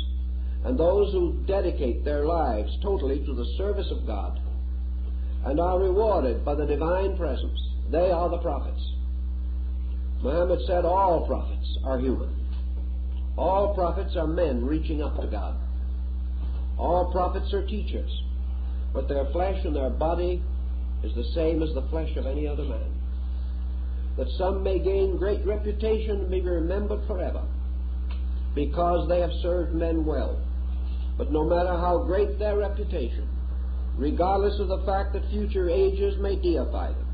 and those who dedicate their lives totally to the service of God and are rewarded by the divine presence, they are the prophets. Muhammad said all prophets are human. All prophets are men reaching up to God. All prophets are teachers, but their flesh and their body is the same as the flesh of any other man. That some may gain great reputation and be remembered forever, because they have served men well. But no matter how great their reputation, regardless of the fact that future ages may deify them,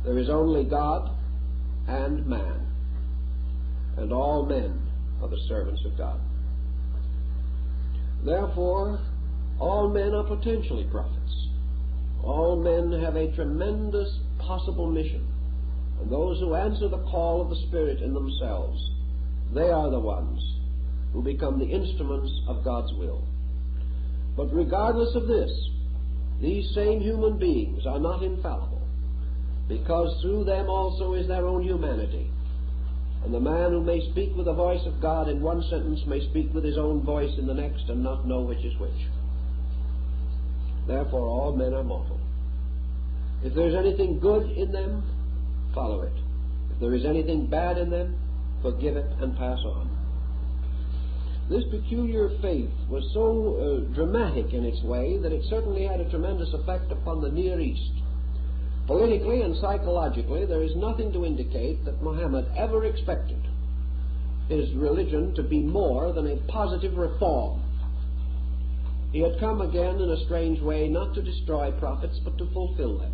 there is only God and man, and all men are the servants of God. Therefore, all men are potentially prophets. All men have a tremendous possible mission, and those who answer the call of the Spirit in themselves, they are the ones who become the instruments of God's will. But regardless of this, these same human beings are not infallible, because through them also is their own humanity. And the man who may speak with the voice of God in one sentence may speak with his own voice in the next and not know which is which. Therefore, all men are mortal. If there is anything good in them, follow it. If there is anything bad in them, forgive it and pass on. This peculiar faith was so dramatic in its way that it certainly had a tremendous effect upon the Near East. Politically and psychologically, there is nothing to indicate that Muhammad ever expected his religion to be more than a positive reform. He had come again in a strange way not to destroy prophets but to fulfill them.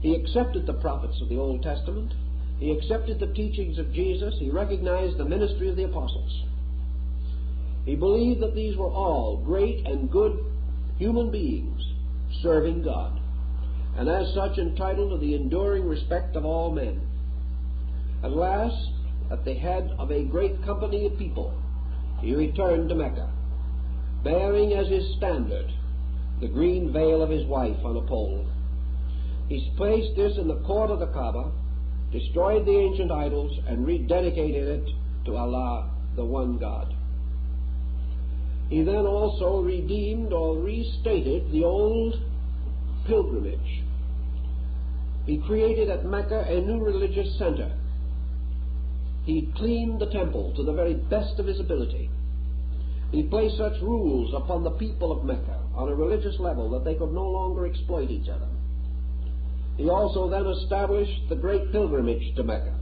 He accepted the prophets of the Old Testament. He accepted the teachings of Jesus. He recognized the ministry of the apostles. He believed that these were all great and good human beings serving God, and as such entitled to the enduring respect of all men. At last, at the head of a great company of people, he returned to Mecca, bearing as his standard the green veil of his wife on a pole. He placed this in the court of the Kaaba, destroyed the ancient idols, and rededicated it to Allah, the one God. He then also redeemed or restated the old pilgrimage. He created at Mecca a new religious center. He cleaned the temple to the very best of his ability. He placed such rules upon the people of Mecca on a religious level that they could no longer exploit each other. He also then established the great pilgrimage to Mecca.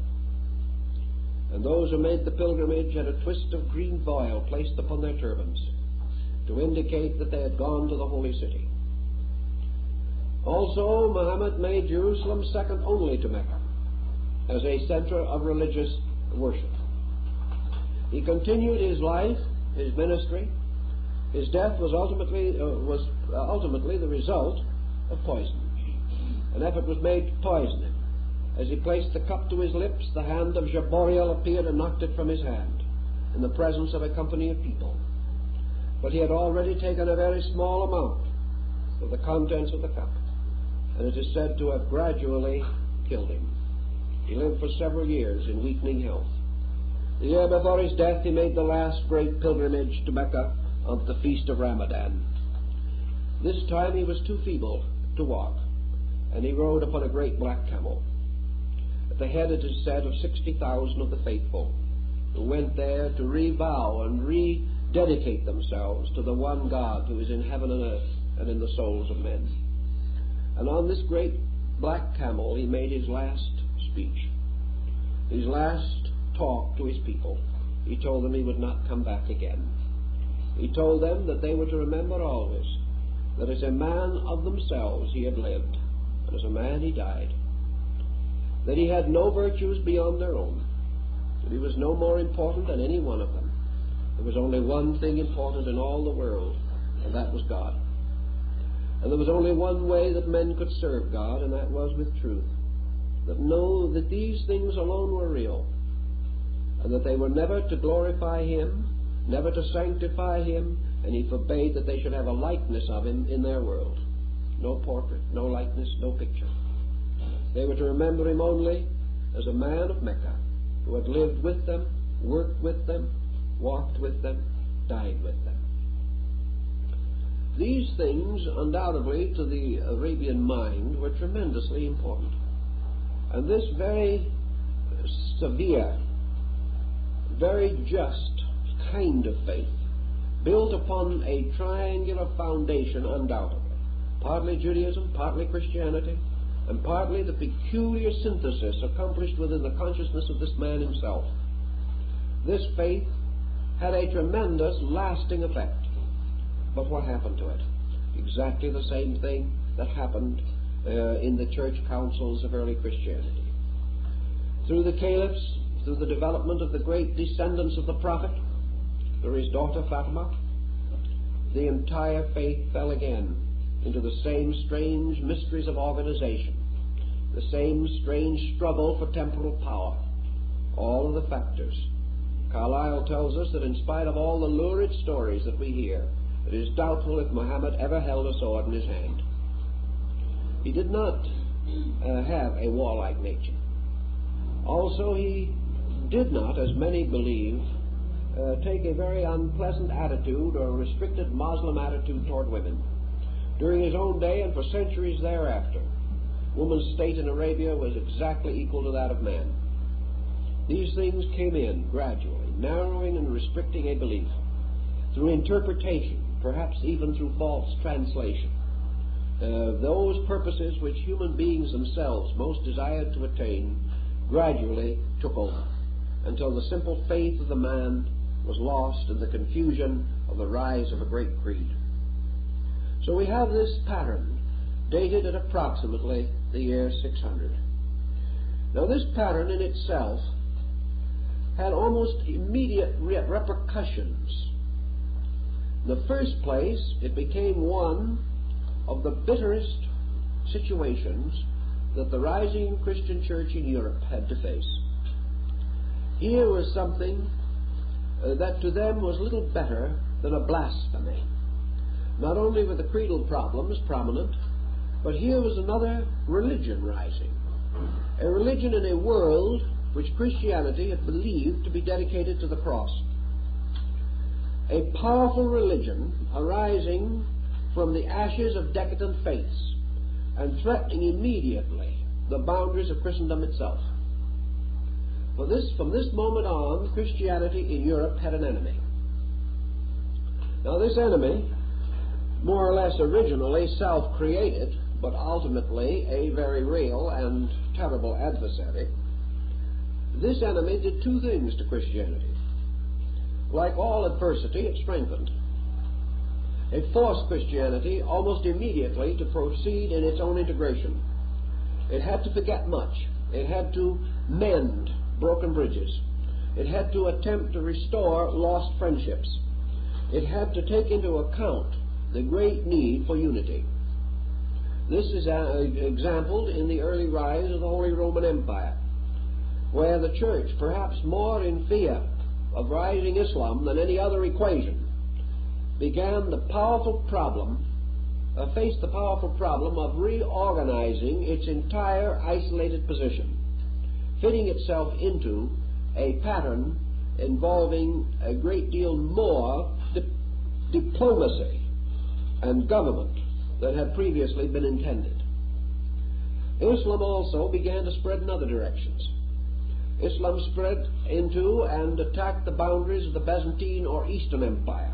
And those who made the pilgrimage had a twist of green voile placed upon their turbans to indicate that they had gone to the holy city. Also, Muhammad made Jerusalem second only to Mecca as a center of religious worship. He continued his life, his ministry. His death was ultimately the result of poison. An effort was made to poison him. As he placed the cup to his lips, the hand of Jaboriel appeared and knocked it from his hand in the presence of a company of people. But he had already taken a very small amount of the contents of the cup, and it is said to have gradually killed him. He lived for several years in weakening health. The year before his death, he made the last great pilgrimage to Mecca on the feast of Ramadan. This time he was too feeble to walk, and he rode upon a great black camel. At the head, it is said, of 60,000 of the faithful, who went there to revow and rededicate themselves to the one God who is in heaven and earth and in the souls of men. And on this great black camel he made his last speech, his last talk to his people. He told them he would not come back again. He told them that they were to remember always that as a man of themselves he had lived, and as a man he died, that he had no virtues beyond their own, that he was no more important than any one of them. There was only one thing important in all the world, and that was God. And there was only one way that men could serve God, and that was with truth. That know that these things alone were real, and that they were never to glorify Him, never to sanctify Him, and He forbade that they should have a likeness of Him in their world. No portrait, no likeness, no picture. They were to remember Him only as a man of Mecca who had lived with them, worked with them, walked with them, died with them. These things, undoubtedly, to the Arabian mind, were tremendously important. And this very severe, very just kind of faith built upon a triangular foundation undoubtedly, partly Judaism, partly Christianity, and partly the peculiar synthesis accomplished within the consciousness of this man himself. This faith had a tremendous lasting effect. But what happened to it? Exactly the same thing that happened in the church councils of early Christianity. Through the caliphs, through the development of the great descendants of the prophet, through his daughter Fatima, the entire faith fell again into the same strange mysteries of organization, the same strange struggle for temporal power, all of the factors. Carlyle tells us that in spite of all the lurid stories that we hear, it is doubtful if Muhammad ever held a sword in his hand. He did not have a warlike nature. Also, he did not, as many believe, take a very unpleasant attitude or a restricted Muslim attitude toward women. During his own day and for centuries thereafter, woman's state in Arabia was exactly equal to that of man. These things came in gradually, narrowing and restricting a belief through interpretation, perhaps even through false translation. Those purposes which human beings themselves most desired to attain gradually took over, until the simple faith of the man was lost in the confusion of the rise of a great creed. So we have this pattern dated at approximately the year 600. Now this pattern in itself had almost immediate repercussions. In the first place, it became one of the bitterest situations that the rising Christian church in Europe had to face. Here was something that to them was little better than a blasphemy. Not only were the creedal problems prominent, but here was another religion rising. A religion in a world which Christianity had believed to be dedicated to the cross. A powerful religion arising from the ashes of decadent faiths and threatening immediately the boundaries of Christendom itself. From this moment on, Christianity in Europe had an enemy. Now this enemy, more or less originally self-created, but ultimately a very real and terrible adversary, this enemy did two things to Christianity. Like all adversity, it strengthened. It forced Christianity almost immediately to proceed in its own integration. It had to forget much. It had to mend broken bridges. It had to attempt to restore lost friendships. It had to take into account the great need for unity. This is exampled in the early rise of the Holy Roman Empire, where the church, perhaps more in fear of rising Islam than any other equation, faced the powerful problem of reorganizing its entire isolated position, fitting itself into a pattern involving a great deal more diplomacy and government than had previously been intended. Islam also began to spread in other directions. Islam spread into and attacked the boundaries of the Byzantine or Eastern Empire.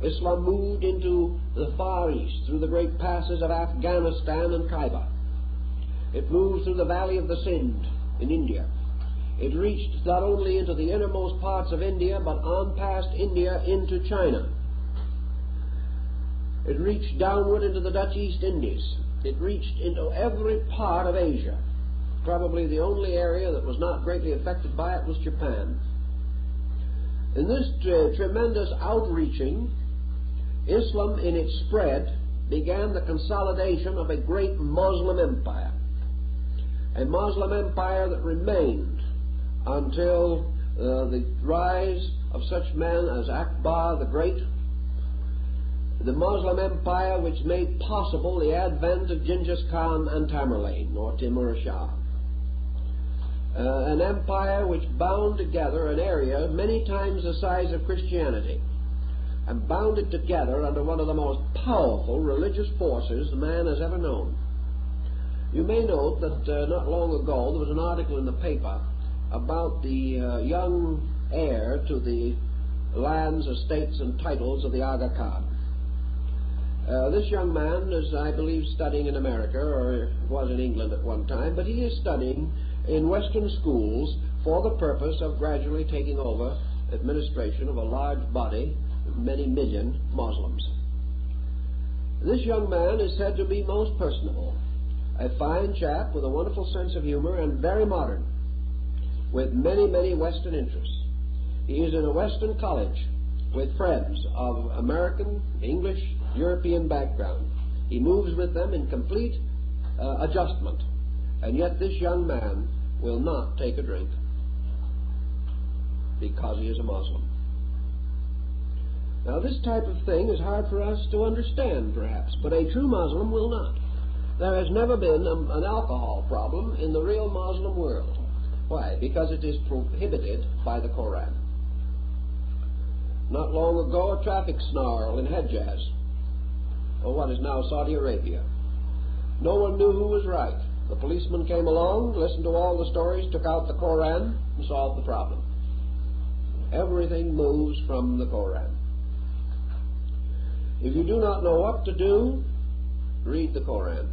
Islam moved into the Far East through the great passes of Afghanistan and Khyber. It moved through the valley of the Sindh in India. It reached not only into the innermost parts of India, but on past India into China. It reached downward into the Dutch East Indies. It reached into every part of Asia. Probably the only area that was not greatly affected by it was Japan. In this tremendous outreaching, Islam in its spread began the consolidation of a great Muslim empire. A Muslim empire that remained until the rise of such men as Akbar the Great, the Muslim empire which made possible the advent of Genghis Khan and Tamerlane, or Timur Shah. An empire which bound together an area many times the size of Christianity, and bound it together under one of the most powerful religious forces man has ever known. You may note that not long ago there was an article in the paper about the young heir to the lands, estates, and titles of the Aga Khan. This young man is, I believe, studying in America, or was in England at one time, but he is studying in Western schools for the purpose of gradually taking over administration of a large body, many million Muslims. This young man is said to be most personable, a fine chap with a wonderful sense of humor and very modern, with many, many Western interests. He is in a Western college with friends of American, English, European background. He moves with them in complete adjustment, and yet this young man will not take a drink because he is a Muslim. Now, this type of thing is hard for us to understand, perhaps, but a true Muslim will not. There has never been an alcohol problem in the real Muslim world. Why? Because it is prohibited by the Koran. Not long ago, a traffic snarl in Hejaz, or what is now Saudi Arabia. No one knew who was right. The policeman came along, listened to all the stories, took out the Koran, and solved the problem. Everything moves from the Koran. If you do not know what to do, read the Koran.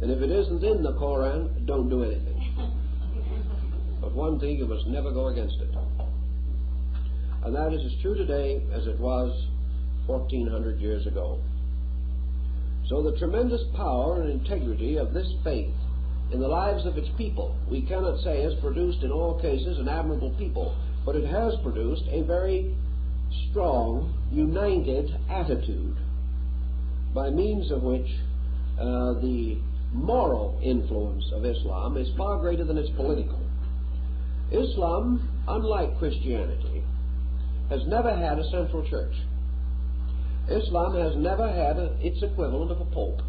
And if it isn't in the Koran, don't do anything. But one thing, you must never go against it. And that is as true today as it was 1400 years ago. So the tremendous power and integrity of this faith in the lives of its people, we cannot say has produced in all cases an admirable people, but it has produced a very strong, united attitude, by means of which the moral influence of Islam is far greater than its political. Islam, unlike Christianity, has never had a central church. Islam has never had its equivalent of a pope,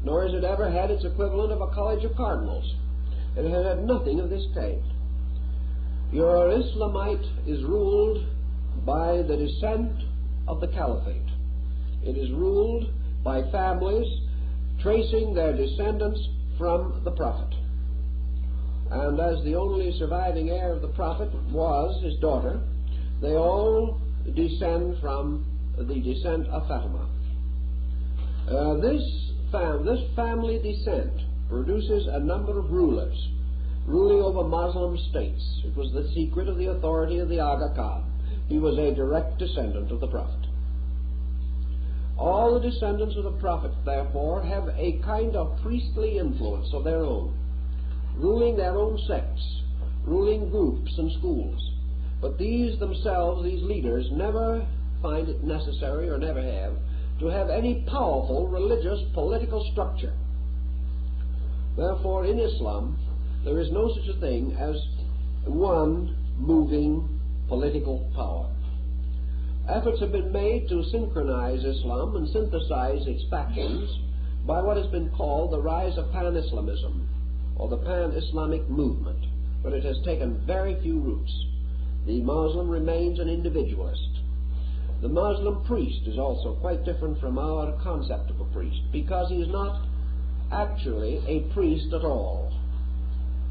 nor has it ever had its equivalent of a college of cardinals. It has had nothing of this kind. Your Islamite is ruled by the descent of the caliphate. It is ruled by families tracing their descendants from the prophet. And as the only surviving heir of the prophet was his daughter, they all descend from the descent of Fatima. This family descent produces a number of rulers ruling over Muslim states. It was the secret of the authority of the Aga Khan. He was a direct descendant of the prophet. All the descendants of the prophet, therefore, have a kind of priestly influence of their own, ruling their own sects, ruling groups and schools. But these themselves, these leaders, never find it necessary, or never to have any powerful religious political structure. Therefore, in Islam, there is no such a thing as one moving political power. Efforts have been made to synchronize Islam and synthesize its factions by what has been called the rise of pan-Islamism, or the pan-Islamic movement, but it has taken very few roots. The Muslim remains an individualist. The Muslim priest is also quite different from our concept of a priest, because he is not actually a priest at all.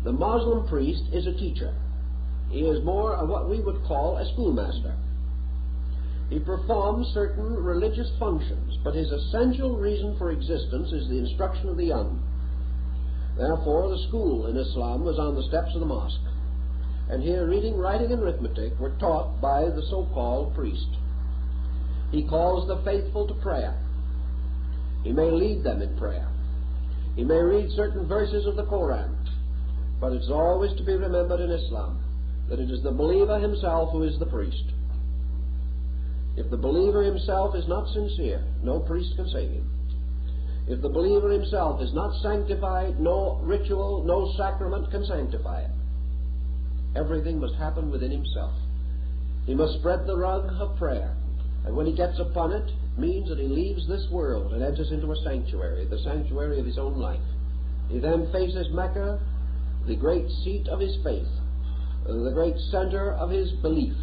The Muslim priest is a teacher. He is more of what we would call a schoolmaster. He performs certain religious functions, but his essential reason for existence is the instruction of the young. Therefore, the school in Islam was on the steps of the mosque, and here reading, writing, and arithmetic were taught by the so-called priest. He calls the faithful to prayer. He may lead them in prayer. He may read certain verses of the Koran, but it's always to be remembered in Islam that it is the believer himself who is the priest. If the believer himself is not sincere, no priest can save him. If the believer himself is not sanctified, no ritual, no sacrament can sanctify him. Everything must happen within himself. He must spread the rug of prayer, and when he gets upon it, it means that he leaves this world and enters into a sanctuary, the sanctuary of his own life. He then faces Mecca, the great seat of his faith, the great center of his belief,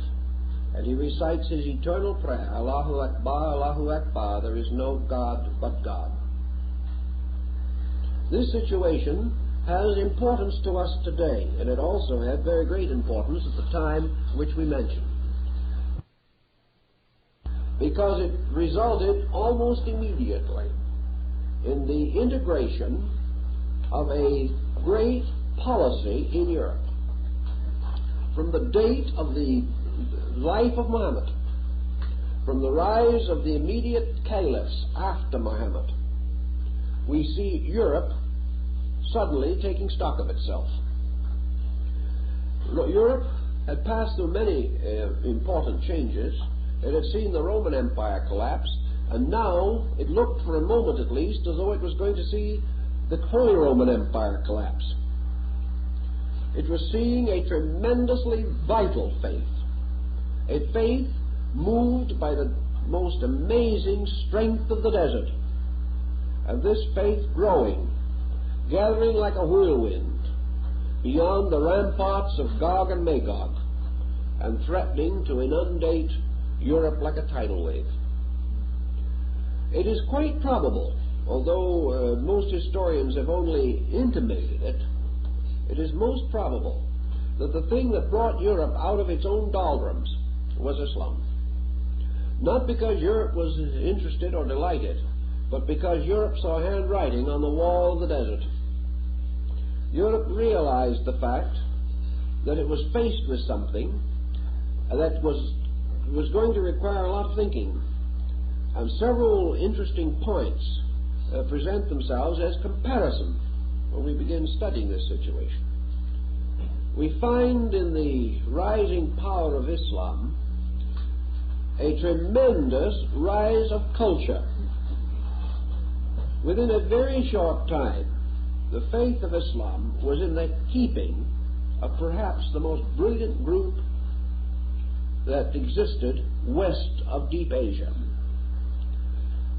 and he recites his eternal prayer, Allahu Akbar, Allahu Akbar, there is no God but God. This situation has importance to us today, and it also had very great importance at the time which we mentioned. because it resulted almost immediately in the integration of a great policy in Europe. From the date of the life of Muhammad, from the rise of the immediate caliphs after Muhammad, we see Europe suddenly taking stock of itself. Europe had passed through many important changes. It had seen the Roman Empire collapse, and now it looked for a moment at least as though it was going to see the Holy Roman Empire collapse. It was seeing a tremendously vital faith, a faith moved by the most amazing strength of the desert, and this faith growing, gathering like a whirlwind beyond the ramparts of Gog and Magog, and threatening to inundate Europe like a tidal wave. It is quite probable, although most historians have only intimated it, it is most probable that the thing that brought Europe out of its own doldrums was Islam. Not because Europe was interested or delighted, but because Europe saw handwriting on the wall of the desert. Europe realized the fact that it was faced with something that was going to require a lot of thinking, and several interesting points present themselves as comparison when we begin studying this situation. We find in the rising power of Islam a tremendous rise of culture. Within a very short time, the faith of Islam was in the keeping of perhaps the most brilliant group that existed west of deep Asia.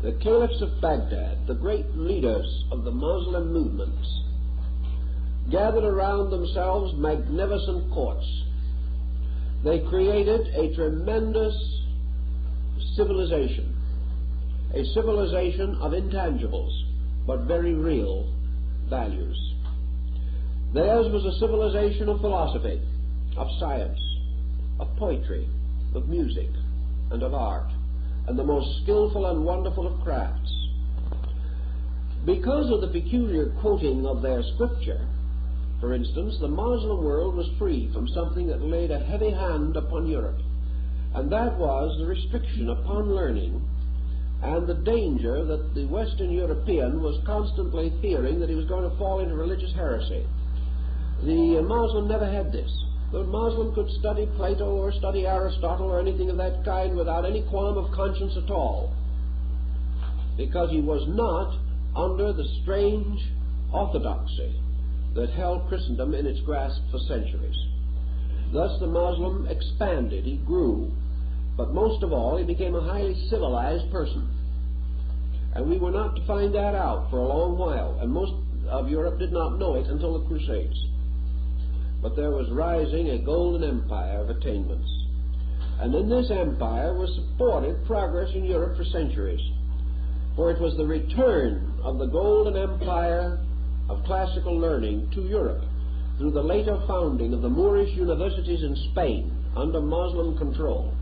The caliphs of Baghdad, the great leaders of the Muslim movements, gathered around themselves magnificent courts. They created a tremendous civilization, a civilization of intangibles, but very real values. Theirs was a civilization of philosophy, of science, of poetry, of music, and of art, and the most skillful and wonderful of crafts. Because of the peculiar quoting of their scripture, for instance, the Muslim world was free from something that laid a heavy hand upon Europe, and that was the restriction upon learning and the danger that the Western European was constantly fearing that he was going to fall into religious heresy. The Muslim never had this. The Muslim could study Plato or study Aristotle or anything of that kind without any qualm of conscience at all, because he was not under the strange orthodoxy that held Christendom in its grasp for centuries. Thus the Muslim expanded, he grew, but most of all he became a highly civilized person. And we were not to find that out for a long while, and most of Europe did not know it until the Crusades. But there was rising a golden empire of attainments, and in this empire was supported progress in Europe for centuries, for it was the return of the golden empire of classical learning to Europe through the later founding of the Moorish universities in Spain under Muslim control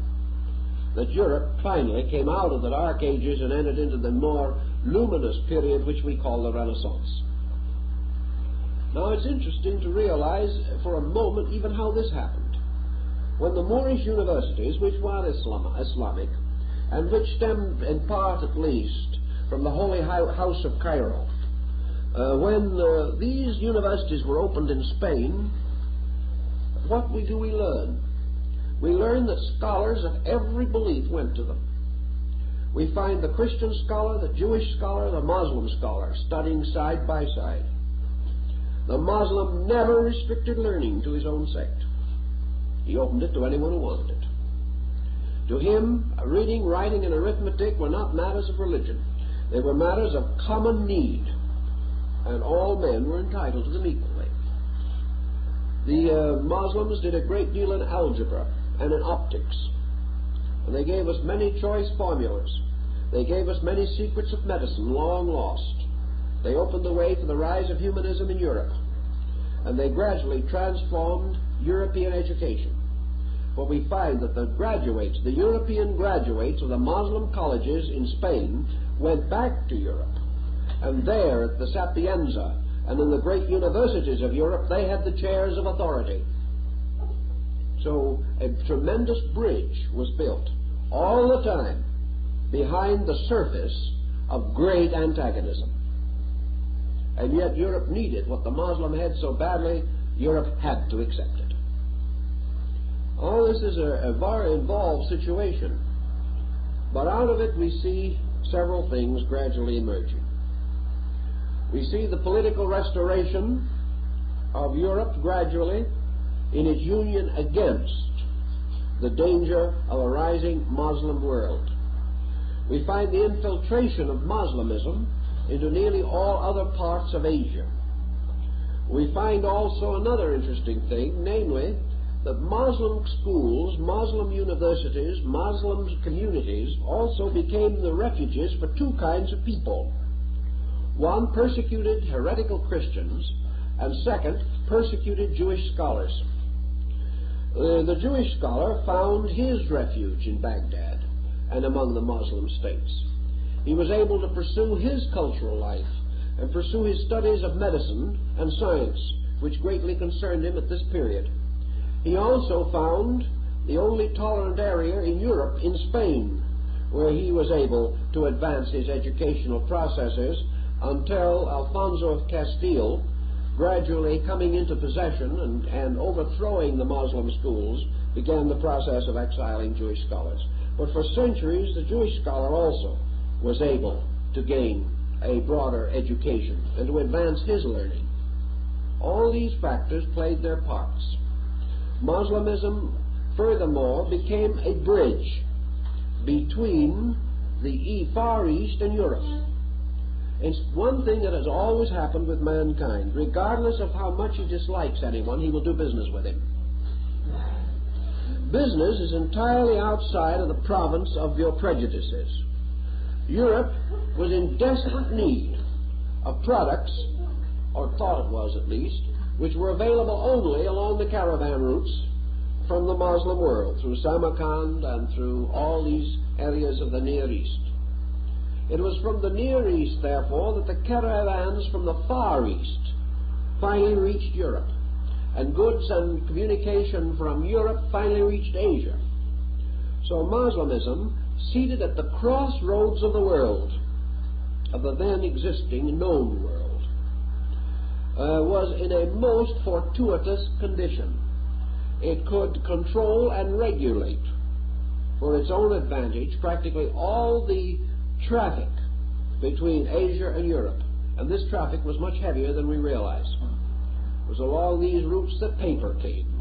that Europe finally came out of the Dark Ages and entered into the more luminous period which we call the Renaissance. Now it's interesting to realize for a moment even how this happened. When the Moorish universities, which were Islamic, and which stemmed in part at least from the Holy House of Cairo, when these universities were opened in Spain, what do we learn? We learn that scholars of every belief went to them. We find the Christian scholar, the Jewish scholar, the Muslim scholar studying side by side. The Muslim never restricted learning to his own sect. He opened it to anyone who wanted it. To him, reading, writing, and arithmetic were not matters of religion. They were matters of common need, and all men were entitled to them equally. The Muslims did a great deal in algebra and in optics, and they gave us many choice formulas. They gave us many secrets of medicine long lost. They opened the way for the rise of humanism in Europe, and they gradually transformed European education. For we find that the graduates, the European graduates of the Muslim colleges in Spain, went back to Europe. And there at the Sapienza and in the great universities of Europe, they had the chairs of authority. So a tremendous bridge was built all the time behind the surface of great antagonism. And yet Europe needed what the Muslim had so badly, Europe had to accept it. All this is a very involved situation. But out of it we see several things gradually emerging. We see the political restoration of Europe gradually in its union against the danger of a rising Muslim world. We find the infiltration of Muslimism into nearly all other parts of Asia. We find also another interesting thing, namely that Muslim schools, Muslim universities, Muslim communities also became the refuges for two kinds of people. One, persecuted heretical Christians, and second, persecuted Jewish scholars. The Jewish scholar found his refuge in Baghdad and among the Muslim states. He was able to pursue his cultural life and pursue his studies of medicine and science, which greatly concerned him at this period. He also found the only tolerant area in Europe in Spain, where he was able to advance his educational processes until Alfonso of Castile, gradually coming into possession and overthrowing the Muslim schools, began the process of exiling Jewish scholars. But for centuries, the Jewish scholar also was able to gain a broader education and to advance his learning. All these factors played their parts. Muslimism, furthermore, became a bridge between the Far East and Europe. It's one thing that has always happened with mankind. Regardless of how much he dislikes anyone, he will do business with him. Business is entirely outside of the province of your prejudices. Europe was in desperate need of products, or thought it was at least, which were available only along the caravan routes from the Muslim world, through Samarkand and through all these areas of the Near East. It was from the Near East, therefore, that the caravans from the Far East finally reached Europe, and goods and communication from Europe finally reached Asia. So Muslimism, seated at the crossroads of the world, of the then existing known world, was in a most fortuitous condition. It could control and regulate, for its own advantage, practically all the traffic between Asia and Europe. And this traffic was much heavier than we realize. It was along these routes that paper came,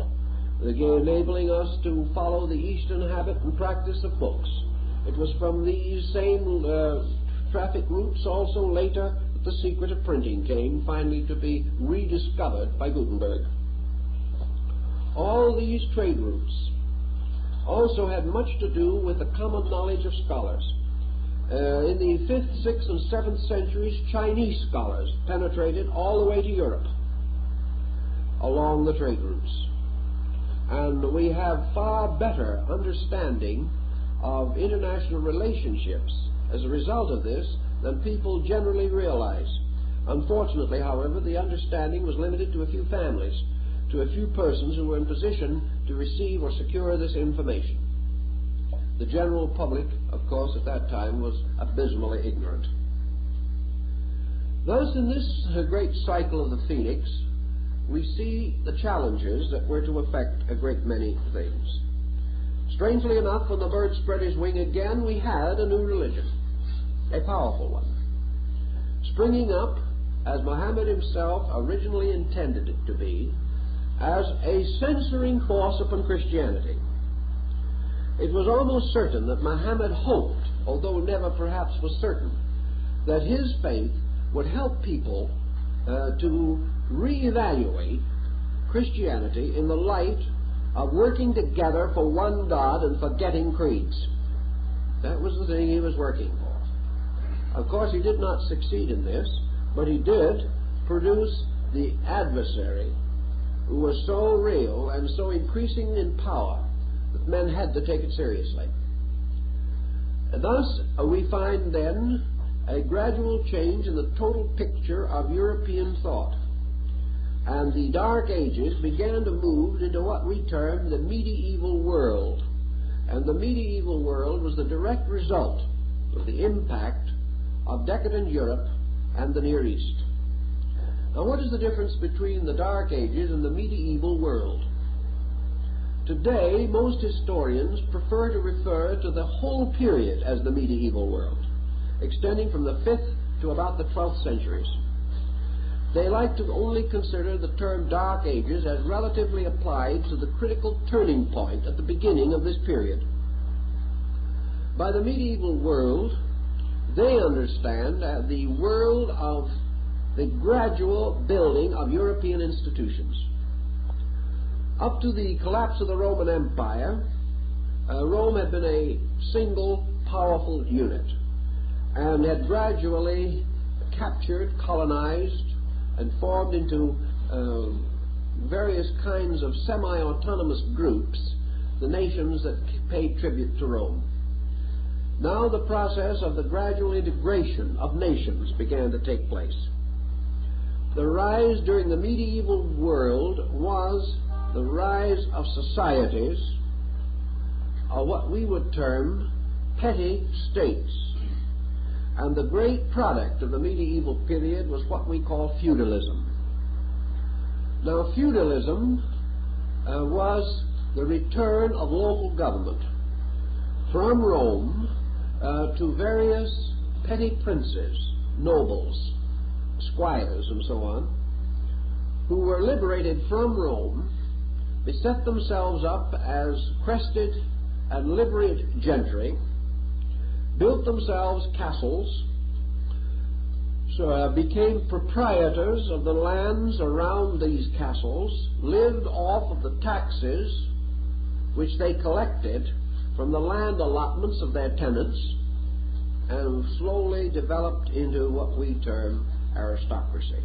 enabling us to follow the Eastern habit and practice of books. It was from these same traffic routes also later that the secret of printing came, finally to be rediscovered by Gutenberg. All these trade routes also had much to do with the common knowledge of scholars. In the 5th, 6th, and 7th centuries, Chinese scholars penetrated all the way to Europe along the trade routes. And we have far better understanding of international relationships as a result of this than people generally realize. Unfortunately, however, the understanding was limited to a few families, to a few persons who were in position to receive or secure this information. The general public, of course, at that time was abysmally ignorant. Thus, in this great cycle of the Phoenix, we see the challenges that were to affect a great many things. Strangely enough, when the bird spread his wing again, we had a new religion, a powerful one, springing up, as Muhammad himself originally intended it to be, as a censoring force upon Christianity. It was almost certain that Muhammad hoped, although never perhaps was certain, that his faith would help people to reevaluate Christianity in the light of working together for one God and forgetting creeds. That was the thing he was working for. Of course, he did not succeed in this, but he did produce the adversary, who was so real and so increasing in power that men had to take it seriously. Thus, we find then a gradual change in the total picture of European thought. And the Dark Ages began to move into what we term the medieval world. And the medieval world was the direct result of the impact of decadent Europe and the Near East. Now, what is the difference between the Dark Ages and the medieval world? Today, most historians prefer to refer to the whole period as the medieval world, extending from the 5th to about the 12th centuries. They like to only consider the term Dark Ages as relatively applied to the critical turning point at the beginning of this period. By the medieval world, they understand the world of the gradual building of European institutions. Up to the collapse of the Roman Empire, Rome had been a single powerful unit and had gradually captured, colonized, and formed into various kinds of semi-autonomous groups, the nations that paid tribute to Rome. Now the process of the gradual integration of nations began to take place. The rise during the medieval world was the rise of societies, of what we would term petty states. And the great product of the medieval period was what we call feudalism. Now, feudalism was the return of local government from Rome to various petty princes, nobles, squires, and so on, who were liberated from Rome, beset themselves up as crested and liberated gentry, built themselves castles, became proprietors of the lands around these castles, lived off of the taxes which they collected from the land allotments of their tenants, and slowly developed into what we term aristocracy.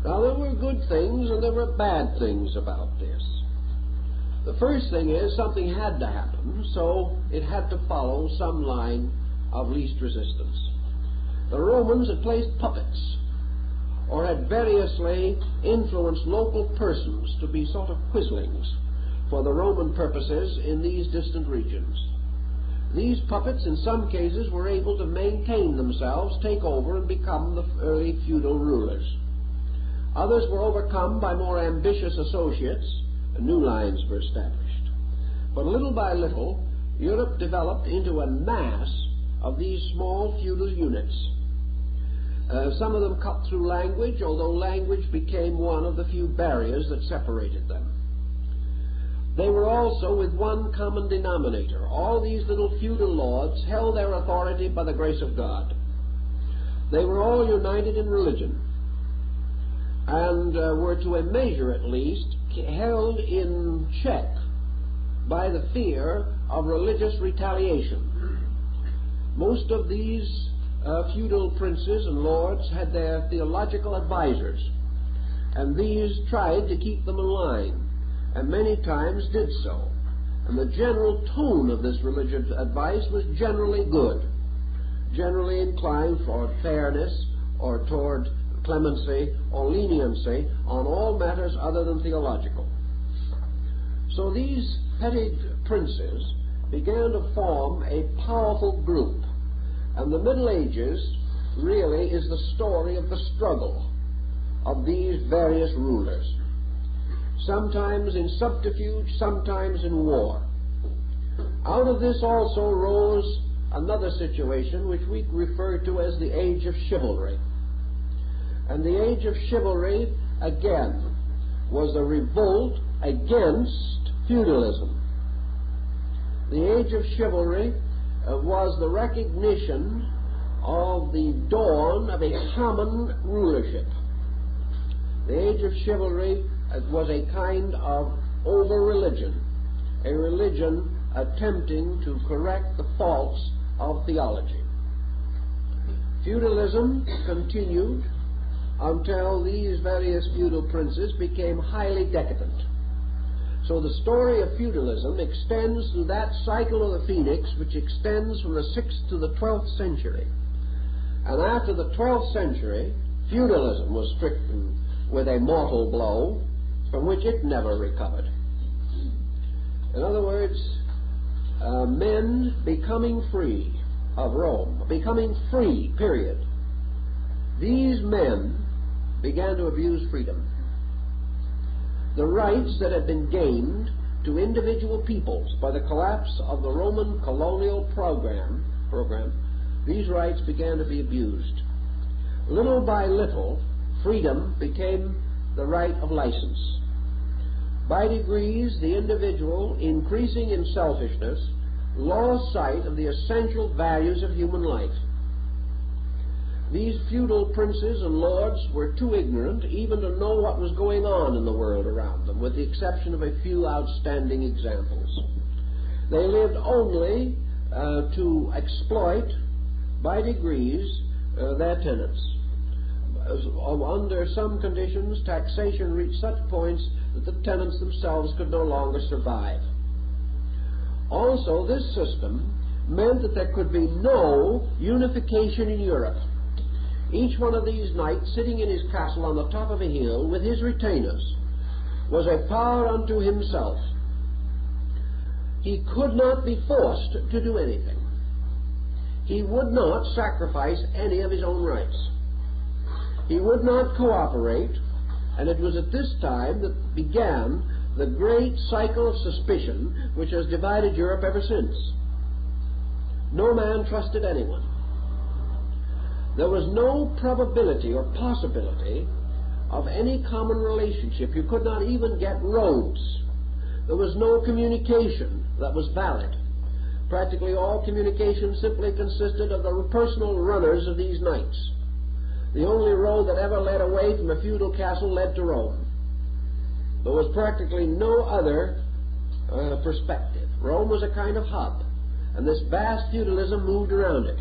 Now, there were good things and there were bad things about this. The first thing is something had to happen, so it had to follow some line of least resistance. The Romans had placed puppets, or had variously influenced local persons to be sort of quislings for the Roman purposes in these distant regions. These puppets, in some cases, were able to maintain themselves, take over, and become the early feudal rulers. Others were overcome by more ambitious associates, and new lines were established. But little by little, Europe developed into a mass of these small feudal units. Some of them cut through language, although language became one of the few barriers that separated them. They were also with one common denominator. All these little feudal lords held their authority by the grace of God. They were all united in religion, and were, to a measure at least, held in check by the fear of religious retaliation. Most of these feudal princes and lords had their theological advisors, and these tried to keep them in line, and many times did so. And the general tone of this religious advice was generally good, generally inclined toward fairness or toward clemency or leniency on all matters other than theological. So these petty princes began to form a powerful group, and the Middle Ages really is the story of the struggle of these various rulers, sometimes in subterfuge, sometimes in war. Out of this also rose another situation which we refer to as the Age of Chivalry. And the Age of Chivalry, again, was a revolt against feudalism. The Age of Chivalry was the recognition of the dawn of a common rulership. The Age of Chivalry was a kind of over-religion, a religion attempting to correct the faults of theology. Feudalism continued until these various feudal princes became highly decadent, So the story of feudalism extends through that cycle of the phoenix, which extends from the 6th to the 12th century. And after the 12th century, feudalism was stricken with a mortal blow from which it never recovered. In other words, men becoming free of Rome, becoming free, period. These men began to abuse freedom. The rights that had been gained to individual peoples by the collapse of the Roman colonial program, these rights began to be abused. Little by little, freedom became the right of license. By degrees, the individual, increasing in selfishness, lost sight of the essential values of human life. These feudal princes and lords were too ignorant even to know what was going on in the world around them, with the exception of a few outstanding examples. They lived only to exploit, by degrees, their tenants. Under some conditions, taxation reached such points that the tenants themselves could no longer survive. Also, this system meant that there could be no unification in Europe. Each one of these knights, sitting in his castle on the top of a hill with his retainers, was a power unto himself. He could not be forced to do anything. He would not sacrifice any of his own rights. He would not cooperate, and it was at this time that began the great cycle of suspicion which has divided Europe ever since. No man trusted anyone. There was no probability or possibility of any common relationship. You could not even get roads. There was no communication that was valid. Practically all communication simply consisted of the personal runners of these knights. The only road that ever led away from a feudal castle led to Rome. There was practically no other perspective. Rome was a kind of hub, and this vast feudalism moved around it.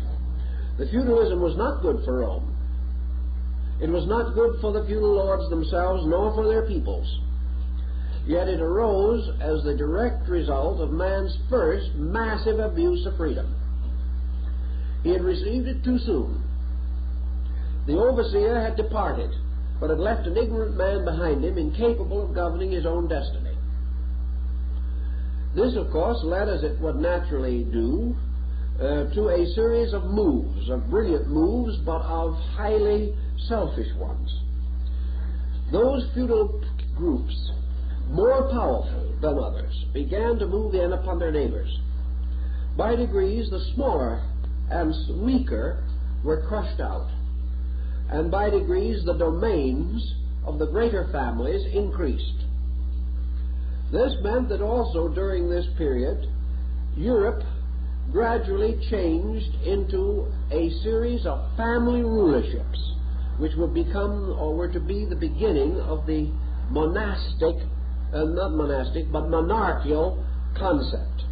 The feudalism was not good for Rome. It was not good for the feudal lords themselves, nor for their peoples. Yet it arose as the direct result of man's first massive abuse of freedom. He had received it too soon. The overseer had departed, but had left an ignorant man behind him, incapable of governing his own destiny. This, of course, led, as it would naturally do, to a series of moves, of brilliant moves, but of highly selfish ones. Those feudal groups, more powerful than others, began to move in upon their neighbors. By degrees, the smaller and weaker were crushed out, and by degrees the domains of the greater families increased. This meant that also during this period, Europe gradually changed into a series of family rulerships, which would become, or were to be, the beginning of the monastic, not monastic, but monarchical concept.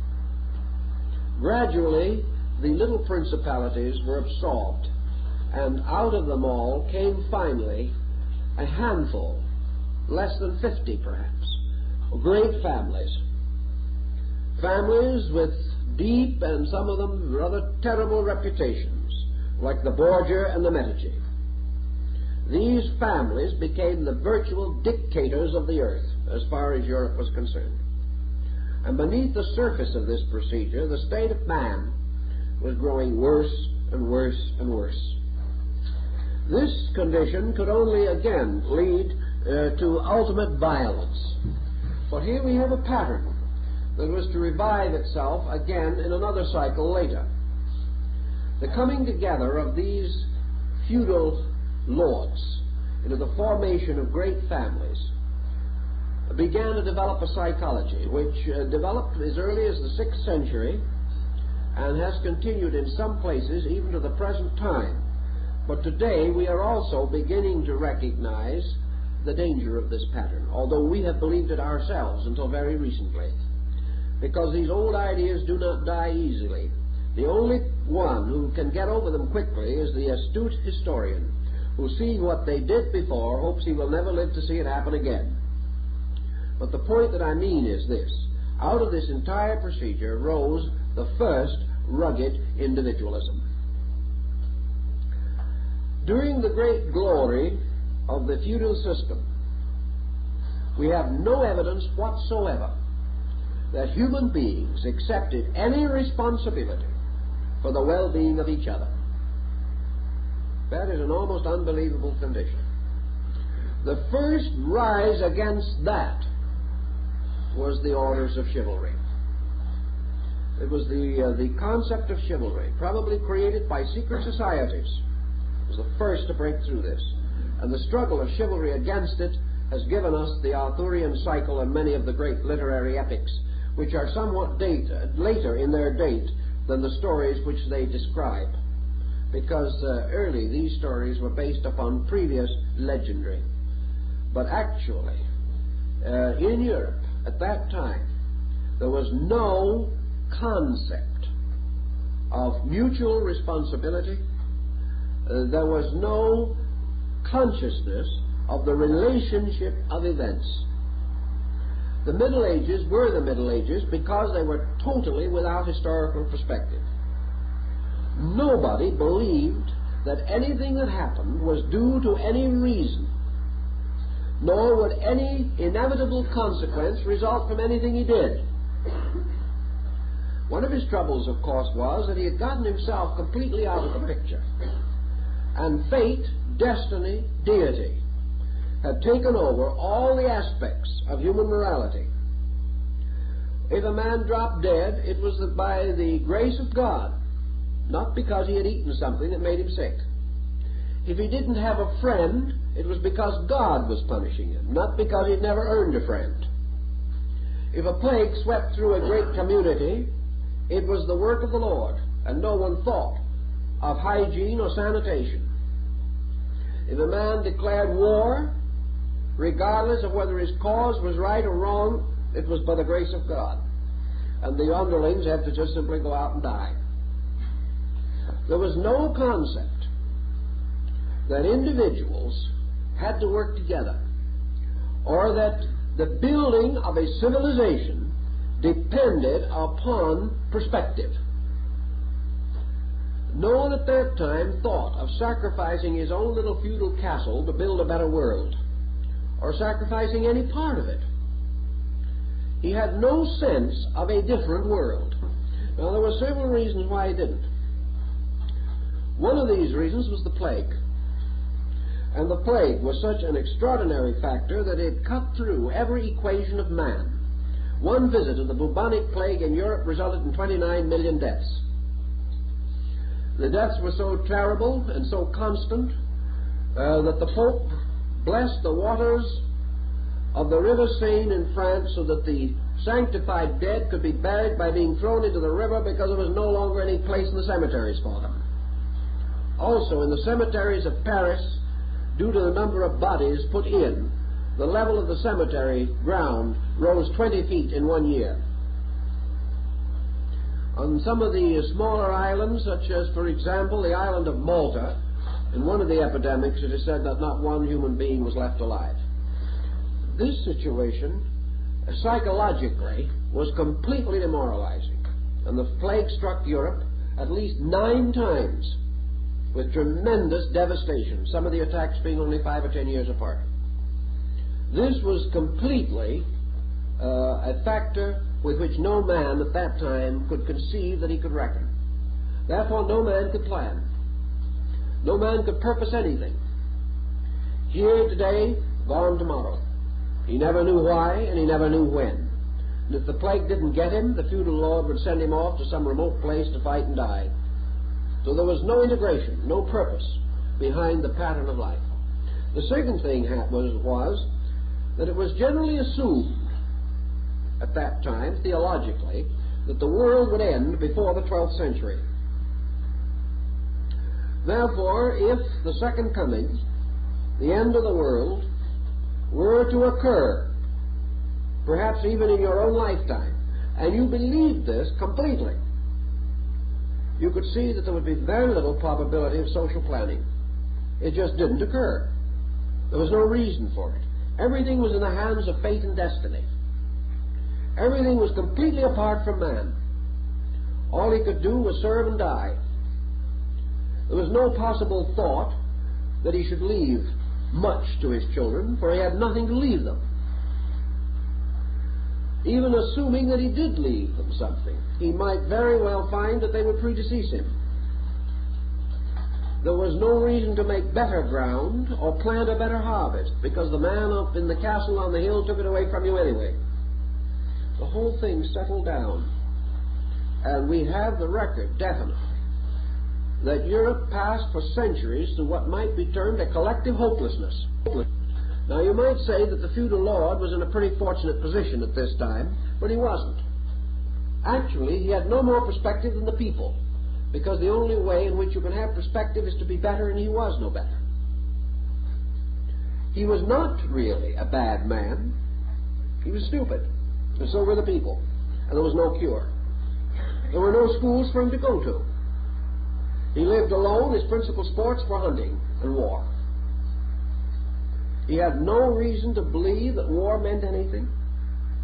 Gradually, the little principalities were absorbed, and out of them all came finally a handful, less than 50 perhaps, great families. Families with deep and some of them rather terrible reputations, like the Borgia and the Medici. These families became the virtual dictators of the earth as far as Europe was concerned. And beneath the surface of this procedure, the state of man was growing worse and worse and worse. This condition could only again lead to ultimate violence. For here we have a pattern that was to revive itself again in another cycle later. The coming together of these feudal lords into the formation of great families began to develop a psychology which developed as early as the 6th century and has continued in some places even to the present time. But today we are also beginning to recognize the danger of this pattern, although we have believed it ourselves until very recently, because these old ideas do not die easily. The only one who can get over them quickly is the astute historian, who, seeing what they did before, hopes he will never live to see it happen again. But the point that I mean is this. Out of this entire procedure rose the first rugged individualism. During the great glory of the feudal system, we have no evidence whatsoever that human beings accepted any responsibility for the well-being of each other. That is an almost unbelievable condition. The first rise against that was the orders of chivalry. It was the concept of chivalry, probably created by secret societies, was the first to break through this. And the struggle of chivalry against it has given us the Arthurian cycle and many of the great literary epics, which are somewhat later in their date than the stories which they describe, because early these stories were based upon previous legendary. But actually, in Europe at that time, there was no concept of mutual responsibility. There was no consciousness of the relationship of events. The Middle Ages were the Middle Ages because they were totally without historical perspective. Nobody believed that anything that happened was due to any reason, nor would any inevitable consequence result from anything he did. One of his troubles, of course, was that he had gotten himself completely out of the picture. And fate, destiny, deity had taken over all the aspects of human morality. If a man dropped dead, it was by the grace of God, not because he had eaten something that made him sick. If he didn't have a friend, it was because God was punishing him, not because he'd never earned a friend. If a plague swept through a great community, it was the work of the Lord, and no one thought of hygiene or sanitation. If a man declared war, regardless of whether his cause was right or wrong, it was by the grace of God. And the underlings had to just simply go out and die. There was no concept that individuals had to work together, or that the building of a civilization depended upon perspective. No one at that time thought of sacrificing his own little feudal castle to build a better world, or sacrificing any part of it. He had no sense of a different world. Now, there were several reasons why he didn't. One of these reasons was the plague. And the plague was such an extraordinary factor that it cut through every equation of man. One visit of the bubonic plague in Europe resulted in 29 million deaths. The deaths were so terrible and so constant that the Pope blessed the waters of the river Seine in France so that the sanctified dead could be buried by being thrown into the river, because there was no longer any place in the cemeteries for them. Also, in the cemeteries of Paris, due to the number of bodies put in, the level of the cemetery ground rose 20 feet in 1 year. On some of the smaller islands, such as, for example, the island of Malta, in one of the epidemics, it is said that not one human being was left alive. This situation, psychologically, was completely demoralizing, and the plague struck Europe at least 9 times with tremendous devastation, some of the attacks being only 5 or 10 years apart. This was completely a factor with which no man at that time could conceive that he could reckon. Therefore, no man could plan. No man could purpose anything. Here today, gone tomorrow. He never knew why, and he never knew when. And if the plague didn't get him, the feudal lord would send him off to some remote place to fight and die. So there was no integration, no purpose behind the pattern of life. The second thing was that it was generally assumed at that time, theologically, that the world would end before the 12th century. Therefore, if the second coming, the end of the world, were to occur, perhaps even in your own lifetime, and you believed this completely, you could see that there would be very little probability of social planning. It just didn't occur. There was no reason for it. Everything was in the hands of fate and destiny. Everything was completely apart from man. All he could do was serve and die. There was no possible thought that he should leave much to his children, for he had nothing to leave them. Even assuming that he did leave them something, he might very well find that they would predecease him. There was no reason to make better ground or plant a better harvest, because the man up in the castle on the hill took it away from you anyway. The whole thing settled down, and we have the record, definitely, that Europe passed for centuries through what might be termed a collective hopelessness. Now, you might say that the feudal lord was in a pretty fortunate position at this time, but he wasn't. Actually, he had no more perspective than the people, because the only way in which you can have perspective is to be better, and he was no better. He was not really a bad man. He was stupid, and so were the people, and there was no cure. There were no schools for him to go to. He lived alone. His principal sports were hunting and war. He had no reason to believe that war meant anything.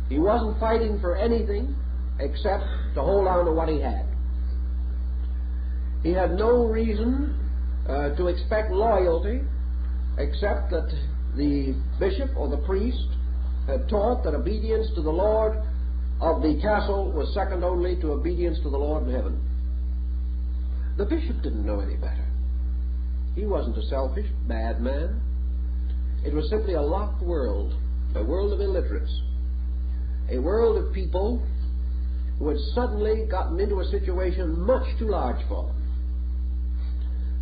He wasn't fighting for anything except to hold on to what he had. He had no reason to expect loyalty except that the bishop or the priest had taught that obedience to the Lord of the castle was second only to obedience to the Lord of heaven. The bishop didn't know any better. He wasn't a selfish, bad man. It was simply a locked world, a world of illiterates, a world of people who had suddenly gotten into a situation much too large for them.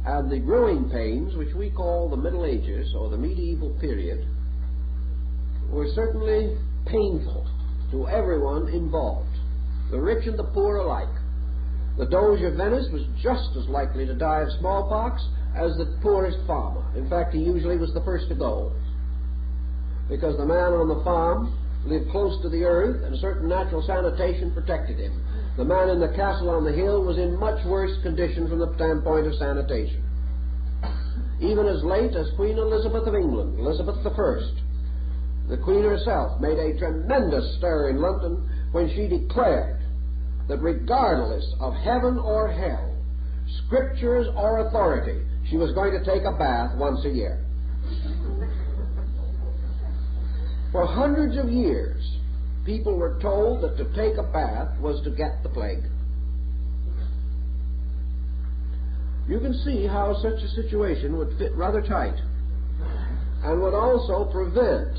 And the growing pains, which we call the Middle Ages or the medieval period, were certainly painful to everyone involved, the rich and the poor alike. The Doge of Venice was just as likely to die of smallpox as the poorest farmer. In fact, he usually was the first to go, because the man on the farm lived close to the earth and certain natural sanitation protected him. The man in the castle on the hill was in much worse condition from the standpoint of sanitation. Even as late as Queen Elizabeth of England, Elizabeth I, the Queen herself made a tremendous stir in London when she declared that regardless of heaven or hell, scriptures or authority, she was going to take a bath once a year. For hundreds of years, people were told that to take a bath was to get the plague. You can see how such a situation would fit rather tight and would also prevent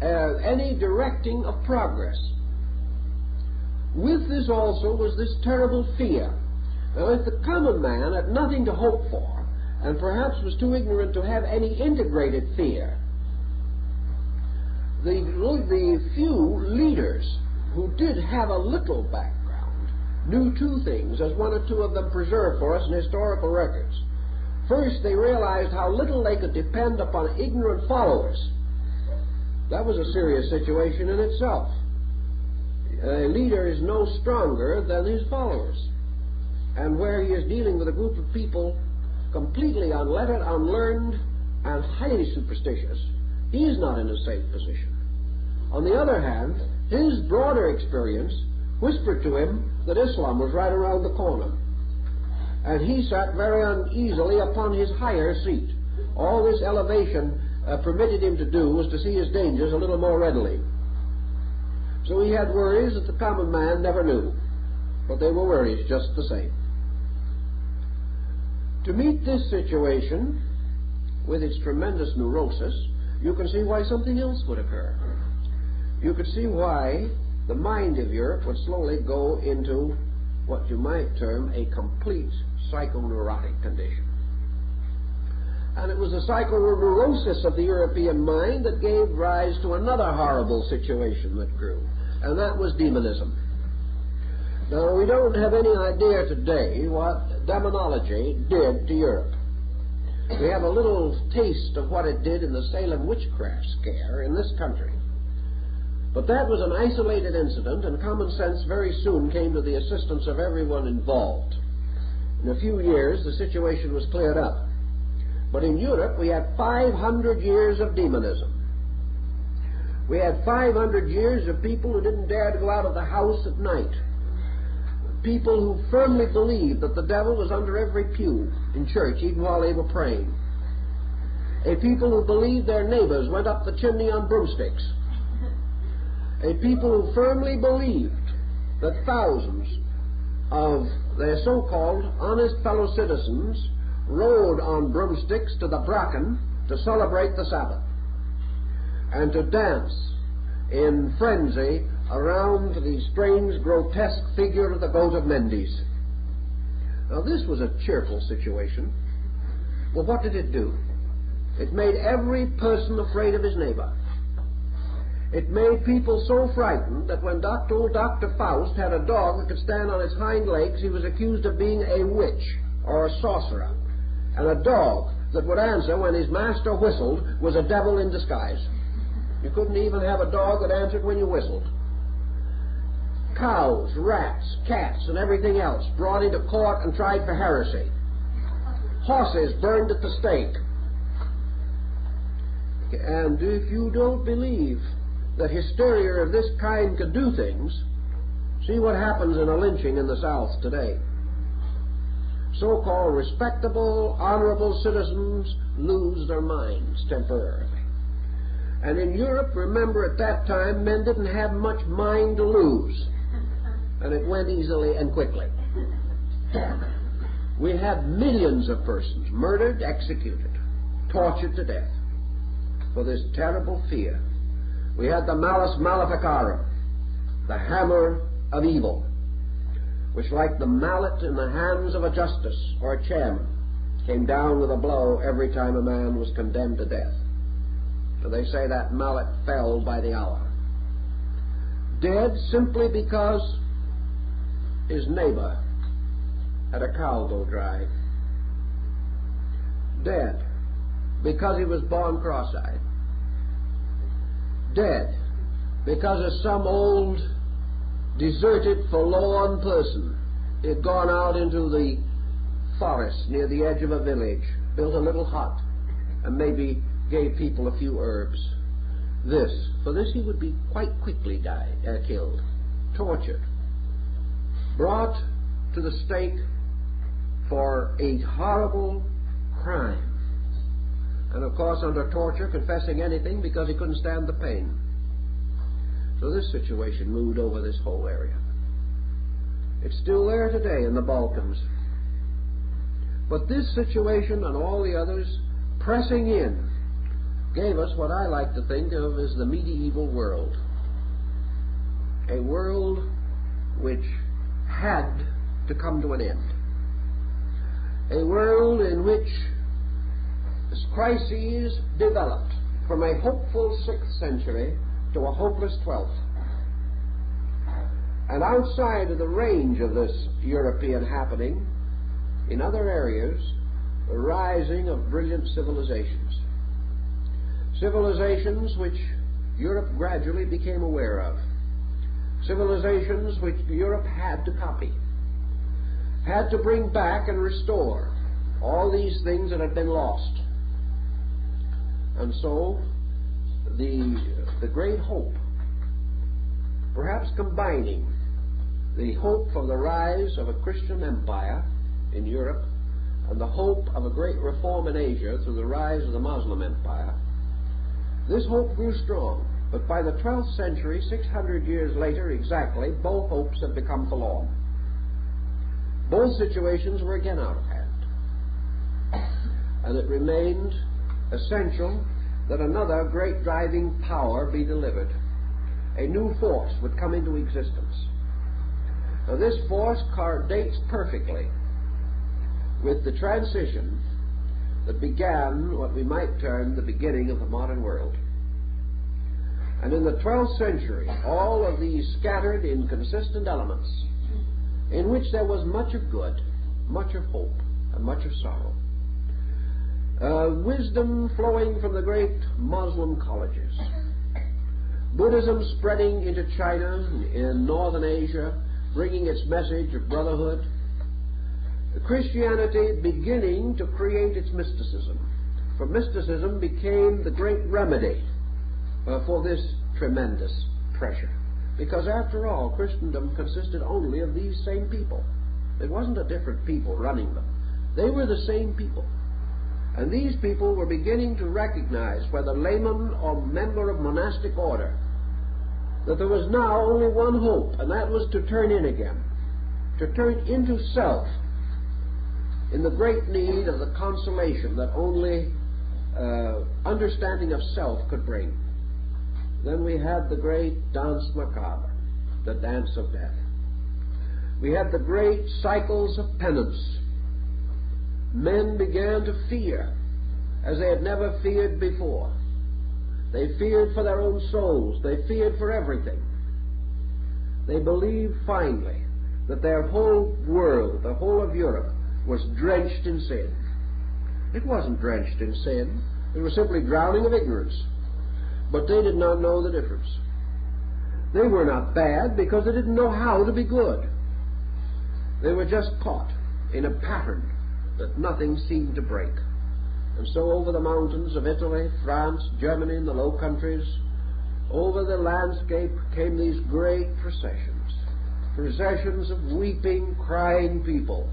any directing of progress. With this also was this terrible fear. Now, if the common man had nothing to hope for, and perhaps was too ignorant to have any integrated fear, the few leaders who did have a little background knew two things, as one or two of them preserved for us in historical records. First, they realized how little they could depend upon ignorant followers. That was a serious situation in itself. A leader is no stronger than his followers. And where he is dealing with a group of people completely unlettered, unlearned, and highly superstitious, he is not in a safe position. On the other hand, his broader experience whispered to him that Islam was right around the corner. And he sat very uneasily upon his higher seat. All this elevation permitted him to do was to see his dangers a little more readily. So he had worries that the common man never knew, but they were worries just the same. To meet this situation, with its tremendous neurosis, you can see why something else would occur. You could see why the mind of Europe would slowly go into what you might term a complete psychoneurotic condition. And it was the psychoneurosis of the European mind that gave rise to another horrible situation that grew, and that was demonism. Now, we don't have any idea today what demonology did to Europe. We have a little taste of what it did in the Salem witchcraft scare in this country. But that was an isolated incident, and common sense very soon came to the assistance of everyone involved. In a few years, the situation was cleared up. But in Europe, we had 500 years of demonism. We had 500 years of people who didn't dare to go out of the house at night. People who firmly believed that the devil was under every pew in church, even while they were praying. A people who believed their neighbors went up the chimney on broomsticks. A people who firmly believed that thousands of their so-called honest fellow citizens rode on broomsticks to the bracken to celebrate the Sabbath and to dance in frenzy around the strange, grotesque figure of the goat of Mendes. Now, this was a cheerful situation. Well, what did it do? It made every person afraid of his neighbor. It made people so frightened that when old Dr. Faust had a dog that could stand on its hind legs, he was accused of being a witch or a sorcerer. And a dog that would answer when his master whistled was a devil in disguise. You couldn't even have a dog that answered when you whistled. Cows, rats, cats, and everything else brought into court and tried for heresy. Horses burned at the stake. And if you don't believe that hysteria of this kind could do things, see what happens in a lynching in the South today. So-called respectable, honorable citizens lose their minds temporarily. And in Europe, remember, at that time, men didn't have much mind to lose. And it went easily and quickly. We had millions of persons murdered, executed, tortured to death for this terrible fear. We had the malus maleficarum, the hammer of evil, which, like the mallet in the hands of a justice or a chairman, came down with a blow every time a man was condemned to death. So they say that mallet fell by the hour. Dead simply because his neighbor had a cow go dry. Dead because he was born cross-eyed. Dead because of some old, deserted, forlorn person. He had gone out into the forest near the edge of a village, built a little hut, and maybe gave people a few herbs. For this he would be quite quickly killed, tortured, brought to the stake for a horrible crime. And of course, under torture, confessing anything because he couldn't stand the pain. So this situation moved over this whole area. It's still there today in the Balkans. But this situation and all the others pressing in gave us what I like to think of as the medieval world. A world which had to come to an end. A world in which crises developed from a hopeful 6th century to a hopeless 12th. And outside of the range of this European happening, in other areas, the rising of brilliant civilizations. Civilizations which Europe gradually became aware of. Civilizations which Europe had to copy. Had to bring back and restore all these things that had been lost. And so, the great hope, perhaps combining the hope for the rise of a Christian empire in Europe and the hope of a great reform in Asia through the rise of the Muslim empire, this hope grew strong. But by the 12th century, 600 years later exactly, both hopes had become forlorn. Both situations were again out of hand. And it remained essential that another great driving power be delivered. A new force would come into existence. Now, this force dates perfectly with the transition that began what we might term the beginning of the modern world. And in the 12th century, all of these scattered, inconsistent elements, in which there was much of good, much of hope, and much of sorrow, wisdom flowing from the great Muslim colleges, Buddhism spreading into China, in northern Asia, bringing its message of brotherhood, Christianity beginning to create its mysticism. For mysticism became the great remedy for this tremendous pressure. Because after all, Christendom consisted only of these same people. It wasn't a different people running them. They were the same people. And these people were beginning to recognize, whether layman or member of monastic order, that there was now only one hope, and that was to turn in again, to turn into self, in the great need of the consolation that only understanding of self could bring. Then we had the great Danse Macabre, the dance of death. We had the great cycles of penance. Men began to fear as they had never feared before. They feared for their own souls. They feared for everything. They believed finally that their whole world, the whole of Europe, was drenched in sin. It wasn't drenched in sin. It was simply drowning of ignorance. But they did not know the difference. They were not bad because they didn't know how to be good. They were just caught in a pattern that nothing seemed to break. And so over the mountains of Italy, France, Germany, and the Low Countries, over the landscape came these great processions. Processions of weeping, crying people.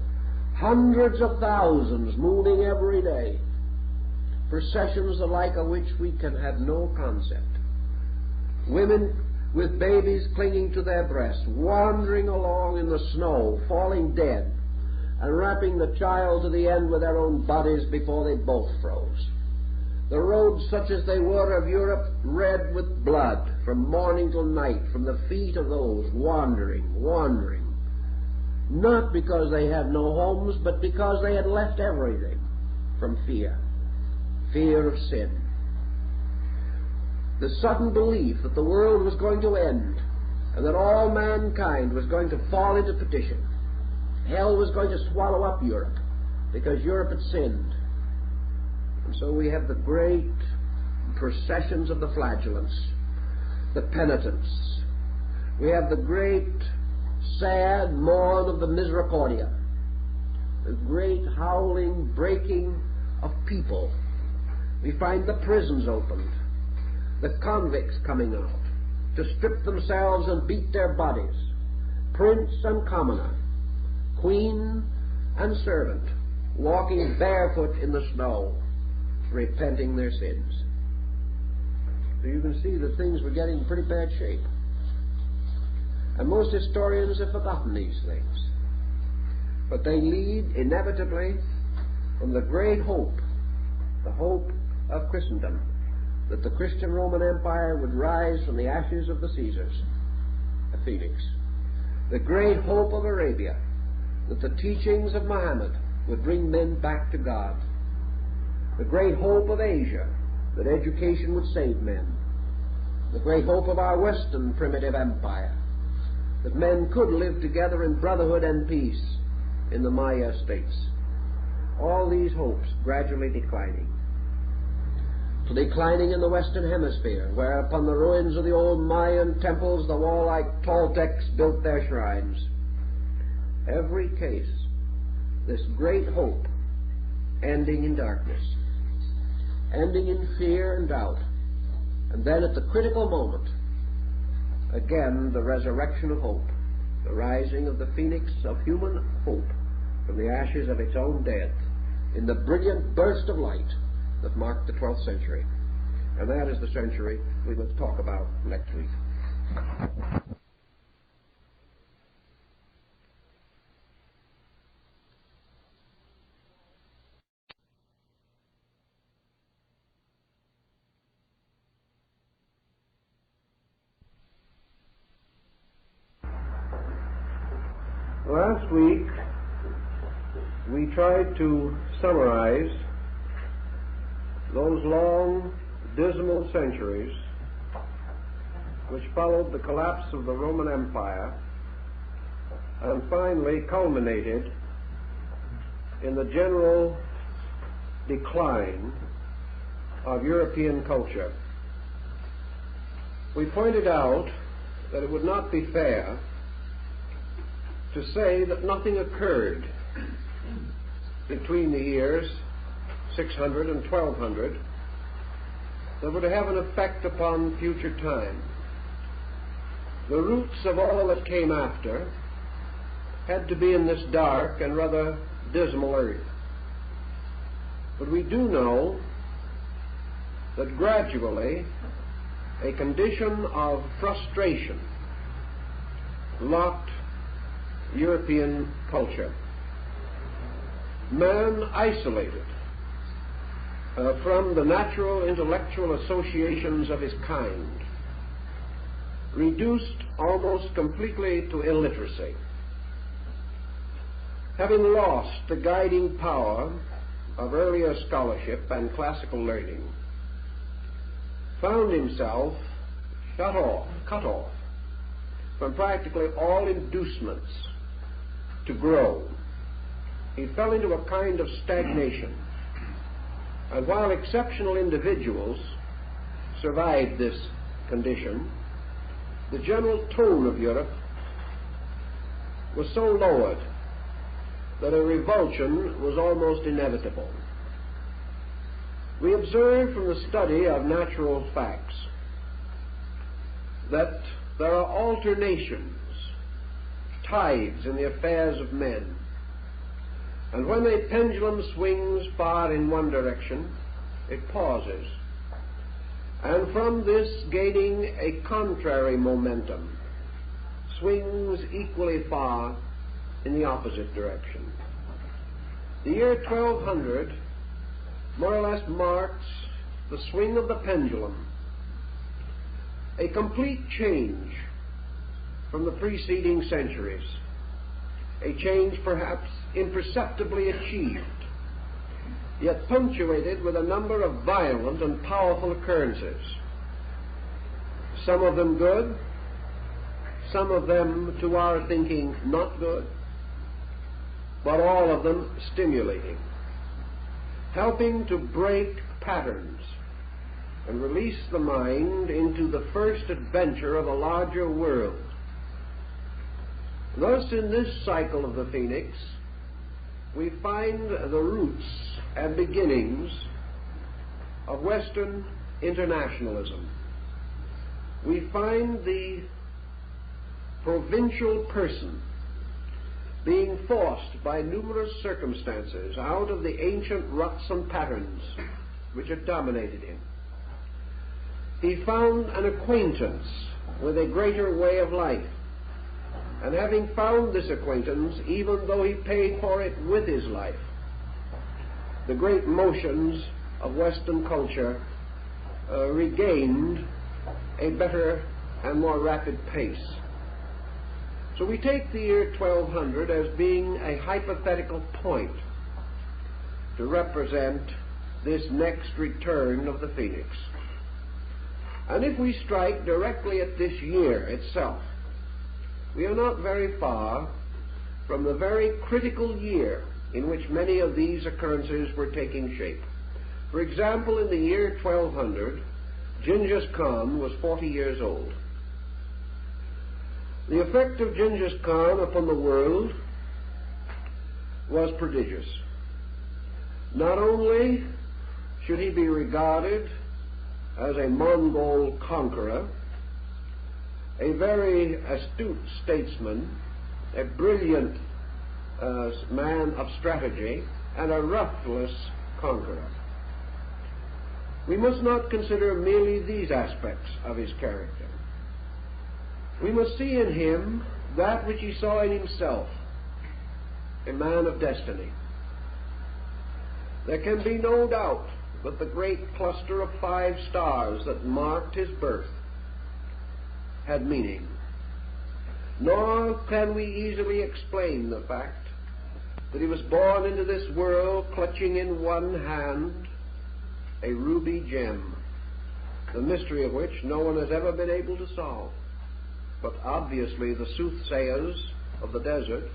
Hundreds of thousands moving every day. Processions the like of which we can have no concept. Women with babies clinging to their breasts, wandering along in the snow, falling dead, and wrapping the child to the end with their own bodies before they both froze. The roads, such as they were of Europe, red with blood from morning till night, from the feet of those wandering, not because they had no homes, but because they had left everything from fear of sin. The sudden belief that the world was going to end and that all mankind was going to fall into perdition. Hell was going to swallow up Europe because Europe had sinned. And so we have the great processions of the flagellants, the penitents. We have the great sad mourn of the misericordia, the great howling, breaking of people. We find the prisons opened, the convicts coming out to strip themselves and beat their bodies, prince and commoner, queen and servant, walking barefoot in the snow, repenting their sins. So you can see that things were getting in pretty bad shape. And most historians have forgotten these things. But they lead inevitably from the great hope, the hope of Christendom, that the Christian Roman Empire would rise from the ashes of the Caesars, a phoenix. The great hope of Arabia, that the teachings of Muhammad would bring men back to God. The great hope of Asia, that education would save men. The great hope of our Western primitive empire, that men could live together in brotherhood and peace in the Maya states. All these hopes gradually declining. Declining in the Western Hemisphere, where upon the ruins of the old Mayan temples the wall-like Toltecs built their shrines. Every case, this great hope ending in darkness, ending in fear and doubt, and then at the critical moment, again the resurrection of hope, the rising of the phoenix of human hope from the ashes of its own death in the brilliant burst of light that marked the 12th century. And that is the century we must talk about next week. Last week, we tried to summarize those long, dismal centuries which followed the collapse of the Roman Empire and finally culminated in the general decline of European culture. We pointed out that it would not be fair to say that nothing occurred between the years 600 and 1200 that would have an effect upon future time. the roots of all that came after had to be in this dark and rather dismal earth. But we do know that gradually a condition of frustration locked European culture. Man isolated from the natural intellectual associations of his kind, reduced almost completely to illiteracy, having lost the guiding power of earlier scholarship and classical learning, found himself cut off from practically all inducements to grow. He fell into a kind of stagnation. And while exceptional individuals survived this condition, the general tone of Europe was so lowered that a revulsion was almost inevitable. We observe from the study of natural facts that there are alternations, tides in the affairs of men. And when a pendulum swings far in one direction, it pauses. And from this, gaining a contrary momentum, swings equally far in the opposite direction. The year 1200 more or less marks the swing of the pendulum, a complete change from the preceding centuries, a change perhaps imperceptibly achieved, yet punctuated with a number of violent and powerful occurrences, some of them good, some of them, to our thinking, not good, but all of them stimulating, helping to break patterns and release the mind into the first adventure of a larger world. Thus, in this cycle of the Phoenix, we find the roots and beginnings of Western internationalism. We find the provincial person being forced by numerous circumstances out of the ancient ruts and patterns which had dominated him. He found an acquaintance with a greater way of life, and having found this acquaintance, even though he paid for it with his life, the great motions of Western culture regained a better and more rapid pace. So we take the year 1200 as being a hypothetical point to represent this next return of the Phoenix. And if we strike directly at this year itself, we are not very far from the very critical year in which many of these occurrences were taking shape. For example, in the year 1200, Genghis Khan was 40 years old. The effect of Genghis Khan upon the world was prodigious. Not only should he be regarded as a Mongol conqueror, a very astute statesman, a brilliant man of strategy, and a ruthless conqueror. We must not consider merely these aspects of his character. We must see in him that which he saw in himself, a man of destiny. There can be no doubt that the great cluster of 5 stars that marked his birth had meaning. Nor can we easily explain the fact that he was born into this world clutching in one hand a ruby gem, the mystery of which no one has ever been able to solve. But obviously the soothsayers of the desert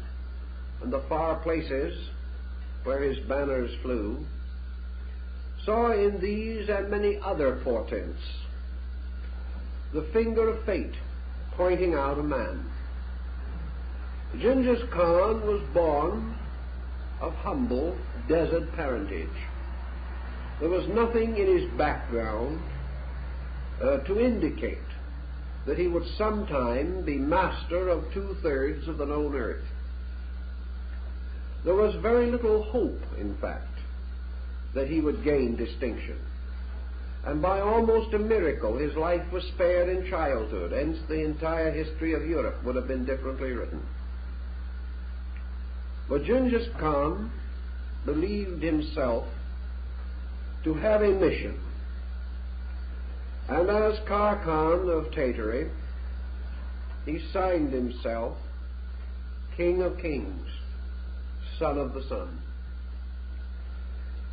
and the far places where his banners flew saw in these and many other portents the finger of fate pointing out a man. Genghis Khan was born of humble desert parentage. There was nothing in his background to indicate that he would sometime be master of 2/3 of the known earth. There was very little hope, in fact, that he would gain distinction. And by almost a miracle, his life was spared in childhood, hence the entire history of Europe would have been differently written. But Genghis Khan believed himself to have a mission. And as Khan of Tartary, he signed himself King of Kings, Son of the Sun.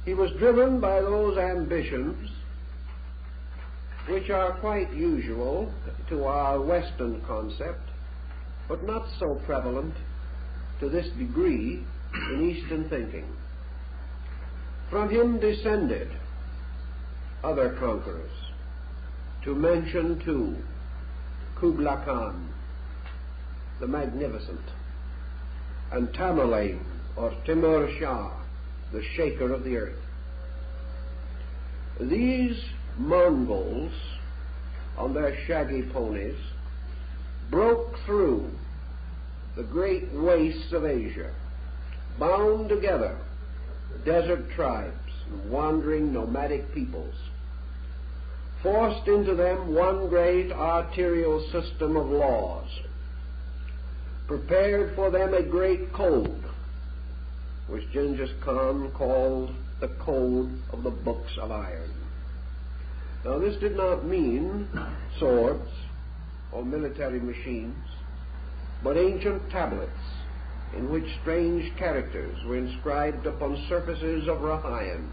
He was driven by those ambitions which are quite usual to our Western concept, but not so prevalent to this degree in Eastern thinking. From him descended other conquerors, to mention two: Kublai Khan, the Magnificent, and Tamerlane, or Timur Shah, the Shaker of the Earth. These Mongols, on their shaggy ponies, broke through the great wastes of Asia, bound together desert tribes and wandering nomadic peoples, forced into them one great arterial system of laws, prepared for them a great code, which Genghis Khan called the Code of the Books of Iron. Now, this did not mean swords or military machines, but ancient tablets in which strange characters were inscribed upon surfaces of rough iron.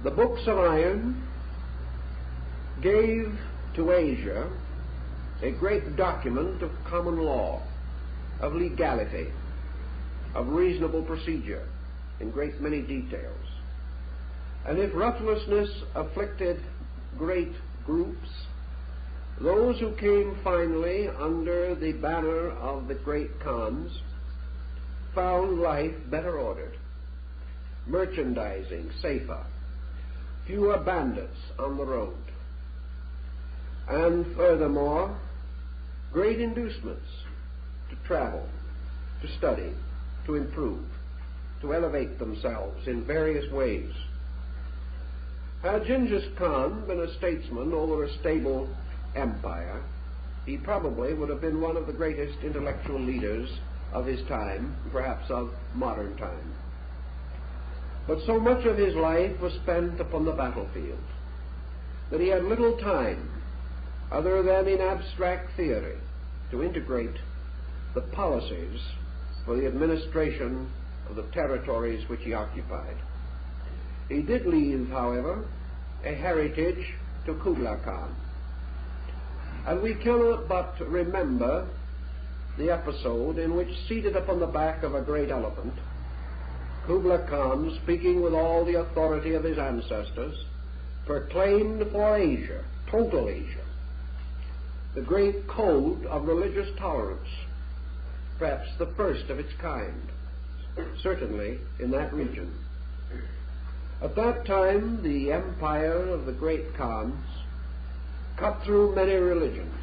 The Books of Iron gave to Asia a great document of common law, of legality, of reasonable procedure in great many details. And if roughlessness afflicted great groups, those who came finally under the banner of the great Khans found life better ordered, merchandising safer, fewer bandits on the road, and furthermore, great inducements to travel, to study, to improve, to elevate themselves in various ways. Had Genghis Khan been a statesman over a stable empire, he probably would have been one of the greatest intellectual leaders of his time, perhaps of modern time. But so much of his life was spent upon the battlefield that he had little time, other than in abstract theory, to integrate the policies for the administration of the territories which he occupied. He did leave, however, a heritage to Kublai Khan. And we cannot but remember the episode in which, seated upon the back of a great elephant, Kublai Khan, speaking with all the authority of his ancestors, proclaimed for Asia, total Asia, the great code of religious tolerance, perhaps the first of its kind, certainly in that region. At that time, the empire of the great Khans cut through many religions: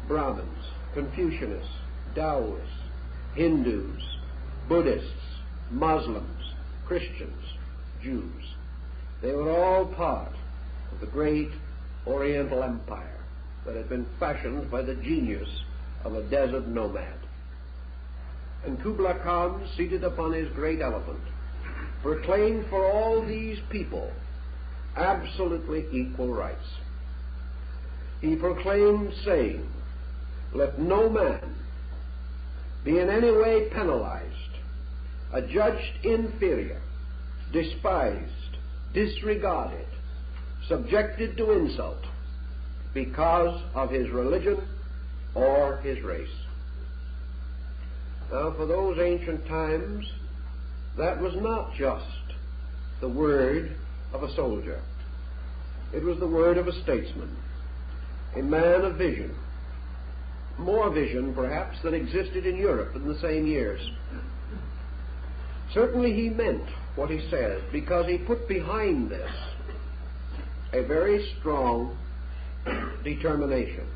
Brahmins, Confucianists, Taoists, Hindus, Buddhists, Muslims, Christians, Jews. They were all part of the great Oriental Empire that had been fashioned by the genius of a desert nomad. And Kublai Khan, seated upon his great elephant, proclaimed for all these people absolutely equal rights. He proclaimed, saying, "Let no man be in any way penalized, adjudged inferior, despised, disregarded, subjected to insult, because of his religion or his race." Now, for those ancient times, that was not just the word of a soldier. It was the word of a statesman, a man of vision, more vision perhaps than existed in Europe in the same years. Certainly he meant what he said, because he put behind this a very strong determination,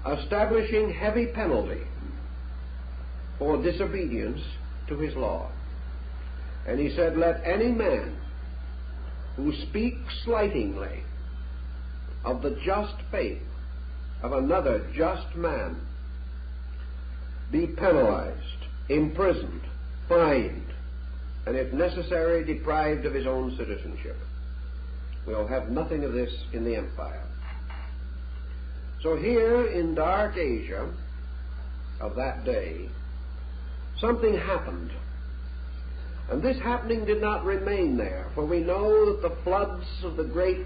establishing heavy penalty for disobedience to his law. And he said, let any man who speaks slightingly of the just faith of another just man be penalized, imprisoned, fined, and if necessary deprived of his own citizenship. We'll have nothing of this in the empire. So here in dark Asia of that day, something happened. And this happening did not remain there, for we know that the floods of the great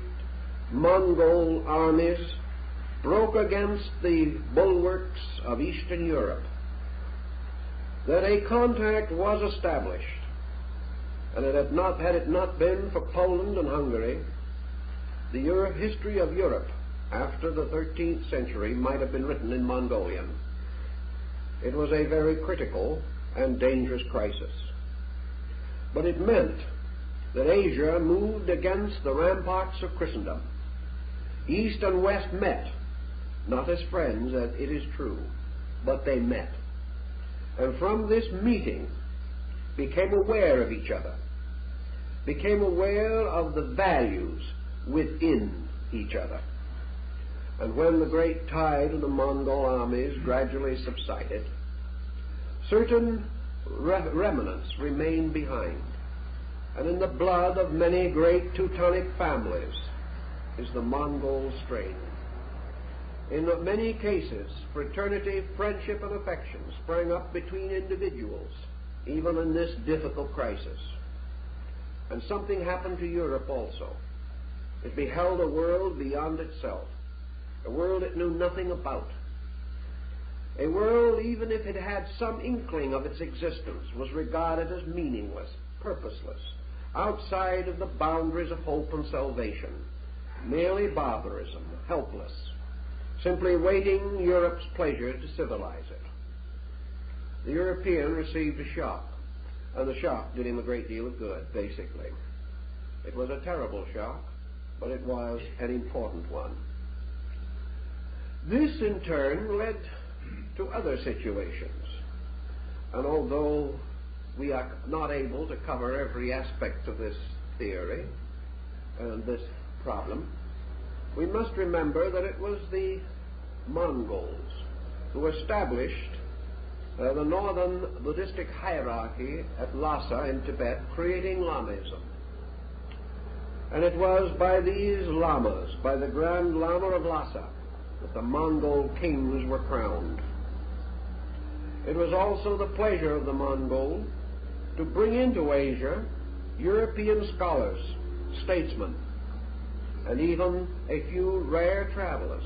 Mongol armies broke against the bulwarks of Eastern Europe, that a contact was established, and had it not been for Poland and Hungary, the history of Europe after the 13th century might have been written in Mongolian. It was a very critical and dangerous crisis. But it meant that Asia moved against the ramparts of Christendom. East and West met, not as friends, that it is true, but they met. And from this meeting became aware of each other, became aware of the values within each other. And when the great tide of the Mongol armies gradually subsided, certain remnants remained behind. And in the blood of many great Teutonic families is the Mongol strain. In many cases, fraternity, friendship, and affection sprang up between individuals, even in this difficult crisis. And something happened to Europe also. It beheld a world beyond itself, a world it knew nothing about. A world, even if it had some inkling of its existence, was regarded as meaningless, purposeless, outside of the boundaries of hope and salvation, merely barbarism, helpless, simply waiting Europe's pleasure to civilize it. The European received a shock, and the shock did him a great deal of good, basically. It was a terrible shock, but it was an important one. This, in turn, led to other situations. And although we are not able to cover every aspect of this theory and this problem, we must remember that it was the Mongols who established the northern Buddhistic hierarchy at Lhasa in Tibet, creating Lamism. And it was by these lamas, by the Grand Lama of Lhasa, that the Mongol kings were crowned. It was also the pleasure of the Mongol to bring into Asia European scholars, statesmen, and even a few rare travelers.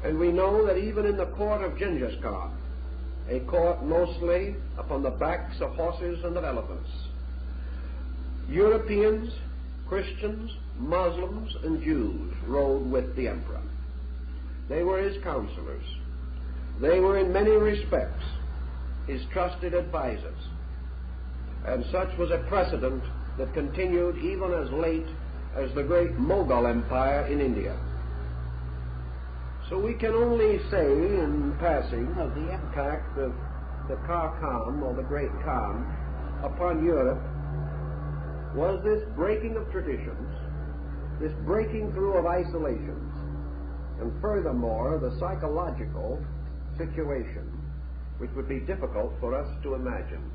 And we know that even in the court of Genghis Khan, a court mostly upon the backs of horses and of elephants, Europeans, Christians, Muslims, and Jews rode with the emperor. They were his counselors. They were in many respects his trusted advisors. And such was a precedent that continued even as late as the great Mughal Empire in India. So we can only say in passing of the impact of the Khan, or the Great Khan, upon Europe was this breaking of traditions, this breaking through of isolations, and furthermore the psychological situation, which would be difficult for us to imagine.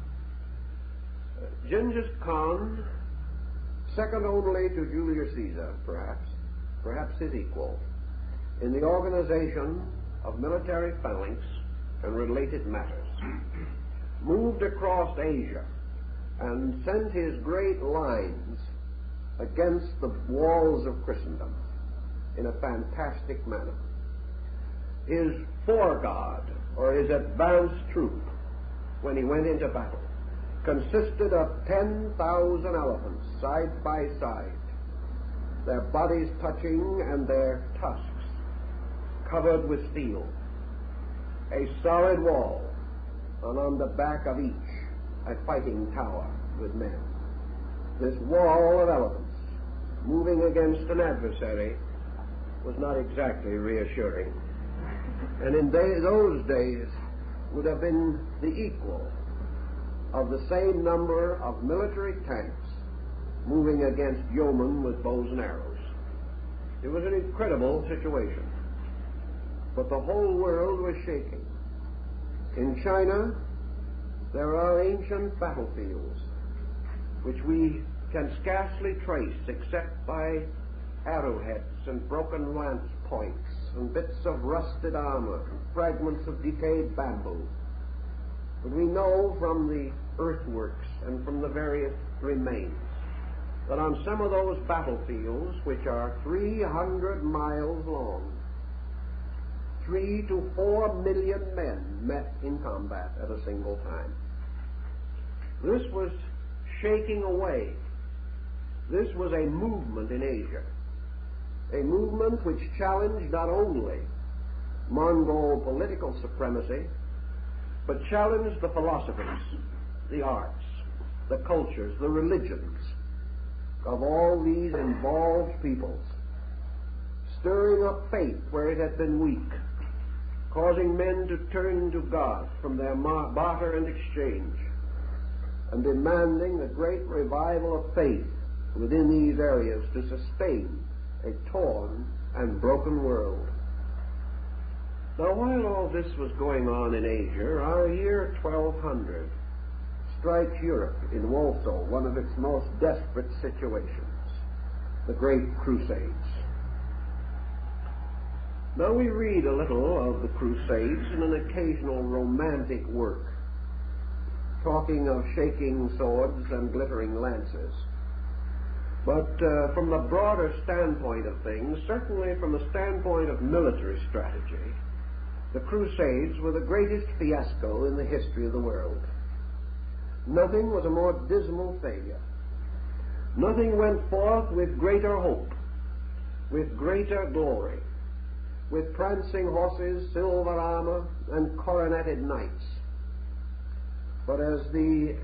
Genghis Khan, second only to Julius Caesar, perhaps his equal, in the organization of military phalanx and related matters, moved across Asia and sent his great lines against the walls of Christendom in a fantastic manner. His foreguard, or his advance troop, when he went into battle, consisted of 10,000 elephants side by side, their bodies touching and their tusks covered with steel, a solid wall, and on the back of each a fighting tower with men. This wall of elephants moving against an adversary was not exactly reassuring. And in those days would have been the equal of the same number of military tanks moving against yeomen with bows and arrows. It was an incredible situation. But the whole world was shaking. In China, there are ancient battlefields which we can scarcely trace except by arrowheads and broken lance points and bits of rusted armor and fragments of decayed bamboo. But we know from the earthworks and from the various remains that on some of those battlefields, which are 300 miles long, 3 to 4 million men met in combat at a single time. This was shaking away. This was a movement in Asia, a movement which challenged not only Mongol political supremacy, but challenged the philosophies, the arts, the cultures, the religions of all these involved peoples, stirring up faith where it had been weak, causing men to turn to God from their barter and exchange, and demanding a great revival of faith within these areas to sustain a torn and broken world. Now, while all this was going on in Asia, our year 1200 strikes Europe in also one of its most desperate situations, the Great Crusades. Now we read a little of the Crusades in an occasional romantic work, talking of shaking swords and glittering lances. But from the broader standpoint of things, certainly from the standpoint of military strategy, the Crusades were the greatest fiasco in the history of the world. Nothing was a more dismal failure. Nothing went forth with greater hope, with greater glory, with prancing horses, silver armor, and coroneted knights. But as the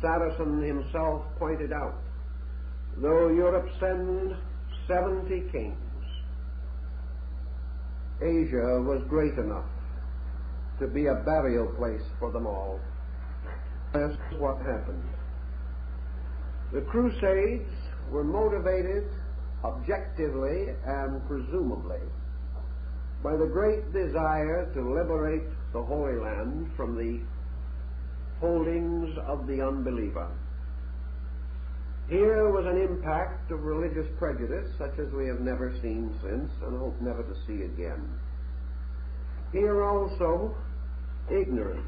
Saracen himself pointed out, though Europe send 70 kings, Asia was great enough to be a burial place for them all. That's what happened. The Crusades were motivated objectively and presumably by the great desire to liberate the Holy Land from the holdings of the unbeliever. Here was an impact of religious prejudice such as we have never seen since and hope never to see again. Here also, ignorance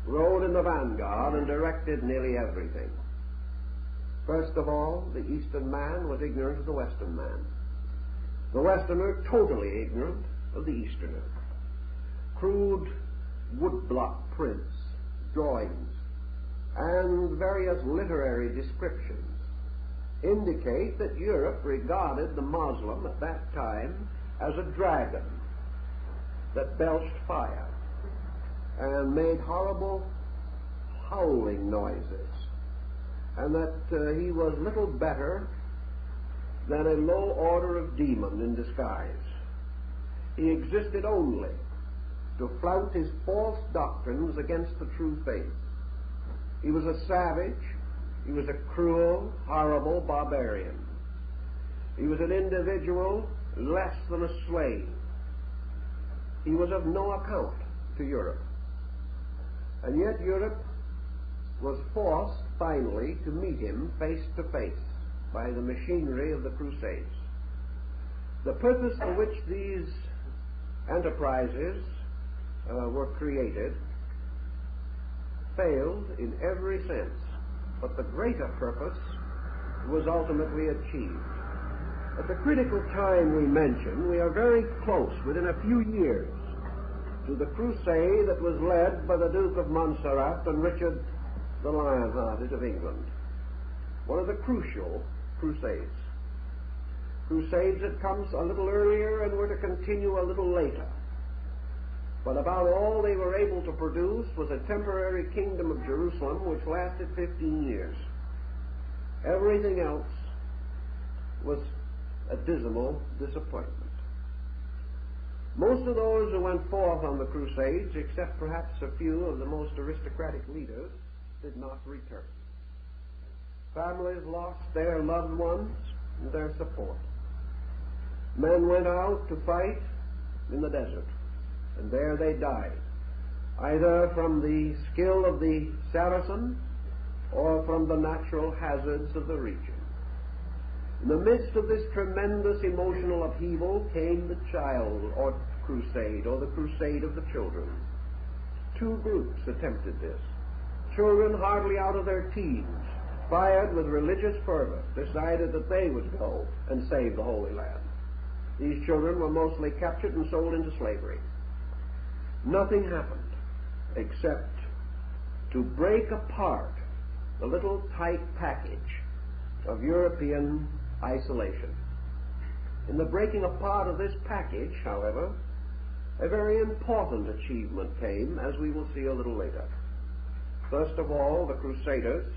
rode in the vanguard and directed nearly everything. First of all, the Eastern man was ignorant of the Western man. The Westerner totally ignorant of the Easterner. Crude woodblock prints, drawings, and various literary descriptions indicate that Europe regarded the Moslem at that time as a dragon that belched fire and made horrible howling noises, and that he was little better than a low order of demon in disguise. He existed only to flout his false doctrines against the true faith. He was a savage. He was a cruel, horrible barbarian. He was an individual less than a slave. He was of no account to Europe. And yet Europe was forced finally to meet him face to face by the machinery of the Crusades. The purpose for which these enterprises were created failed in every sense, but the greater purpose was ultimately achieved. At the critical time we mention, we are very close, within a few years, to the crusade that was led by the Duke of Montserrat and Richard the Lion-Hearted of England. One of the crucial crusades. Crusades had come a little earlier and were to continue a little later. But about all they were able to produce was a temporary kingdom of Jerusalem which lasted 15 years. Everything else was a dismal disappointment. Most of those who went forth on the Crusades, except perhaps a few of the most aristocratic leaders, did not return. Families lost their loved ones and their support. Men went out to fight in the desert, and there they died, either from the skill of the Saracen or from the natural hazards of the region. In the midst of this tremendous emotional upheaval came the child or crusade, or the crusade of the children. Two groups attempted this. Children hardly out of their teens, fired with religious fervor, decided that they would go and save the Holy Land. These children were mostly captured and sold into slavery. Nothing happened except to break apart the little tight package of European isolation. In the breaking apart of this package, however, a very important achievement came, as we will see a little later. First of all, the Crusaders,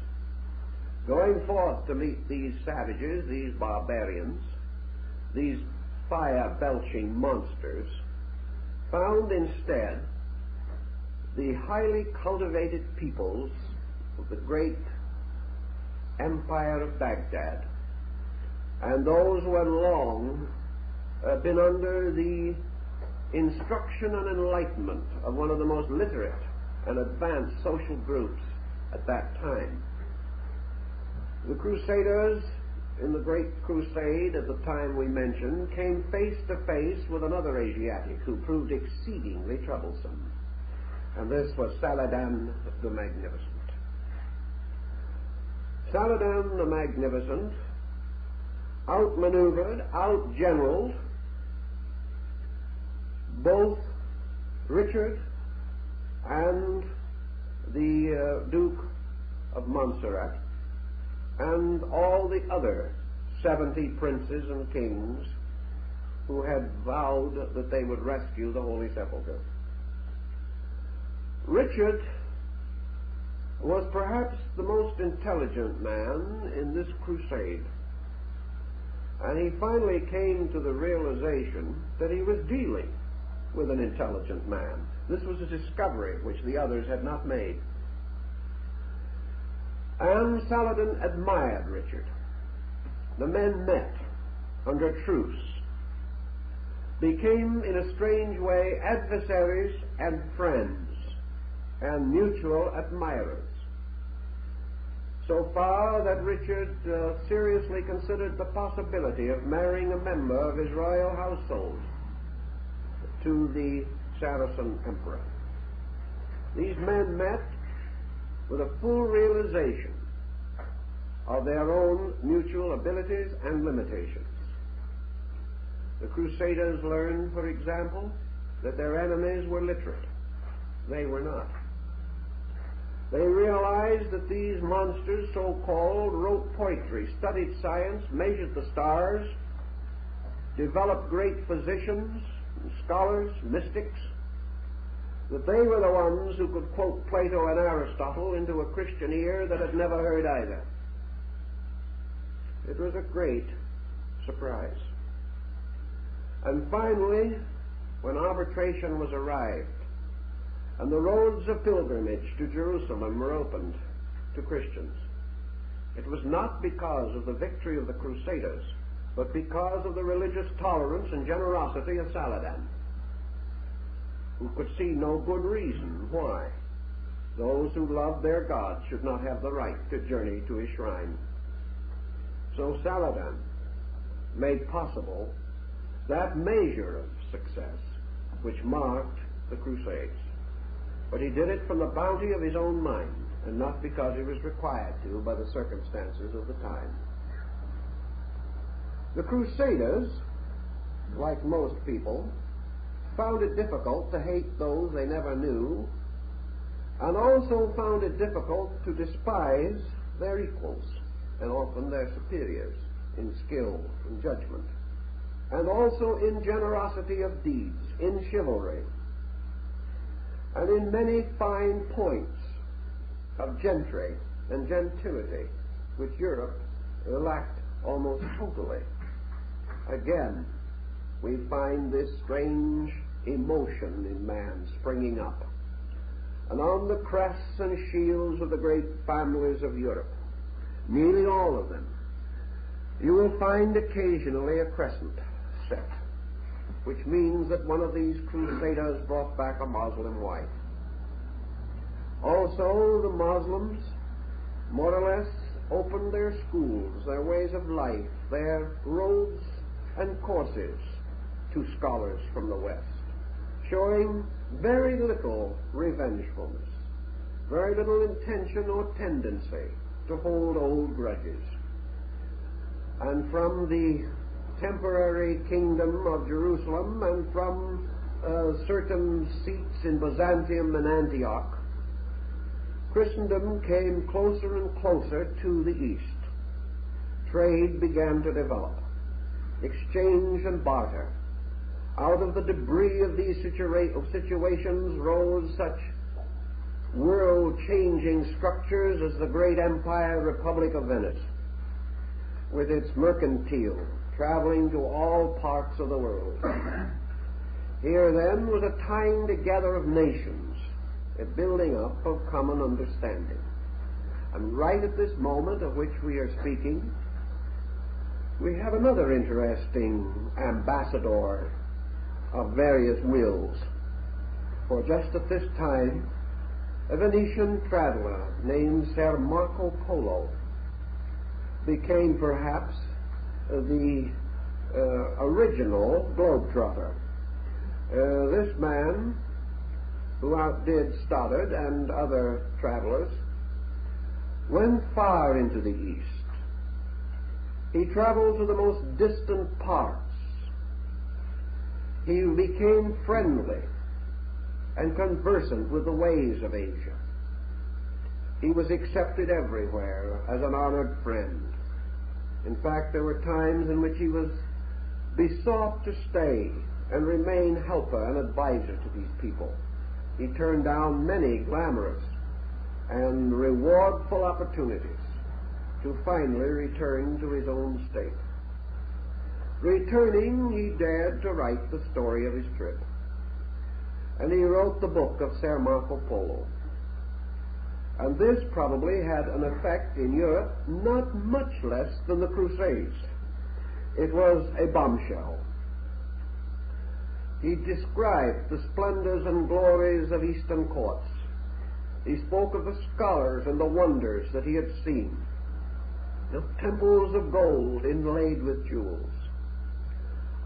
going forth to meet these savages, these barbarians, these fire-belching monsters, found instead the highly cultivated peoples of the great empire of Baghdad, and those who had long been under the instruction and enlightenment of one of the most literate and advanced social groups at that time. The Crusaders, in the Great Crusade at the time we mentioned, came face to face with another Asiatic who proved exceedingly troublesome, and this was Saladin the Magnificent. Saladin the Magnificent outmaneuvered, outgeneraled both Richard and the Duke of Montserrat and all the other 70 princes and kings who had vowed that they would rescue the Holy Sepulchre. Richard was perhaps the most intelligent man in this crusade, and he finally came to the realization that he was dealing with an intelligent man. This was a discovery which the others had not made. And Saladin admired Richard. The men met under truce, became in a strange way adversaries and friends and mutual admirers, so far that Richard seriously considered the possibility of marrying a member of his royal household to the Saracen emperor. These men met with a full realization of their own mutual abilities and limitations. The Crusaders learned, for example, that their enemies were literate. They were not. They realized that these monsters, so-called, wrote poetry, studied science, measured the stars, developed great physicians, scholars, mystics, that they were the ones who could quote Plato and Aristotle into a Christian ear that had never heard either. It was a great surprise. And finally, when arbitration was arrived, and the roads of pilgrimage to Jerusalem were opened to Christians, it was not because of the victory of the Crusaders, but because of the religious tolerance and generosity of Saladin, who could see no good reason why those who loved their God should not have the right to journey to his shrine. So Saladin made possible that measure of success which marked the Crusades. But he did it from the bounty of his own mind, and not because he was required to by the circumstances of the time. The Crusaders, like most people, found it difficult to hate those they never knew, and also found it difficult to despise their equals, and often their superiors, in skill and judgment, and also in generosity of deeds, in chivalry, and in many fine points of gentry and gentility, which Europe lacked almost totally. again, we find this strange emotion in man springing up. And on the crests and shields of the great families of Europe, nearly all of them, you will find occasionally a crescent set, which means that one of these crusaders brought back a Muslim wife. Also, the Muslims more or less opened their schools, their ways of life, their roads and courses to scholars from the West, showing very little revengefulness, very little intention or tendency to hold old grudges. And from the temporary kingdom of Jerusalem and from certain seats in Byzantium and Antioch, Christendom came closer and closer to the East. Trade began to develop, exchange and barter. Out of the debris of these situations rose such world-changing structures as the great Empire Republic of Venice, with its mercantile traveling to all parts of the world. Here, then, was a tying together of nations, a building up of common understanding. And right at this moment of which we are speaking, we have another interesting ambassador of various wills. For just at this time, a Venetian traveler named Sir Marco Polo became perhaps the original globetrotter. This man, who outdid Stoddard and other travelers, went far into the East. He traveled to the most distant parts. He became friendly and conversant with the ways of Asia. He was accepted everywhere as an honored friend. In fact, there were times in which he was besought to stay and remain helper and advisor to these people. He turned down many glamorous and rewardful opportunities to finally return to his own state. Returning, he dared to write the story of his trip. And he wrote the book of Sir Marco Polo. And this probably had an effect in Europe not much less than the Crusades. It was a bombshell. He described the splendors and glories of Eastern courts. He spoke of the scholars and the wonders that he had seen, of temples of gold inlaid with jewels,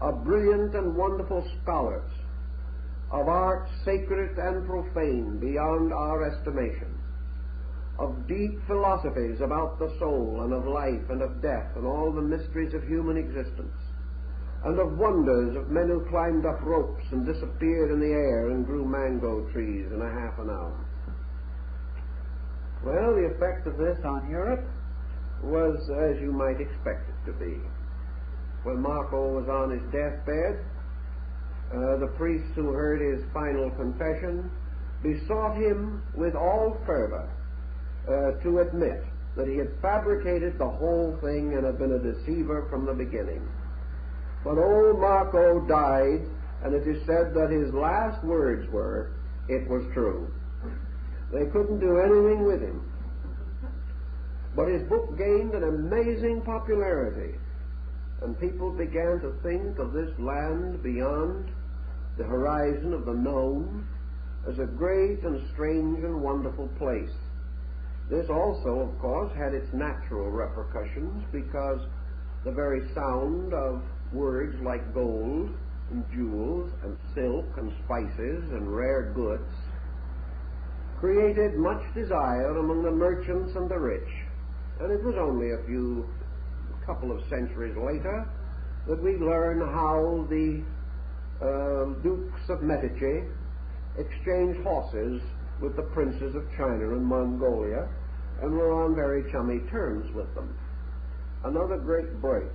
of brilliant and wonderful scholars, of art sacred and profane beyond our estimation, of deep philosophies about the soul and of life and of death and all the mysteries of human existence, and of wonders of men who climbed up ropes and disappeared in the air and grew mango trees in a half an hour. Well, the effect of this on Europe was as you might expect it to be. When Marco was on his deathbed, the priests who heard his final confession besought him with all fervor to admit that he had fabricated the whole thing and had been a deceiver from the beginning. But old Marco died, and it is said that his last words were, "It was true." They couldn't do anything with him. But his book gained an amazing popularity, and people began to think of this land beyond the horizon of the known as a great and strange and wonderful place. This also, of course, had its natural repercussions, because the very sound of words like gold and jewels and silk and spices and rare goods created much desire among the merchants and the rich. And it was only a couple of centuries later that we learn how the Dukes of Medici exchanged horses with the princes of China and Mongolia and were on very chummy terms with them. Another great break,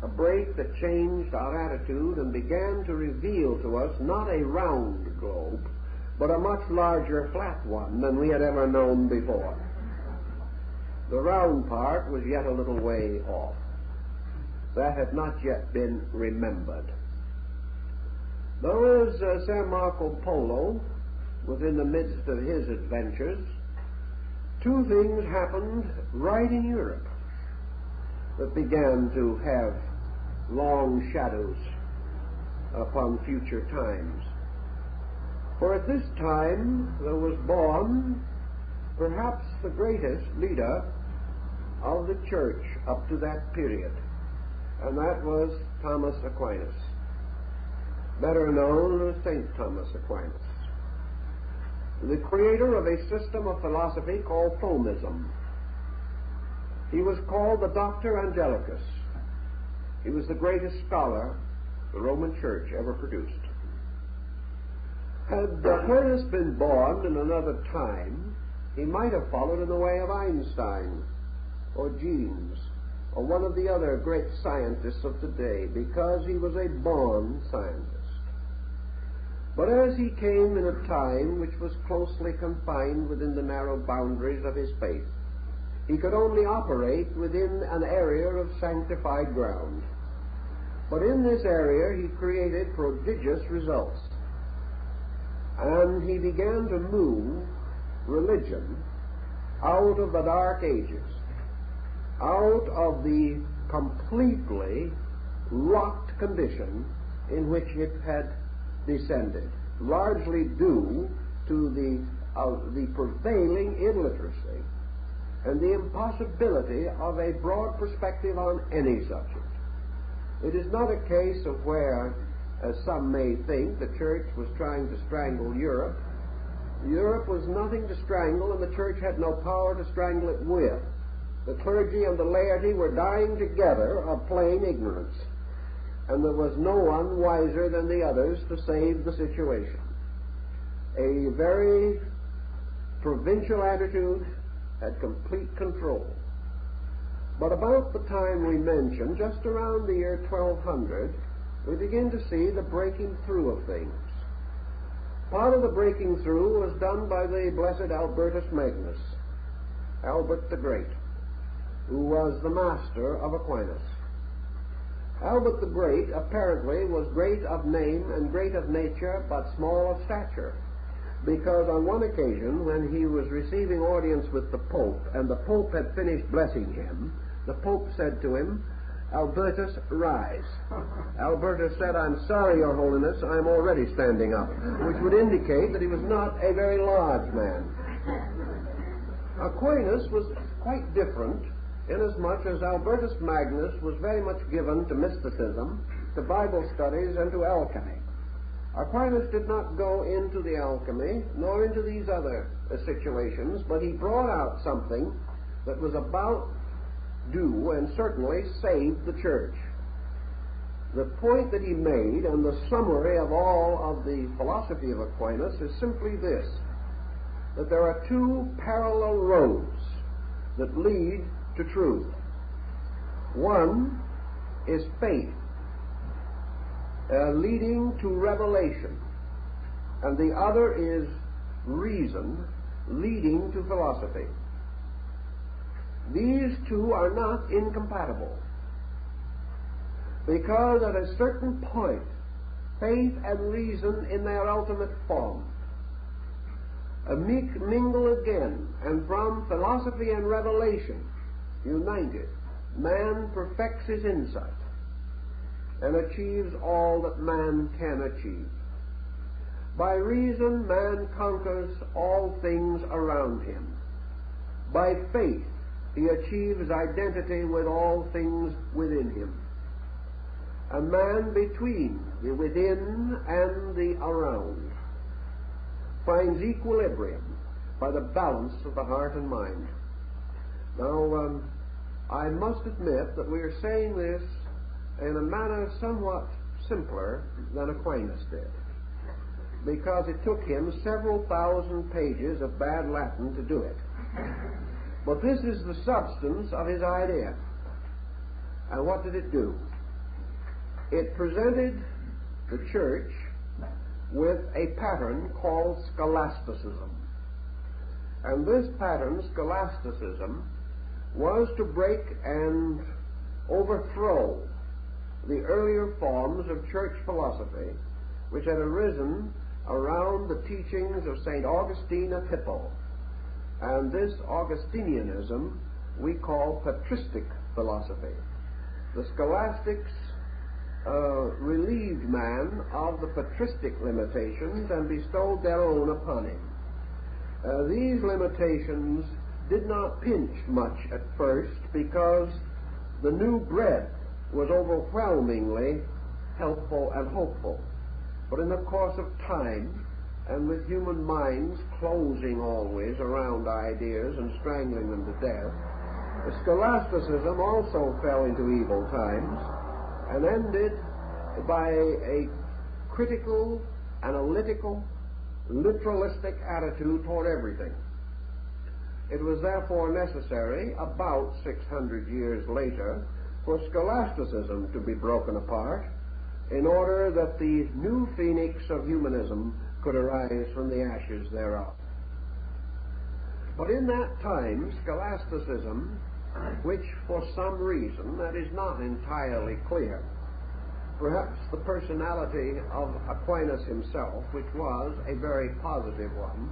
a break that changed our attitude and began to reveal to us not a round globe, but a much larger flat one than we had ever known before. The round part was yet a little way off. that had not yet been remembered. Though as Sir Marco Polo was in the midst of his adventures, two things happened right in Europe that began to have long shadows upon future times. For at this time there was born perhaps the greatest leader of the church up to that period, and that was Thomas Aquinas, better known as St. Thomas Aquinas, the creator of a system of philosophy called Thomism. He was called the Doctor Angelicus. He was the greatest scholar the Roman Church ever produced. Had Aquinas been born in another time, he might have followed in the way of Einstein or Jeans or one of the other great scientists of today, because he was a born scientist. But as he came in a time which was closely confined within the narrow boundaries of his faith, he could only operate within an area of sanctified ground. But in this area he created prodigious results, and he began to move religion out of the Dark Ages, out of the completely locked condition in which it had descended, largely due to the prevailing illiteracy and the impossibility of a broad perspective on any subject. It is not a case of where, as some may think, the church was trying to strangle Europe. Europe was nothing to strangle, and the church had no power to strangle it with. The clergy and the laity were dying together of plain ignorance, and there was no one wiser than the others to save the situation. A very provincial attitude had complete control. But about the time we mentioned, just around the year 1200, we begin to see the breaking through of things. Part of the breaking through was done by the blessed Albertus Magnus, Albert the Great, who was the master of Aquinas. Albert the Great apparently was great of name and great of nature, but small of stature, because on one occasion when he was receiving audience with the Pope, and the Pope had finished blessing him, the Pope said to him, "Albertus, rise." Albertus said, "I'm sorry, Your Holiness, I'm already standing up," which would indicate that he was not a very large man. Aquinas was quite different, inasmuch as Albertus Magnus was very much given to mysticism, to Bible studies, and to alchemy. Aquinas did not go into the alchemy, nor into these other situations, but he brought out something that was about due and certainly saved the church. The point that he made, and the summary of all of the philosophy of Aquinas, is simply this: that there are two parallel roads that lead to truth. One is faith, leading to revelation, and the other is reason, leading to philosophy. These two are not incompatible, because at a certain point, faith and reason in their ultimate form mingle again, and from philosophy and revelation united, man perfects his insight and achieves all that man can achieve. By reason, man conquers all things around him. By faith, he achieves identity with all things within him. A man between the within and the around finds equilibrium by the balance of the heart and mind. Now, I must admit that we are saying this in a manner somewhat simpler than Aquinas did, because it took him several thousand pages of bad Latin to do it. But this is the substance of his idea. And what did it do? It presented the church with a pattern called scholasticism. And this pattern, scholasticism, was to break and overthrow the earlier forms of church philosophy which had arisen around the teachings of St. Augustine of Hippo. And this Augustinianism we call patristic philosophy. The scholastics relieved man of the patristic limitations and bestowed their own upon him. These limitations did not pinch much at first because the new breath was overwhelmingly helpful and hopeful. But in the course of time, and with human minds closing always around ideas and strangling them to death, the scholasticism also fell into evil times and ended by a critical, analytical, literalistic attitude toward everything. It was therefore necessary, about 600 years later, for scholasticism to be broken apart in order that the new phoenix of humanism could arise from the ashes thereof. But in that time, scholasticism, which for some reason that is not entirely clear, perhaps the personality of Aquinas himself, which was a very positive one,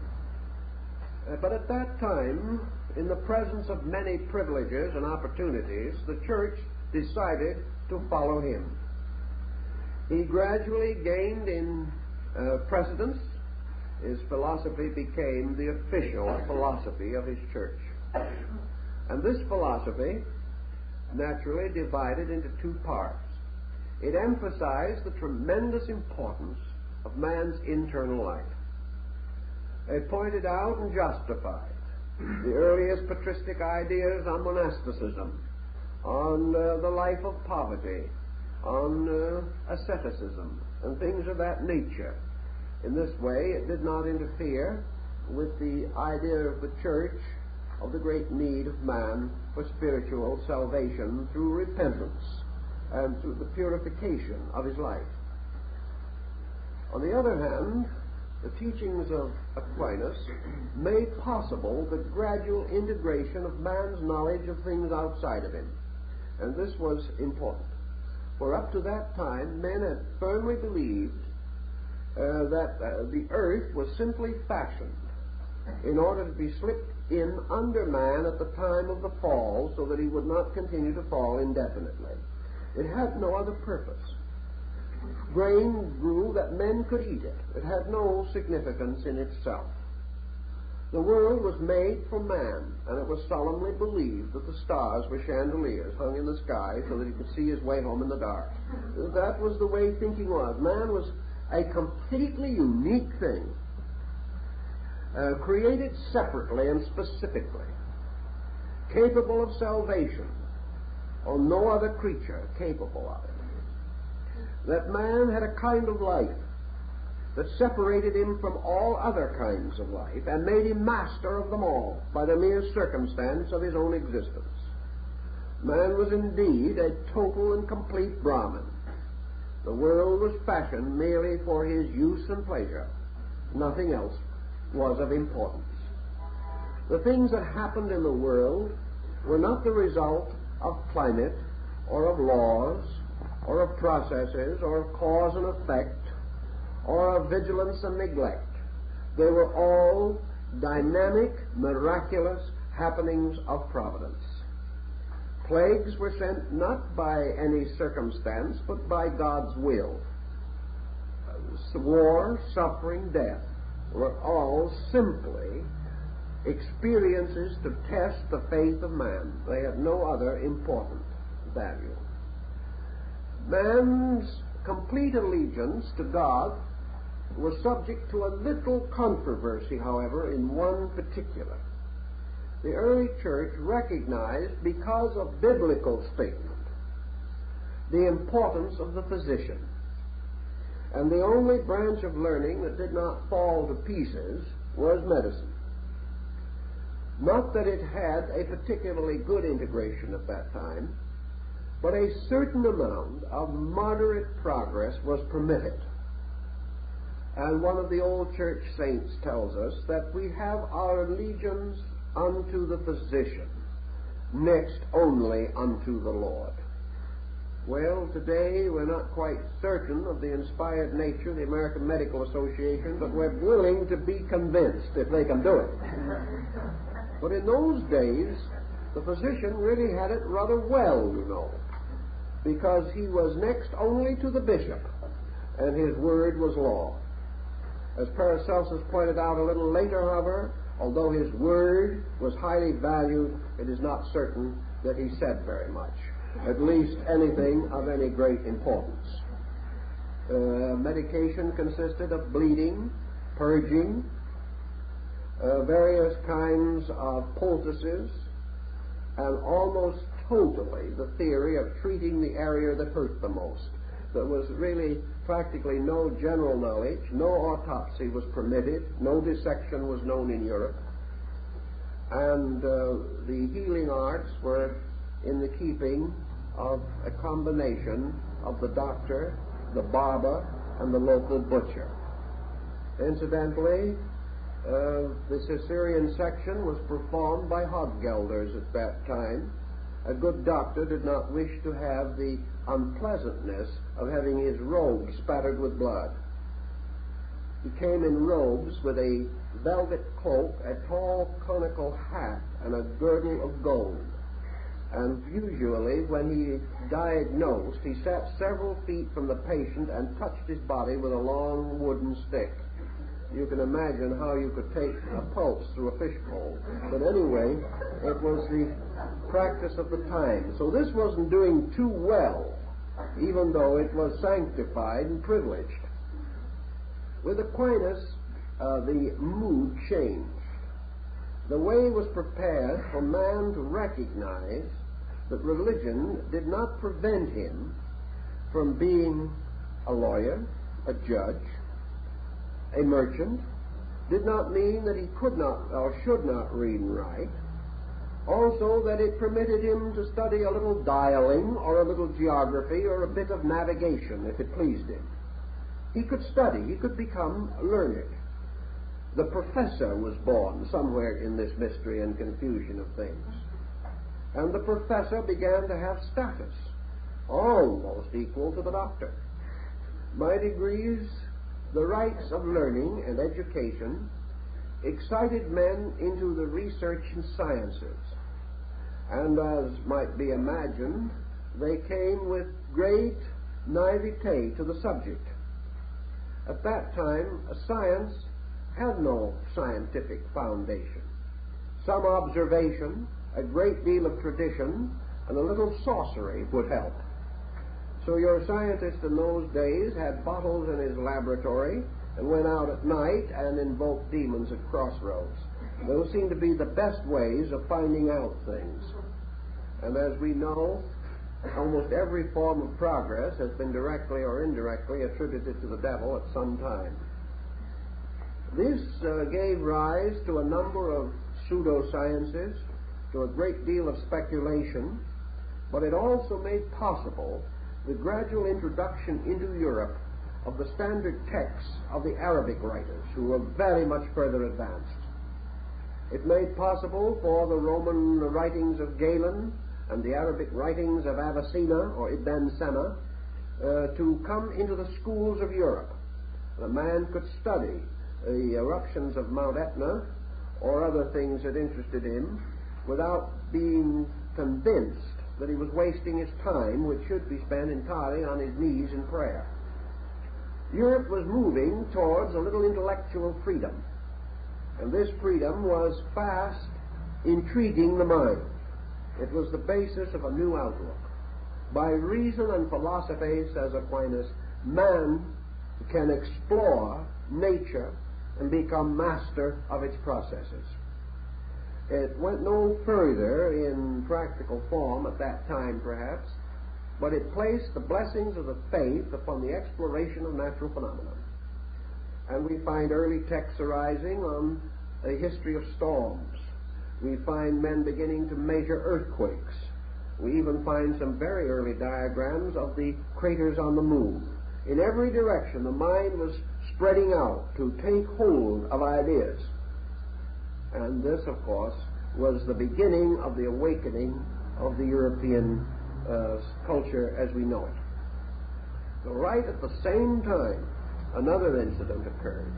but at that time, in the presence of many privileges and opportunities, the church decided to follow him. He gradually gained in precedence. His philosophy became the official philosophy of his church. And this philosophy naturally divided into two parts. It emphasized the tremendous importance of man's internal life. It pointed out and justified the earliest patristic ideas on monasticism, on the life of poverty, on asceticism, and things of that nature. In this way, it did not interfere with the idea of the church of the great need of man for spiritual salvation through repentance and through the purification of his life. On the other hand, the teachings of Aquinas made possible the gradual integration of man's knowledge of things outside of him. And this was important. For up to that time, men had firmly believed that the earth was simply fashioned in order to be slipped in under man at the time of the fall so that he would not continue to fall indefinitely. It had no other purpose. Grain grew that men could eat it. It had no significance in itself. The world was made for man, and it was solemnly believed that the stars were chandeliers hung in the sky so that he could see his way home in the dark. That was the way thinking was. Man was a completely unique thing, created separately and specifically, capable of salvation, or no other creature capable of it. That man had a kind of life that separated him from all other kinds of life and made him master of them all by the mere circumstance of his own existence. Man was indeed a total and complete Brahmin. The world was fashioned merely for his use and pleasure. Nothing else was of importance. The things that happened in the world were not the result of climate or of laws or of processes or of cause and effect or of vigilance and neglect. They were all dynamic, miraculous happenings of providence. Plagues were sent not by any circumstance, but by God's will. War, suffering, death were all simply experiences to test the faith of man. They had no other important value. Man's complete allegiance to God was subject to a little controversy, however, in one particular. The early church recognized, because of biblical statement, the importance of the physician. And the only branch of learning that did not fall to pieces was medicine. Not that it had a particularly good integration at that time, but a certain amount of moderate progress was permitted. And one of the old church saints tells us that we have our allegiance unto the physician, next only unto the Lord. Well, today we're not quite certain of the inspired nature of the American Medical Association, but we're willing to be convinced if they can do it. But in those days, the physician really had it rather well, you know, because he was next only to the bishop, and his word was law. As Paracelsus pointed out a little later, however, although his word was highly valued, it is not certain that he said very much, at least anything of any great importance. Medication consisted of bleeding, purging, various kinds of poultices, and almost totally the theory of treating the area that hurt the most. There was really practically no general knowledge, no autopsy was permitted, no dissection was known in Europe, and the healing arts were in the keeping of a combination of the doctor, the barber, and the local butcher. Incidentally, the cesarean section was performed by hoggelders at that time. A good doctor did not wish to have the unpleasantness of having his robe spattered with blood. He came in robes with a velvet cloak, a tall conical hat, and a girdle of gold. And usually, when he diagnosed, he sat several feet from the patient and touched his body with a long wooden stick. You can imagine how you could take a pulse through a fishbowl. But anyway, it was the practice of the time. So this wasn't doing too well, even though it was sanctified and privileged. With Aquinas, the mood changed. The way was prepared for man to recognize that religion did not prevent him from being a lawyer, a judge, a merchant, did not mean that he could not or should not read and write. Also that it permitted him to study a little dialing or a little geography or a bit of navigation if it pleased him. He could study, he could become learned. The professor was born somewhere in this mystery and confusion of things. And the professor began to have status, almost equal to the doctor. By degrees, the rights of learning and education excited men into the research in sciences. And as might be imagined, they came with great naivete to the subject. At that time, science had no scientific foundation. Some observation, a great deal of tradition, and a little sorcery would help. So your scientist in those days had bottles in his laboratory and went out at night and invoked demons at crossroads. Those seem to be the best ways of finding out things. And as we know, almost every form of progress has been directly or indirectly attributed to the devil at some time. This gave rise to a number of pseudosciences, to a great deal of speculation, but it also made possible the gradual introduction into Europe of the standard texts of the Arabic writers, who were very much further advanced. It made possible for the Roman writings of Galen and the Arabic writings of Avicenna or Ibn Sena to come into the schools of Europe. A man could study the eruptions of Mount Etna or other things that interested him without being convinced that he was wasting his time, which should be spent entirely on his knees in prayer. Europe was moving towards a little intellectual freedom, and this freedom was fast intriguing the mind. It was the basis of a new outlook. By reason and philosophy, says Aquinas, man can explore nature and become master of its processes. It went no further in practical form at that time, perhaps, but it placed the blessings of the faith upon the exploration of natural phenomena. And we find early texts arising on a history of storms. We find men beginning to measure earthquakes. We even find some very early diagrams of the craters on the moon. In every direction, the mind was spreading out to take hold of ideas. And this, of course, was the beginning of the awakening of the European culture as we know it. So right at the same time, another incident occurred,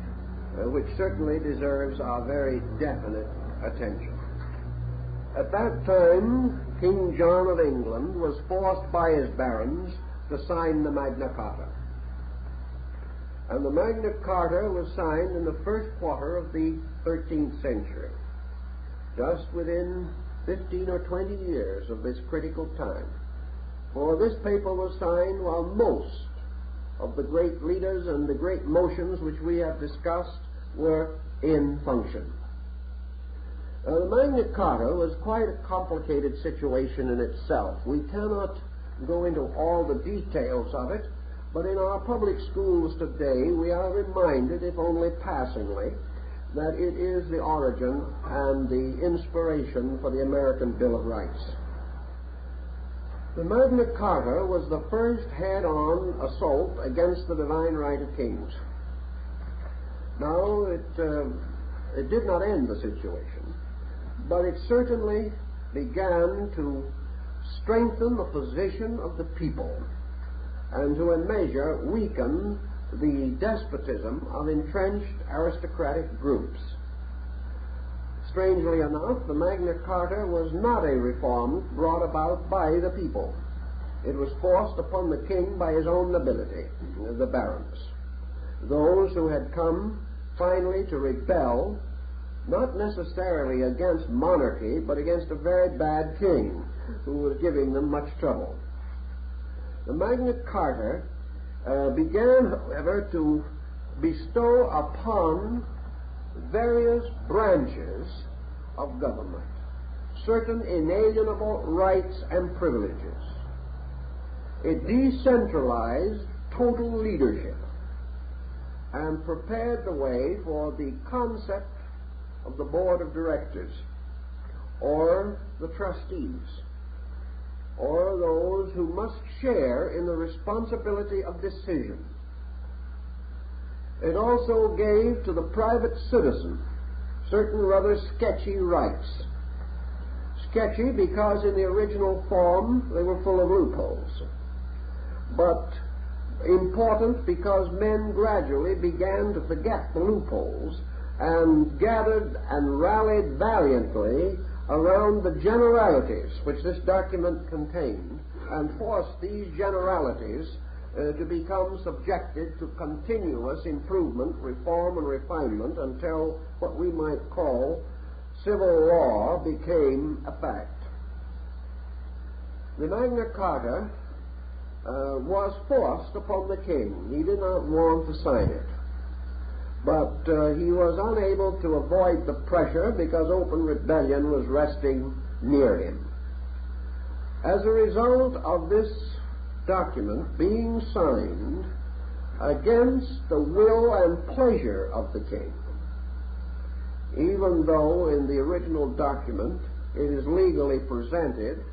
which certainly deserves our very definite attention. At that time, King John of England was forced by his barons to sign the Magna Carta. And the Magna Carta was signed in the first quarter of the 13th century, just within 15 or 20 years of this critical time. For this paper was signed while most of the great leaders and the great motions which we have discussed were in function. The Magna Carta was quite a complicated situation in itself. We cannot go into all the details of it, but in our public schools today we are reminded, if only passingly, that it is the origin and the inspiration for the American Bill of Rights. The Magna Carta was the first head-on assault against the divine right of kings. Now, it did not end the situation, but it certainly began to strengthen the position of the people and to a measure weaken the despotism of entrenched aristocratic groups. Strangely enough, the Magna Carta was not a reform brought about by the people. It was forced upon the king by his own nobility, the barons, those who had come finally to rebel, not necessarily against monarchy, but against a very bad king who was giving them much trouble. The Magna Carta began, however, to bestow upon various branches of government certain inalienable rights and privileges. It decentralized total leadership and prepared the way for the concept of the board of directors or the trustees or those who must share in the responsibility of decision. It also gave to the private citizen certain rather sketchy rights. Sketchy because in the original form they were full of loopholes, but important because men gradually began to forget the loopholes and gathered and rallied valiantly around the generalities which this document contained and forced these generalities to become subjected to continuous improvement, reform, and refinement until what we might call civil law became a fact. The Magna Carta was forced upon the king. He did not want to sign it, but he was unable to avoid the pressure because open rebellion was resting near him. As a result of this document being signed against the will and pleasure of the king, even though in the original document it is legally presented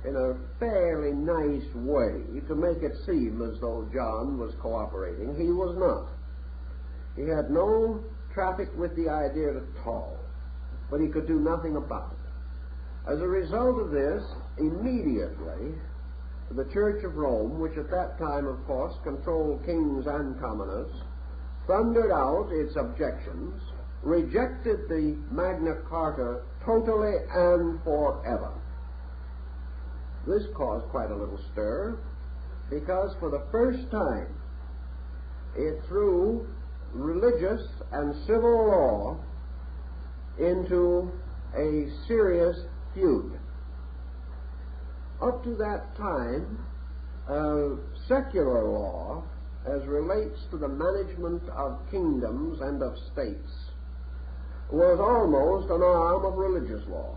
in a fairly nice way to make it seem as though John was cooperating, he was not. He had no traffic with the idea at all, but he could do nothing about it. As a result of this, immediately the Church of Rome, which at that time, of course, controlled kings and commoners, thundered out its objections, rejected the Magna Carta totally and forever. This caused quite a little stir, because for the first time it threw religious and civil law into a serious feud. Up to that time, secular law, as relates to the management of kingdoms and of states, was almost an arm of religious law.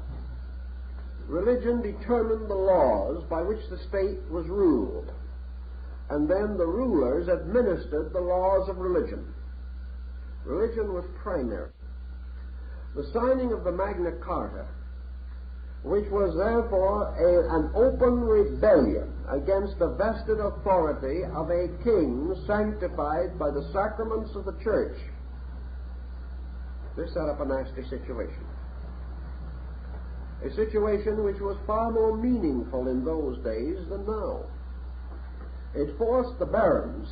Religion determined the laws by which the state was ruled, and then the rulers administered the laws of religion. Religion was primary. The signing of the Magna Carta, which was therefore an open rebellion against the vested authority of a king sanctified by the sacraments of the church, this set up a nasty situation. a situation which was far more meaningful in those days than now. It forced the barons,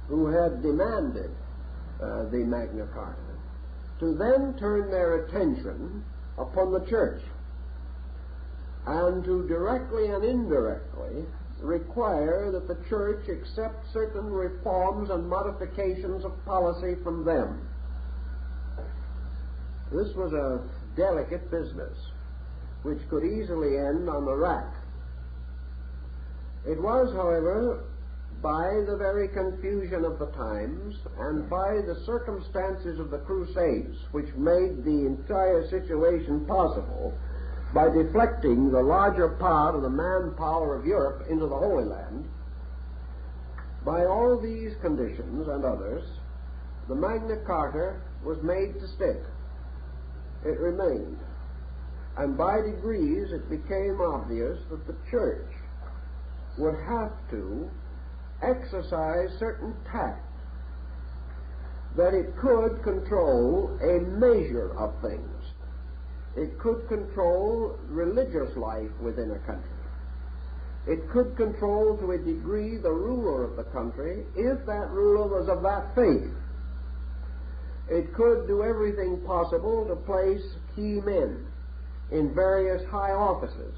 who had demanded the Magna Carta, to then turn their attention upon the church and to directly and indirectly require that the church accept certain reforms and modifications of policy from them. This was a delicate business which could easily end on the rack. It was, however, by the very confusion of the times and by the circumstances of the Crusades, which made the entire situation possible by deflecting the larger part of the manpower of Europe into the Holy Land, by all these conditions and others, the Magna Carta was made to stick. It remained. And by degrees it became obvious that the church would have to exercise certain tact, that it could control a measure of things. It could control religious life within a country. It could control to a degree the ruler of the country if that ruler was of that faith. It could do everything possible to place key men in various high offices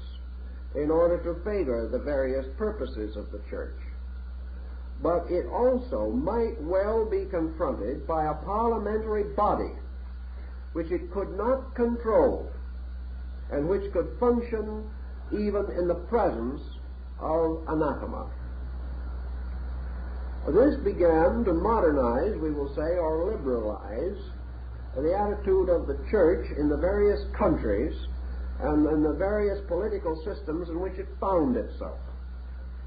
in order to favor the various purposes of the church. But it also might well be confronted by a parliamentary body which it could not control and which could function even in the presence of anathema. This began to modernize, we will say, or liberalize the attitude of the church in the various countries and in the various political systems in which it found itself.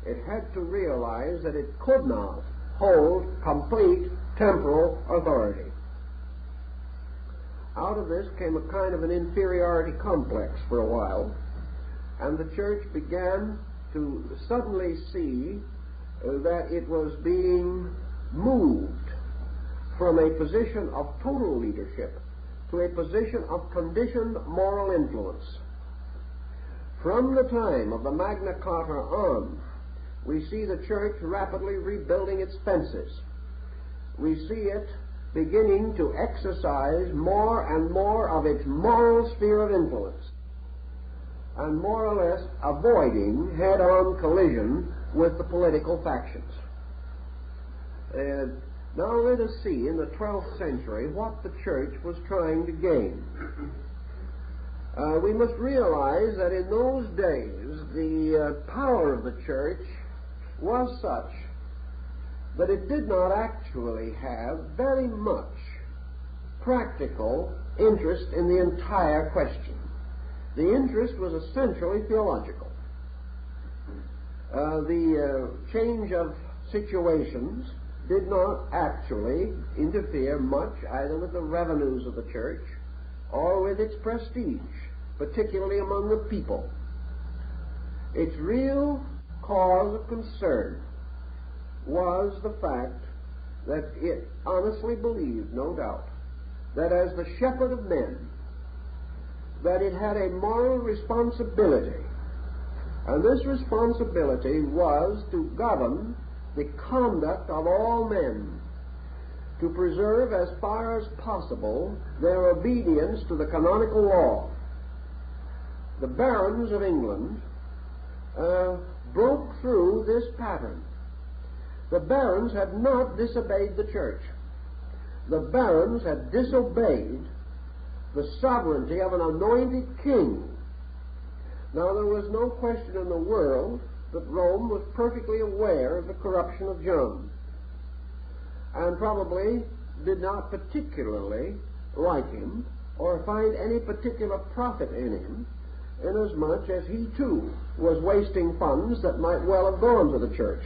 It had to realize that it could not hold complete temporal authority. Out of this came a kind of an inferiority complex for a while, and the church began to suddenly see that it was being moved from a position of total leadership to a position of conditioned moral influence. From the time of the Magna Carta on, we see the church rapidly rebuilding its fences. We see it beginning to exercise more and more of its moral sphere of influence, and more or less avoiding head-on collision with the political factions. Now let us see in the 12th century what the church was trying to gain. We must realize that in those days the power of the church was such that it did not actually have very much practical interest in the entire question. The interest was essentially theological. The change of situations did not actually interfere much either with the revenues of the church or with its prestige, particularly among the people. Its real cause of concern was the fact that it honestly believed, no doubt, that as the shepherd of men, that it had a moral responsibility, and this responsibility was to govern the conduct of all men, to preserve as far as possible their obedience to the canonical law. The barons of England broke through this pattern. The barons had not disobeyed the church. The barons had disobeyed the sovereignty of an anointed king. Now, there was no question in the world that Rome was perfectly aware of the corruption of John, and probably did not particularly like him or find any particular profit in him, inasmuch as he too was wasting funds that might well have gone to the church.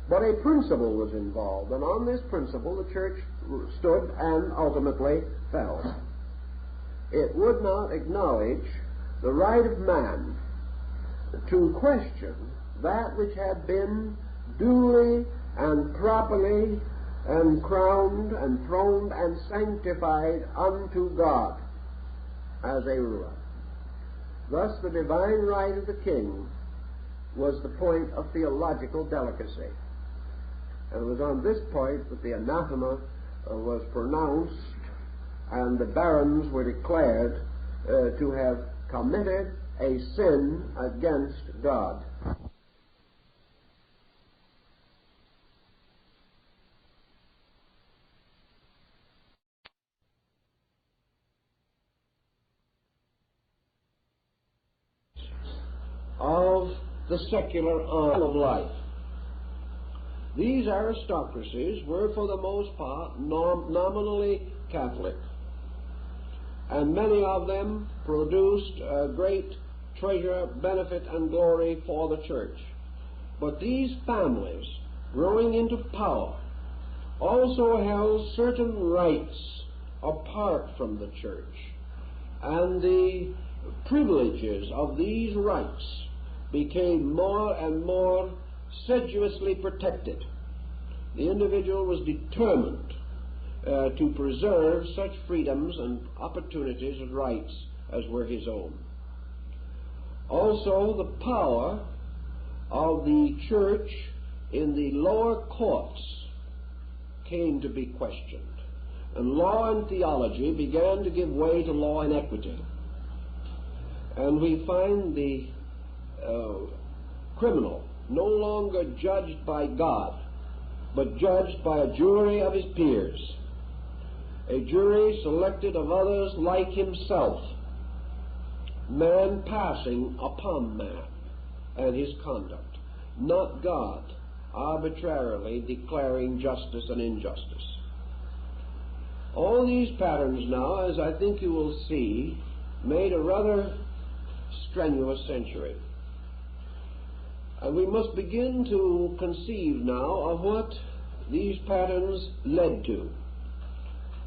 But a principle was involved, and on this principle the church stood and ultimately fell. It would not acknowledge the right of man to question that which had been duly and properly and crowned and throned and sanctified unto God as a ruler. Thus the divine right of the king was the point of theological delicacy. And it was on this point that the anathema was pronounced and the barons were declared to have committed a sin against God. Of the secular arm of life. These aristocracies were for the most part nominally Catholic, and many of them produced great treasure, benefit, and glory for the church. But these families, growing into power, also held certain rights apart from the church, and the privileges of these rights became more and more sedulously protected. The individual was determined to preserve such freedoms and opportunities and rights as were his own. Also, the power of the church in the lower courts came to be questioned, and law and theology began to give way to law and equity. And we find the criminal no longer judged by God, but judged by a jury of his peers, a jury selected of others like himself, man passing upon man and his conduct, not God arbitrarily declaring justice and injustice. All these patterns now, as I think you will see, made a rather strenuous century. And we must begin to conceive now of what these patterns led to,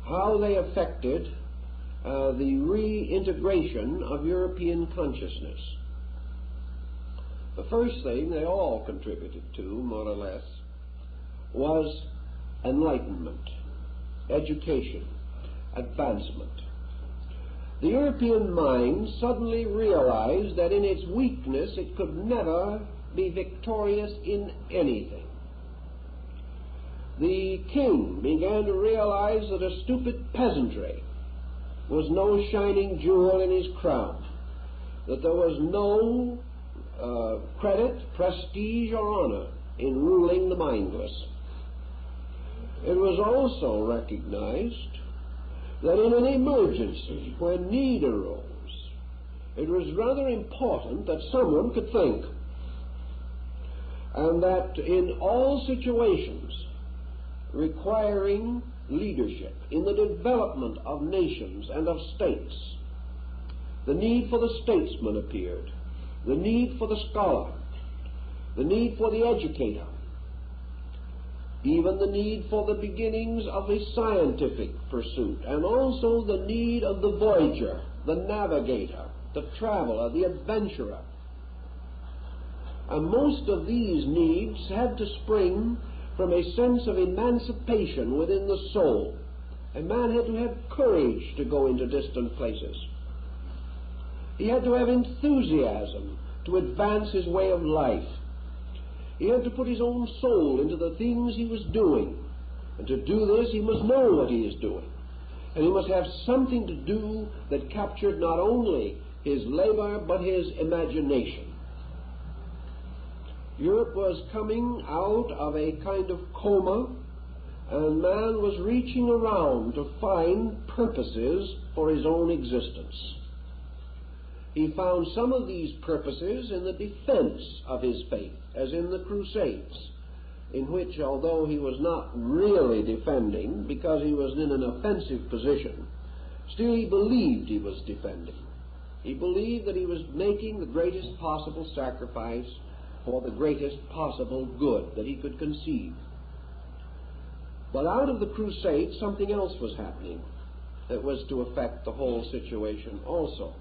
how they affected the reintegration of European consciousness. The first thing they all contributed to, more or less, was enlightenment, education, advancement. The European mind suddenly realized that in its weakness it could never be victorious in anything. The king began to realize that a stupid peasantry was no shining jewel in his crown, that there was no credit, prestige, or honor in ruling the mindless. It was also recognized that in an emergency, when need arose, it was rather important that someone could think, and that in all situations requiring leadership in the development of nations and of states, the need for the statesman appeared, the need for the scholar, the need for the educator, even the need for the beginnings of a scientific pursuit, and also the need of the voyager, the navigator, the traveler, the adventurer. And most of these needs had to spring from a sense of emancipation within the soul. A man had to have courage to go into distant places. He had to have enthusiasm to advance his way of life. He had to put his own soul into the things he was doing. And to do this, he must know what he is doing. And he must have something to do that captured not only his labor, but his imagination. Europe was coming out of a kind of coma, and man was reaching around to find purposes for his own existence. He found some of these purposes in the defense of his faith, as in the Crusades, in which, although he was not really defending because he was in an offensive position, still he believed he was defending. He believed that he was making the greatest possible sacrifice for the greatest possible good that he could conceive. But out of the Crusades, something else was happening that was to affect the whole situation also.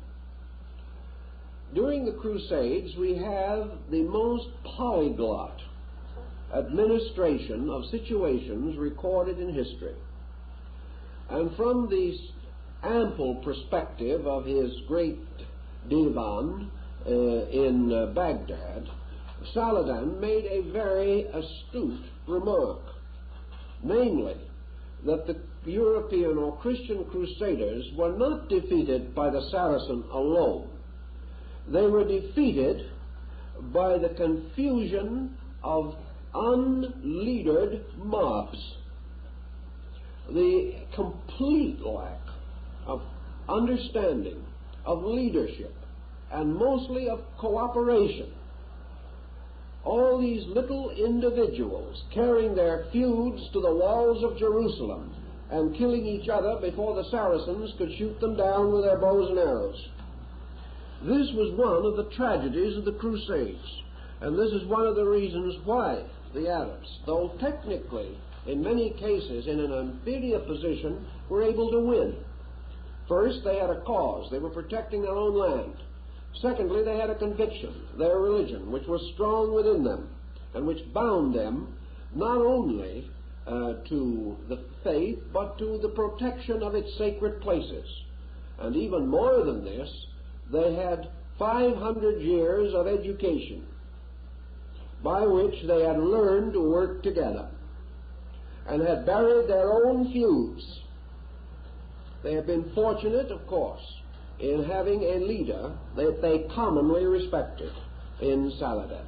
During the Crusades, we have the most polyglot administration of situations recorded in history. And from the ample perspective of his great divan in Baghdad, Saladin made a very astute remark, namely that the European or Christian crusaders were not defeated by the Saracen alone. They were defeated by the confusion of unleadered mobs, the complete lack of understanding, of leadership, and mostly of cooperation. All these little individuals carrying their feuds to the walls of Jerusalem and killing each other before the Saracens could shoot them down with their bows and arrows. This was one of the tragedies of the Crusades, and this is one of the reasons why the Arabs, though technically in many cases in an inferior position, were able to win. First, they had a cause. They were protecting their own land. Secondly, they had a conviction, their religion, which was strong within them and which bound them not only to the faith but to the protection of its sacred places. And even more than this, they had 500 years of education by which they had learned to work together and had buried their own feuds. They had been fortunate, of course, in having a leader that they commonly respected in Saladin.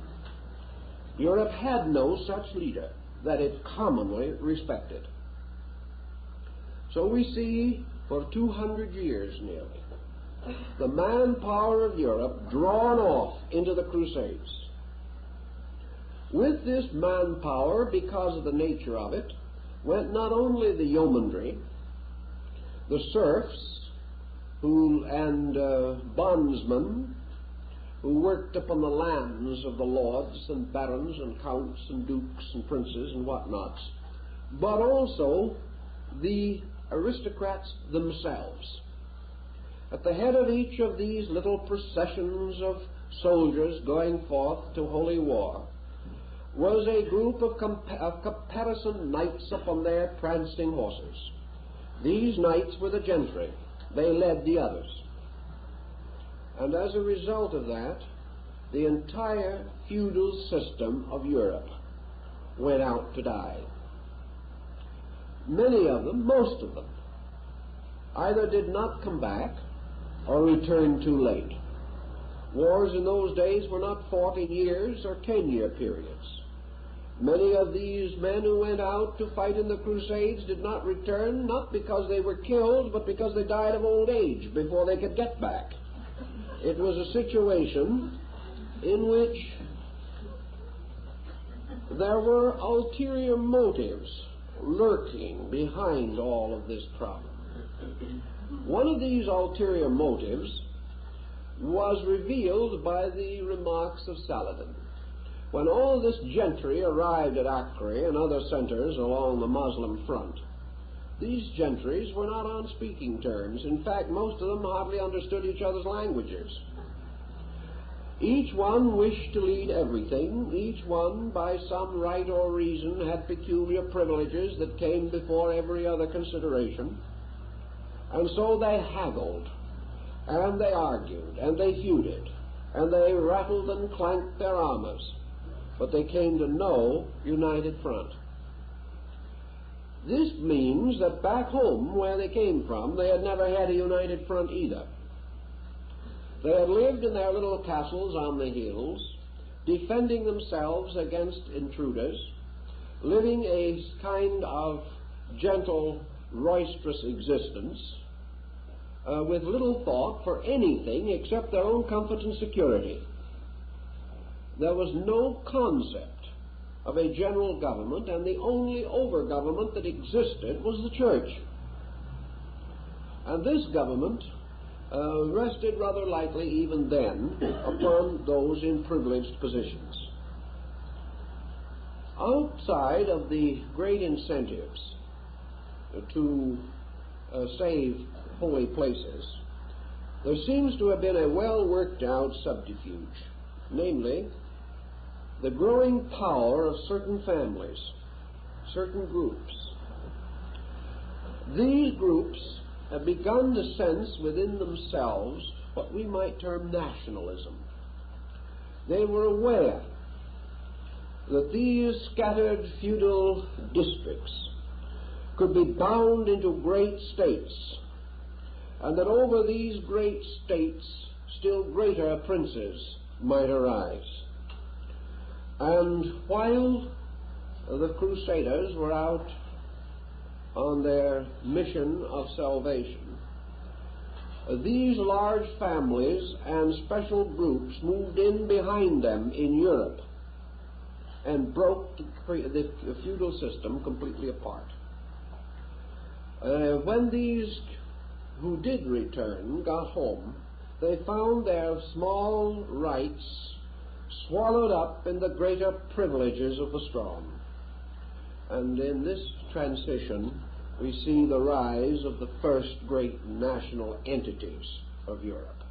Europe had no such leader that it commonly respected. So we see for 200 years nearly the manpower of Europe drawn off into the Crusades. With this manpower, because of the nature of it, went not only the yeomanry, the serfs, and bondsmen who worked upon the lands of the lords and barons and counts and dukes and princes and whatnots, but also the aristocrats themselves. At the head of each of these little processions of soldiers going forth to holy war was a group of caparisoned knights upon their prancing horses. These knights were the gentry. They led the others. And as a result of that, the entire feudal system of Europe went out to die. Many of them, most of them, either did not come back or returned too late. Wars in those days were not 40 years or 10-year periods. Many of these men who went out to fight in the Crusades did not return, not because they were killed, but because they died of old age before they could get back. It was a situation in which there were ulterior motives lurking behind all of this problem. One of these ulterior motives was revealed by the remarks of Saladin. When all this gentry arrived at Acre and other centers along the Muslim front, these gentries were not on speaking terms. In fact, most of them hardly understood each other's languages. Each one wished to lead everything. Each one, by some right or reason, had peculiar privileges that came before every other consideration. And so they haggled, and they argued, and they feuded, and they rattled and clanked their armors. But they came to no united front. This means that back home, where they came from, they had never had a united front either. They had lived in their little castles on the hills, defending themselves against intruders, living a kind of gentle, roisterous existence, with little thought for anything except their own comfort and security. There was no concept of a general government, and the only over-government that existed was the church. And this government rested rather lightly even then upon those in privileged positions. Outside of the great incentives to save holy places, there seems to have been a well-worked-out subterfuge, namely the growing power of certain families, certain groups. These groups have begun to sense within themselves what we might term nationalism. They were aware that these scattered feudal districts could be bound into great states, and that over these great states still greater princes might arise. And while the Crusaders were out on their mission of salvation, these large families and special groups moved in behind them in Europe and broke the feudal system completely apart. When these who did return got home, they found their small rights swallowed up in the greater privileges of the strong. And in this transition, we see the rise of the first great national entities of Europe.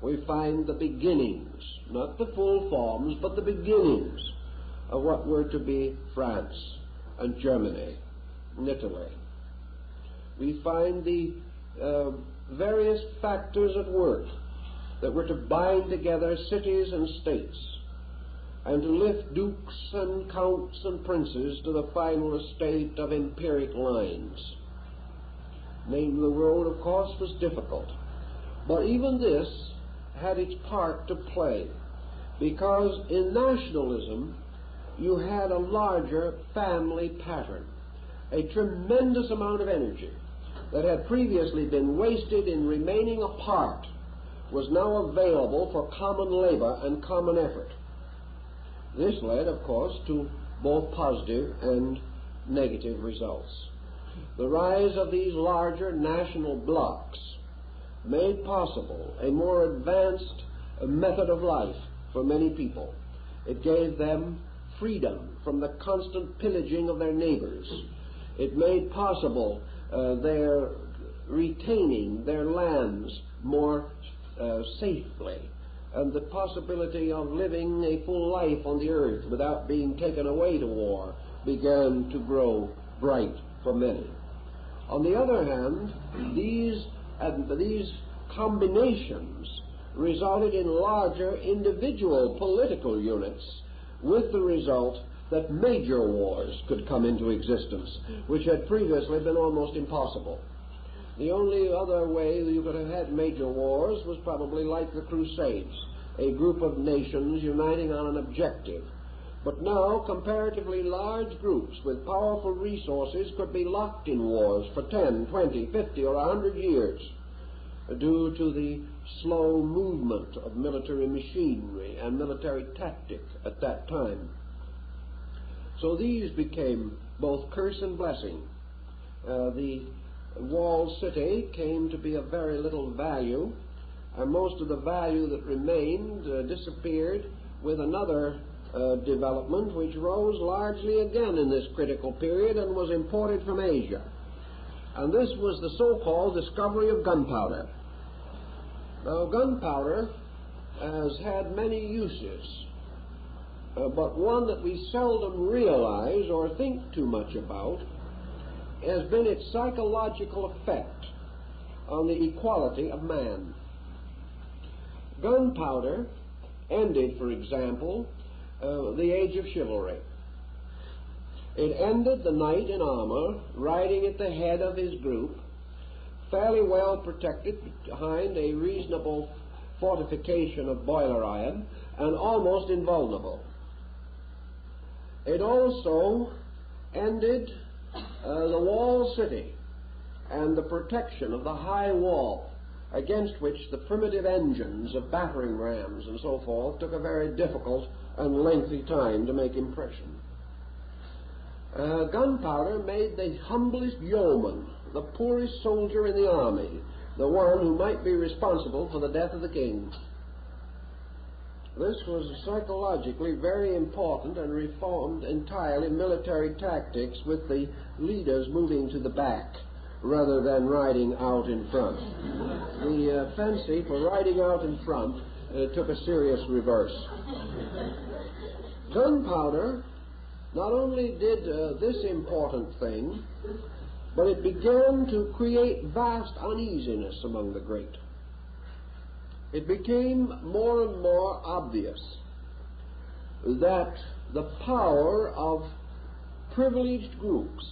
We find the beginnings, not the full forms, but the beginnings of what were to be France and Germany and Italy. We find the various factors at work that were to bind together cities and states and to lift dukes and counts and princes to the final estate of empiric lines. Naming the road, of course, was difficult, but even this had its part to play, because in nationalism you had a larger family pattern. A tremendous amount of energy that had previously been wasted in remaining apart was now available for common labor and common effort. This led, of course, to both positive and negative results. The rise of these larger national blocs made possible a more advanced method of life for many people. It gave them freedom from the constant pillaging of their neighbors. It made possible their retaining their lands more safely, and the possibility of living a full life on the earth without being taken away to war began to grow bright for many. On the other hand, these combinations resulted in larger individual political units, with the result that major wars could come into existence, which had previously been almost impossible. The only other way you could have had major wars was probably like the Crusades, a group of nations uniting on an objective. But now, comparatively large groups with powerful resources could be locked in wars for 10, 20, 50, or 100 years due to the slow movement of military machinery and military tactic at that time. So these became both curse and blessing. The walled city came to be of very little value, and most of the value that remained disappeared with another development which rose largely again in this critical period and was imported from Asia. And this was the so-called discovery of gunpowder. Now, gunpowder has had many uses, but one that we seldom realize or think too much about has been its psychological effect on the equality of man. Gunpowder ended, for example, the age of chivalry. It ended the knight in armor, riding at the head of his group, fairly well protected behind a reasonable fortification of boiler iron, and almost invulnerable. It also ended the walled city and the protection of the high wall, against which the primitive engines of battering rams and so forth took a very difficult and lengthy time to make impression. Gunpowder made the humblest yeoman, the poorest soldier in the army, the one who might be responsible for the death of the king. This was psychologically very important and reformed entirely military tactics, with the leaders moving to the back rather than riding out in front. The fancy for riding out in front took a serious reverse. Gunpowder not only did this important thing, but it began to create vast uneasiness among the great. it became more and more obvious that the power of privileged groups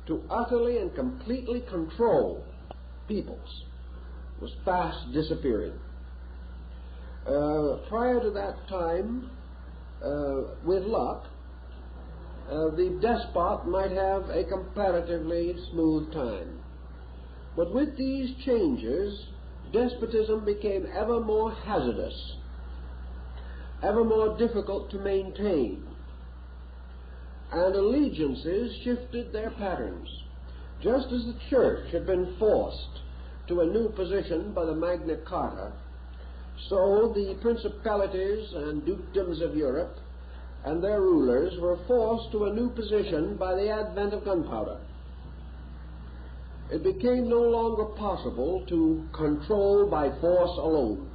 to utterly and completely control peoples was fast disappearing. Prior to that time, with luck, the despot might have a comparatively smooth time. But with these changes, despotism became ever more hazardous, ever more difficult to maintain, and allegiances shifted their patterns. Just as the Church had been forced to a new position by the Magna Carta, so the principalities and dukedoms of Europe and their rulers were forced to a new position by the advent of gunpowder. It became no longer possible to control by force alone.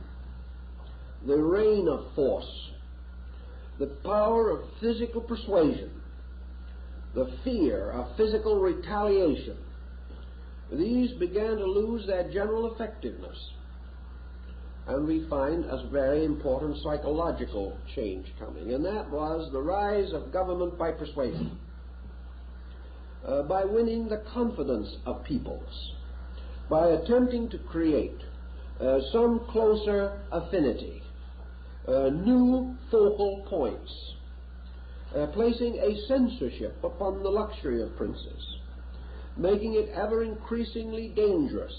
The reign of force, the power of physical persuasion, the fear of physical retaliation, these began to lose their general effectiveness. And we find a very important psychological change coming, and that was the rise of government by persuasion, by winning the confidence of peoples, by attempting to create some closer affinity, new focal points, placing a censorship upon the luxury of princes, making it ever increasingly dangerous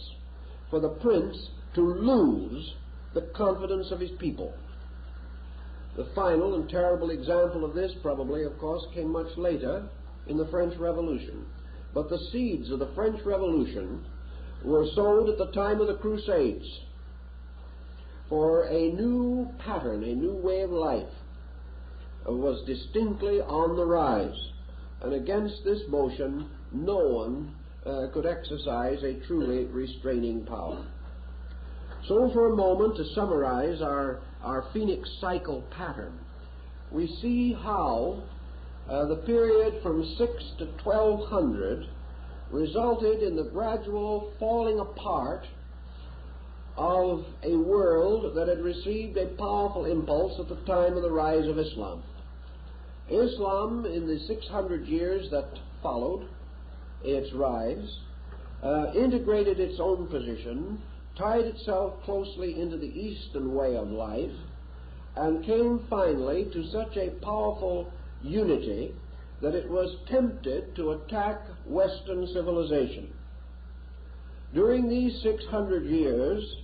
for the prince to lose the confidence of his people. The final and terrible example of this probably, of course, came much later in the French Revolution. But the seeds of the French Revolution were sowed at the time of the Crusades, for a new pattern, a new way of life was distinctly on the rise, and against this motion no one could exercise a truly restraining power. So for a moment, to summarize our Phoenix cycle pattern, we see how the period from 6 to 1200 resulted in the gradual falling apart of a world that had received a powerful impulse at the time of the rise of Islam. Islam, in the 600 years that followed its rise, integrated its own position, tied itself closely into the Eastern way of life, and came finally to such a powerful unity that it was tempted to attack Western civilization. During these 600 years,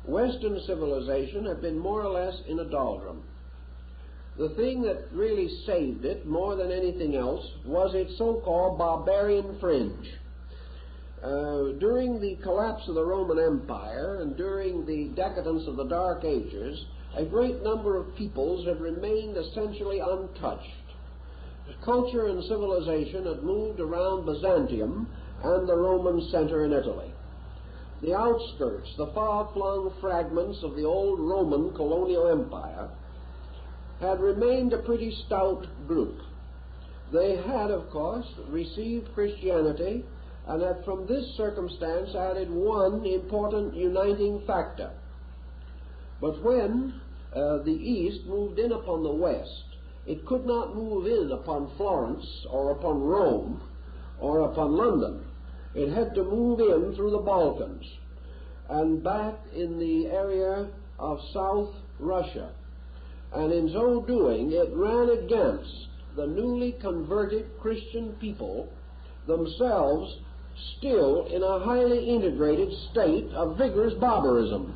Western civilization had been more or less in a doldrum. The thing that really saved it more than anything else was its so-called barbarian fringe. During the collapse of the Roman Empire and during the decadence of the Dark Ages, a great number of peoples had remained essentially untouched. Culture and civilization had moved around Byzantium and the Roman center in Italy. The outskirts, the far-flung fragments of the old Roman colonial empire, had remained a pretty stout group. They had, of course, received Christianity and had from this circumstance added one important uniting factor. But when the East moved in upon the West, it could not move in upon Florence or upon Rome or upon London. It had to move in through the Balkans and back in the area of South Russia. And in so doing, it ran against the newly converted Christian people, themselves still in a highly integrated state of vigorous barbarism.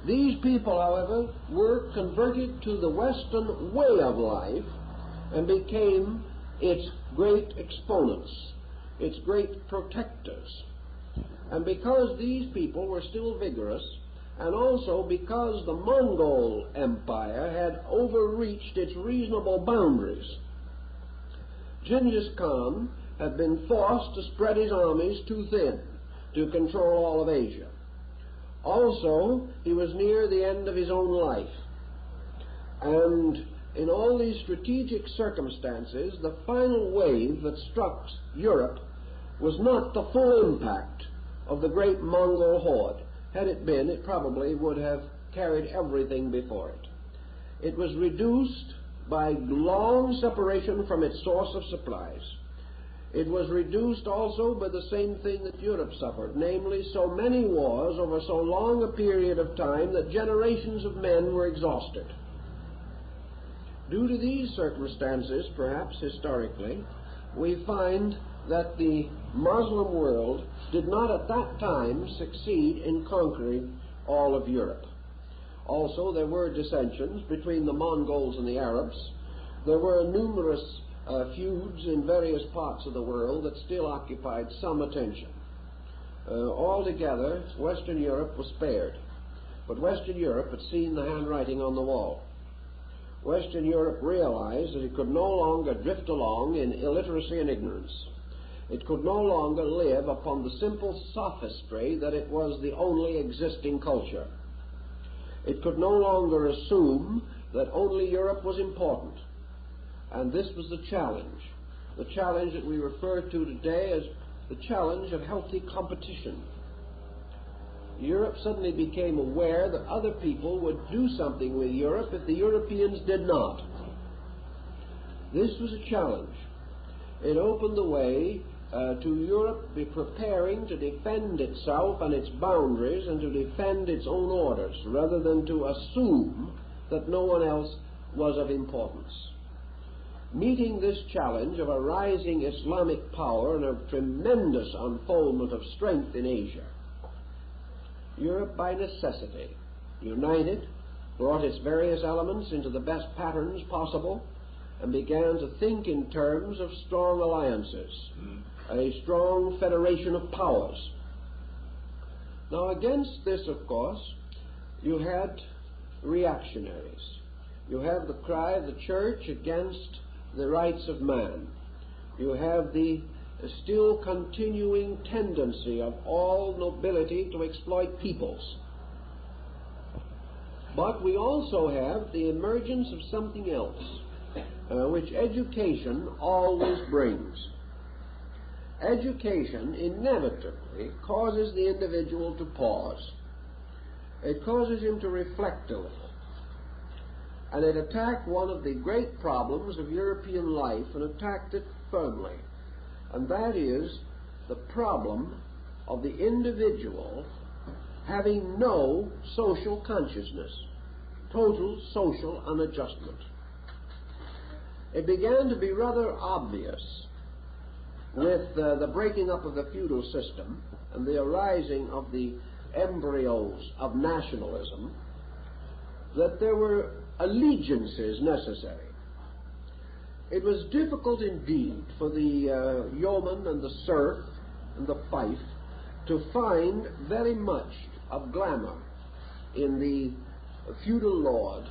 These people, however, were converted to the Western way of life and became its great exponents, its great protectors. And because these people were still vigorous, and also because the Mongol Empire had overreached its reasonable boundaries, Genghis Khan had been forced to spread his armies too thin to control all of Asia. Also, he was near the end of his own life. And in all these strategic circumstances, the final wave that struck Europe was not the full impact of the great Mongol horde. Had it been, it probably would have carried everything before it. It was reduced by long separation from its source of supplies. It was reduced also by the same thing that Europe suffered, namely so many wars over so long a period of time that generations of men were exhausted. Due to these circumstances, perhaps historically, we find that the Muslim world did not at that time succeed in conquering all of Europe. Also, there were dissensions between the Mongols and the Arabs. There were numerous feuds in various parts of the world that still occupied some attention. Altogether, Western Europe was spared. But Western Europe had seen the handwriting on the wall. Western Europe realized that it could no longer drift along in illiteracy and ignorance. It could no longer live upon the simple sophistry that it was the only existing culture. It could no longer assume that only Europe was important. And this was the challenge that we refer to today as the challenge of healthy competition. Europe suddenly became aware that other people would do something with Europe if the Europeans did not. This was a challenge. It opened the way to Europe be preparing to defend itself and its boundaries and to defend its own orders, rather than to assume that no one else was of importance. Meeting this challenge of a rising Islamic power and a tremendous unfoldment of strength in Asia, Europe by necessity united, brought its various elements into the best patterns possible, and began to think in terms of strong alliances, a strong federation of powers. Now, against this, of course, you had reactionaries. You have the cry of the church against the rights of man. You have the still continuing tendency of all nobility to exploit peoples. But we also have the emergence of something else, which education always brings. Education inevitably causes the individual to pause. It causes him to reflect a little. And it attacked one of the great problems of European life and attacked it firmly. And that is the problem of the individual having no social consciousness, total social unadjustment. It began to be rather obvious with the breaking up of the feudal system and the arising of the embryos of nationalism that there were allegiances necessary. It was difficult indeed for the yeoman and the serf and the fief to find very much of glamour in the feudal lord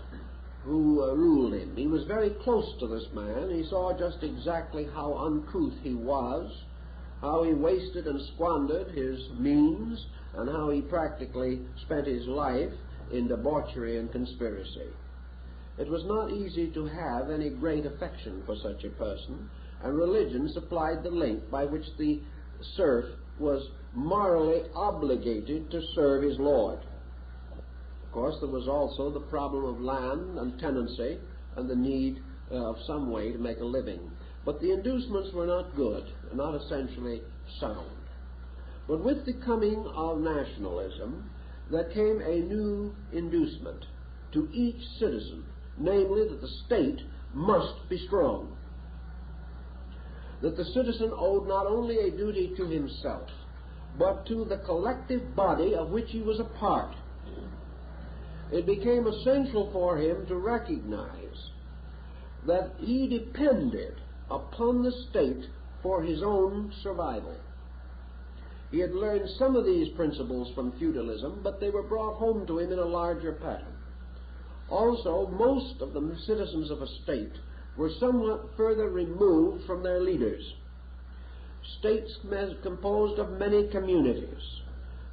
who ruled him. He was very close to this man. He saw just exactly how uncouth he was, how he wasted and squandered his means, and how he practically spent his life in debauchery and conspiracy. It was not easy to have any great affection for such a person, and religion supplied the link by which the serf was morally obligated to serve his lord. Of course, there was also the problem of land and tenancy and the need of some way to make a living. But the inducements were not good, not essentially sound. But with the coming of nationalism, there came a new inducement to each citizen, namely that the state must be strong. That the citizen owed not only a duty to himself, but to the collective body of which he was a part. It became essential for him to recognize that he depended upon the state for his own survival. He had learned some of these principles from feudalism, but they were brought home to him in a larger pattern. Also, most of the citizens of a state were somewhat further removed from their leaders. States composed of many communities.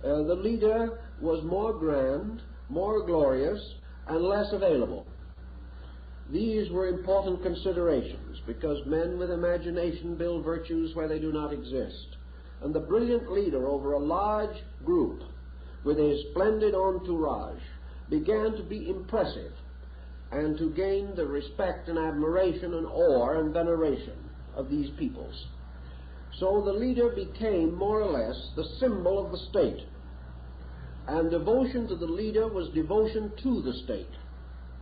The leader was more grand, more glorious, and less available. These were important considerations, because men with imagination build virtues where they do not exist. And the brilliant leader over a large group, with his splendid entourage, began to be impressive and to gain the respect and admiration and awe and veneration of these peoples. So the leader became more or less the symbol of the state, and devotion to the leader was devotion to the state,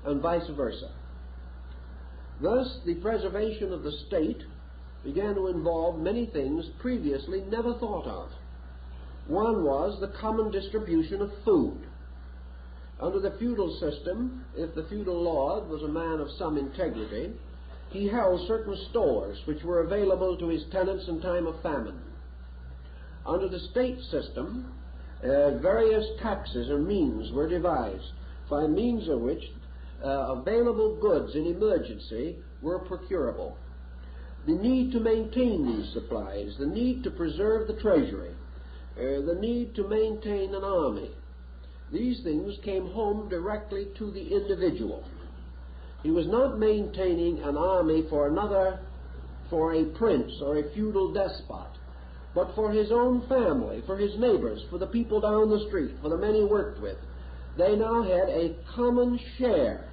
and vice versa. Thus, the preservation of the state began to involve many things previously never thought of. One was the common distribution of food. Under the feudal system, if the feudal lord was a man of some integrity, he held certain stores which were available to his tenants in time of famine. Under the state system, various taxes or means were devised, by means of which available goods in emergency were procurable. The need to maintain these supplies, the need to preserve the treasury, the need to maintain an army, these things came home directly to the individual. He was not maintaining an army for another, for a prince or a feudal despot, but for his own family, for his neighbors, for the people down the street, for the men he worked with. They now had a common share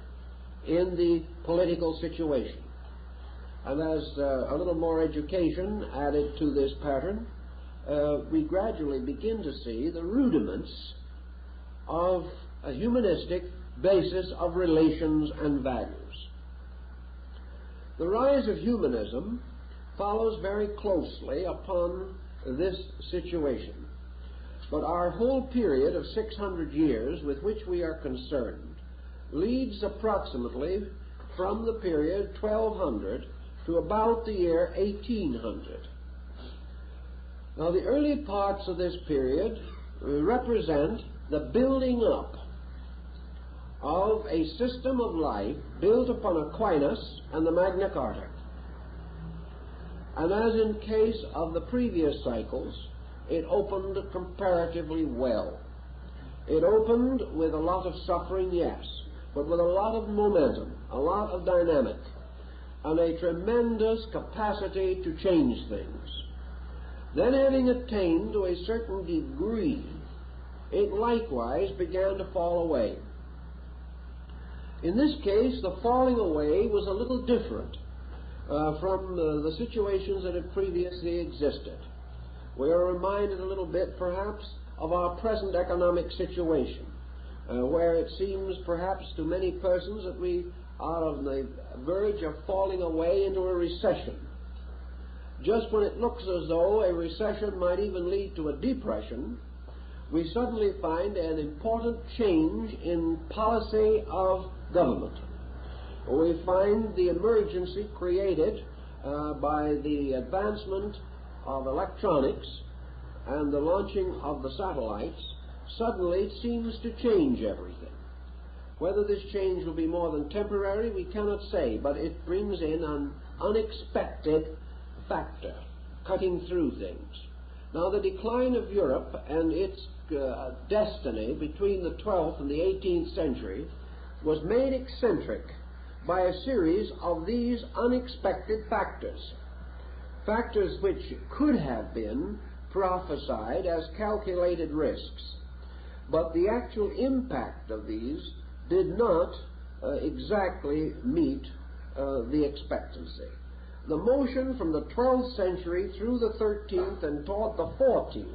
in the political situation. And as a little more education added to this pattern, we gradually begin to see the rudiments of a humanistic basis of relations and values. The rise of humanism follows very closely upon this situation. But our whole period of 600 years with which we are concerned leads approximately from the period 1200 to about the year 1800. Now, the early parts of this period represent the building up of a system of life built upon Aquinas and the Magna Carta. And as in case of the previous cycles, it opened comparatively well. It opened with a lot of suffering, yes, but with a lot of momentum, a lot of dynamic, and a tremendous capacity to change things. Then, having attained to a certain degree, it likewise began to fall away. In this case, the falling away was a little different from the situations that had previously existed. We are reminded a little bit, perhaps, of our present economic situation, where it seems perhaps to many persons that we are on the verge of falling away into a recession. Just when it looks as though a recession might even lead to a depression, we suddenly find an important change in policy of government. We find the emergency created by the advancement of electronics and the launching of the satellites suddenly seems to change everything. Whether this change will be more than temporary, we cannot say, but it brings in an unexpected factor, cutting through things. Now, the decline of Europe and its destiny between the 12th and the 18th century was made eccentric by a series of these unexpected factors. Factors which could have been prophesied as calculated risks, but the actual impact of these did not exactly meet the expectancy. The motion from the 12th century through the 13th and toward the 14th,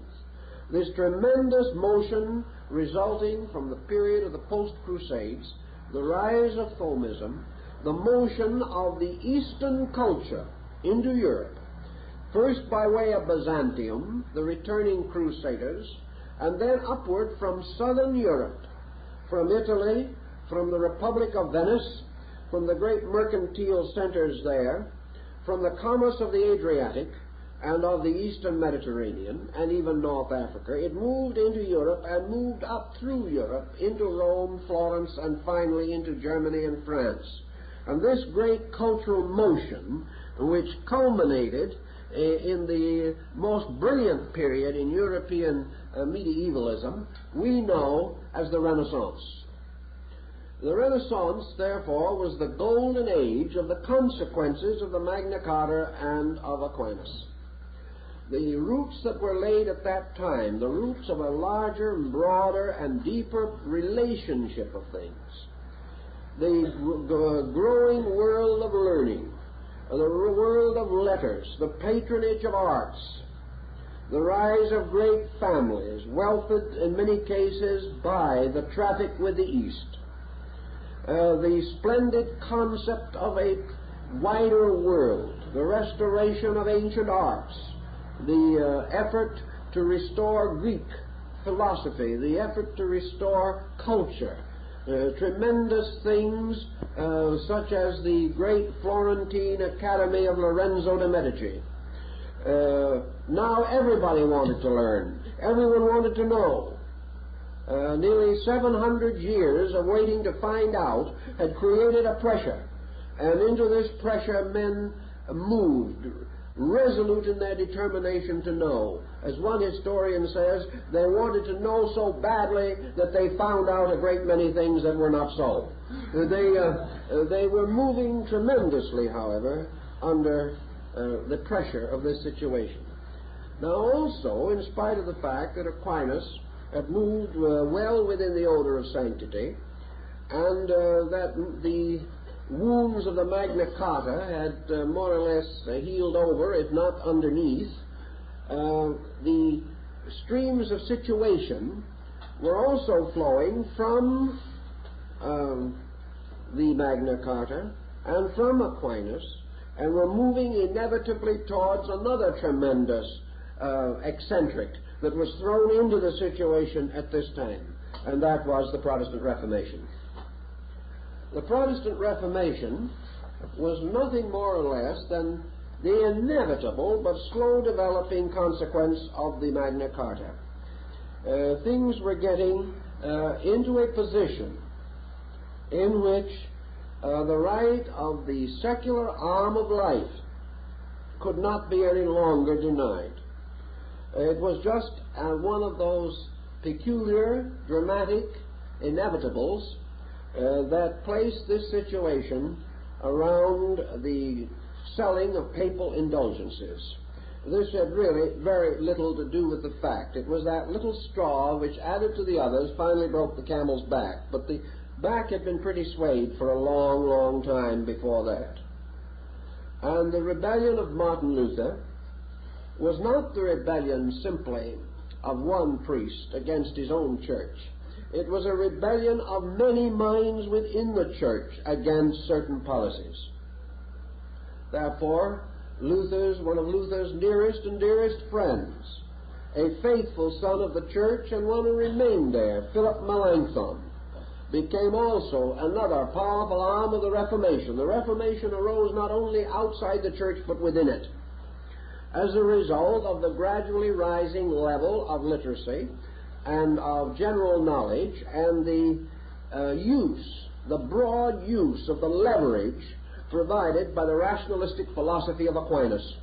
this tremendous motion resulting from the period of the post-Crusades, the rise of Thomism, the motion of the Eastern culture into Europe, first by way of Byzantium, the returning Crusaders, and then upward from southern Europe, from Italy, from the Republic of Venice, from the great mercantile centers there, from the commerce of the Adriatic and of the Eastern Mediterranean and even North Africa. It moved into Europe and moved up through Europe into Rome, Florence, and finally into Germany and France. And this great cultural motion, which culminated in the most brilliant period in European medievalism, we know as the Renaissance. The Renaissance, therefore, was the golden age of the consequences of the Magna Carta and of Aquinas. the roots that were laid at that time, the roots of a larger and broader and deeper relationship of things, the growing world of learning, the world of letters, the patronage of arts, the rise of great families, wealthed in many cases by the traffic with the East, the splendid concept of a wider world, the restoration of ancient arts, the effort to restore Greek philosophy, the effort to restore culture, tremendous things such as the great Florentine Academy of Lorenzo de Medici. Now everybody wanted to learn. Everyone wanted to know. Nearly 700 years of waiting to find out had created a pressure. And into this pressure men moved, resolute in their determination to know. As one historian says, they wanted to know so badly that they found out a great many things that were not so. They were moving tremendously, however, under the pressure of this situation. Now also, in spite of the fact that Aquinas had moved well within the odor of sanctity, and that the wounds of the Magna Carta had more or less healed over, if not underneath, the streams of situation were also flowing from the Magna Carta and from Aquinas, and were moving inevitably towards another tremendous eccentric that was thrown into the situation at this time, and that was the Protestant Reformation. The Protestant Reformation was nothing more or less than the inevitable but slow developing consequence of the Magna Carta. Things were getting into a position in which the right of the secular arm of life could not be any longer denied. It was just one of those peculiar, dramatic inevitables that placed this situation around the selling of papal indulgences. This had really very little to do with the fact. It was that little straw which, added to the others, finally broke the camel's back. But the back had been pretty swayed for a long, long time before that. And the rebellion of Martin Luther was not the rebellion simply of one priest against his own church. It was a rebellion of many minds within the church against certain policies. Therefore, one of Luther's nearest and dearest friends, a faithful son of the church and one who remained there, Philip Melanchthon, became also another powerful arm of the Reformation. The Reformation arose not only outside the church but within it, as a result of the gradually rising level of literacy and of general knowledge and the broad use of the leverage provided by the rationalistic philosophy of Aquinas.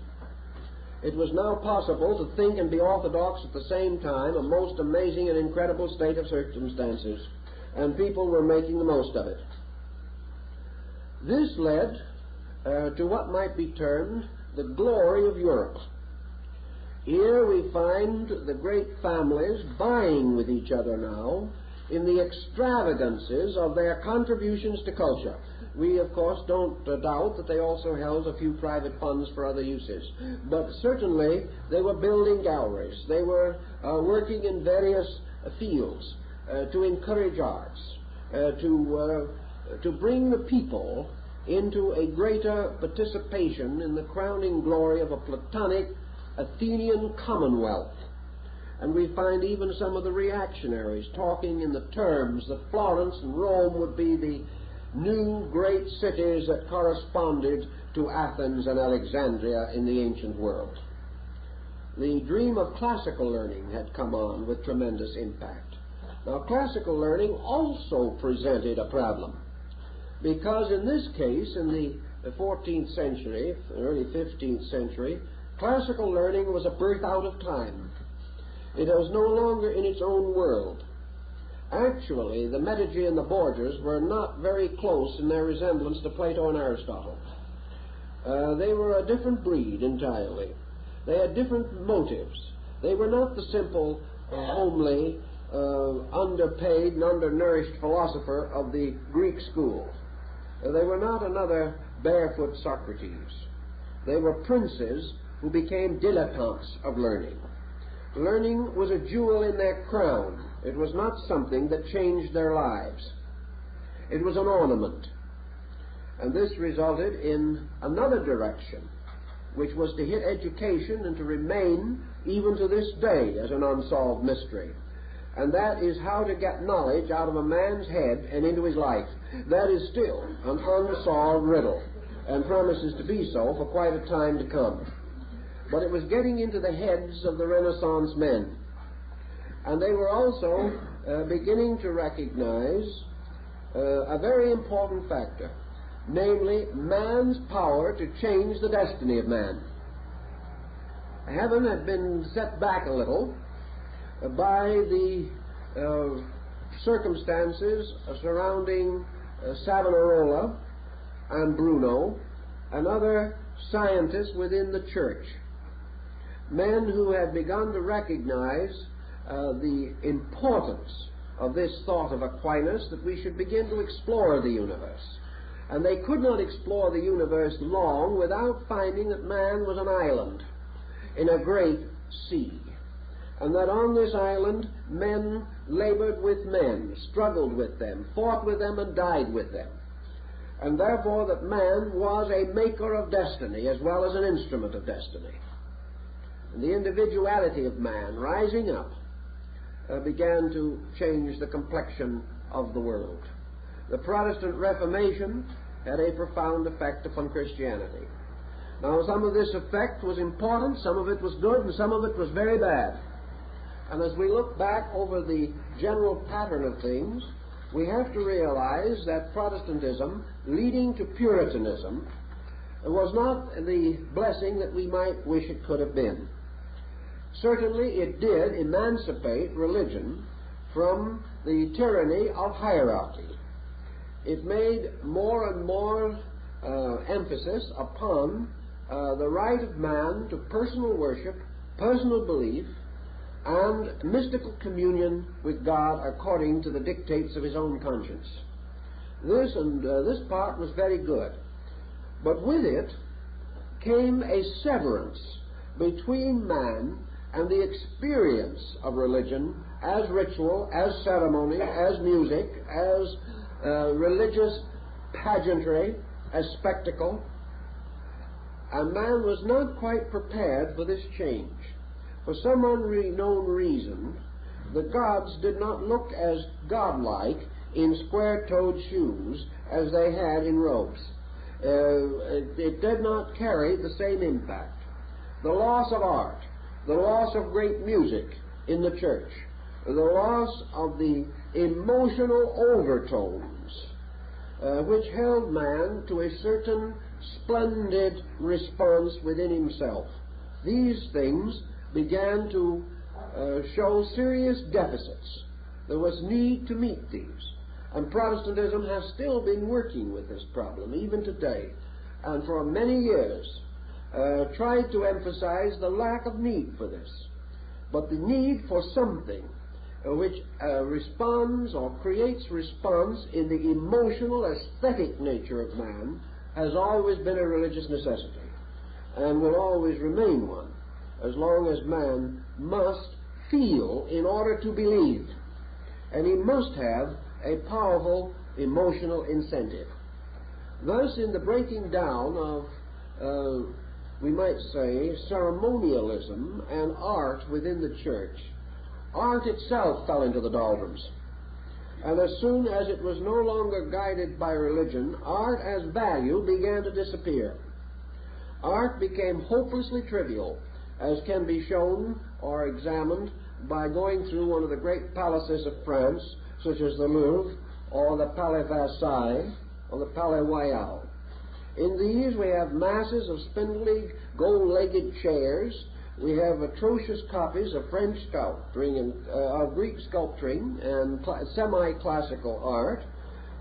It was now possible to think and be orthodox at the same time, a most amazing and incredible state of circumstances, and people were making the most of it. This led to what might be termed the glory of Europe. Here we find the great families vying with each other now in the extravagances of their contributions to culture. We, of course, don't doubt that they also held a few private funds for other uses. But certainly they were building galleries. They were working in various fields to encourage arts, to bring the people into a greater participation in the crowning glory of a Platonic Athenian commonwealth. And we find even some of the reactionaries talking in the terms that Florence and Rome would be the new great cities that corresponded to Athens and Alexandria in the ancient world. The dream of classical learning had come on with tremendous impact. Now, classical learning also presented a problem, because in this case, in the 14th century, early 15th century, classical learning was a birth out of time. It was no longer in its own world. Actually, the Medici and the Borgias were not very close in their resemblance to Plato and Aristotle. They were a different breed entirely. They had different motives. They were not the simple, homely, underpaid and undernourished philosopher of the Greek school. They were not another barefoot Socrates. They were princes who became dilettantes of learning. Learning was a jewel in their crown. It was not something that changed their lives. It was an ornament. And this resulted in another direction, which was to hit education and to remain even to this day as an unsolved mystery. And that is how to get knowledge out of a man's head and into his life. That is still an unsolved riddle, and promises to be so for quite a time to come. But it was getting into the heads of the Renaissance men. And they were also beginning to recognize a very important factor, namely man's power to change the destiny of man. Heaven had been set back a little by the circumstances surrounding Savonarola and Bruno and other scientists within the church, men who had begun to recognize the importance of this thought of Aquinas, that we should begin to explore the universe. And they could not explore the universe long without finding that man was an island in a great sea, and that on this island men labored with men, struggled with them, fought with them, and died with them. And therefore that man was a maker of destiny as well as an instrument of destiny. And the individuality of man rising up began to change the complexion of the world. The Protestant Reformation had a profound effect upon Christianity. Now, some of this effect was important, some of it was good, and some of it was very bad. And as we look back over the general pattern of things, we have to realize that Protestantism, leading to Puritanism, was not the blessing that we might wish it could have been. Certainly it did emancipate religion from the tyranny of hierarchy. It made more and more emphasis upon the right of man to personal worship, personal belief, and mystical communion with God according to the dictates of his own conscience. This part was very good. But with it came a severance between man and the experience of religion as ritual, as ceremony, as music, as religious pageantry, as spectacle. And man was not quite prepared for this change. For some unknown reason, the gods did not look as godlike in square-toed shoes as they had in robes. It did not carry the same impact. The loss of art, the loss of great music in the church, the loss of the emotional overtones which held man to a certain splendid response within himself. These things began to show serious deficits. There was need to meet these. And Protestantism has still been working with this problem, even today, and for many years tried to emphasize the lack of need for this. But the need for something which responds or creates response in the emotional, aesthetic nature of man has always been a religious necessity and will always remain one, as long as man must feel in order to believe. And he must have a powerful emotional incentive. Thus, in the breaking down of, we might say, ceremonialism and art within the church, art itself fell into the doldrums. And as soon as it was no longer guided by religion, art as value began to disappear. Art became hopelessly trivial, as can be shown or examined by going through one of the great palaces of France, such as the Louvre, or the Palais Versailles, or the Palais Royal. In these we have masses of spindly, gold-legged chairs. We have atrocious copies of French sculpturing and of Greek sculpturing and semi-classical art.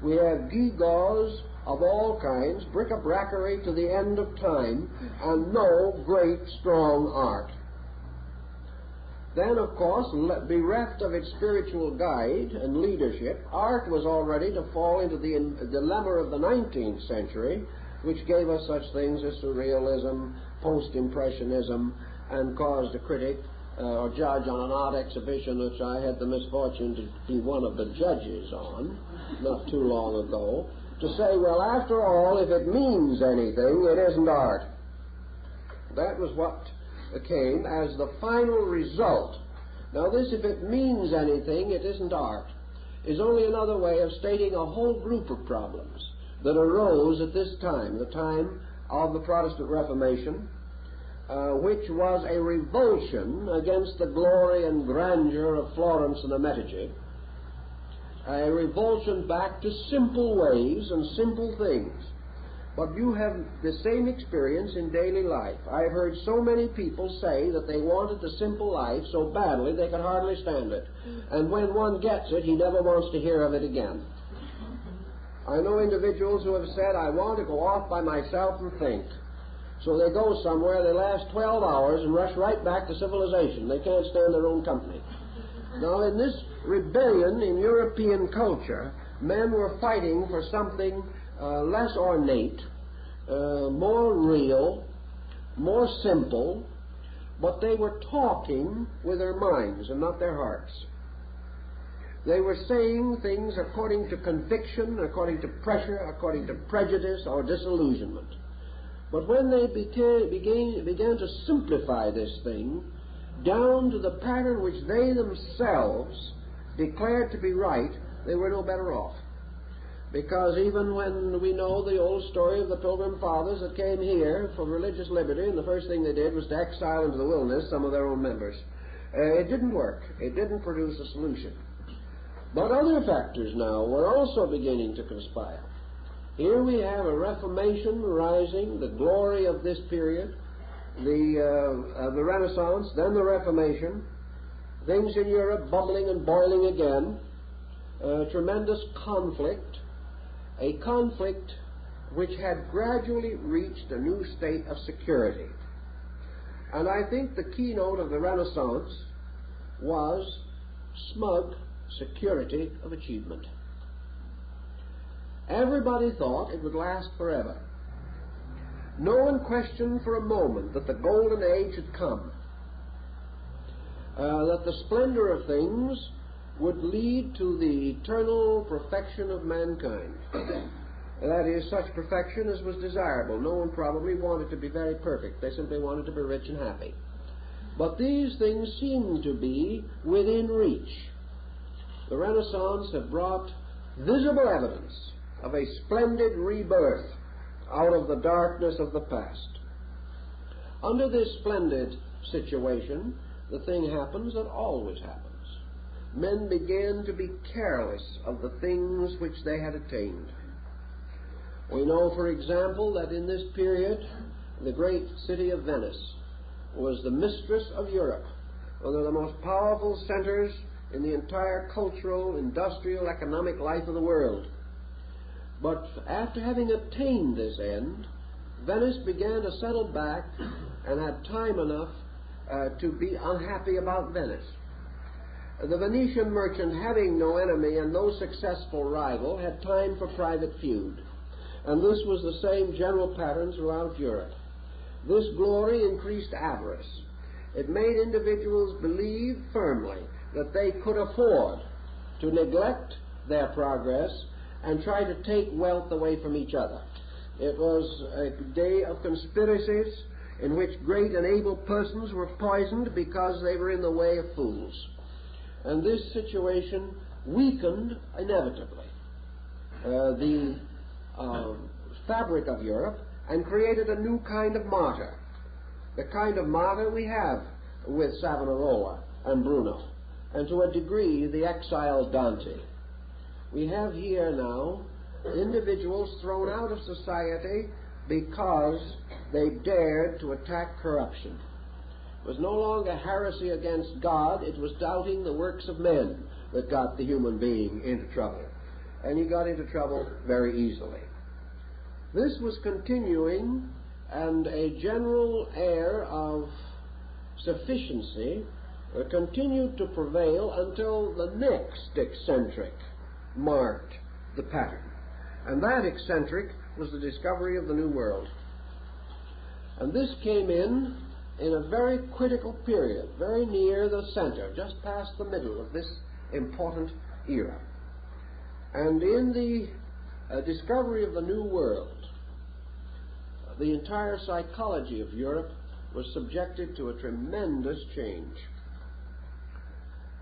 We have gewgaws of all kinds, bric-a-brackery to the end of time, and no great, strong art. Then, of course, bereft of its spiritual guide and leadership, art was already to fall into the dilemma of the 19th century, which gave us such things as surrealism, post-impressionism, and caused a critic or judge on an art exhibition which I had the misfortune to be one of the judges on not too long ago, to say, well, after all, if it means anything, it isn't art. That was what came as the final result. Now this, if it means anything, it isn't art, is only another way of stating a whole group of problems that arose at this time, the time of the Protestant Reformation, which was a revulsion against the glory and grandeur of Florence and the Medici, a revulsion back to simple ways and simple things. But you have the same experience in daily life. I've heard so many people say that they wanted the simple life so badly they could hardly stand it. And when one gets it, he never wants to hear of it again. I know individuals who have said, I want to go off by myself and think. So they go somewhere, they last 12 hours and rush right back to civilization. They can't stand their own company. Now, in this rebellion in European culture, men were fighting for something less ornate, more real, more simple, but they were talking with their minds and not their hearts. They were saying things according to conviction, according to pressure, according to prejudice or disillusionment. But when they began to simplify this thing down to the pattern which they themselves declared to be right, they were no better off. Because even when we know the old story of the Pilgrim Fathers that came here for religious liberty, and the first thing they did was to exile into the wilderness some of their own members. It didn't work. It didn't produce a solution. But other factors now were also beginning to conspire. Here we have a Reformation rising, the glory of this period, the Renaissance, then the Reformation, things in Europe bubbling and boiling again, tremendous conflict, a conflict which had gradually reached a new state of security. And I think the keynote of the Renaissance was smug security of achievement. Everybody thought it would last forever. No one questioned for a moment that the golden age had come, that the splendor of things would lead to the eternal perfection of mankind. That is, such perfection as was desirable. No one probably wanted to be very perfect. They simply wanted to be rich and happy. But these things seemed to be within reach. The Renaissance had brought visible evidence of a splendid rebirth out of the darkness of the past. Under this splendid situation, the thing happens that always happens. Men began to be careless of the things which they had attained. We know, for example, that in this period, the great city of Venice was the mistress of Europe, one of the most powerful centers in the entire cultural, industrial, economic life of the world. But after having attained this end, Venice began to settle back and had time enough to be unhappy about Venice. The Venetian merchant, having no enemy and no successful rival, had time for private feud. And this was the same general pattern throughout Europe. This glory increased avarice. It made individuals believe firmly that they could afford to neglect their progress and try to take wealth away from each other. It was a day of conspiracies in which great and able persons were poisoned because they were in the way of fools. And this situation weakened, inevitably, the fabric of Europe and created a new kind of martyr, the kind of martyr we have with Savonarola and Bruno, and to a degree the exiled Dante. We have here now individuals thrown out of society because they dared to attack corruption. It was no longer heresy against God, it was doubting the works of men that got the human being into trouble. and he got into trouble very easily. This was continuing, and a general air of sufficiency continued to prevail until the next eccentric marked the pattern. And that eccentric was the discovery of the New World. And this came in a very critical period, very near the center, just past the middle of this important era. And in the discovery of the New World, the entire psychology of Europe was subjected to a tremendous change.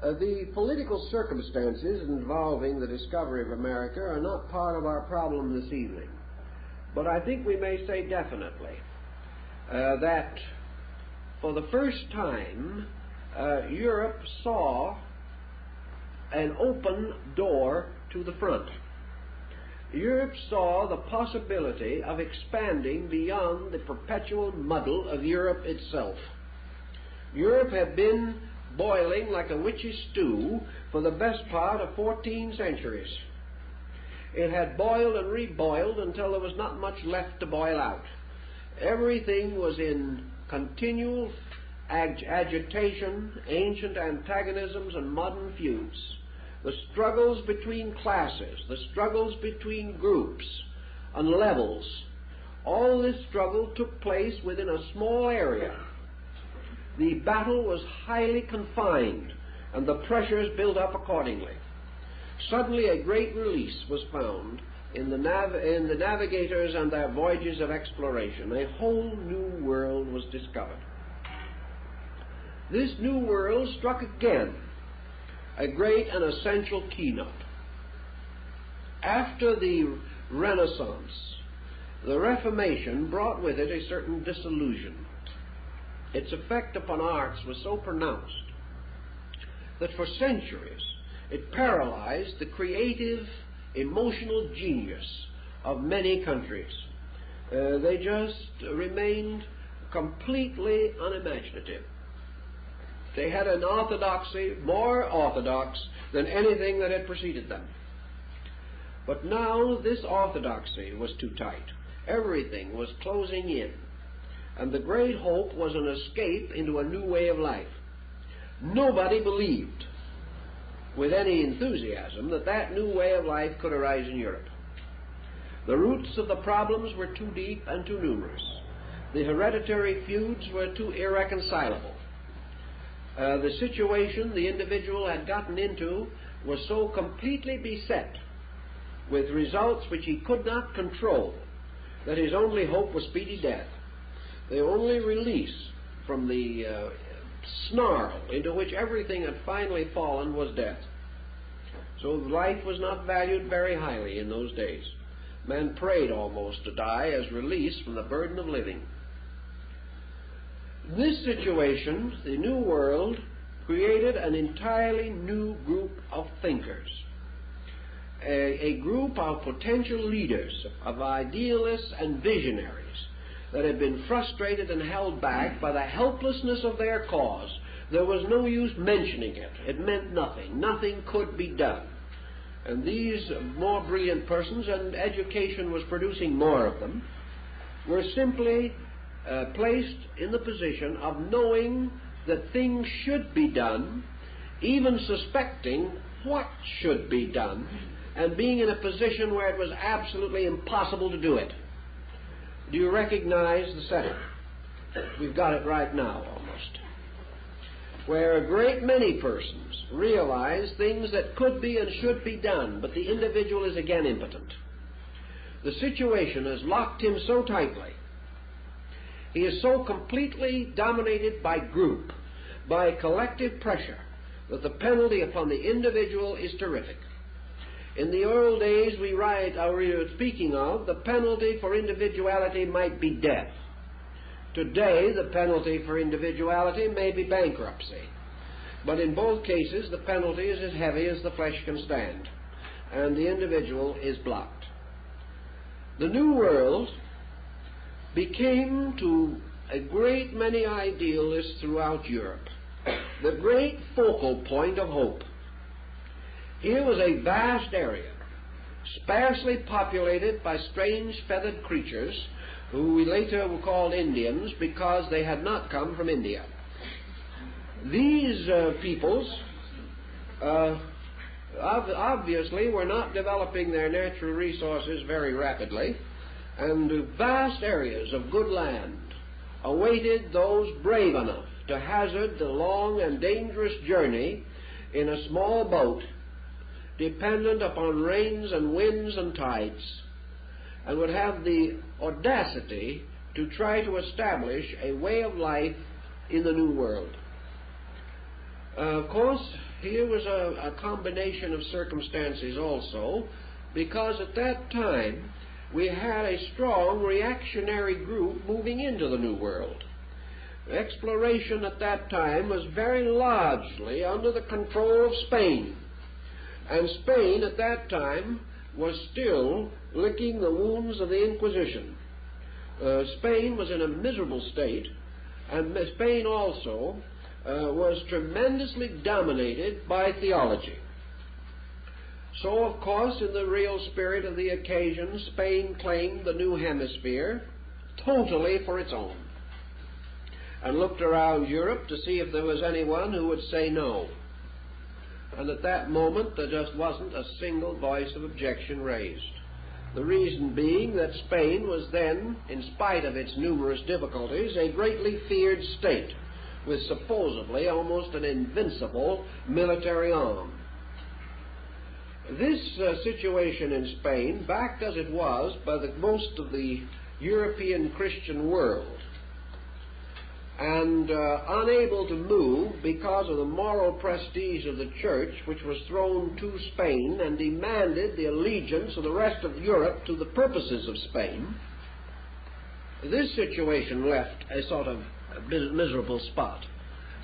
The political circumstances involving the discovery of America are not part of our problem this evening. But I think we may say definitely that for the first time, Europe saw an open door to the front. Europe saw the possibility of expanding beyond the perpetual muddle of Europe itself. Europe had been boiling like a witch's stew for the best part of 14 centuries. It had boiled and reboiled until there was not much left to boil out. Everything was in continual agitation, ancient antagonisms and modern feuds. The struggles between classes, the struggles between groups and levels, all this struggle took place within a small area. The battle was highly confined, and the pressures built up accordingly. Suddenly a great release was found in the navigators and their voyages of exploration. A whole new world was discovered. This new world struck again a great and essential keynote. After the Renaissance, the Reformation brought with it a certain disillusionment. Its effect upon arts was so pronounced that for centuries it paralyzed the creative, emotional genius of many countries. They just remained completely unimaginative. They had an orthodoxy more orthodox than anything that had preceded them. But now this orthodoxy was too tight. Everything was closing in. And the great hope was an escape into a new way of life. Nobody believed with any enthusiasm that that new way of life could arise in Europe. The roots of the problems were too deep and too numerous. The hereditary feuds were too irreconcilable. The situation the individual had gotten into was so completely beset with results which he could not control that his only hope was speedy death. The only release from the snarl into which everything had finally fallen was death. So life was not valued very highly in those days. Man prayed almost to die as release from the burden of living. This situation, the New World, created an entirely new group of thinkers, a group of potential leaders, of idealists and visionaries that had been frustrated and held back by the helplessness of their cause. There was no use mentioning it. It meant nothing. Nothing could be done. And these more brilliant persons, and education was producing more of them, were simply placed in the position of knowing that things should be done, even suspecting what should be done, and being in a position where it was absolutely impossible to do it. Do you recognize the setting? We've got it right now, almost. Where a great many persons realize things that could be and should be done, but the individual is again impotent. The situation has locked him so tightly. He is so completely dominated by group, by collective pressure, that the penalty upon the individual is terrific. In the old days we were speaking of, the penalty for individuality might be death. Today, the penalty for individuality may be bankruptcy. But in both cases, the penalty is as heavy as the flesh can stand, and the individual is blocked. The New World became, to a great many idealists throughout Europe, the great focal point of hope. Here was a vast area sparsely populated by strange feathered creatures who we later were called Indians because they had not come from India. These peoples obviously were not developing their natural resources very rapidly, and vast areas of good land awaited those brave enough to hazard the long and dangerous journey in a small boat dependent upon rains and winds and tides, and would have the audacity to try to establish a way of life in the New World. Of course, here was a combination of circumstances also, because at that time we had a strong reactionary group moving into the New World. Exploration at that time was very largely under the control of Spain, and Spain at that time was still licking the wounds of the Inquisition. Spain was in a miserable state, and Spain also was tremendously dominated by theology. So, of course, in the real spirit of the occasion, Spain claimed the New Hemisphere totally for its own, and looked around Europe to see if there was anyone who would say no. And at that moment there just wasn't a single voice of objection raised. The reason being that Spain was then, in spite of its numerous difficulties, a greatly feared state, with supposedly almost an invincible military arm. This situation in Spain, backed as it was by most of the European Christian world, and unable to move because of the moral prestige of the church, which was thrown to Spain and demanded the allegiance of the rest of Europe to the purposes of Spain, this situation left a sort of miserable spot.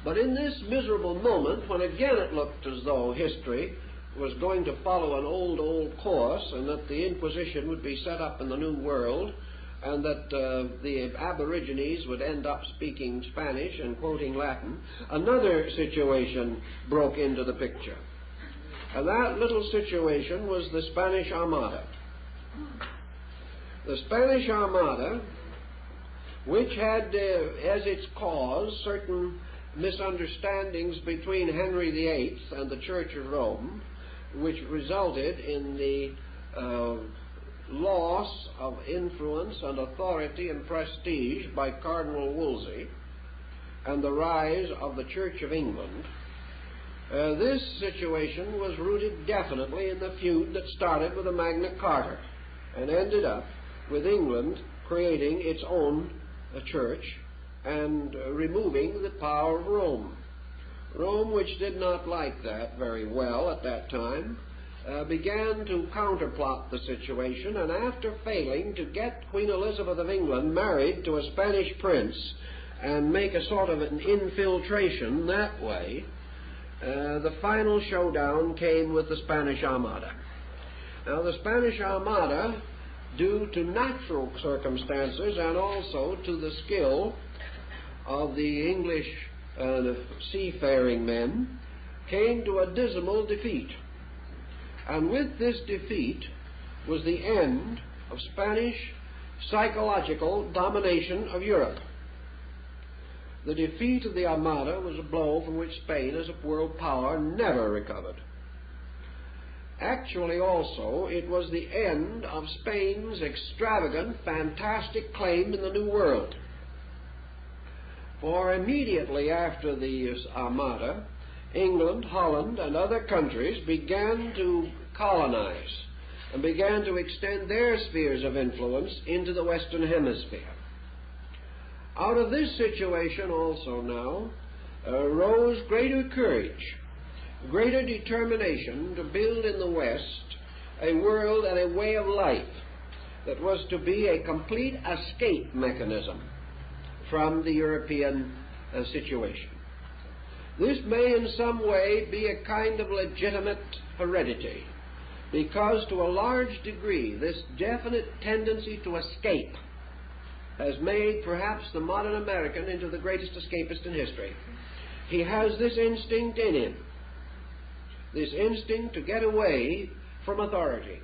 But in this miserable moment, when again it looked as though history was going to follow an old course, and that the Inquisition would be set up in the New World, and that the Aborigines would end up speaking Spanish and quoting Latin, another situation broke into the picture. And that little situation was the Spanish Armada. The Spanish Armada, which had as its cause certain misunderstandings between Henry VIII and the Church of Rome, which resulted in the loss of influence and authority and prestige by Cardinal Wolsey, and the rise of the Church of England. This situation was rooted definitely in the feud that started with the Magna Carta and ended up with England creating its own church and removing the power of Rome. Rome, which did not like that very well at that time, began to counterplot the situation, and after failing to get Queen Elizabeth of England married to a Spanish prince and make a sort of an infiltration that way, the final showdown came with the Spanish Armada. Now, the Spanish Armada, due to natural circumstances and also to the skill of the English seafaring men, came to a dismal defeat. And with this defeat was the end of Spanish psychological domination of Europe. The defeat of the Armada was a blow from which Spain, as a world power, never recovered. Actually, also, it was the end of Spain's extravagant, fantastic claim in the New World. For immediately after the Armada, England, Holland, and other countries began to colonize and began to extend their spheres of influence into the Western Hemisphere. Out of this situation also now arose greater courage, greater determination to build in the West a world and a way of life that was to be a complete escape mechanism from the European situation. This may in some way be a kind of legitimate heredity, because to a large degree this definite tendency to escape has made perhaps the modern American into the greatest escapist in history. He has this instinct in him, this instinct to get away from authority,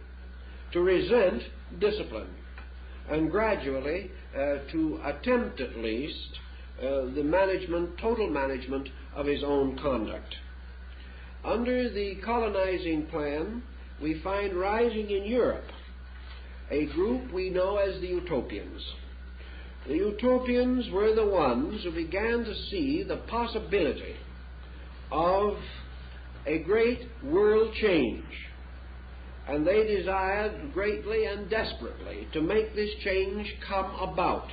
to resent discipline, and gradually to attempt at least the total management of his own conduct. Under the colonizing plan, we find rising in Europe a group we know as the Utopians. The Utopians were the ones who began to see the possibility of a great world change, and they desired greatly and desperately to make this change come about.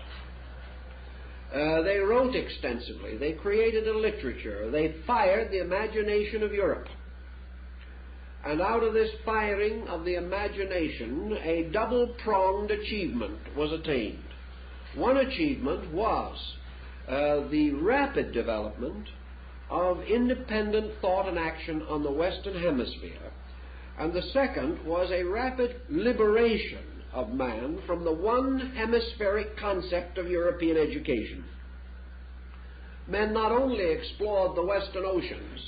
They wrote extensively, they created a literature, they fired the imagination of Europe. And out of this firing of the imagination, a double-pronged achievement was attained. One achievement was the rapid development of independent thought and action on the Western Hemisphere, and the second was a rapid liberation of man from the one hemispheric concept of European education. Men not only explored the Western oceans,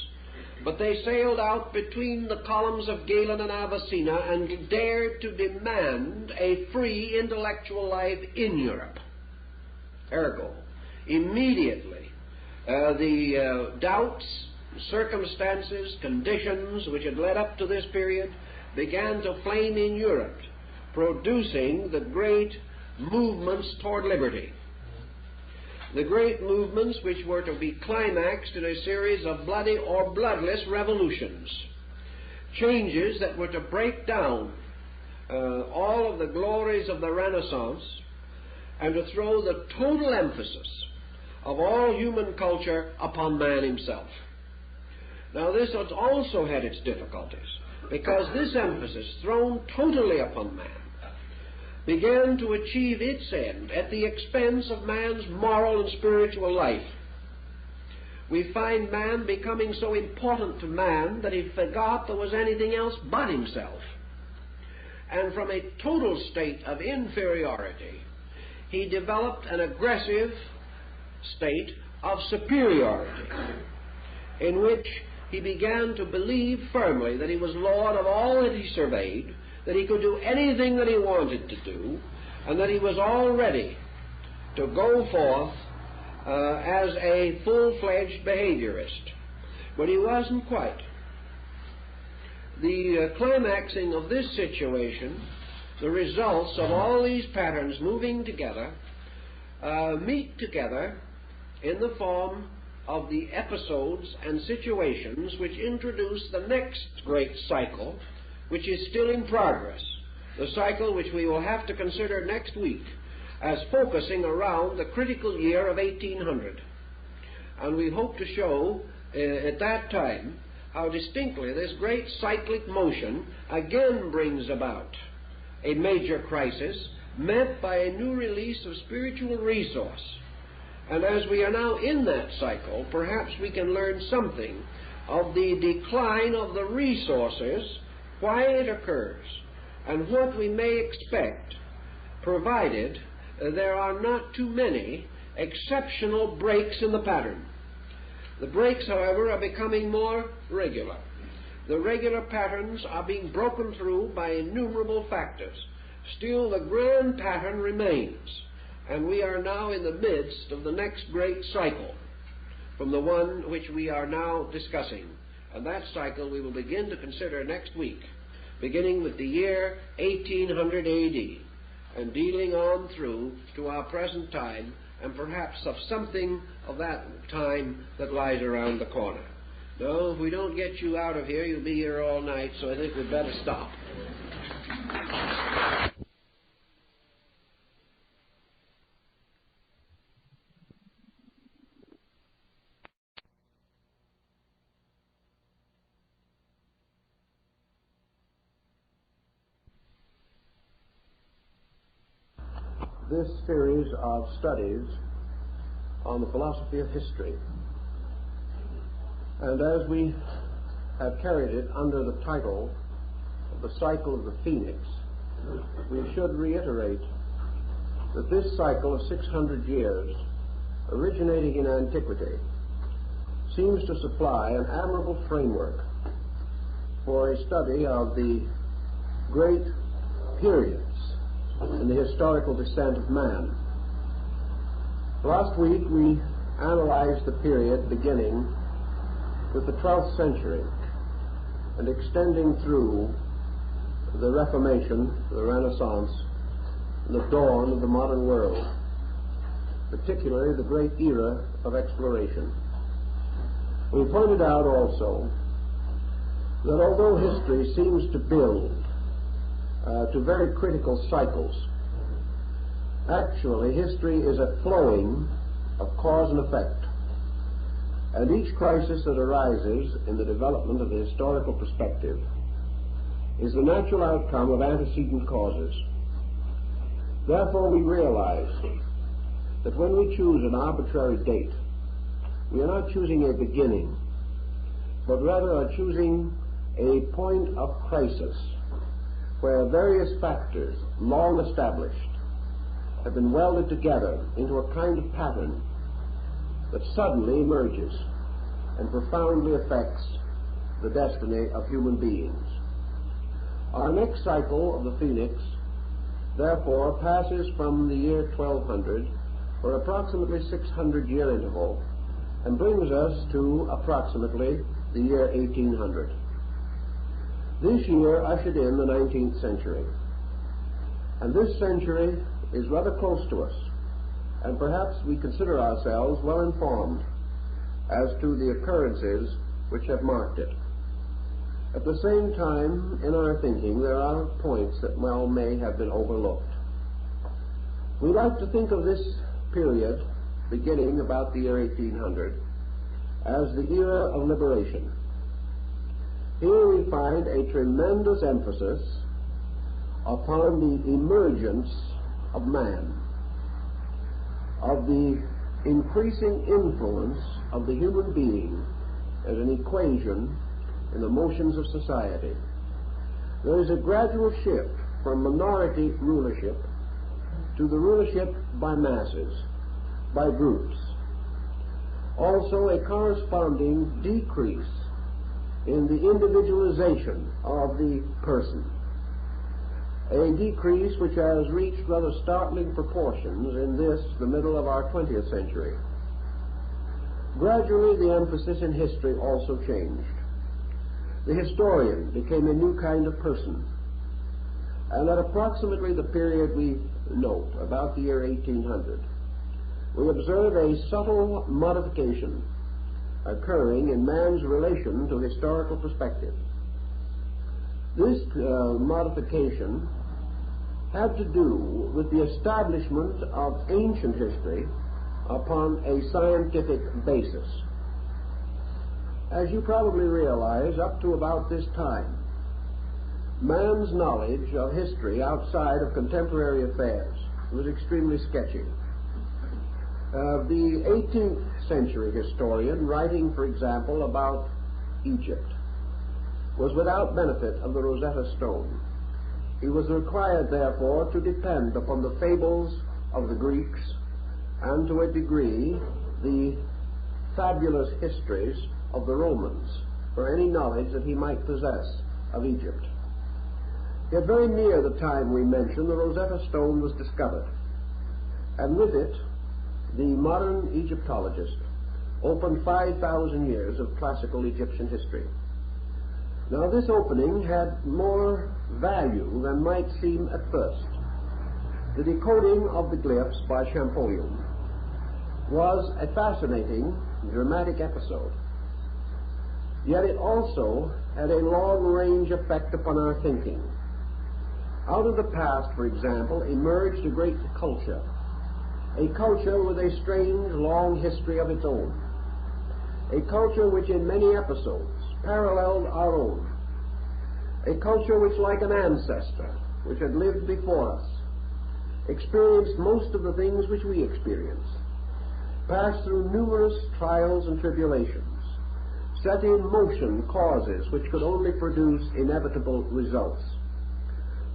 but they sailed out between the columns of Galen and Avicenna and dared to demand a free intellectual life in Europe. Ergo, immediately, the doubts, circumstances, conditions which had led up to this period began to flame in Europe, producing the great movements toward liberty. The great movements which were to be climaxed in a series of bloody or bloodless revolutions. Changes that were to break down all of the glories of the Renaissance and to throw the total emphasis of all human culture upon man himself. Now this also had its difficulties, because this emphasis, thrown totally upon man, began to achieve its end at the expense of man's moral and spiritual life. We find man becoming so important to man that he forgot there was anything else but himself. And from a total state of inferiority, he developed an aggressive state of superiority, in which he began to believe firmly that he was Lord of all that he surveyed, that he could do anything that he wanted to do, and that he was all ready to go forth as a full-fledged behaviorist. But he wasn't quite. The climaxing of this situation, the results of all these patterns moving together, meet together in the form of the episodes and situations which introduce the next great cycle, which is still in progress, the cycle which we will have to consider next week as focusing around the critical year of 1800. And we hope to show at that time how distinctly this great cyclic motion again brings about a major crisis met by a new release of spiritual resource. And as we are now in that cycle, perhaps we can learn something of the decline of the resources, why it occurs, and what we may expect, provided there are not too many exceptional breaks in the pattern. The breaks, however, are becoming more regular. The regular patterns are being broken through by innumerable factors. Still, the grand pattern remains, and we are now in the midst of the next great cycle from the one which we are now discussing. And that cycle we will begin to consider next week, beginning with the year 1800 A.D. and dealing on through to our present time, and perhaps of something of that time that lies around the corner. No, if we don't get you out of here, you'll be here all night, so I think we'd better stop. This series of studies on the philosophy of history, and as we have carried it under the title of the cycle of the Phoenix, we should reiterate that this cycle of 600 years, originating in antiquity, seems to supply an admirable framework for a study of the great periods in the historical descent of man. Last week we analyzed the period beginning with the 12th century and extending through the Reformation, the Renaissance, and the dawn of the modern world, particularly the great era of exploration. We pointed out also that although history seems to build to very critical cycles, actually history is a flowing of cause and effect, and each crisis that arises in the development of the historical perspective is the natural outcome of antecedent causes. Therefore, we realize that when we choose an arbitrary date, we are not choosing a beginning, but rather are choosing a point of crisis where various factors, long established, have been welded together into a kind of pattern that suddenly emerges and profoundly affects the destiny of human beings. Our next cycle of the Phoenix, therefore, passes from the year 1200 for approximately 600-year interval and brings us to approximately the year 1800. This year ushered in the 19th century, and this century is rather close to us, and perhaps we consider ourselves well informed as to the occurrences which have marked it. At the same time, in our thinking, there are points that well may have been overlooked. We like to think of this period, beginning about the year 1800, as the era of liberation. Here we find a tremendous emphasis upon the emergence of man, of the increasing influence of the human being as an equation in the motions of society. There is a gradual shift from minority rulership to the rulership by masses, by groups. Also a corresponding decrease in the individualization of the person, a decrease which has reached rather startling proportions in this, the middle of our 20th century. Gradually, the emphasis in history also changed. The historian became a new kind of person, and at approximately the period we note, about the year 1800, we observe a subtle modification occurring in man's relation to historical perspective. This modification had to do with the establishment of ancient history upon a scientific basis. As you probably realize, up to about this time, man's knowledge of history outside of contemporary affairs was extremely sketchy. The 18th century historian, writing, for example, about Egypt, was without benefit of the Rosetta Stone. He was required, therefore, to depend upon the fables of the Greeks and, to a degree, the fabulous histories of the Romans for any knowledge that he might possess of Egypt. Yet very near the time we mention, the Rosetta Stone was discovered, and with it the modern Egyptologist opened 5,000 years of classical Egyptian history. Now, this opening had more value than might seem at first. The decoding of the glyphs by Champollion was a fascinating, dramatic episode. Yet it also had a long-range effect upon our thinking. Out of the past, for example, emerged a great culture, a culture with a strange, long history of its own, a culture which in many episodes paralleled our own, a culture which, like an ancestor which had lived before us, experienced most of the things which we experience, passed through numerous trials and tribulations, set in motion causes which could only produce inevitable results.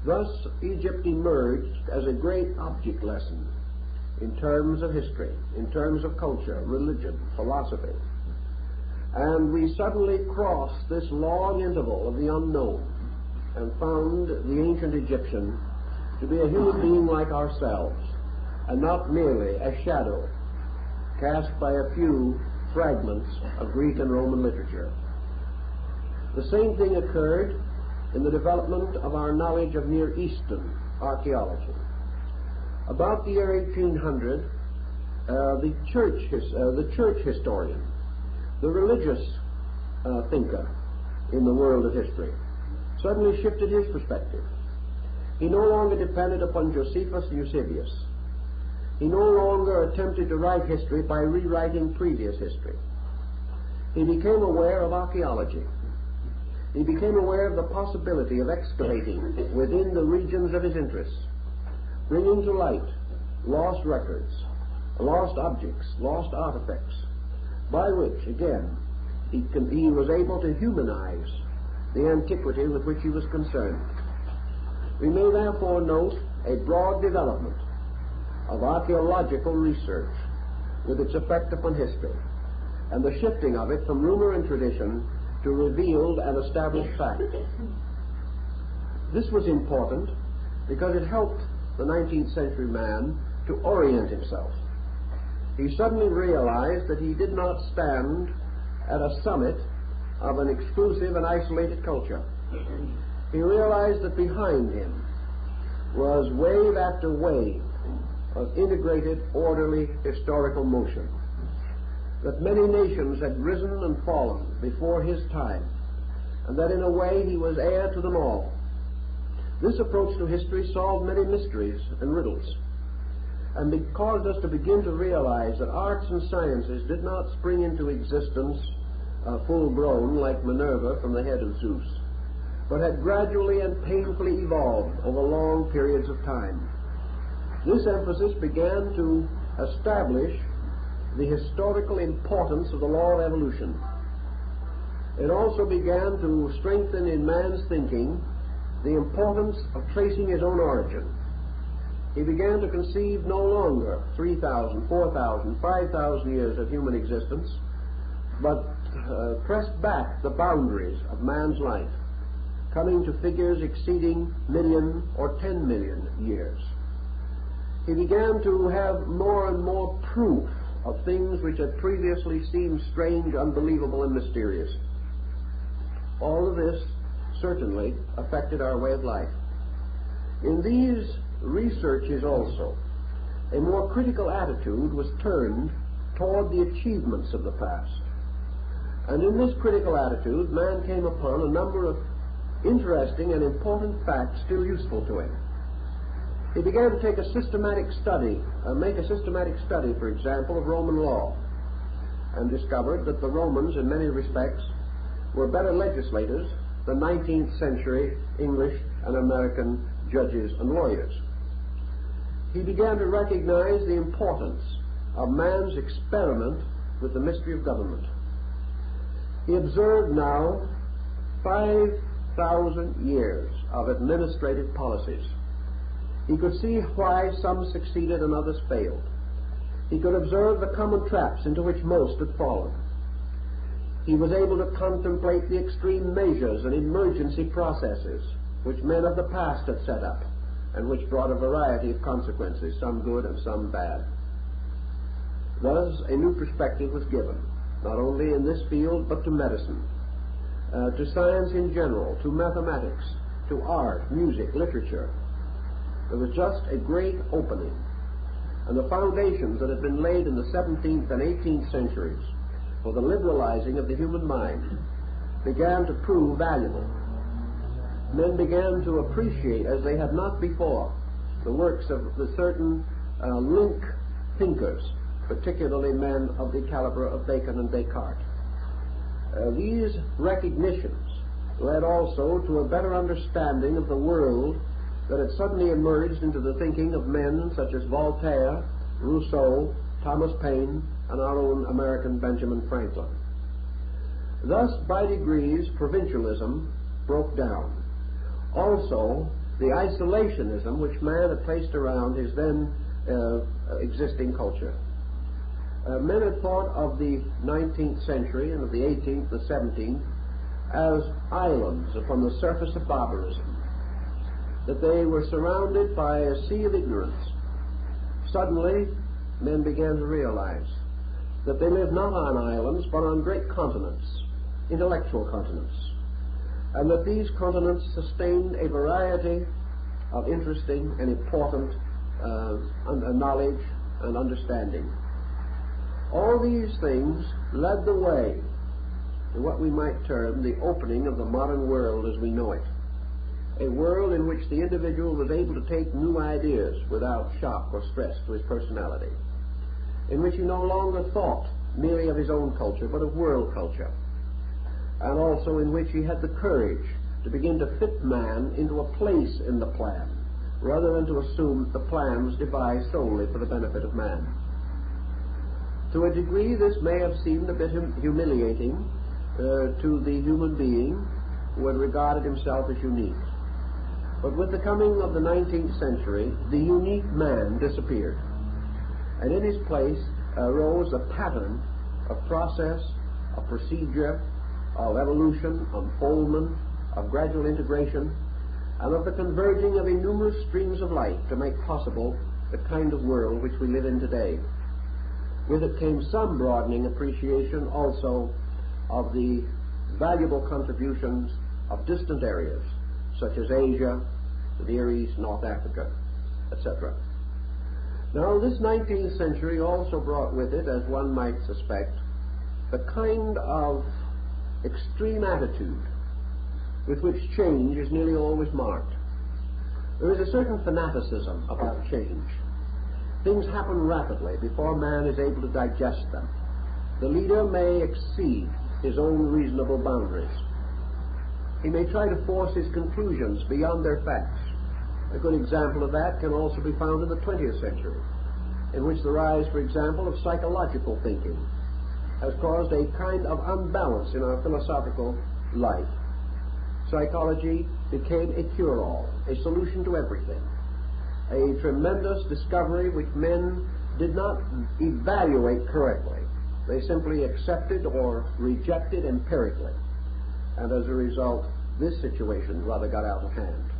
Thus, Egypt emerged as a great object lesson in terms of history, in terms of culture, religion, philosophy. And we suddenly crossed this long interval of the unknown and found the ancient Egyptian to be a human being like ourselves, and not merely a shadow cast by a few fragments of Greek and Roman literature. The same thing occurred in the development of our knowledge of Near Eastern archaeology. About the year 1800, the church historian, the religious thinker in the world of history, suddenly shifted his perspective. He no longer depended upon Josephus and Eusebius. He no longer attempted to write history by rewriting previous history. He became aware of archaeology. He became aware of the possibility of excavating within the regions of his interests, bringing to light lost records, lost objects, lost artifacts, by which, again, he was able to humanize the antiquity with which he was concerned. We may therefore note a broad development of archaeological research with its effect upon history, and the shifting of it from rumor and tradition to revealed and established fact. This was important because it helped the 19th century man to orient himself. He suddenly realized that he did not stand at a summit of an exclusive and isolated culture. He realized that behind him was wave after wave of integrated, orderly historical motion, that many nations had risen and fallen before his time, and that in a way he was heir to them all. This approach to history solved many mysteries and riddles, and it caused us to begin to realize that arts and sciences did not spring into existence full-grown like Minerva from the head of Zeus, but had gradually and painfully evolved over long periods of time. This emphasis began to establish the historical importance of the law of evolution. It also began to strengthen in man's thinking the importance of tracing his own origin. He began to conceive no longer 3,000, 4,000, 5,000 years of human existence, but pressed back the boundaries of man's life, coming to figures exceeding million or 10 million years. He began to have more and more proof of things which had previously seemed strange, unbelievable, and mysterious. All of this certainly affected our way of life. In these researches also, a more critical attitude was turned toward the achievements of the past. And in this critical attitude, man came upon a number of interesting and important facts still useful to him. He began to take a systematic study, make a systematic study, for example, of Roman law, and discovered that the Romans, in many respects, were better legislators than 19th century English and American judges and lawyers. He began to recognize the importance of man's experiment with the mystery of government. He observed now 5,000 years of administrative policies. He could see why some succeeded and others failed. He could observe the common traps into which most had fallen. He was able to contemplate the extreme measures and emergency processes which men of the past had set up, and which brought a variety of consequences, some good and some bad. Thus, a new perspective was given, not only in this field, but to medicine, to science in general, to mathematics, to art, music, literature. There was just a great opening, and the foundations that had been laid in the 17th and 18th centuries for the liberalizing of the human mind began to prove valuable. Men began to appreciate, as they had not before, the works of the certain link thinkers, particularly men of the caliber of Bacon and Descartes. These recognitions led also to a better understanding of the world that had suddenly emerged into the thinking of men such as Voltaire, Rousseau, Thomas Paine, and our own American Benjamin Franklin. Thus, by degrees, provincialism broke down. Also, the isolationism which man had placed around his then existing culture. Men had thought of the 19th century and of the 18th, the 17th, as islands upon the surface of barbarism. that they were surrounded by a sea of ignorance. Suddenly, men began to realize that they lived not on islands, but on great continents, intellectual continents, and that these continents sustained a variety of interesting and important knowledge and understanding. All these things led the way to what we might term the opening of the modern world as we know it. A world in which the individual was able to take new ideas without shock or stress to his personality, in which he no longer thought merely of his own culture, but of world culture, and also in which he had the courage to begin to fit man into a place in the plan, rather than to assume that the plan was devised solely for the benefit of man. To a degree, this may have seemed a bit humiliating to the human being who had regarded himself as unique. But with the coming of the 19th century, the unique man disappeared, and in his place arose a pattern of process, of procedure, of evolution, unfoldment, of gradual integration, and of the converging of innumerable streams of life to make possible the kind of world which we live in today. With it came some broadening appreciation also of the valuable contributions of distant areas, such as Asia, the Near East, North Africa, etc. Now, this 19th century also brought with it, as one might suspect, the kind of extreme attitude with which change is nearly always marked. There is a certain fanaticism about change. Things happen rapidly before man is able to digest them. The leader may exceed his own reasonable boundaries. He may try to force his conclusions beyond their facts. A good example of that can also be found in the 20th century, in which the rise, for example, of psychological thinking has caused a kind of unbalance in our philosophical life. Psychology became a cure-all, a solution to everything, a tremendous discovery which men did not evaluate correctly. They simply accepted or rejected empirically, and as a result, this situation rather got out of hand.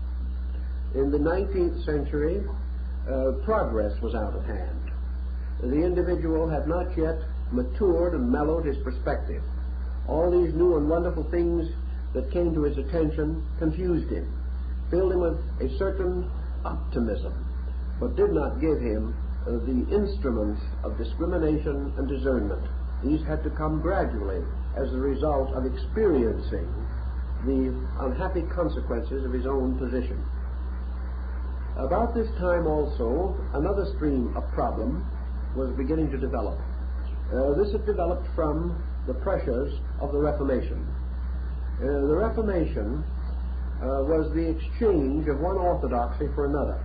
In the 19th century, progress was out of hand. The individual had not yet matured and mellowed his perspective. All these new and wonderful things that came to his attention confused him, filled him with a certain optimism, but did not give him the instruments of discrimination and discernment. These had to come gradually as a result of experiencing the unhappy consequences of his own position. About this time also, another stream of problem was beginning to develop. This had developed from the pressures of the Reformation. The Reformation was the exchange of one orthodoxy for another.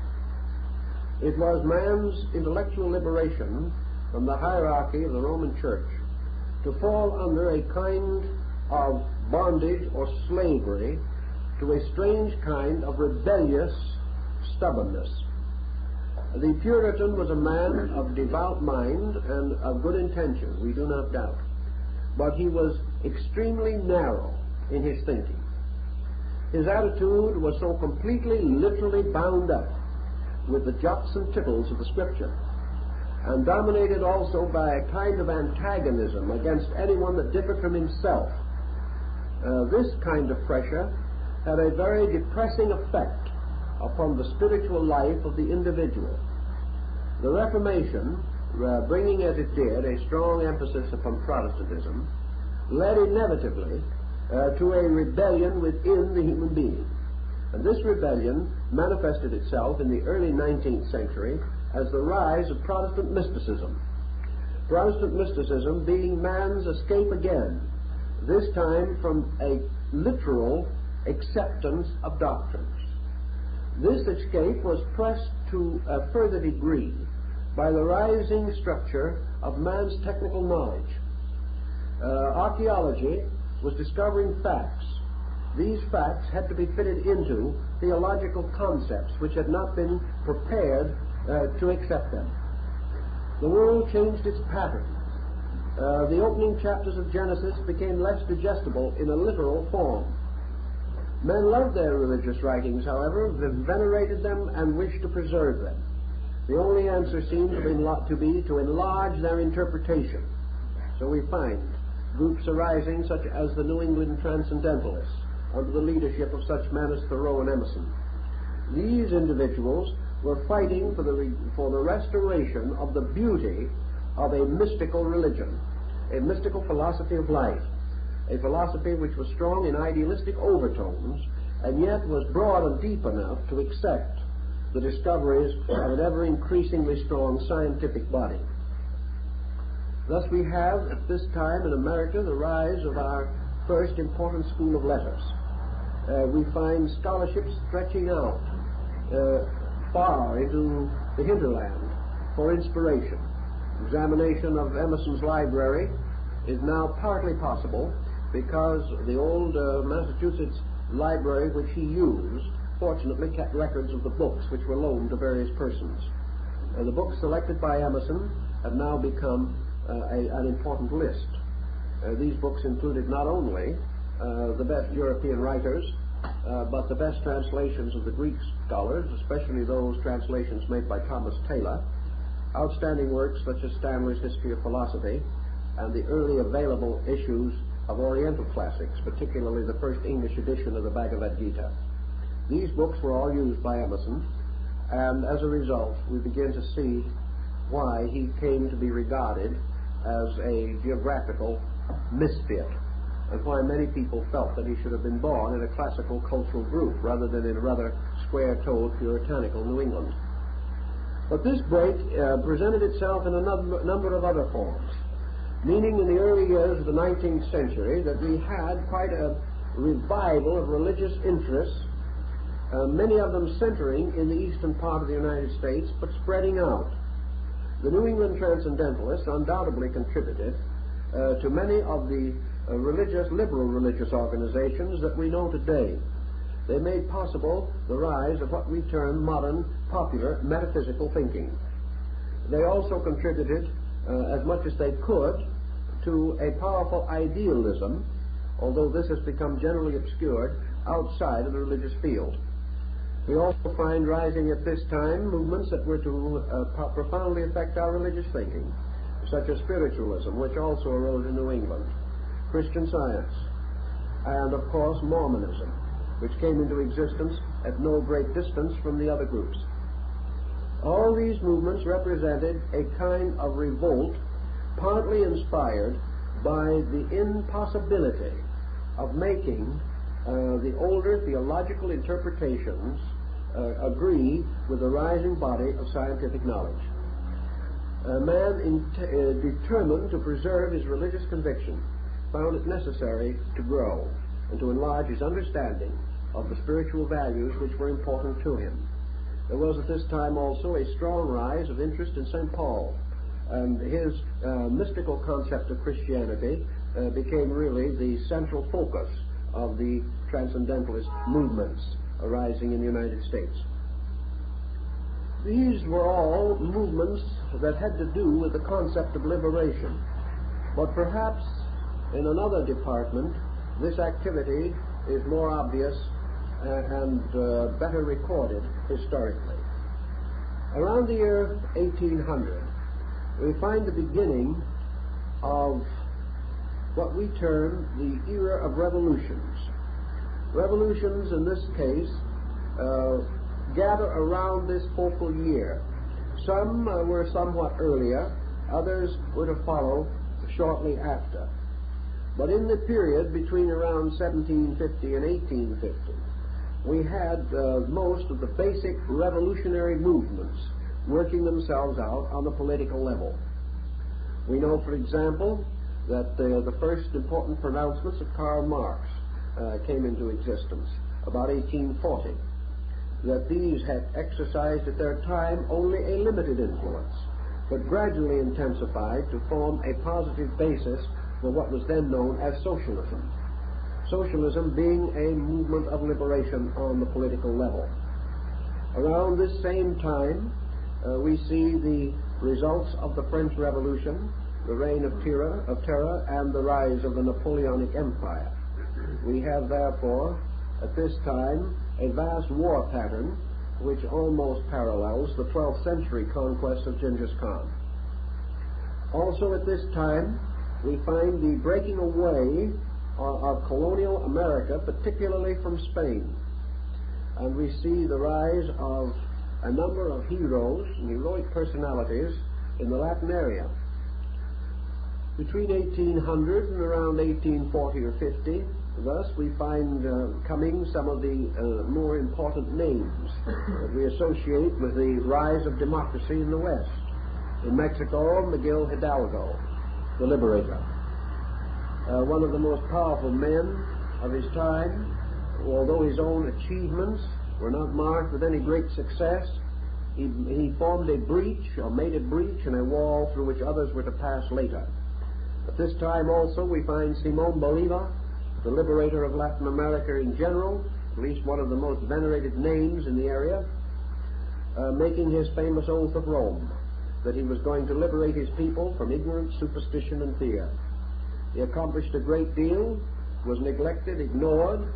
It was man's intellectual liberation from the hierarchy of the Roman Church to fall under a kind of bondage or slavery to a strange kind of rebellious stubbornness. The Puritan was a man of devout mind and of good intention, we do not doubt, but he was extremely narrow in his thinking. His attitude was so completely literally bound up with the jots and tittles of the Scripture, and dominated also by a kind of antagonism against anyone that differed from himself. This kind of pressure had a very depressing effect upon the spiritual life of the individual. The Reformation, bringing as it did a strong emphasis upon Protestantism, led inevitably to a rebellion within the human being. And this rebellion manifested itself in the early 19th century as the rise of Protestant mysticism. Protestant mysticism being man's escape again, this time from a literal acceptance of doctrines. This escape was pressed to a further degree by the rising structure of man's technical knowledge. Archaeology was discovering facts. These facts had to be fitted into theological concepts which had not been prepared to accept them. The world changed its pattern. The opening chapters of Genesis became less digestible in a literal form. Men loved their religious writings, however, venerated them, and wished to preserve them. The only answer seemed to be to enlarge their interpretation. So we find groups arising such as the New England Transcendentalists, under the leadership of such men as Thoreau and Emerson. These individuals were fighting for the restoration of the beauty of a mystical religion, a mystical philosophy of life, a philosophy which was strong in idealistic overtones and yet was broad and deep enough to accept the discoveries of an ever increasingly strong scientific body. Thus we have at this time in America the rise of our first important school of letters. We find scholarship stretching out far into the hinterland for inspiration. Examination of Emerson's library is now partly possible because the old Massachusetts library which he used fortunately kept records of the books which were loaned to various persons. The books selected by Emerson have now become an important list. These books included not only the best European writers, but the best translations of the Greek scholars, especially those translations made by Thomas Taylor, outstanding works such as Stanley's History of Philosophy, and the early available issues of Oriental classics, particularly the first English edition of the Bhagavad Gita. These books were all used by Emerson, and as a result, we begin to see why he came to be regarded as a geographical misfit, and why many people felt that he should have been born in a classical cultural group rather than in a rather square-toed, puritanical New England. But this break presented itself in a number of other forms, meaning in the early years of the 19th century that we had quite a revival of religious interests, many of them centering in the eastern part of the United States, but spreading out. The New England Transcendentalists undoubtedly contributed to many of the liberal religious organizations that we know today. They made possible the rise of what we term modern, popular, metaphysical thinking. They also contributed as much as they could to a powerful idealism, although this has become generally obscured outside of the religious field. We also find rising at this time movements that were to profoundly affect our religious thinking, such as spiritualism, which also arose in New England, Christian Science, and of course Mormonism, which came into existence at no great distance from the other groups. All these movements represented a kind of revolt, partly inspired by the impossibility of making the older theological interpretations agree with the rising body of scientific knowledge. A man determined to preserve his religious conviction found it necessary to grow and to enlarge his understanding of the spiritual values which were important to him. There was at this time also a strong rise of interest in St. Paul, and his mystical concept of Christianity became really the central focus of the transcendentalist movements arising in the United States. These were all movements that had to do with the concept of liberation, but perhaps in another department this activity is more obvious and better recorded historically. Around the year 1800, we find the beginning of what we term the era of revolutions. Revolutions, in this case, gather around this focal year. Some were somewhat earlier, others were to follow shortly after. But in the period between around 1750 and 1850, we had most of the basic revolutionary movements working themselves out on the political level. We know, for example, that the first important pronouncements of Karl Marx came into existence about 1840, that these had exercised at their time only a limited influence, but gradually intensified to form a positive basis for what was then known as socialism. Socialism being a movement of liberation on the political level. Around this same time, we see the results of the French Revolution, the reign of terror, and the rise of the Napoleonic Empire. We have, therefore, at this time a vast war pattern which almost parallels the 12th century conquest of Genghis Khan. Also at this time, we find the breaking away of colonial America, particularly from Spain. And we see the rise of a number of heroes and heroic personalities in the Latin area. Between 1800 and around 1840 or 50, thus we find coming some of the more important names that we associate with the rise of democracy in the West. In Mexico, Miguel Hidalgo, the liberator. One of the most powerful men of his time, although his own achievements were not marked with any great success, he formed a breach, or made a breach in a wall through which others were to pass later. At this time also we find Simón Bolívar, the liberator of Latin America in general, at least one of the most venerated names in the area, making his famous oath of Rome, that he was going to liberate his people from ignorance, superstition, and fear. He accomplished a great deal, was neglected, ignored,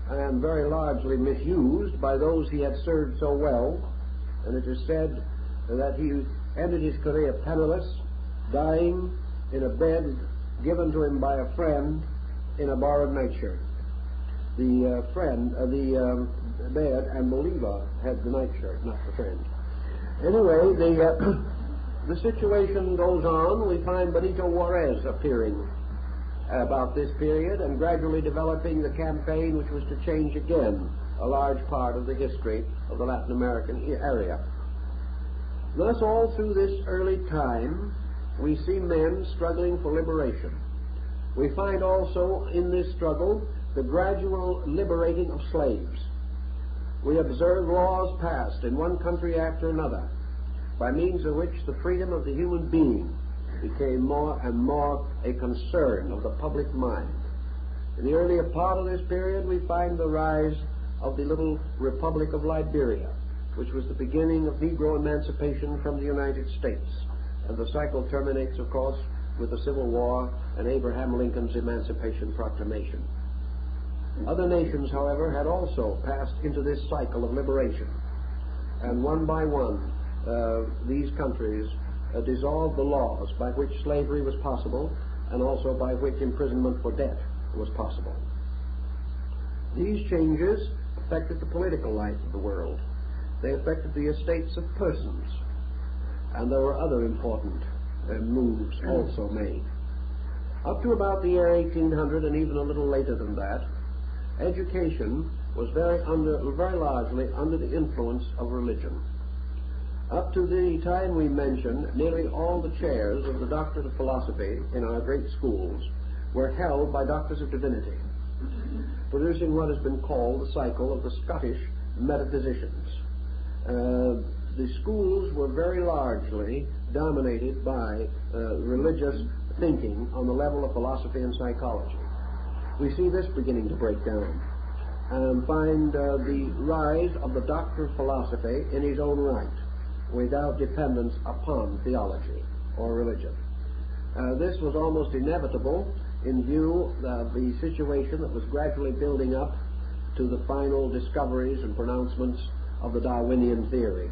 and very largely misused by those he had served so well, and it is said that he ended his career penniless, dying in a bed given to him by a friend in a borrowed nightshirt. The bed, and Bolivar had the nightshirt, not the friend. Anyway, the situation goes on. We find Benito Juarez appearing about this period and gradually developing the campaign which was to change again a large part of the history of the Latin American area. Thus, all through this early time, we see men struggling for liberation. We find also in this struggle the gradual liberating of slaves. We observe laws passed in one country after another, by means of which the freedom of the human being became more and more a concern of the public mind. In the earlier part of this period, we find the rise of the little Republic of Liberia, which was the beginning of Negro emancipation from the United States. And the cycle terminates, of course, with the Civil War and Abraham Lincoln's Emancipation Proclamation. Other nations, however, had also passed into this cycle of liberation. And one by one, these countries dissolved the laws by which slavery was possible and also by which imprisonment for debt was possible. These changes affected the political life of the world. They affected the estates of persons, and there were other important moves also made. Up to about the year 1800, and even a little later than that, education was very largely under the influence of religion. Up to the time we mentioned, nearly all the chairs of the doctorate of philosophy in our great schools were held by doctors of divinity, producing what has been called the cycle of the Scottish metaphysicians. The schools were very largely dominated by religious thinking on the level of philosophy and psychology. We see this beginning to break down and find the rise of the doctor of philosophy in his own right, without dependence upon theology or religion. This was almost inevitable in view of the situation that was gradually building up to the final discoveries and pronouncements of the Darwinian theory.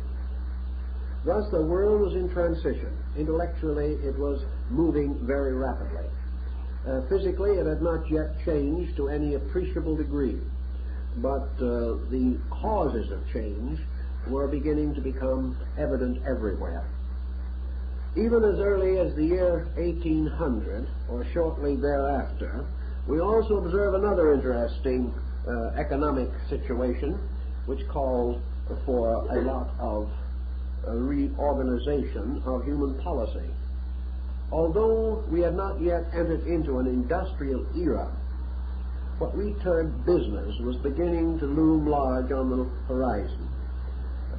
Thus, the world was in transition. Intellectually, it was moving very rapidly. Physically, it had not yet changed to any appreciable degree, but the causes of change were beginning to become evident everywhere. Even as early as the year 1800, or shortly thereafter, we also observe another interesting economic situation which called for a lot of reorganization of human policy. Although we had not yet entered into an industrial era, what we termed business was beginning to loom large on the horizon.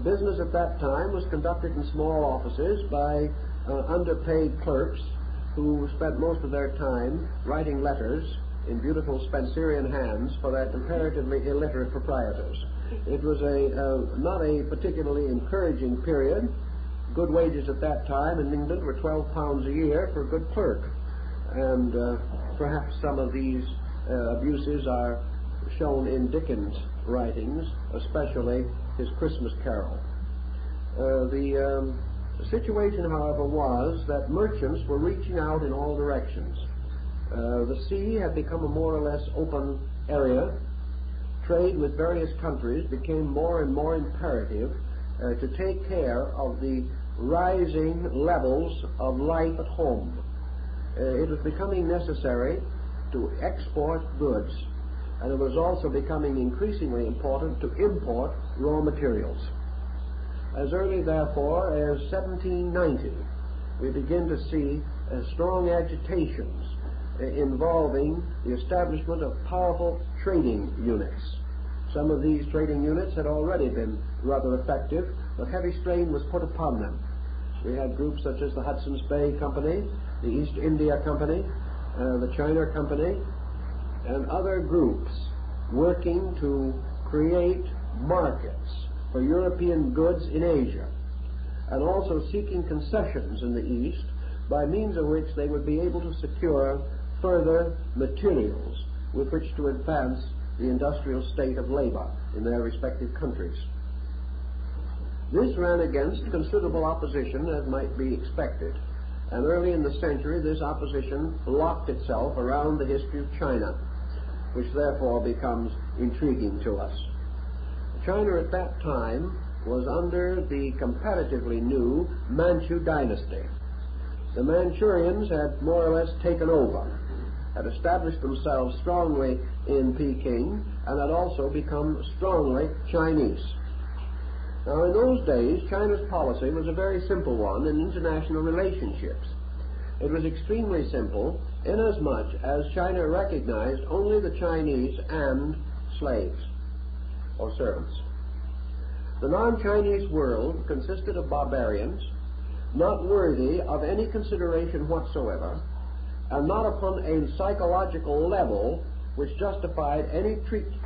Business at that time was conducted in small offices by underpaid clerks who spent most of their time writing letters in beautiful Spencerian hands for their comparatively illiterate proprietors. It was not a particularly encouraging period. Good wages at that time in England were £12 a year for a good clerk, and perhaps some of these abuses are shown in Dickens' writings, especially his Christmas Carol. The situation, however, was that merchants were reaching out in all directions. The sea had become a more or less open area. Trade with various countries became more and more imperative to take care of the rising levels of life at home. It was becoming necessary to export goods, and it was also becoming increasingly important to import raw materials. As early, therefore, as 1790, we begin to see strong agitations involving the establishment of powerful trading units. Some of these trading units had already been rather effective, but heavy strain was put upon them. We had groups such as the Hudson's Bay Company, the East India Company, the China Company, and other groups working to create markets for European goods in Asia, and also seeking concessions in the East by means of which they would be able to secure further materials with which to advance the industrial state of labor in their respective countries. This ran against considerable opposition, as might be expected, and early in the century this opposition locked itself around the history of China, which therefore becomes intriguing to us. China at that time was under the comparatively new Manchu dynasty. The Manchurians had more or less taken over, had established themselves strongly in Peking, and had also become strongly Chinese. Now, in those days, China's policy was a very simple one in international relationships. It was extremely simple inasmuch as China recognized only the Chinese and slaves or servants. The non-Chinese world consisted of barbarians, not worthy of any consideration whatsoever, and not upon a psychological level which justified any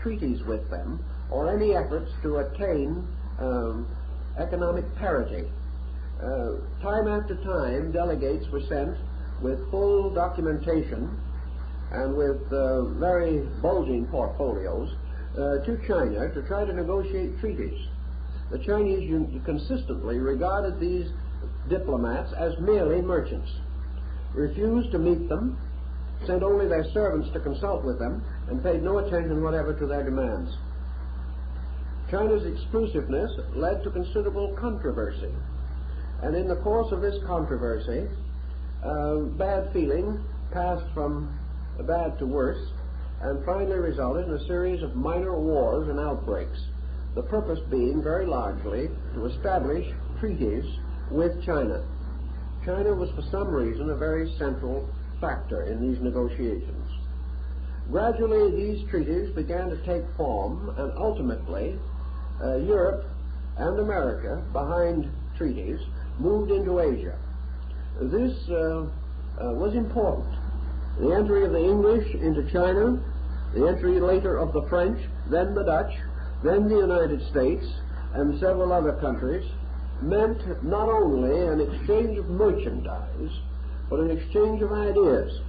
treaties with them or any efforts to attain economic parity. Time after time, delegates were sent with full documentation and with very bulging portfolios to China to try to negotiate treaties. The Chinese consistently regarded these diplomats as merely merchants, refused to meet them, sent only their servants to consult with them, and paid no attention whatever to their demands. China's exclusiveness led to considerable controversy, and in the course of this controversy, bad feeling passed from bad to worse, and finally resulted in a series of minor wars and outbreaks, the purpose being very largely to establish treaties with China. China was for some reason a very central factor in these negotiations. Gradually these treaties began to take form, and ultimately Europe and America, behind treaties, moved into Asia. This was important. The entry of the English into China, the entry later of the French, then the Dutch, then the United States, and several other countries, meant not only an exchange of merchandise, but an exchange of ideas.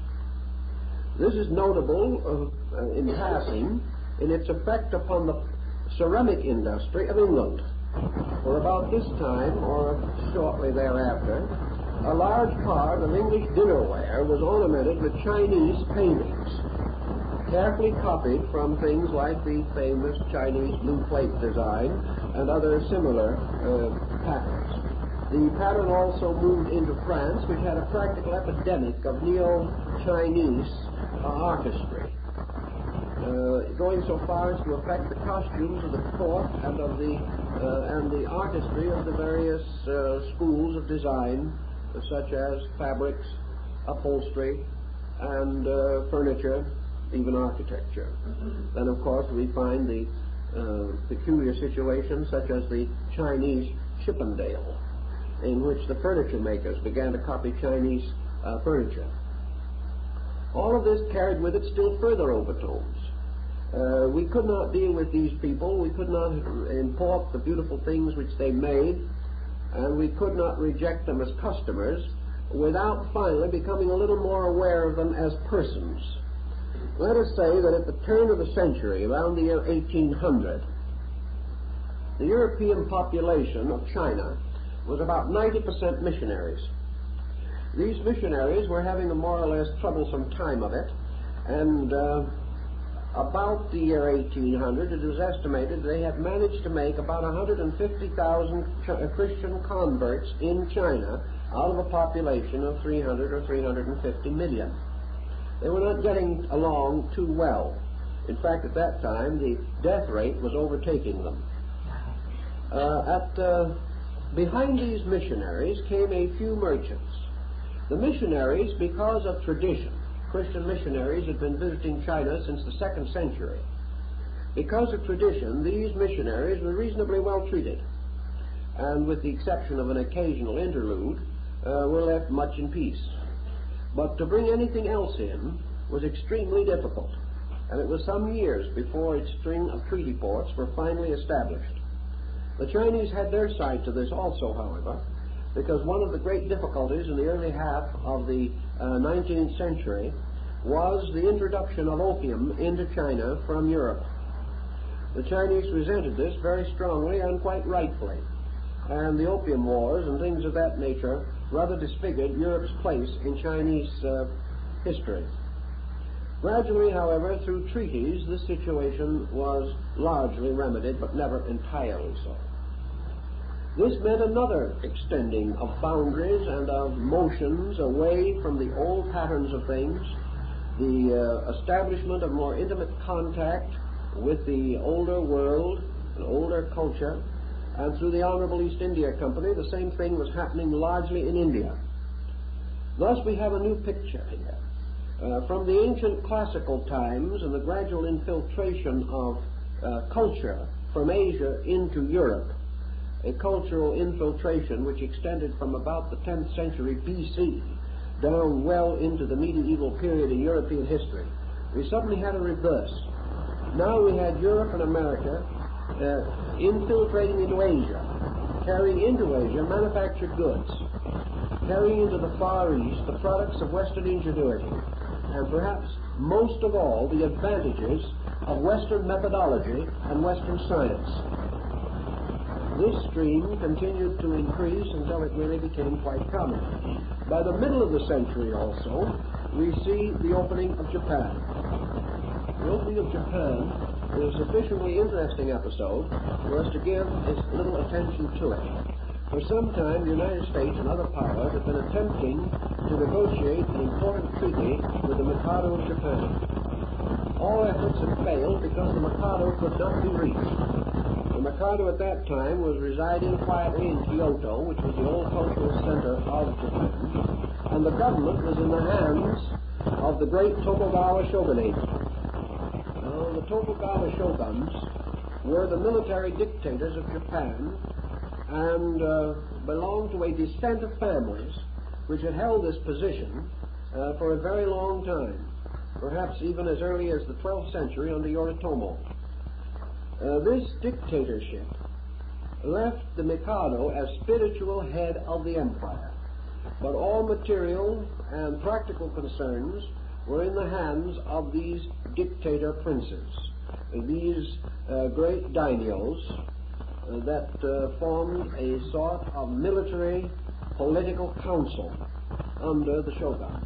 This is notable in passing in its effect upon the ceramic industry of England. For about this time, or shortly thereafter, a large part of English dinnerware was ornamented with Chinese paintings, carefully copied from things like the famous Chinese blue plate design and other similar patterns. The pattern also moved into France, which had a practical epidemic of neo-Chinese artistry, going so far as to affect the costumes of the court and of the artistry of the various schools of design, such as fabrics, upholstery, and furniture, even architecture. Then, of course, we find the peculiar situations such as the Chinese Chippendale, in which the furniture makers began to copy Chinese furniture. All of this carried with it still further overtones. We could not deal with these people, we could not import the beautiful things which they made, and we could not reject them as customers without finally becoming a little more aware of them as persons. Let us say that at the turn of the century, around the year 1800, the European population of China was about 90% missionaries. These missionaries were having a more or less troublesome time of it, and about the year 1800, it is estimated they had managed to make about 150,000 Christian converts in China out of a population of 300 or 350 million. They were not getting along too well. In fact, at that time, the death rate was overtaking them. Behind these missionaries came a few merchants. The missionaries, because of tradition, Christian missionaries had been visiting China since the 2nd century. Because of tradition, these missionaries were reasonably well treated, and with the exception of an occasional interlude, were left much in peace. But to bring anything else in was extremely difficult, and it was some years before its string of treaty ports were finally established. The Chinese had their side to this also, however, because one of the great difficulties in the early half of the 19th century was the introduction of opium into China from Europe. The Chinese resented this very strongly and quite rightfully, and the opium wars and things of that nature rather disfigured Europe's place in Chinese history. Gradually, however, through treaties, this situation was largely remedied, but never entirely so. This meant another extending of boundaries and of motions away from the old patterns of things, the establishment of more intimate contact with the older world and older culture, and through the Honorable East India Company, the same thing was happening largely in India. Thus we have a new picture here. From the ancient classical times and the gradual infiltration of culture from Asia into Europe, a cultural infiltration which extended from about the 10th century BC down well into the medieval period in European history, we suddenly had a reverse. Now we had Europe and America infiltrating into Asia, carrying into Asia manufactured goods, carrying into the Far East the products of Western ingenuity, and perhaps most of all the advantages of Western methodology and Western science. This stream continued to increase until it really became quite common. By the middle of the century also, we see the opening of Japan. The opening of Japan is a sufficiently interesting episode for us to give a little attention to it. For some time, the United States and other powers have been attempting to negotiate an important treaty with the Mikado of Japan. All efforts have failed because the Mikado could not be reached. The Mikado at that time was residing quietly in Kyoto, which was the old cultural center of Japan, and the government was in the hands of the great Tokugawa shogunate. The Tokugawa shoguns were the military dictators of Japan and belonged to a descent of families which had held this position for a very long time, perhaps even as early as the 12th century under Yoritomo. This dictatorship left the Mikado as spiritual head of the empire, but all material and practical concerns were in the hands of these dictator princes, these great daimyos that formed a sort of military political council under the shogun.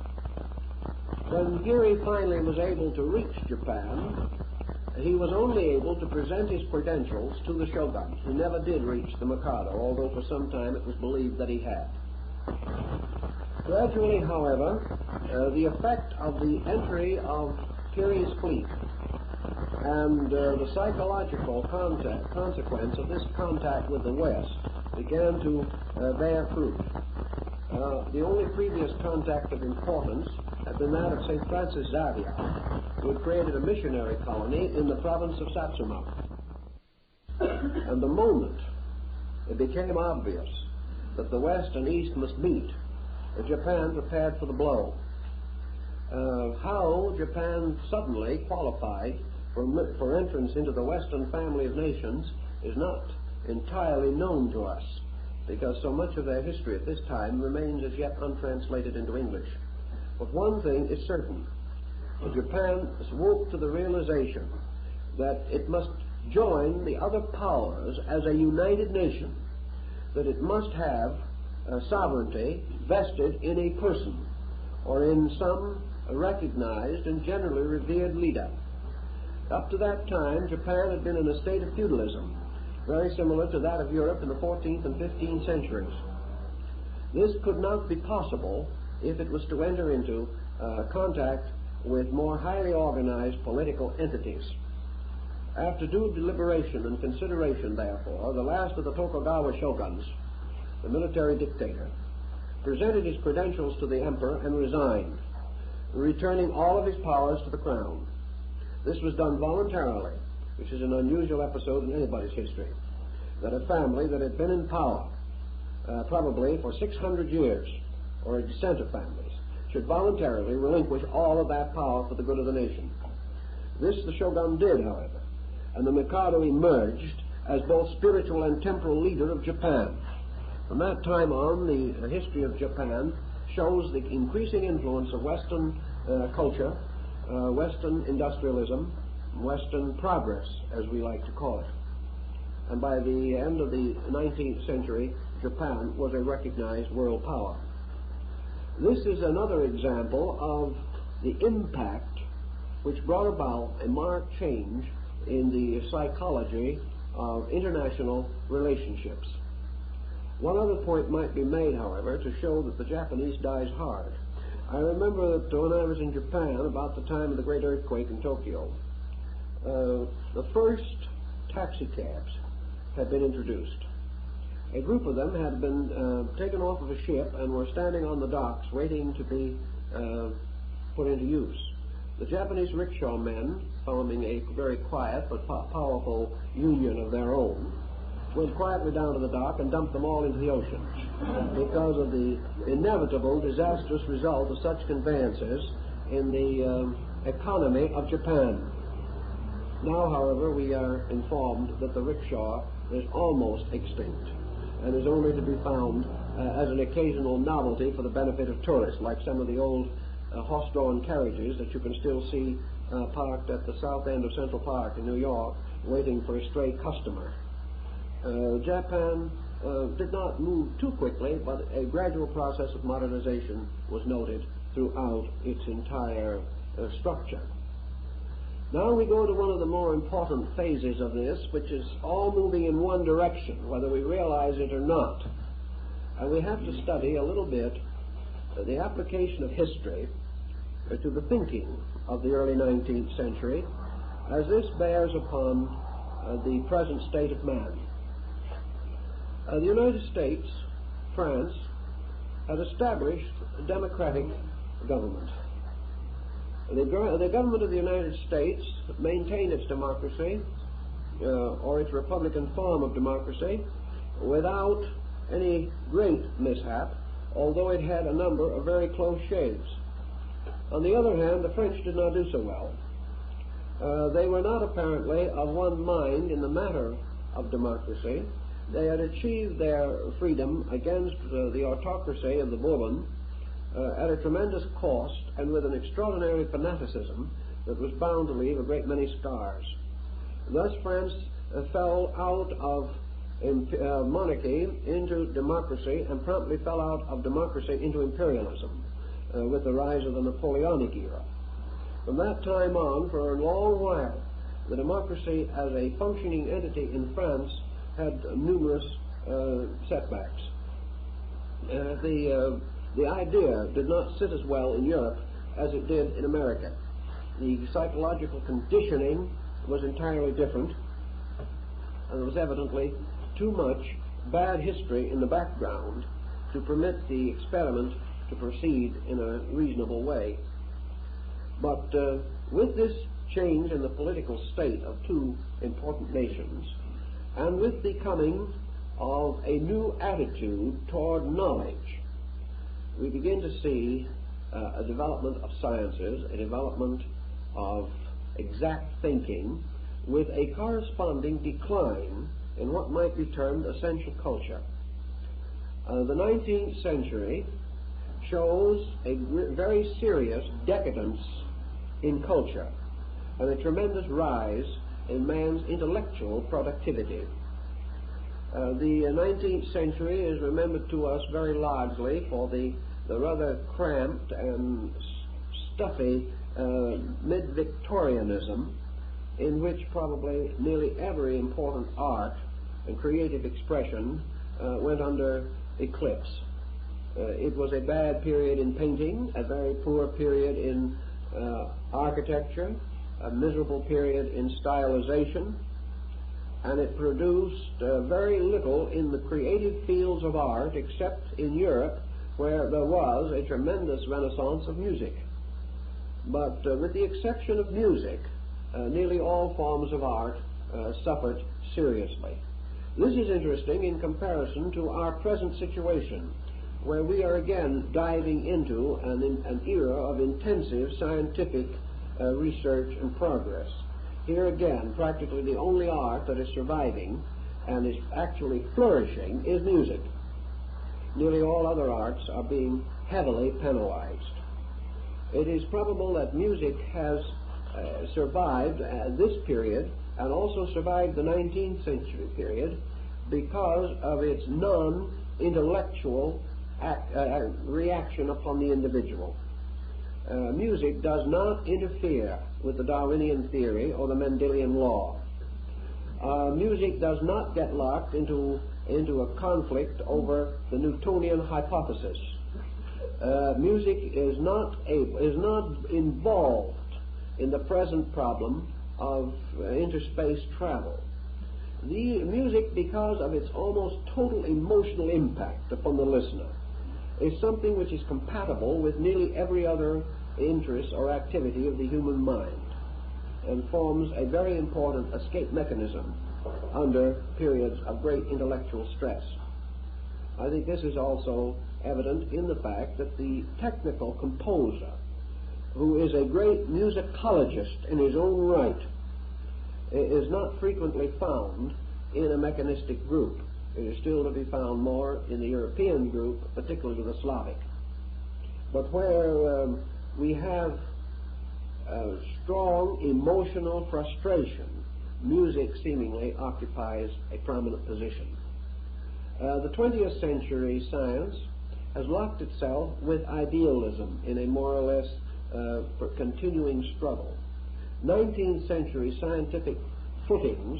When Hiri finally was able to reach Japan, he was only able to present his credentials to the shogun. He never did reach the Mikado, although for some time it was believed that he had. Gradually, however, the effect of the entry of Hiri's fleet and the psychological consequence of this contact with the West began to bear fruit. The only previous contact of importance had been that of St. Francis Xavier, who had created a missionary colony in the province of Satsuma. And the moment it became obvious that the West and East must meet, Japan prepared for the blow. How Japan suddenly qualified for entrance into the Western family of nations is not entirely known to us, because so much of their history at this time remains as yet untranslated into English. But one thing is certain. Japan woke to the realization that it must join the other powers as a united nation, that it must have sovereignty vested in a person or in some recognized and generally revered leader. Up to that time, Japan had been in a state of feudalism, very similar to that of Europe in the 14th and 15th centuries. This could not be possible if it was to enter into contact with more highly organized political entities. After due deliberation and consideration, therefore, the last of the Tokugawa shoguns, the military dictator, presented his credentials to the emperor and resigned, returning all of his powers to the crown. This was done voluntarily, which is an unusual episode in anybody's history, that a family that had been in power probably for 600 years, or a descent of families, should voluntarily relinquish all of that power for the good of the nation. This the shogun did, however, and the Mikado emerged as both spiritual and temporal leader of Japan. From that time on, the history of Japan shows the increasing influence of Western culture, Western industrialism, Western progress, as we like to call it. And by the end of the 19th century, Japan was a recognized world power. This is another example of the impact which brought about a marked change in the psychology of international relationships. One other point might be made, however, to show that the Japanese dies hard. I remember that when I was in Japan about the time of the great earthquake in Tokyo, the first taxi cabs had been introduced. A group of them had been taken off of a ship and were standing on the docks waiting to be put into use. The Japanese rickshaw men, forming a very quiet but powerful union of their own, went quietly down to the dock and dumped them all into the ocean because of the inevitable disastrous result of such conveyances in the economy of Japan. Now, however, we are informed that the rickshaw is almost extinct and is only to be found as an occasional novelty for the benefit of tourists, like some of the old horse-drawn carriages that you can still see parked at the south end of Central Park in New York, waiting for a stray customer. Japan did not move too quickly, but a gradual process of modernization was noted throughout its entire structure. Now we go to one of the more important phases of this, which is all moving in one direction, whether we realize it or not. And we have to study a little bit the application of history to the thinking of the early 19th century, as this bears upon the present state of man. The United States, France, had established a democratic government. The government of the United States maintained its democracy, or its republican form of democracy, without any great mishap, although it had a number of very close shaves. On the other hand, the French did not do so well. They were not apparently of one mind in the matter of democracy. They had achieved their freedom against the autocracy of the Bourbon at a tremendous cost and with an extraordinary fanaticism that was bound to leave a great many scars. Thus France fell out of monarchy into democracy and promptly fell out of democracy into imperialism with the rise of the Napoleonic era. From that time on, for a long while, the democracy as a functioning entity in France had numerous setbacks. The idea did not sit as well in Europe as it did in America. The psychological conditioning was entirely different, and there was evidently too much bad history in the background to permit the experiment to proceed in a reasonable way. But with this change in the political state of two important nations, and with the coming of a new attitude toward knowledge, we begin to see a development of sciences, a development of exact thinking, with a corresponding decline in what might be termed essential culture. The 19th century shows a very serious decadence in culture and a tremendous rise in man's intellectual productivity. The 19th century is remembered to us very largely for the rather cramped and stuffy mid-Victorianism, in which probably nearly every important art and creative expression went under eclipse. It was a bad period in painting, a very poor period in architecture, a miserable period in stylization, and it produced very little in the creative fields of art except in Europe, where there was a tremendous renaissance of music. But with the exception of music, nearly all forms of art suffered seriously. This is interesting in comparison to our present situation, where we are again diving into an era of intensive scientific research and progress. Here again, practically the only art that is surviving and is actually flourishing is music. Nearly all other arts are being heavily penalized. It is probable that music has survived this period and also survived the 19th century period because of its non-intellectual reaction upon the individual. Music does not interfere with the Darwinian theory or the Mendelian law. Music does not get locked into a conflict over the Newtonian hypothesis. Music is not involved in the present problem of interspace travel. The music, because of its almost total emotional impact upon the listener, is something which is compatible with nearly every other interest or activity of the human mind and forms a very important escape mechanism under periods of great intellectual stress. I think this is also evident in the fact that the technical composer, who is a great musicologist in his own right, is not frequently found in a mechanistic group. It is still to be found more in the European group, particularly the Slavic. But where we have strong emotional frustration, music seemingly occupies a prominent position. The 20th century science has locked itself with idealism in a more or less continuing struggle. 19th century scientific footings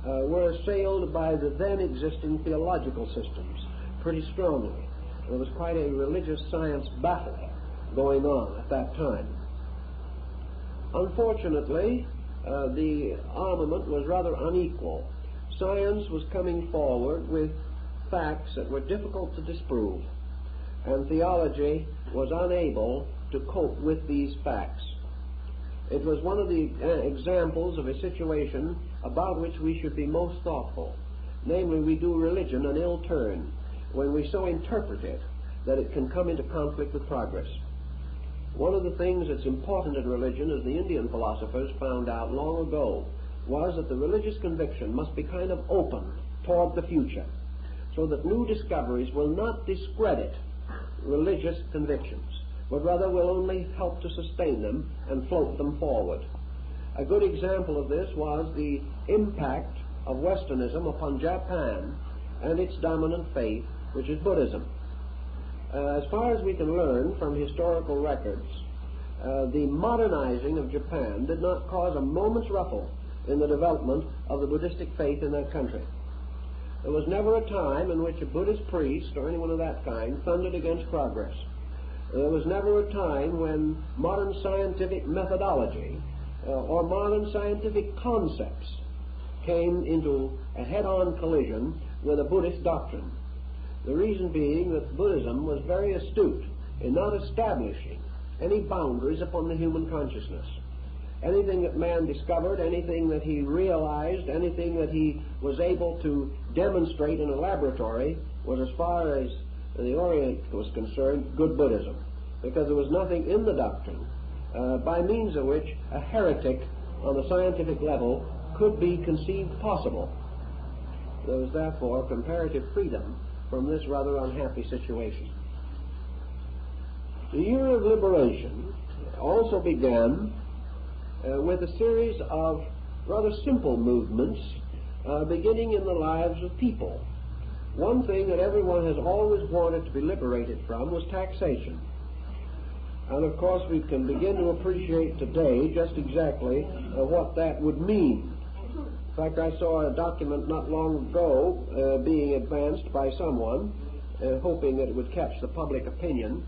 were assailed by the then existing theological systems pretty strongly. There was quite a religious science battle going on at that time. Unfortunately, the armament was rather unequal. Science was coming forward with facts that were difficult to disprove, and theology was unable to cope with these facts. It was one of the examples of a situation about which we should be most thoughtful. Namely, we do religion an ill turn when we so interpret it that it can come into conflict with progress. One of the things that's important in religion, as the Indian philosophers found out long ago, was that the religious conviction must be kind of open toward the future, so that new discoveries will not discredit religious convictions, but rather will only help to sustain them and float them forward. A good example of this was the impact of Westernism upon Japan and its dominant faith, which is Buddhism. As far as we can learn from historical records, the modernizing of Japan did not cause a moment's ruffle in the development of the Buddhistic faith in that country. There was never a time in which a Buddhist priest or anyone of that kind thundered against progress. There was never a time when modern scientific methodology or modern scientific concepts came into a head-on collision with a Buddhist doctrine. The reason being that Buddhism was very astute in not establishing any boundaries upon the human consciousness. Anything that man discovered, anything that he realized, anything that he was able to demonstrate in a laboratory was, as far as the Orient was concerned, good Buddhism, because there was nothing in the doctrine by means of which a heretic on the scientific level could be conceived possible. There was therefore comparative freedom from this rather unhappy situation. The year of liberation also began with a series of rather simple movements beginning in the lives of people. One thing that everyone has always wanted to be liberated from was taxation. And of course we can begin to appreciate today just exactly what that would mean. In fact, I saw a document not long ago being advanced by someone, hoping that it would catch the public opinion,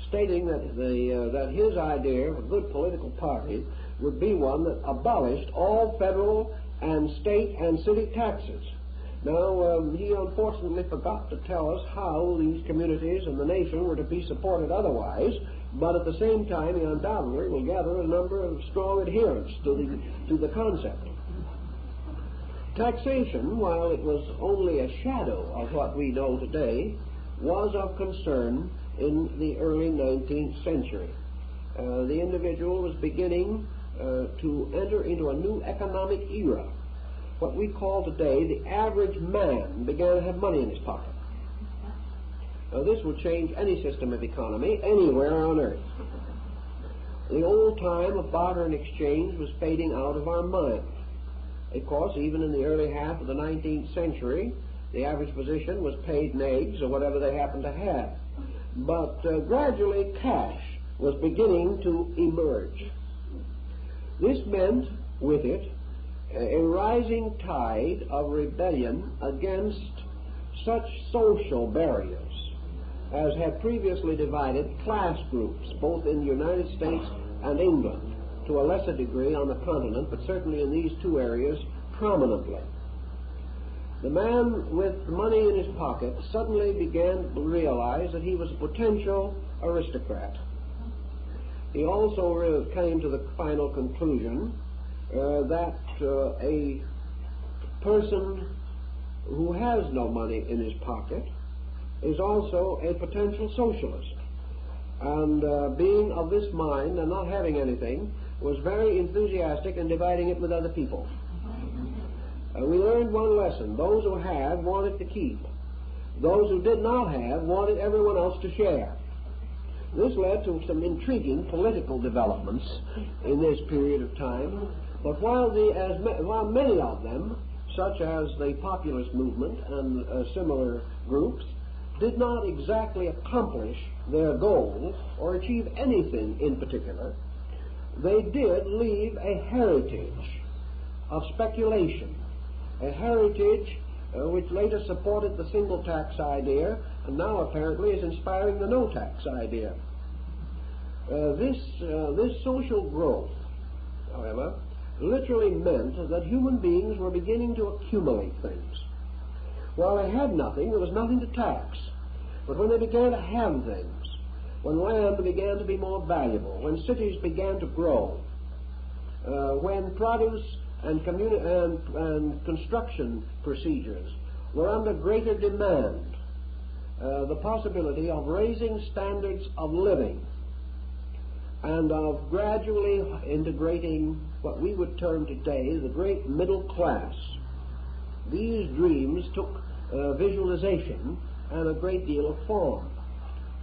stating that his idea of a good political party would be one that abolished all federal and state and city taxes. Now, he unfortunately forgot to tell us how these communities and the nation were to be supported otherwise, but at the same time he undoubtedly will gather a number of strong adherents to the concept. Taxation, while it was only a shadow of what we know today, was of concern in the early 19th century. The individual was beginning to enter into a new economic era. What we call today the average man began to have money in his pocket. Now, this would change any system of economy anywhere on earth. The old time of barter and exchange was fading out of our mind. Of course, even in the early half of the 19th century, the average physician was paid in eggs or whatever they happened to have. But gradually cash was beginning to emerge. This meant with it a rising tide of rebellion against such social barriers as had previously divided class groups, both in the United States and England, to a lesser degree on the continent, but certainly in these two areas prominently. The man with money in his pocket suddenly began to realize that he was a potential aristocrat. He also came to the final conclusion that a person who has no money in his pocket is also a potential socialist. And being of this mind and not having anything, was very enthusiastic in dividing it with other people. We learned one lesson. Those who had wanted to keep. Those who did not have wanted everyone else to share. This led to some intriguing political developments in this period of time. But while many of them, such as the populist movement and similar groups, did not exactly accomplish their goals or achieve anything in particular, they did leave a heritage of speculation, a heritage which later supported the single tax idea and now apparently is inspiring the no tax idea. This social growth, however, literally meant that human beings were beginning to accumulate things. While they had nothing, there was nothing to tax. But when they began to have things, when land began to be more valuable, when cities began to grow, when produce and construction procedures were under greater demand, the possibility of raising standards of living and of gradually integrating what we would term today the great middle class. These dreams took visualization and a great deal of form.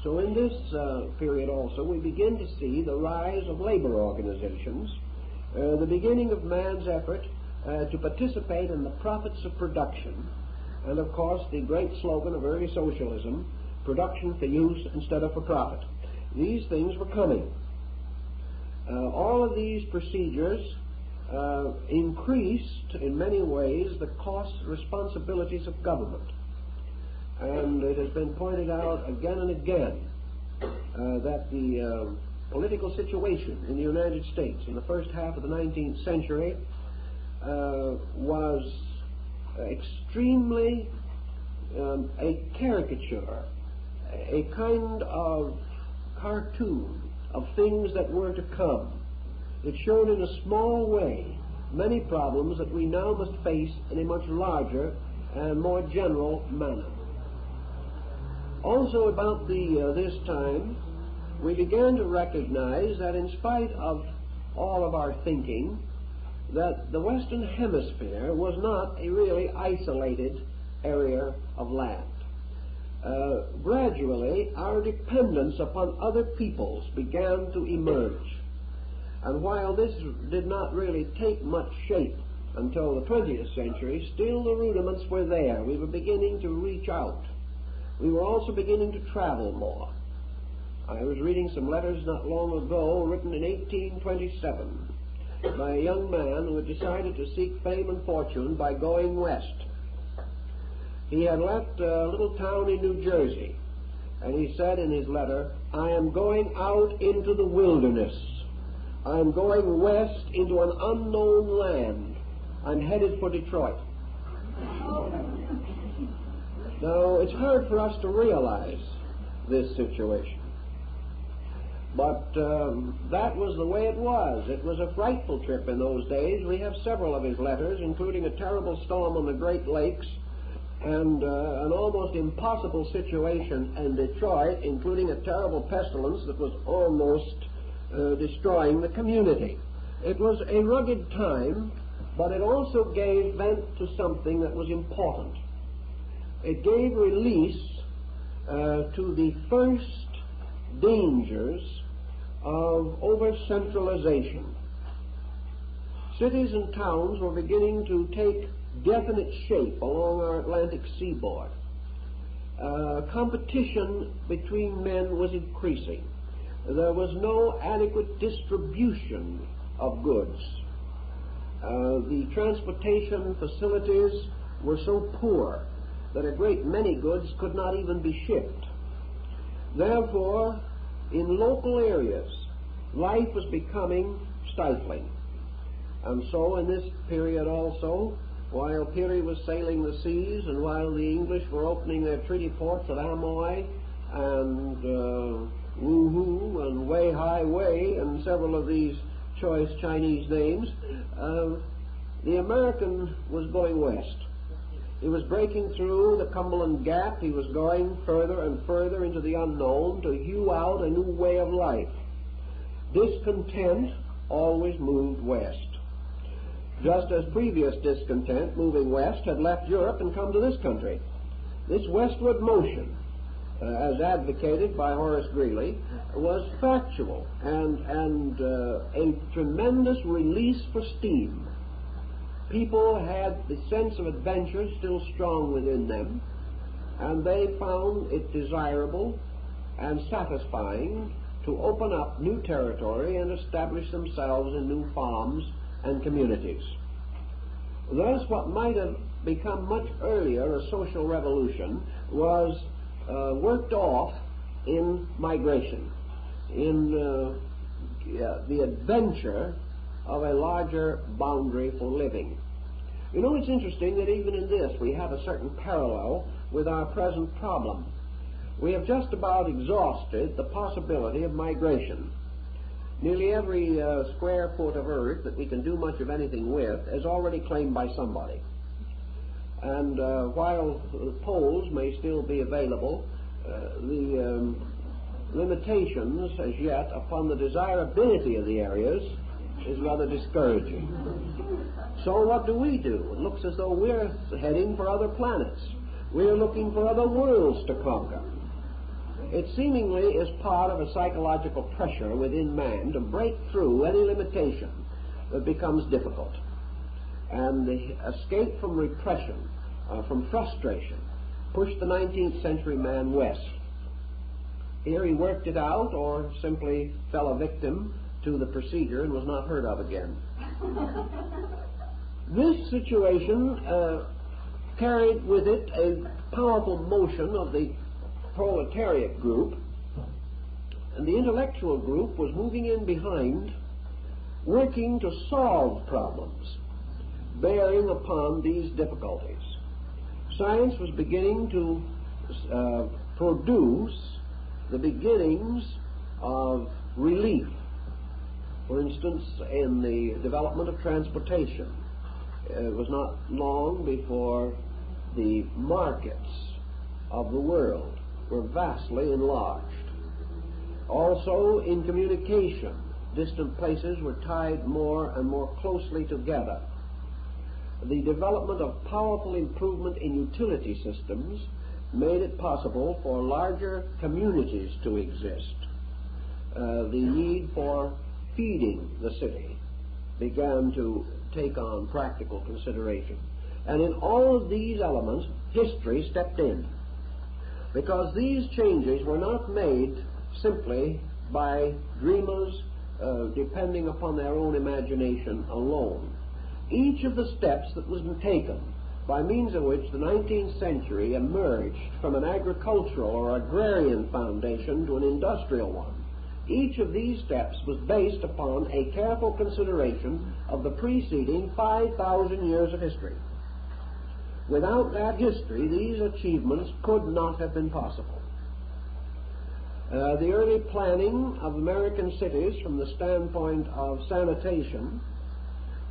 So in this period also we begin to see the rise of labor organizations, the beginning of man's effort to participate in the profits of production, and of course the great slogan of early socialism, production for use instead of for profit. These things were coming. All of these procedures increased in many ways the costs and responsibilities of government. And it has been pointed out again and again that the political situation in the United States in the first half of the 19th century was extremely a caricature, a kind of cartoon of things that were to come. It showed in a small way many problems that we now must face in a much larger and more general manner. Also about this time, we began to recognize that in spite of all of our thinking, that the Western Hemisphere was not a really isolated area of land. Gradually, our dependence upon other peoples began to emerge. And while this did not really take much shape until the 20th century, still the rudiments were there. We were beginning to reach out. We were also beginning to travel more. I was reading some letters not long ago written in 1827 by a young man who had decided to seek fame and fortune by going west. He had left a little town in New Jersey, and he said in his letter, "I am going out into the wilderness. I am going west into an unknown land. I'm headed for Detroit." Now, it's hard for us to realize this situation. But that was the way it was. It was a frightful trip in those days. We have several of his letters, including a terrible storm on the Great Lakes and an almost impossible situation in Detroit, including a terrible pestilence that was almost destroying the community. It was a rugged time, but it also gave vent to something that was important. It gave release to the first dangers of over-centralization. Cities and towns were beginning to take definite shape along our Atlantic seaboard. Competition between men was increasing. There was no adequate distribution of goods. The transportation facilities were so poor that a great many goods could not even be shipped. Therefore, in local areas, life was becoming stifling. And so in this period also, while Peary was sailing the seas and while the English were opening their treaty ports at Amoy and Wuhu and Wei Hai Wei and several of these choice Chinese names, the American was going west. He was breaking through the Cumberland Gap. He was going further and further into the unknown to hew out a new way of life. Discontent always moved west, just as previous discontent moving west had left Europe and come to this country. This westward motion, as advocated by Horace Greeley, was factual and a tremendous release for steam. People had the sense of adventure still strong within them, and they found it desirable and satisfying to open up new territory and establish themselves in new farms and communities. Thus, what might have become much earlier a social revolution was worked off in migration, in the adventure of a larger boundary for living. You know, it's interesting that even in this we have a certain parallel with our present problem. We have just about exhausted the possibility of migration. Nearly every square foot of earth that we can do much of anything with is already claimed by somebody. And while poles may still be available, the limitations as yet upon the desirability of the areas is rather discouraging. So what do? It looks as though we're heading for other planets. We're looking for other worlds to conquer. It seemingly is part of a psychological pressure within man to break through any limitation that becomes difficult. And the escape from repression, from frustration, pushed the 19th century man west. Here he worked it out or simply fell a victim to the procedure and was not heard of again. This situation carried with it a powerful motion of the proletariat group, and the intellectual group was moving in behind, working to solve problems bearing upon these difficulties. Science was beginning to produce the beginnings of relief. For instance, in the development of transportation, it was not long before the markets of the world were vastly enlarged. Also, in communication, distant places were tied more and more closely together. The development of powerful improvement in utility systems made it possible for larger communities to exist. The need for feeding the city began to take on practical consideration. And in all of these elements, history stepped in, because these changes were not made simply by dreamers depending upon their own imagination alone. Each of the steps that was taken by means of which the 19th century emerged from an agricultural or agrarian foundation to an industrial one, each of these steps was based upon a careful consideration of the preceding 5,000 years of history. Without that history, these achievements could not have been possible. The early planning of American cities from the standpoint of sanitation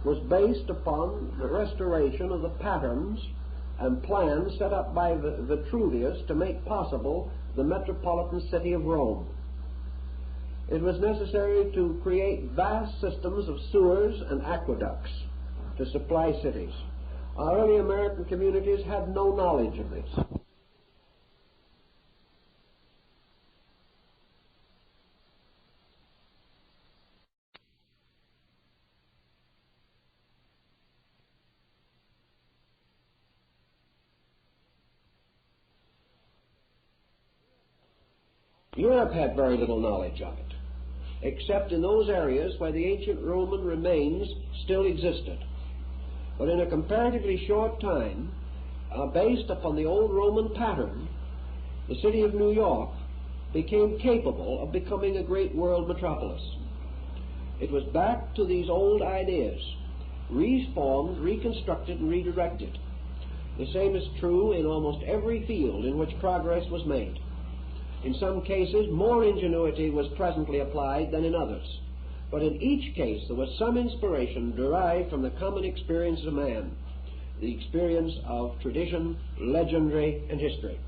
was based upon the restoration of the patterns and plans set up by Vitruvius to make possible the metropolitan city of Rome. It was necessary to create vast systems of sewers and aqueducts to supply cities. Our early American communities had no knowledge of this. Europe had very little knowledge of it, except in those areas where the ancient Roman remains still existed. But in a comparatively short time, based upon the old Roman pattern, the city of New York became capable of becoming a great world metropolis. It was back to these old ideas, reformed, reconstructed, and redirected. The same is true in almost every field in which progress was made. In some cases, more ingenuity was presently applied than in others. But in each case, there was some inspiration derived from the common experience of man, the experience of tradition, legendary, and history.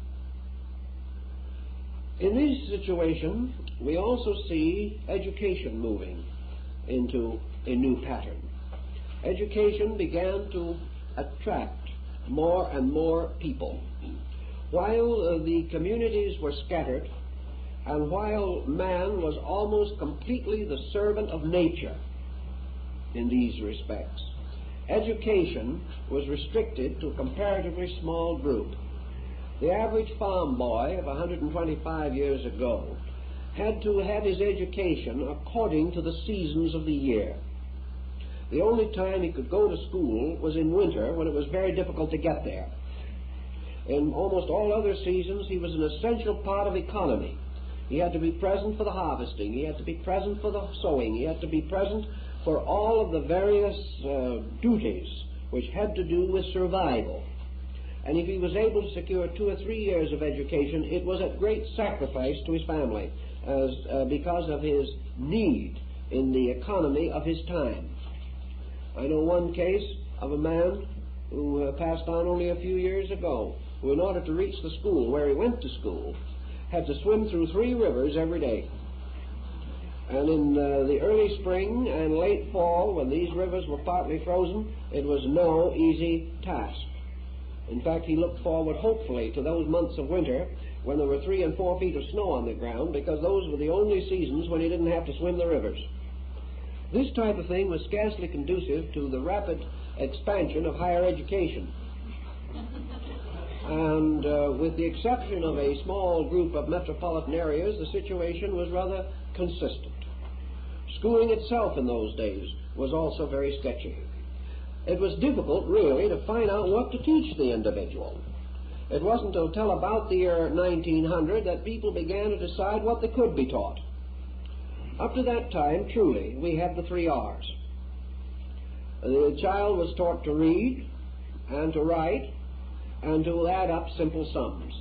In this situation, we also see education moving into a new pattern. Education began to attract more and more people. While the communities were scattered, and while man was almost completely the servant of nature in these respects, education was restricted to a comparatively small group. The average farm boy of 125 years ago had to have his education according to the seasons of the year. The only time he could go to school was in winter, when it was very difficult to get there. In almost all other seasons, he was an essential part of economy. He had to be present for the harvesting. He had to be present for the sowing. He had to be present for all of the various duties which had to do with survival. And if he was able to secure 2 or 3 years of education, it was at great sacrifice to his family because of his need in the economy of his time. I know one case of a man who passed on only a few years ago, who in order to reach the school where he went to school had to swim through 3 rivers every day. And in the early spring and late fall, when these rivers were partly frozen, it was no easy task. In fact, he looked forward hopefully to those months of winter when there were 3 and 4 feet of snow on the ground, because those were the only seasons when he didn't have to swim the rivers. This type of thing was scarcely conducive to the rapid expansion of higher education. And with the exception of a small group of metropolitan areas, the situation was rather consistent. Schooling itself in those days was also very sketchy. It was difficult, really, to find out what to teach the individual. It wasn't until about the year 1900 that people began to decide what they could be taught. Up to that time, truly, we had the 3 R's. The child was taught to read and to write and to add up simple sums.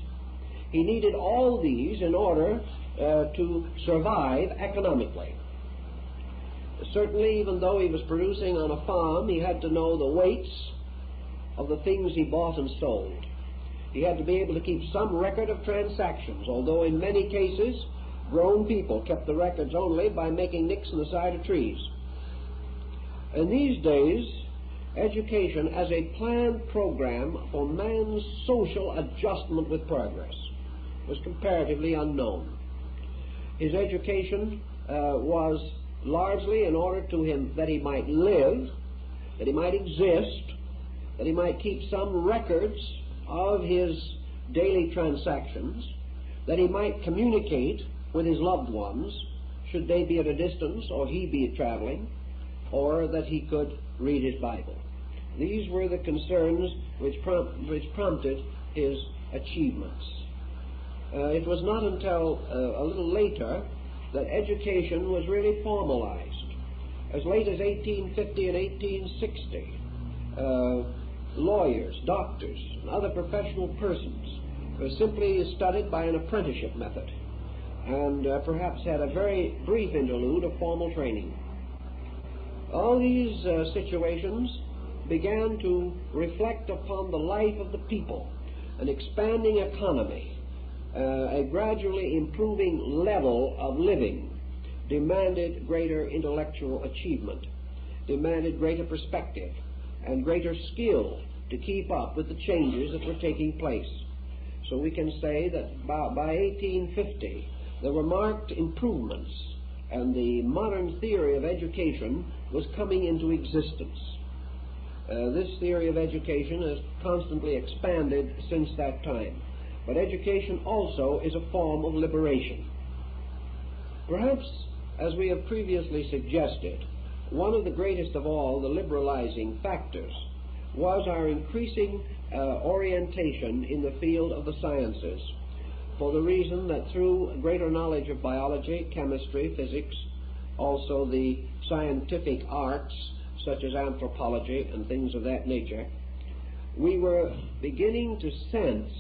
He needed all these in order to survive economically. Certainly, even though he was producing on a farm, he had to know the weights of the things he bought and sold. He had to be able to keep some record of transactions, although in many cases, grown people kept the records only by making nicks in the side of trees. In these days, education as a planned program for man's social adjustment with progress was comparatively unknown. His education was largely in order that he might live, that he might exist, that he might keep some records of his daily transactions, that he might communicate with his loved ones, should they be at a distance or he be traveling, or that he could read his Bible. These were the concerns which prompted his achievements. It was not until a little later that education was really formalized. As late as 1850 and 1860, lawyers, doctors, and other professional persons were simply studied by an apprenticeship method, and perhaps had a very brief interlude of formal training. All these situations began to reflect upon the life of the people, an expanding economy, a gradually improving level of living demanded greater intellectual achievement, demanded greater perspective, and greater skill to keep up with the changes that were taking place. So we can say that by 1850 there were marked improvements, and the modern theory of education was coming into existence. This theory of education has constantly expanded since that time. But education also is a form of liberation. Perhaps, as we have previously suggested, one of the greatest of all the liberalizing factors was our increasing orientation in the field of the sciences, for the reason that through greater knowledge of biology, chemistry, physics, also the scientific arts such as anthropology and things of that nature, we were beginning to sense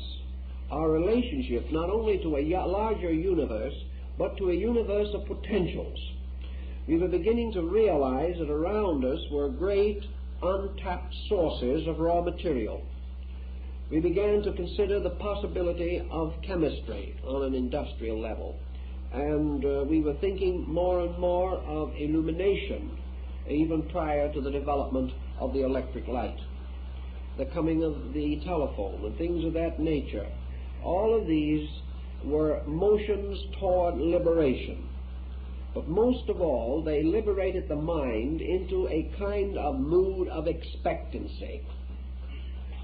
our relationship not only to a larger universe, but to a universe of potentials. We were beginning to realize that around us were great untapped sources of raw material. We began to consider the possibility of chemistry on an industrial level, and we were thinking more and more of illumination, even prior to the development of the electric light, the coming of the telephone, and things of that nature. All of these were motions toward liberation. But most of all, they liberated the mind into a kind of mood of expectancy.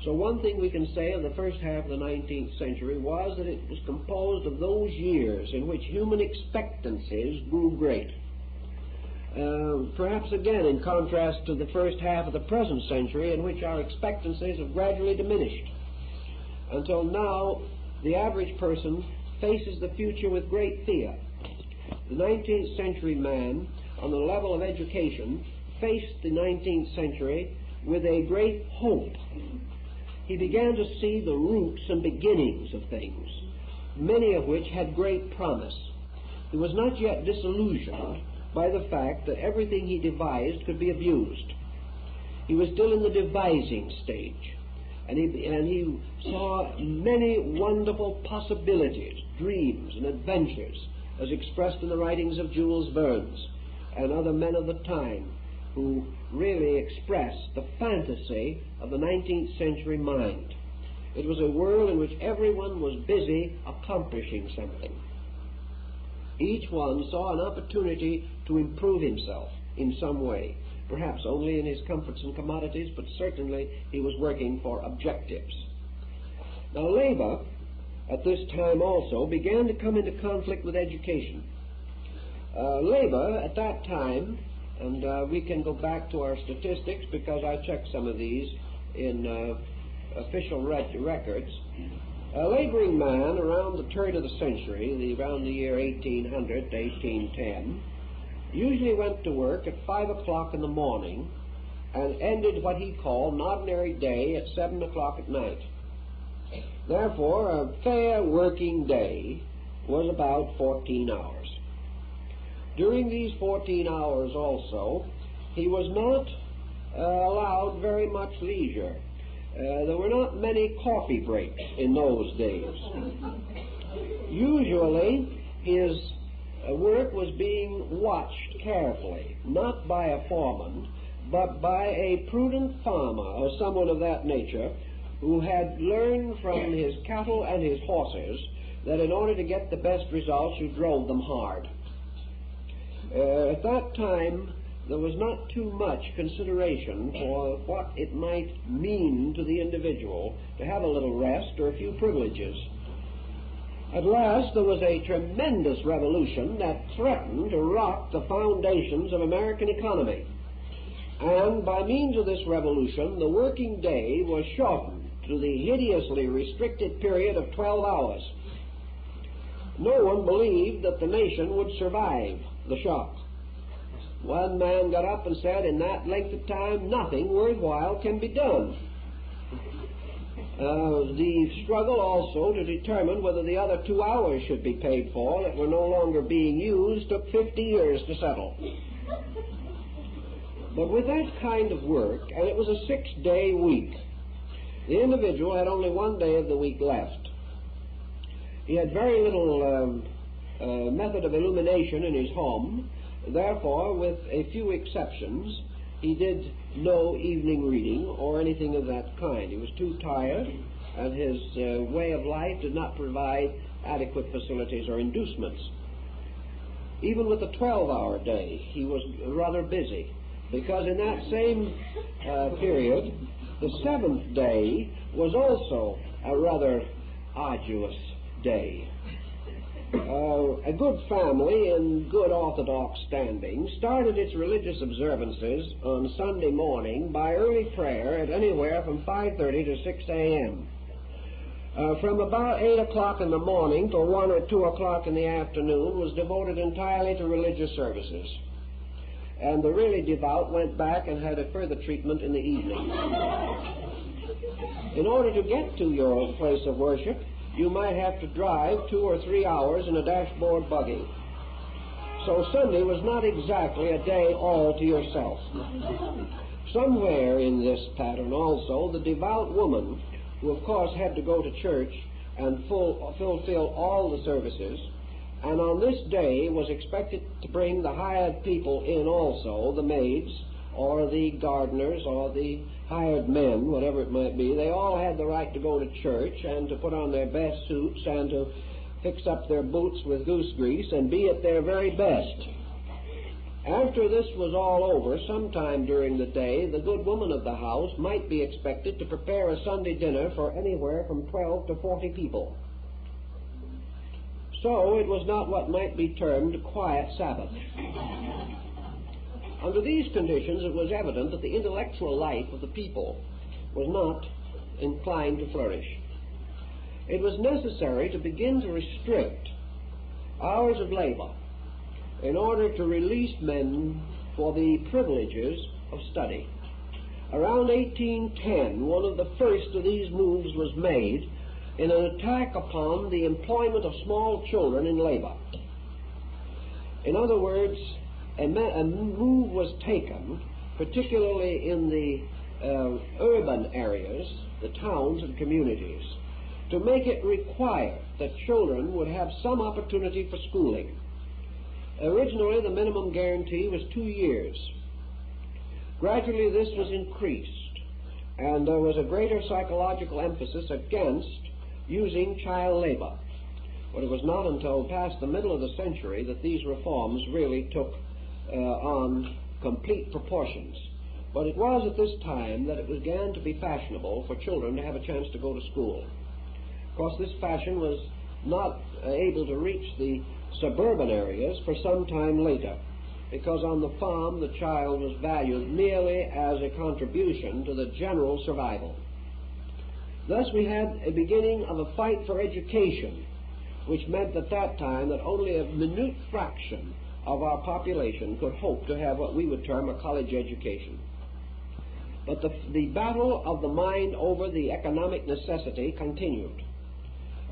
So one thing we can say of the first half of the 19th century was that it was composed of those years in which human expectancies grew great. Perhaps again in contrast to the first half of the present century, in which our expectancies have gradually diminished, until now the average person faces the future with great fear. The 19th century man, on the level of education, faced the 19th century with a great hope. He began to see the roots and beginnings of things, many of which had great promise. He was not yet disillusioned by the fact that everything he devised could be abused. He was still in the devising stage, and he saw many wonderful possibilities, dreams, and adventures, as expressed in the writings of Jules Verne and other men of the time, who really expressed the fantasy of the 19th century mind. It was a world in which everyone was busy accomplishing something. Each one saw an opportunity to improve himself in some way, perhaps only in his comforts and commodities, but certainly he was working for objectives. Now, labor at this time also began to come into conflict with education. Labor at that time, and we can go back to our statistics because I checked some of these in official records. A laboring man around the turn of the century, around the year 1800 to 1810, usually went to work at 5 o'clock in the morning and ended what he called an ordinary day at 7 o'clock at night. Therefore, a fair working day was about 14 hours. During these 14 hours also, he was not allowed very much leisure. There were not many coffee breaks in those days. Usually, his work was being watched carefully, not by a foreman, but by a prudent farmer or someone of that nature who had learned from his cattle and his horses that in order to get the best results, you drove them hard. At that time, there was not too much consideration for what it might mean to the individual to have a little rest or a few privileges. At last, there was a tremendous revolution that threatened to rock the foundations of American economy. And by means of this revolution, the working day was shortened to the hideously restricted period of 12 hours. No one believed that the nation would survive the shock. One man got up and said, in that length of time, nothing worthwhile can be done. The struggle also to determine whether the other 2 hours should be paid for that were no longer being used took 50 years to settle. But with that kind of work, and it was a 6-day week, the individual had only 1 day of the week left. He had very little method of illumination in his home. Therefore, with a few exceptions, he did no evening reading or anything of that kind. He was too tired, and his way of life did not provide adequate facilities or inducements. Even with the 12-hour day, he was rather busy, because in that same period, the 7th day was also a rather arduous day. A good family in good orthodox standing started its religious observances on Sunday morning by early prayer at anywhere from 5:30 to 6 a.m. From about 8 o'clock in the morning till 1 or 2 o'clock in the afternoon was devoted entirely to religious services. And the really devout went back and had a further treatment in the evening. In order to get to your place of worship, you might have to drive 2 or 3 hours in a dashboard buggy. So Sunday was not exactly a day all to yourself. Somewhere in this pattern also, the devout woman, who of course had to go to church and fulfill all the services, and on this day was expected to bring the hired people in also, the maids, or the gardeners, or the hired men, whatever it might be. They all had the right to go to church and to put on their best suits and to fix up their boots with goose grease and be at their very best. After this was all over, sometime during the day, the good woman of the house might be expected to prepare a Sunday dinner for anywhere from 12 to 40 people. So it was not what might be termed a quiet Sabbath. Under these conditions, it was evident that the intellectual life of the people was not inclined to flourish. It was necessary to begin to restrict hours of labor in order to release men for the privileges of study. Around 1810, one of the first of these moves was made in an attack upon the employment of small children in labor. In other words, a move was taken, particularly in the urban areas, the towns and communities, to make it required that children would have some opportunity for schooling. Originally, the minimum guarantee was 2 years. Gradually, this was increased, and there was a greater psychological emphasis against using child labor. But it was not until past the middle of the century that these reforms really took on complete proportions. But it was at this time that it began to be fashionable for children to have a chance to go to school. Of course, this fashion was not able to reach the suburban areas for some time later, because on the farm the child was valued merely as a contribution to the general survival. Thus we had a beginning of a fight for education, which meant at that time that only a minute fraction of our population could hope to have what we would term a college education. But the battle of the mind over the economic necessity continued.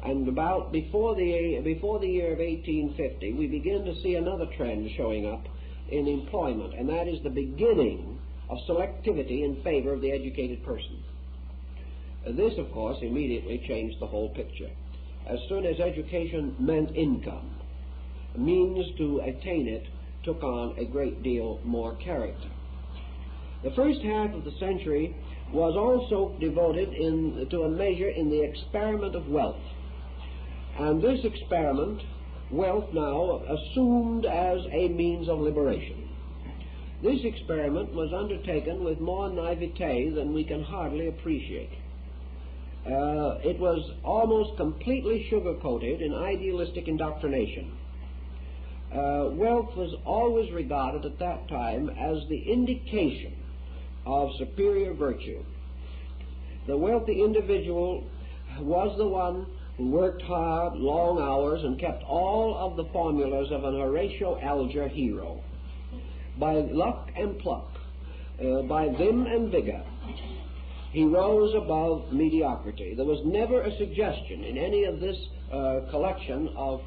And about before the year of 1850, we begin to see another trend showing up in employment, and that is the beginning of selectivity in favor of the educated person. This, of course, immediately changed the whole picture. As soon as education meant income, means to attain it took on a great deal more character. The first half of the century was also devoted to a measure in the experiment of wealth. And this experiment wealth now assumed as a means of liberation. This experiment was undertaken with more naivete than we can hardly appreciate. It was almost completely sugar-coated in idealistic indoctrination. Wealth was always regarded at that time as the indication of superior virtue. The wealthy individual was the one who worked hard, long hours, and kept all of the formulas of an Horatio Alger hero. By luck and pluck, by vim and vigor, he rose above mediocrity. There was never a suggestion in any of this collection of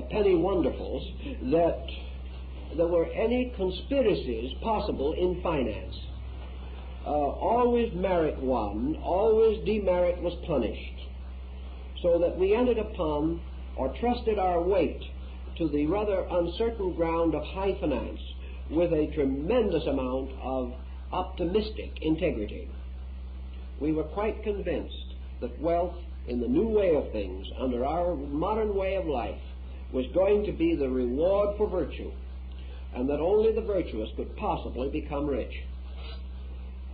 penny wonderfuls that there were any conspiracies possible in finance. Always merit won, always demerit was punished, so that we entered upon or trusted our weight to the rather uncertain ground of high finance with a tremendous amount of optimistic integrity. We were quite convinced that wealth in the new way of things, under our modern way of life, was going to be the reward for virtue, and that only the virtuous could possibly become rich.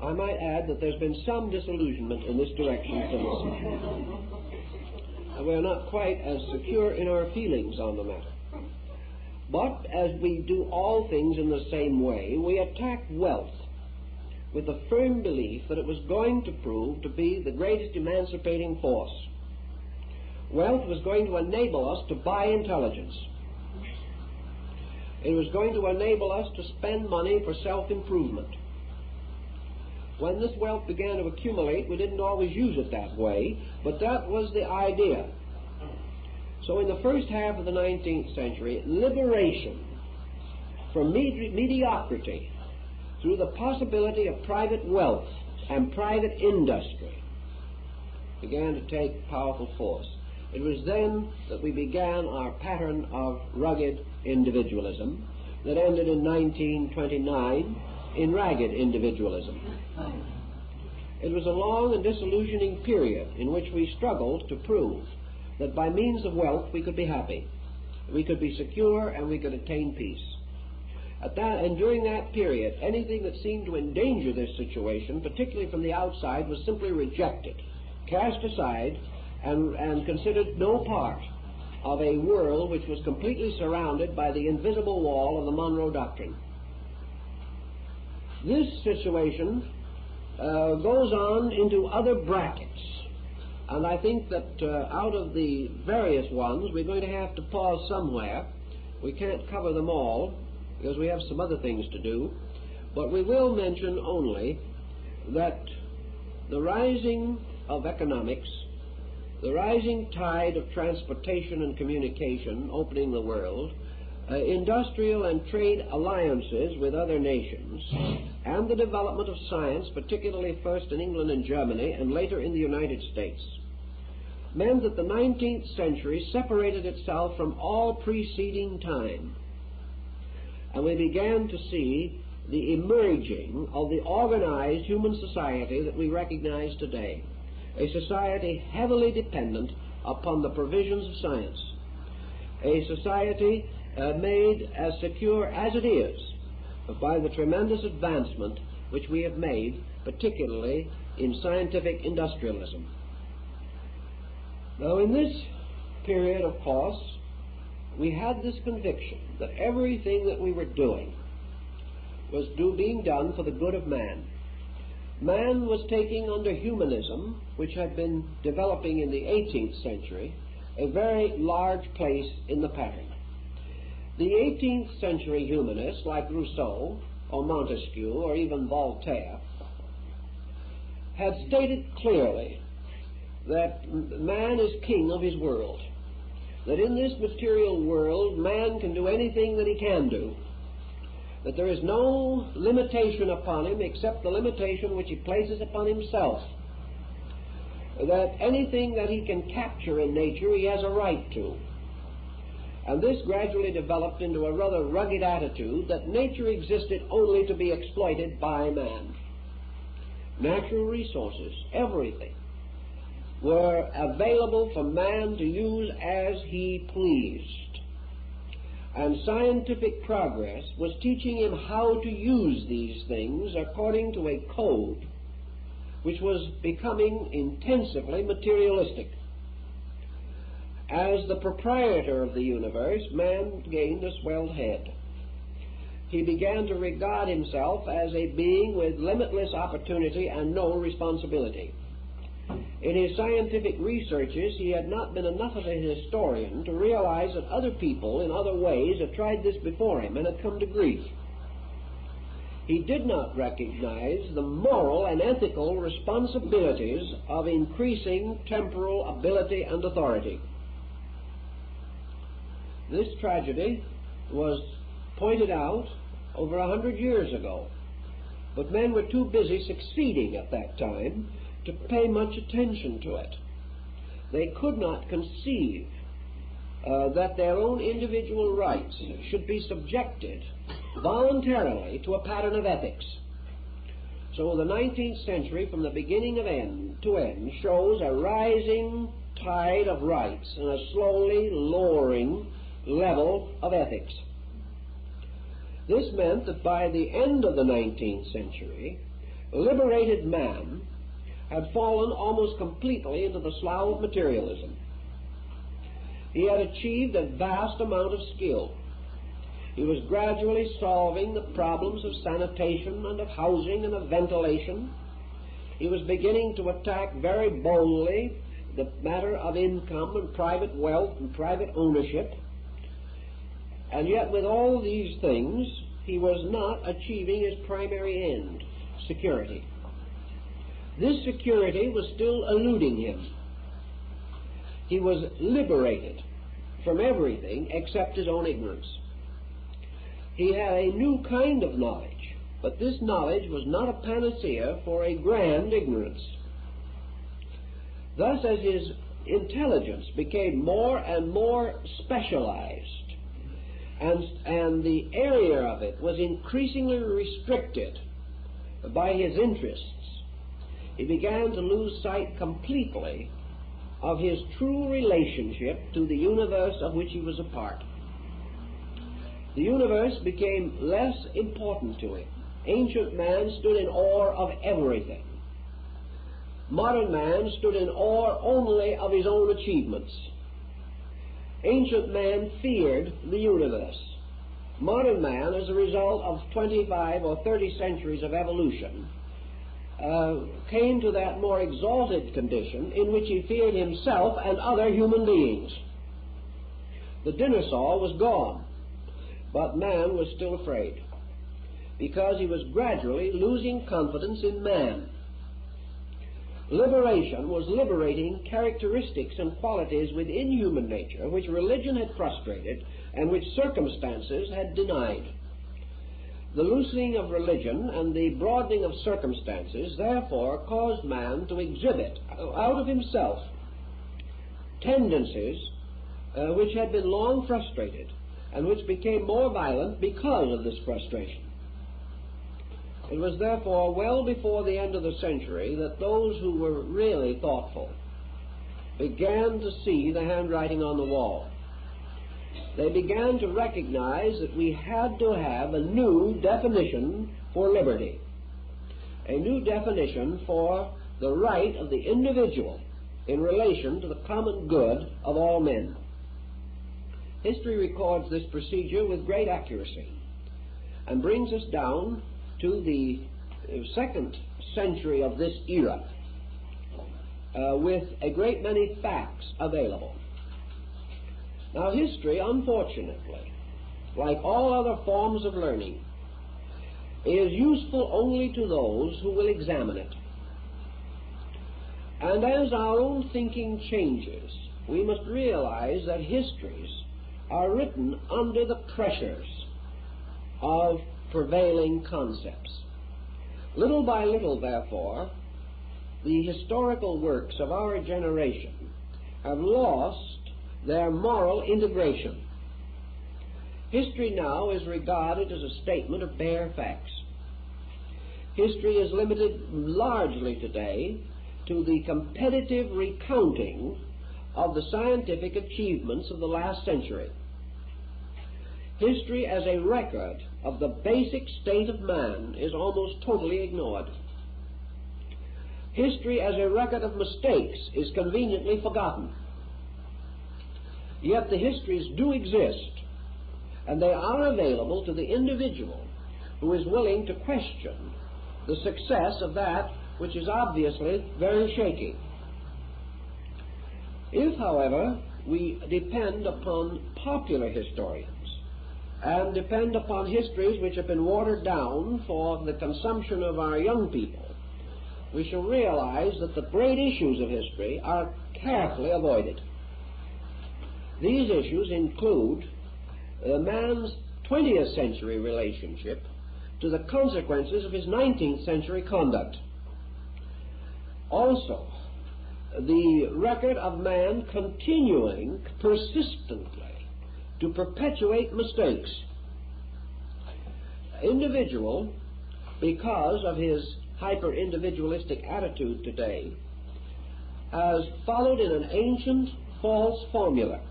I might add that there's been some disillusionment in this direction since. We're not quite as secure in our feelings on the matter. But as we do all things in the same way, we attacked wealth with the firm belief that it was going to prove to be the greatest emancipating force. Wealth was going to enable us to buy intelligence. It was going to enable us to spend money for self-improvement. When this wealth began to accumulate, we didn't always use it that way, but that was the idea. So in the first half of the 19th century, liberation from mediocrity through the possibility of private wealth and private industry began to take powerful force. It was then that we began our pattern of rugged individualism that ended in 1929 in ragged individualism. It was a long and disillusioning period in which we struggled to prove that by means of wealth we could be happy, we could be secure, and we could attain peace. And during that period, anything that seemed to endanger this situation, particularly from the outside, was simply rejected, cast aside, and considered no part of a world which was completely surrounded by the invisible wall of the Monroe Doctrine. This situation goes on into other brackets. And I think that out of the various ones, we're going to have to pause somewhere. We can't cover them all because we have some other things to do. But we will mention only that the rising of economics, the rising tide of transportation and communication opening the world, industrial and trade alliances with other nations, and the development of science, particularly first in England and Germany and later in the United States, meant that the 19th century separated itself from all preceding time. And we began to see the emerging of the organized human society that we recognize today, a society heavily dependent upon the provisions of science, a society made as secure as it is by the tremendous advancement which we have made, particularly in scientific industrialism. Now, in this period, of course, we had this conviction that everything that we were doing was being done for the good of man. Man was taking under humanism, which had been developing in the 18th century, a very large place in the pattern. The 18th century humanists, like Rousseau or Montesquieu or even Voltaire, had stated clearly that man is king of his world, that in this material world man can do anything that he can do, that there is no limitation upon him except the limitation which he places upon himself, that anything that he can capture in nature he has a right to. And this gradually developed into a rather rugged attitude that nature existed only to be exploited by man. Natural resources, everything, were available for man to use as he pleased. and scientific progress was teaching him how to use these things according to a code which was becoming intensively materialistic. As the proprietor of the universe, man gained a swelled head. He began to regard himself as a being with limitless opportunity and no responsibility. In his scientific researches, he had not been enough of a historian to realize that other people in other ways had tried this before him and had come to grief. He did not recognize the moral and ethical responsibilities of increasing temporal ability and authority. This tragedy was pointed out over 100 years ago, but men were too busy succeeding at that time to pay much attention to it. They could not conceive that their own individual rights should be subjected voluntarily to a pattern of ethics. So the 19th century, from the beginning of end to end, shows a rising tide of rights and a slowly lowering level of ethics. This meant that by the end of the 19th century, liberated man had fallen almost completely into the slough of materialism. He had achieved a vast amount of skill. He was gradually solving the problems of sanitation and of housing and of ventilation. He was beginning to attack very boldly the matter of income and private wealth and private ownership. And yet with all these things, he was not achieving his primary end, security. This security was still eluding him. He was liberated from everything except his own ignorance. He had a new kind of knowledge, but this knowledge was not a panacea for a grand ignorance. Thus, as his intelligence became more and more specialized, and the area of it was increasingly restricted by his interests, he began to lose sight completely of his true relationship to the universe of which he was a part. The universe became less important to him. Ancient man stood in awe of everything. Modern man stood in awe only of his own achievements. Ancient man feared the universe. Modern man, as a result of 25 or 30 centuries of evolution, came to that more exalted condition in which he feared himself and other human beings. The dinosaur was gone, but man was still afraid, because he was gradually losing confidence in man. Liberation was liberating characteristics and qualities within human nature which religion had frustrated and which circumstances had denied. The loosening of religion and the broadening of circumstances therefore caused man to exhibit out of himself tendencies which had been long frustrated and which became more violent because of this frustration. It was therefore well before the end of the century that those who were really thoughtful began to see the handwriting on the wall. They began to recognize that we had to have a new definition for liberty, a new definition for the right of the individual in relation to the common good of all men. History records this procedure with great accuracy and brings us down to the second century of this era with a great many facts available. Now, history, unfortunately, like all other forms of learning, is useful only to those who will examine it. And as our own thinking changes, we must realize that histories are written under the pressures of prevailing concepts. Little by little, therefore, the historical works of our generation have lost their moral integration. History now is regarded as a statement of bare facts. History is limited largely today to the competitive recounting of the scientific achievements of the last century. history as a record of the basic state of man is almost totally ignored. History as a record of mistakes is conveniently forgotten. Yet the histories do exist, and they are available to the individual who is willing to question the success of that which is obviously very shaky. If, however, we depend upon popular historians and depend upon histories which have been watered down for the consumption of our young people, we shall realize that the great issues of history are carefully avoided. These issues include man's 20th century relationship to the consequences of his 19th century conduct. Also, the record of man continuing persistently to perpetuate mistakes. Individual, because of his hyper-individualistic attitude today, has followed in an ancient false formula.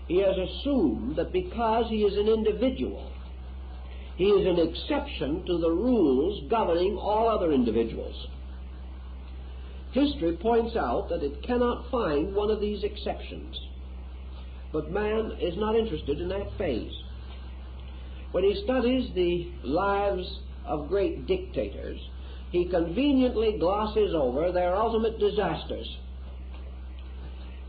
He has assumed that because he is an individual, he is an exception to the rules governing all other individuals. History points out that it cannot find one of these exceptions, but man is not interested in that phase. When he studies the lives of great dictators, he conveniently glosses over their ultimate disasters.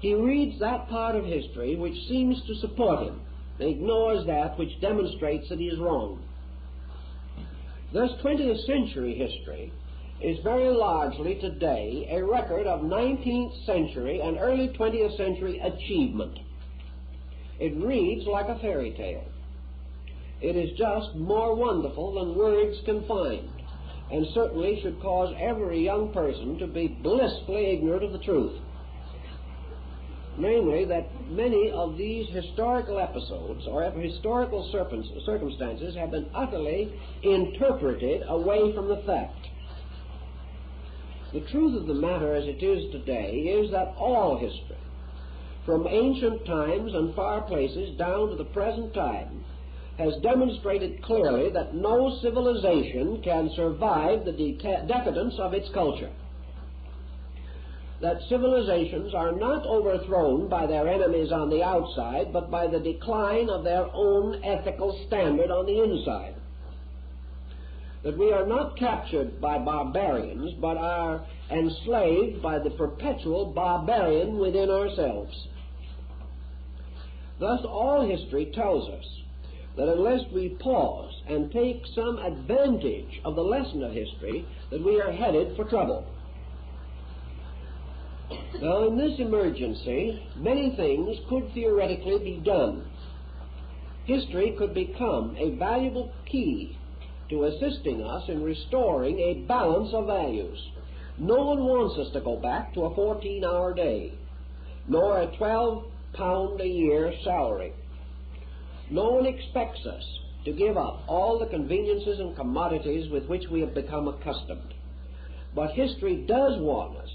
He reads that part of history which seems to support him and ignores that which demonstrates that he is wrong. Thus, 20th century history is very largely today a record of 19th century and early 20th century achievement. It reads like a fairy tale. It is just more wonderful than words can find, and certainly should cause every young person to be blissfully ignorant of the truth. Namely, that many of these historical episodes or historical circumstances have been utterly interpreted away from the fact. The truth of the matter as it is today is that all history, from ancient times and far places down to the present time, has demonstrated clearly that no civilization can survive the decadence of its culture. That civilizations are not overthrown by their enemies on the outside, but by the decline of their own ethical standard on the inside. That we are not captured by barbarians, but are enslaved by the perpetual barbarian within ourselves. Thus, all history tells us that unless we pause and take some advantage of the lesson of history, that we are headed for trouble. Now, in this emergency, many things could theoretically be done. History could become a valuable key to assisting us in restoring a balance of values. No one wants us to go back to a 14-hour day, nor a 12-pound-a-year salary. No one expects us to give up all the conveniences and commodities with which we have become accustomed. But history does warn us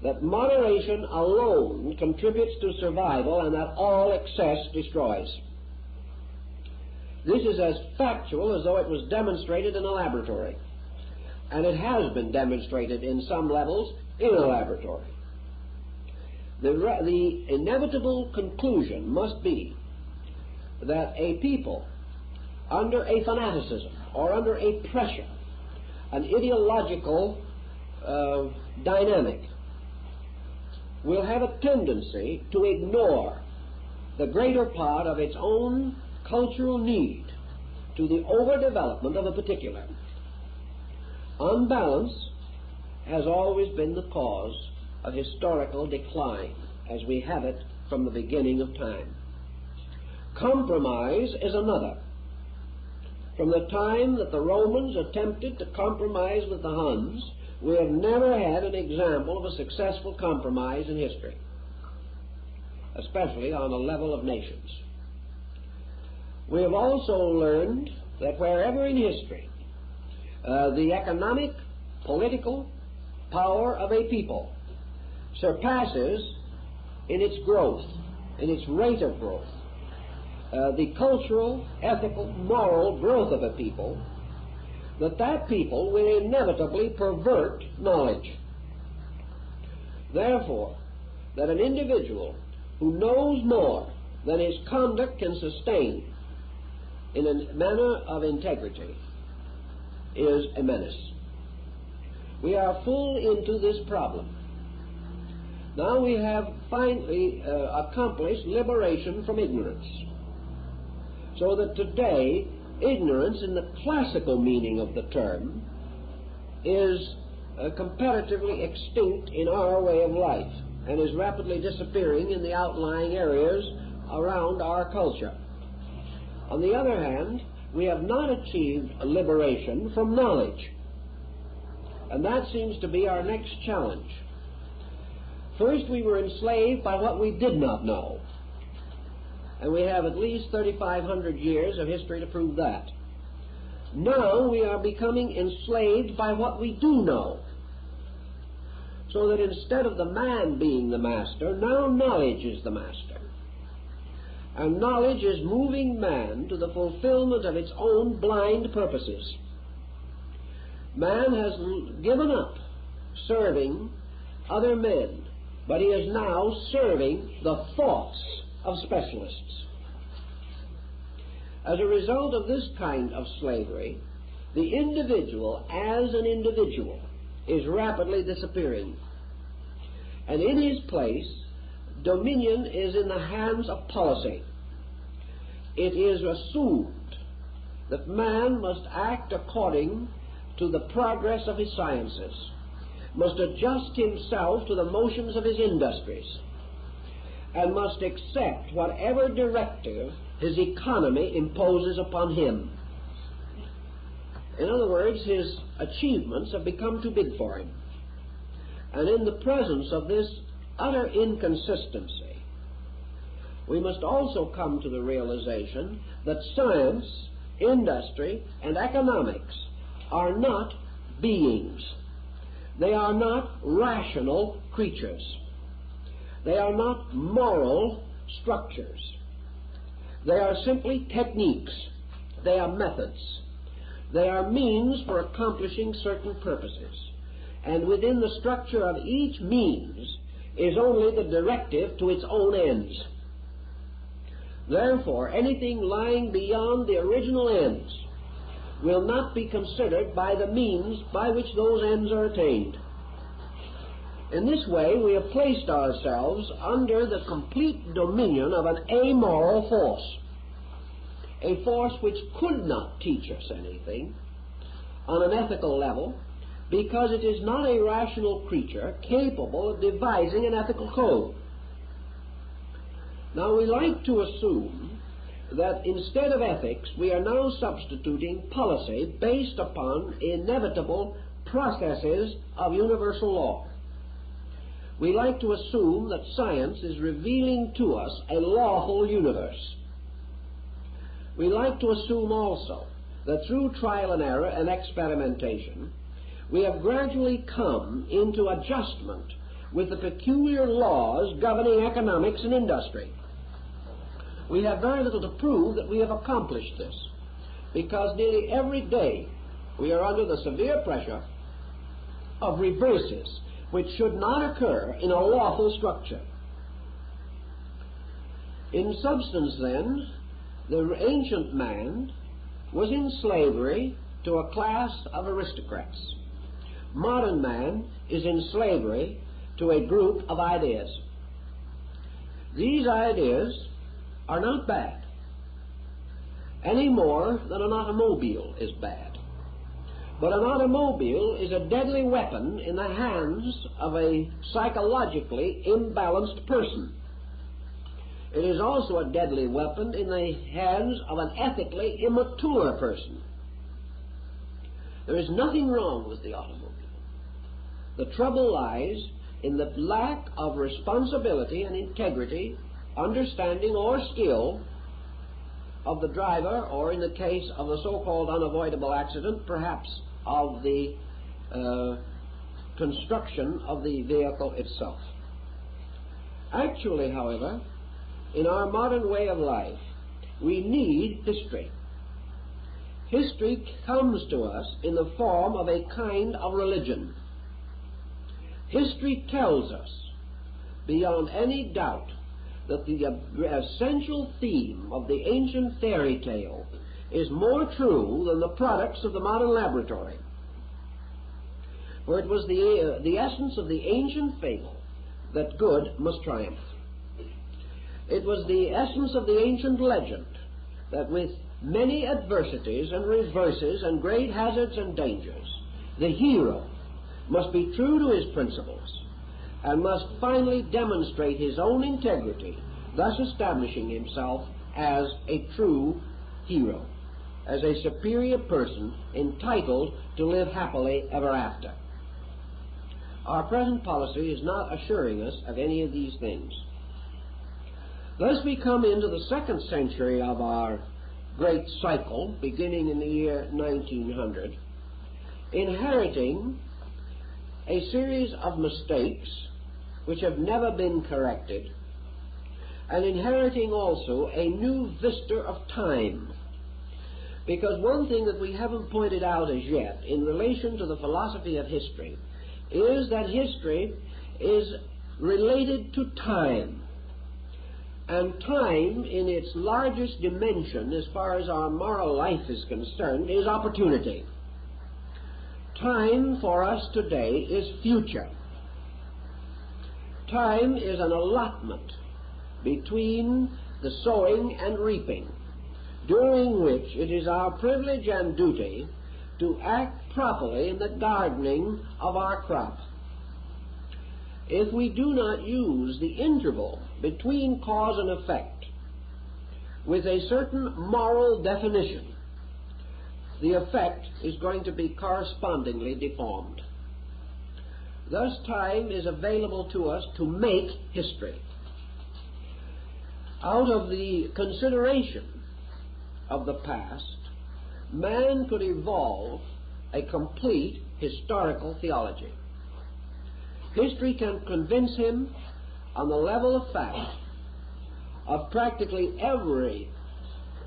that moderation alone contributes to survival and that all excess destroys. This is as factual as though it was demonstrated in a laboratory, and it has been demonstrated in some levels in a laboratory. The inevitable conclusion must be that a people under a fanaticism or under a pressure, an ideological dynamic, will have a tendency to ignore the greater part of its own cultural need to the overdevelopment of a particular. Unbalance has always been the cause of historical decline, as we have it from the beginning of time. Compromise is another. From the time that the Romans attempted to compromise with the Huns, we have never had an example of a successful compromise in history, especially on the level of nations. We have also learned that wherever in history the economic, political power of a people surpasses in its growth, in its rate of growth, the cultural, ethical, moral growth of a people, that people will inevitably pervert knowledge. Therefore, that an individual who knows more than his conduct can sustain in a manner of integrity is a menace. We are full into this problem. Now we have finally accomplished liberation from ignorance, so that today ignorance in the classical meaning of the term is comparatively extinct in our way of life and is rapidly disappearing in the outlying areas around our culture. On the other hand, we have not achieved a liberation from knowledge, and that seems to be our next challenge. First, we were enslaved by what we did not know, and we have at least 3,500 years of history to prove that. Now we are becoming enslaved by what we do know, so that instead of the man being the master, now knowledge is the master. And knowledge is moving man to the fulfillment of its own blind purposes. Man has given up serving other men, but he is now serving the thoughts of specialists. As a result of this kind of slavery, the individual as an individual is rapidly disappearing. And in his place, dominion is in the hands of policy. It is assumed that man must act according to the progress of his sciences, must adjust himself to the motions of his industries, and must accept whatever directive his economy imposes upon him. In other words, his achievements have become too big for him. And in the presence of this utter inconsistency, we must also come to the realization that science, industry, and economics are not beings. They are not rational creatures. They are not moral structures. They are simply techniques. They are methods. They are means for accomplishing certain purposes. And within the structure of each means is only the directive to its own ends. Therefore, anything lying beyond the original ends will not be considered by the means by which those ends are attained. In this way, we have placed ourselves under the complete dominion of an amoral force, a force which could not teach us anything on an ethical level, because it is not a rational creature capable of devising an ethical code. Now, we like to assume that instead of ethics, we are now substituting policy based upon inevitable processes of universal law. We like to assume that science is revealing to us a lawful universe. We like to assume also that through trial and error and experimentation, we have gradually come into adjustment with the peculiar laws governing economics and industry. We have very little to prove that we have accomplished this, because nearly every day we are under the severe pressure of reverses which should not occur in a lawful structure. In substance, then, the ancient man was in slavery to a class of aristocrats. Modern man is in slavery to a group of ideas. These ideas are not bad, any more than an automobile is bad. But an automobile is a deadly weapon in the hands of a psychologically imbalanced person. It is also a deadly weapon in the hands of an ethically immature person. There is nothing wrong with the automobile. The trouble lies in the lack of responsibility and integrity, understanding, or skill of the driver, or in the case of the so-called unavoidable accident, perhaps of the construction of the vehicle itself. Actually, however, in our modern way of life, we need history. History comes to us in the form of a kind of religion. History tells us, beyond any doubt, that the essential theme of the ancient fairy tale is more true than the products of the modern laboratory. For it was the essence of the ancient fable that good must triumph. It was the essence of the ancient legend that with many adversities and reverses and great hazards and dangers, the hero must be true to his principles and must finally demonstrate his own integrity, thus establishing himself as a true hero, as a superior person entitled to live happily ever after. Our present policy is not assuring us of any of these things. Thus we come into the second century of our great cycle, beginning in the year 1900, inheriting a series of mistakes which have never been corrected, and inheriting also a new vista of time. Because one thing that we haven't pointed out as yet in relation to the philosophy of history is that history is related to time. And time, in its largest dimension, as far as our moral life is concerned, is opportunity. Time for us today is future. Time is an allotment between the sowing and reaping, during which it is our privilege and duty to act properly in the gardening of our crop. If we do not use the interval between cause and effect with a certain moral definition, the effect is going to be correspondingly deformed. Thus, time is available to us to make history. Out of the consideration of the past, man could evolve a complete historical theology. History can convince him on the level of fact of practically every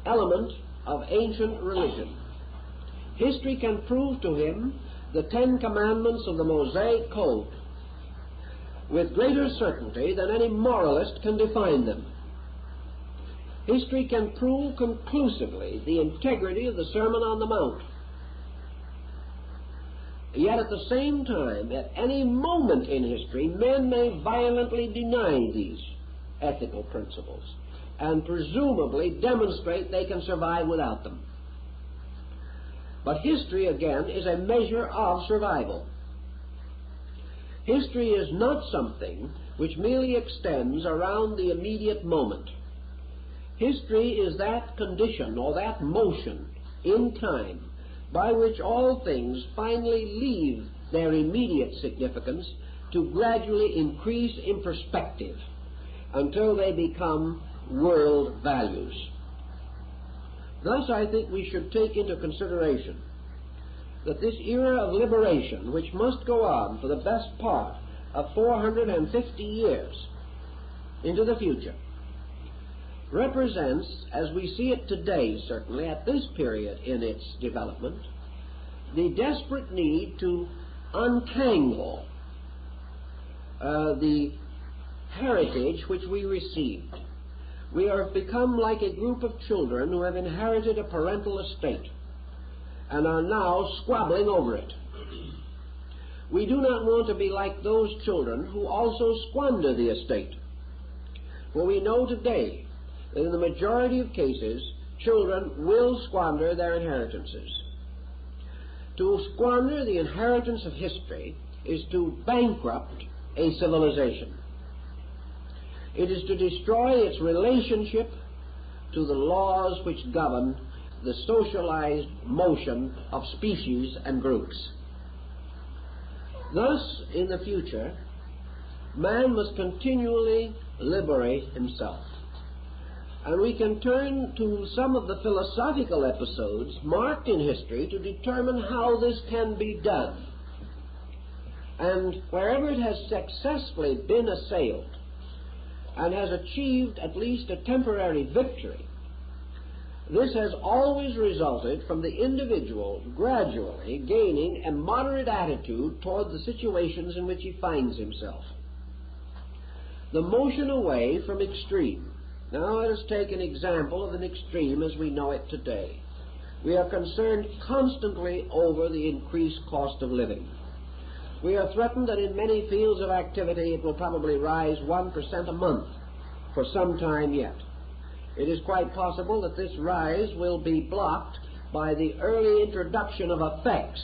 element of ancient religion. History can prove to him the 10 Commandments of the Mosaic Code with greater certainty than any moralist can define them. History can prove conclusively the integrity of the Sermon on the Mount. Yet at the same time, at any moment in history, men may violently deny these ethical principles and presumably demonstrate they can survive without them. But history, again, is a measure of survival. History is not something which merely extends around the immediate moment. History is that condition or that motion in time by which all things finally leave their immediate significance to gradually increase in perspective until they become world values. Thus, I think we should take into consideration that this era of liberation, which must go on for the best part of 450 years into the future, represents, as we see it today, certainly at this period in its development, the desperate need to untangle the heritage which we received. We have become like a group of children who have inherited a parental estate and are now squabbling over it. We do not want to be like those children who also squander the estate. For we know today that in the majority of cases, children will squander their inheritances. To squander the inheritance of history is to bankrupt a civilization. It is to destroy its relationship to the laws which govern the socialized motion of species and groups. Thus, in the future, man must continually liberate himself. And we can turn to some of the philosophical episodes marked in history to determine how this can be done. And wherever it has successfully been assailed and has achieved at least a temporary victory, This has always resulted from the individual gradually gaining a moderate attitude toward the situations in which he finds himself. The motion away from extreme. Now let us take an example of an extreme as we know it today. We are concerned constantly over the increased cost of living. We are threatened that in many fields of activity it will probably rise 1% a month for some time yet. It is quite possible that this rise will be blocked by the early introduction of effects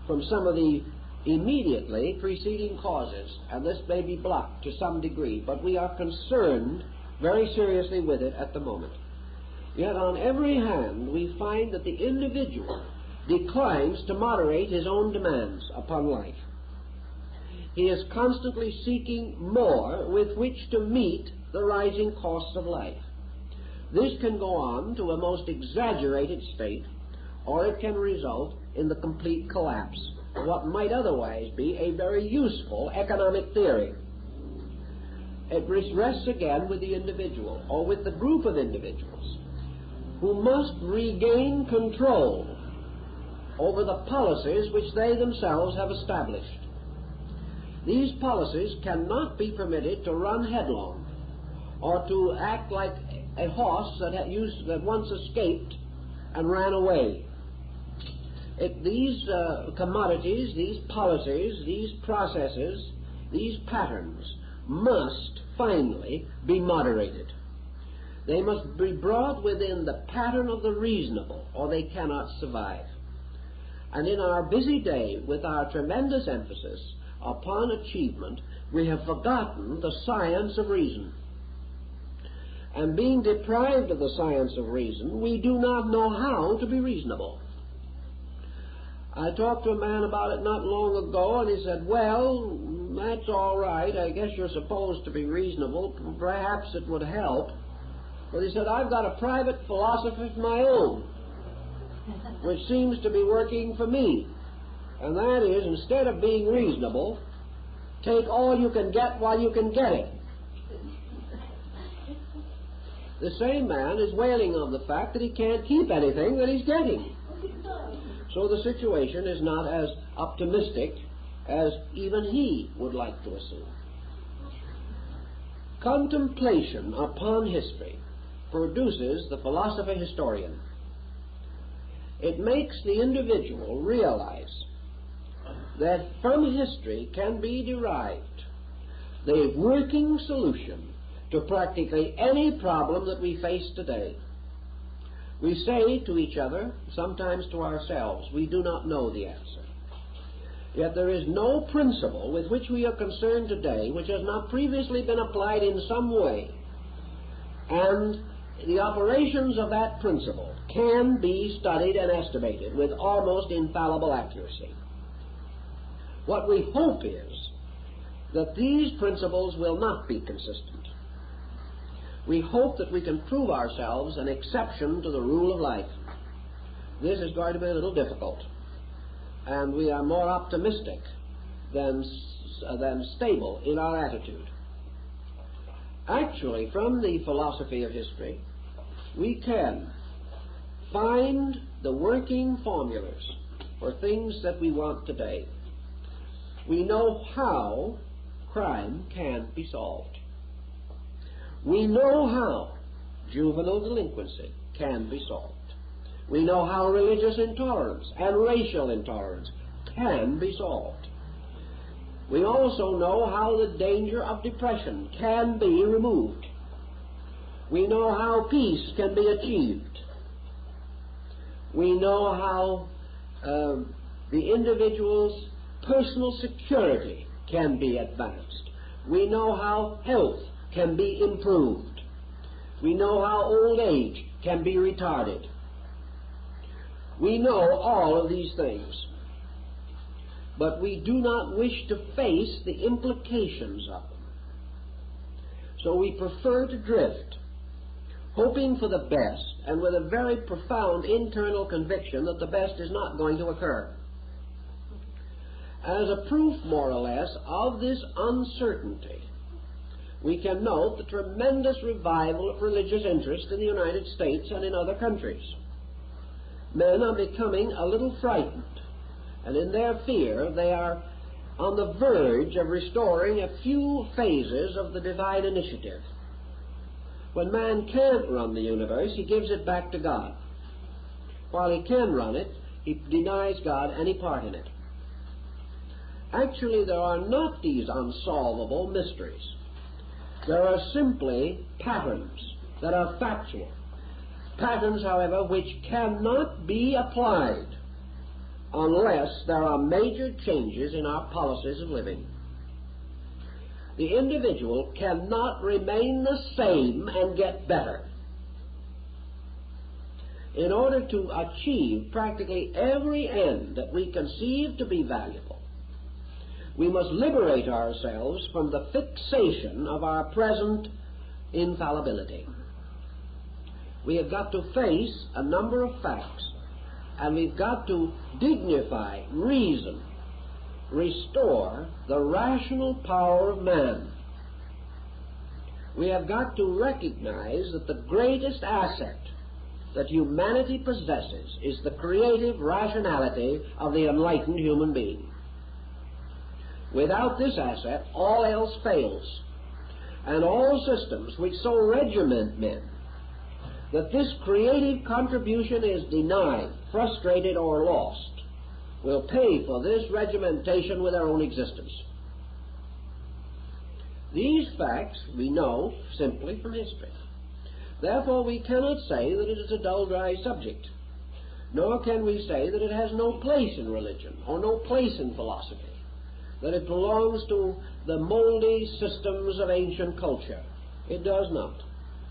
from some of the immediately preceding causes, and this may be blocked to some degree, but we are concerned very seriously with it at the moment. Yet on every hand we find that the individual declines to moderate his own demands upon life. He is constantly seeking more with which to meet the rising costs of life. This can go on to a most exaggerated state, or it can result in the complete collapse of what might otherwise be a very useful economic theory. It rests again with the individual, or with the group of individuals, who must regain control over the policies which they themselves have established. These policies cannot be permitted to run headlong, or to act like a horse that once escaped and ran away. These commodities, these policies, these processes, these patterns must finally be moderated. They must be brought within the pattern of the reasonable, or they cannot survive. And in our busy day, with our tremendous emphasis upon achievement, we have forgotten the science of reason. And being deprived of the science of reason, we do not know how to be reasonable. I talked to a man about it not long ago, and he said, well, that's all right. I guess you're supposed to be reasonable. Perhaps it would help. But he said, I've got a private philosophy of my own, which seems to be working for me. And that is, instead of being reasonable, take all you can get while you can get it. The same man is wailing on the fact that he can't keep anything that he's getting. So the situation is not as optimistic as even he would like to assume. Contemplation upon history produces the philosopher historian. It makes the individual realize that from history can be derived the working solution to practically any problem that we face today. We say to each other, sometimes to ourselves, we do not know the answer. Yet there is no principle with which we are concerned today which has not previously been applied in some way, and the operations of that principle can be studied and estimated with almost infallible accuracy. What we hope is that these principles will not be consistent. We hope that we can prove ourselves an exception to the rule of life. This is going to be a little difficult, and we are more optimistic than stable in our attitude. Actually, from the philosophy of history, we can find the working formulas for things that we want today. We know how crime can be solved. We know how juvenile delinquency can be solved. We know how religious intolerance and racial intolerance can be solved. We also know how the danger of depression can be removed. We know how peace can be achieved. We know how the individual's personal security can be advanced. We know how health can be improved. We know how old age can be retarded. We know all of these things, but we do not wish to face the implications of them. So we prefer to drift, hoping for the best and with a very profound internal conviction that the best is not going to occur. As a proof, more or less, of this uncertainty, we can note the tremendous revival of religious interest in the United States and in other countries. Men are becoming a little frightened, and in their fear they are on the verge of restoring a few phases of the divine initiative. When man can't run the universe, he gives it back to God. While he can run it, he denies God any part in it. Actually, there are not these unsolvable mysteries. There are simply patterns that are factual. Patterns, however, which cannot be applied unless there are major changes in our policies of living. The individual cannot remain the same and get better. In order to achieve practically every end that we conceive to be valuable, we must liberate ourselves from the fixation of our present infallibility. We have got to face a number of facts, and we've got to dignify, reason, restore the rational power of man. We have got to recognize that the greatest asset that humanity possesses is the creative rationality of the enlightened human being. Without this asset, all else fails, and all systems which so regiment men that this creative contribution is denied, frustrated, or lost will pay for this regimentation with their own existence. These facts we know simply from history. Therefore, we cannot say that it is a dull, dry subject, nor can we say that it has no place in religion or no place in philosophy, that it belongs to the moldy systems of ancient culture. It does not.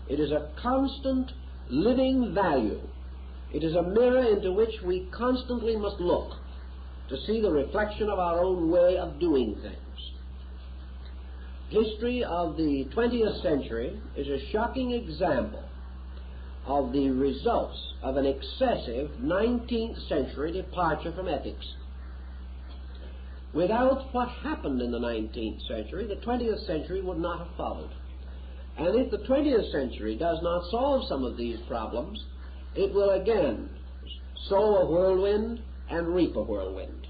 It is a constant living value. It is a mirror into which we constantly must look to see the reflection of our own way of doing things. History of the 20th century is a shocking example of the results of an excessive 19th century departure from ethics. Without what happened in the 19th century, the 20th century would not have followed. And if the 20th century does not solve some of these problems, it will again sow a whirlwind and reap a whirlwind.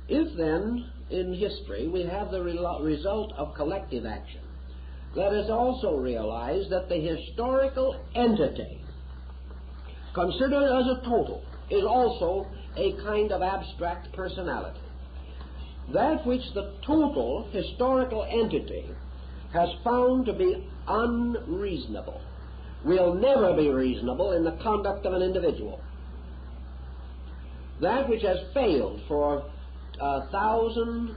If then, in history, we have the result of collective action, let us also realize that the historical entity, considered as a total, is also a kind of abstract personality. That which the total historical entity has found to be unreasonable will never be reasonable in the conduct of an individual. That which has failed for 1,000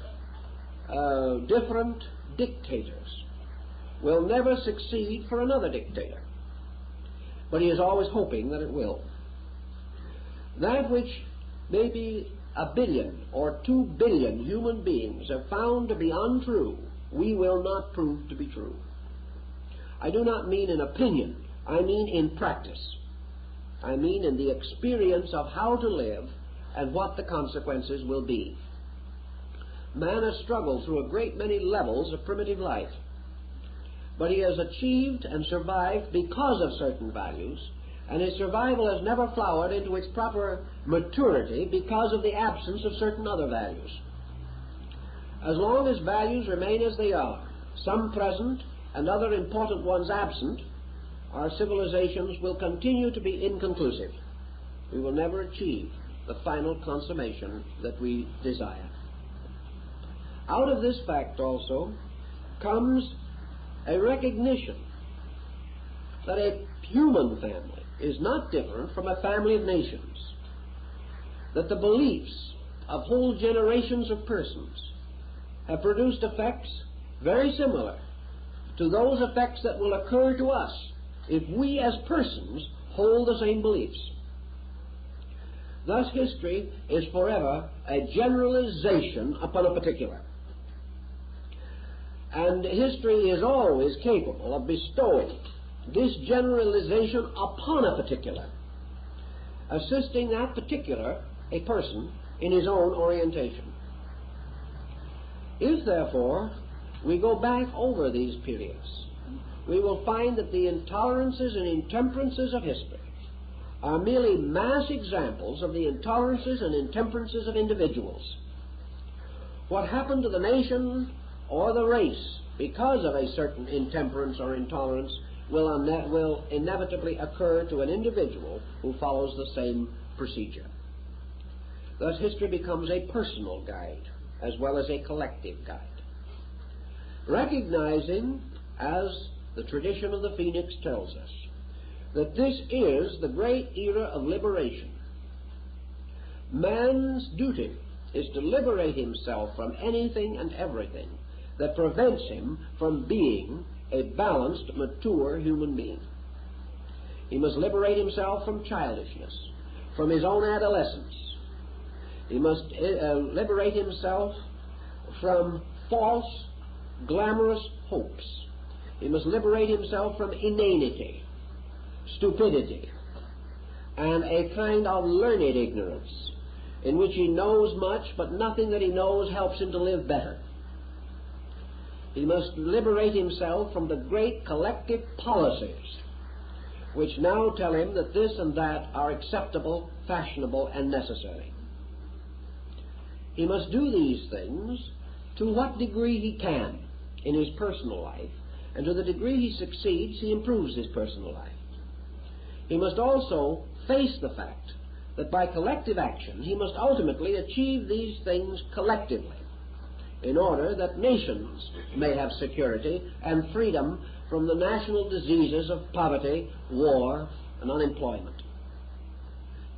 different dictators will never succeed for another dictator, but he is always hoping that it will. That which maybe 1 billion or 2 billion human beings have found to be untrue, we will not prove to be true. I do not mean in opinion, I mean in practice. I mean in the experience of how to live and what the consequences will be. Man has struggled through a great many levels of primitive life, but he has achieved and survived because of certain values, and his survival has never flowered into its proper maturity because of the absence of certain other values. As long as values remain as they are, some present and other important ones absent, our civilizations will continue to be inconclusive. We will never achieve the final consummation that we desire. Out of this fact also comes a recognition that a human family is not different from a family of nations, that the beliefs of whole generations of persons have produced effects very similar to those effects that will occur to us if we as persons hold the same beliefs. Thus, history is forever a generalization upon a particular. And history is always capable of bestowing this generalization upon a particular, assisting that particular, a person, in his own orientation. If, therefore, we go back over these periods, we will find that the intolerances and intemperances of history are merely mass examples of the intolerances and intemperances of individuals. What happened to the nation or the race because of a certain intemperance or intolerance will inevitably occur to an individual who follows the same procedure. Thus, history becomes a personal guide as well as a collective guide. Recognizing, as the tradition of the Phoenix tells us, that this is the great era of liberation, man's duty is to liberate himself from anything and everything that prevents him from being a balanced, mature human being. He must liberate himself from childishness, from his own adolescence. He must liberate himself from false, glamorous hopes. He must liberate himself from inanity, stupidity, and a kind of learned ignorance in which he knows much, but nothing that he knows helps him to live better. He must liberate himself from the great collective policies which now tell him that this and that are acceptable, fashionable, and necessary. He must do these things to what degree he can in his personal life, and to the degree he succeeds, he improves his personal life. He must also face the fact that by collective action he must ultimately achieve these things collectively, in order that nations may have security and freedom from the national diseases of poverty, war, and unemployment.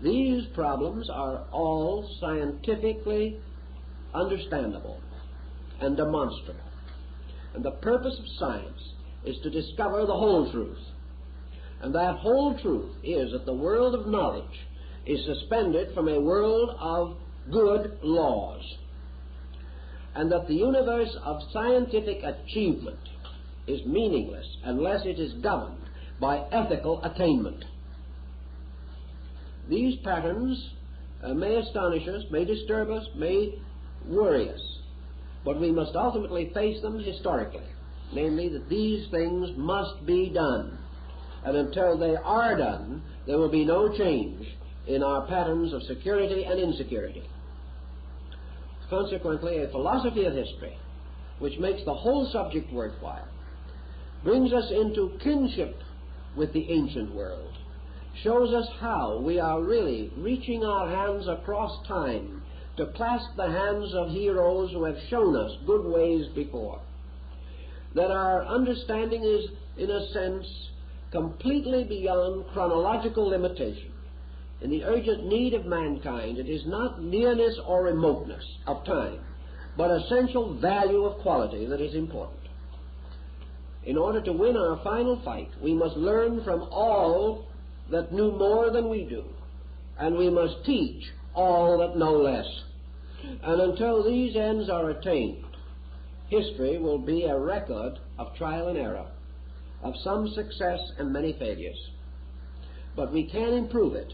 These problems are all scientifically understandable and demonstrable, and the purpose of science is to discover the whole truth, and that whole truth is that the world of knowledge is suspended from a world of good laws, and that the universe of scientific achievement is meaningless unless it is governed by ethical attainment. These patterns may astonish us, may disturb us, may worry us, but we must ultimately face them historically, namely that these things must be done, and until they are done, there will be no change in our patterns of security and insecurity. Consequently, a philosophy of history, which makes the whole subject worthwhile, brings us into kinship with the ancient world, shows us how we are really reaching our hands across time to clasp the hands of heroes who have shown us good ways before, that our understanding is, in a sense, completely beyond chronological limitation. In the urgent need of mankind, it is not nearness or remoteness of time, but essential value of quality that is important. In order to win our final fight, we must learn from all that knew more than we do, and we must teach all that know less. And until these ends are attained, history will be a record of trial and error, of some success and many failures. But we can improve it,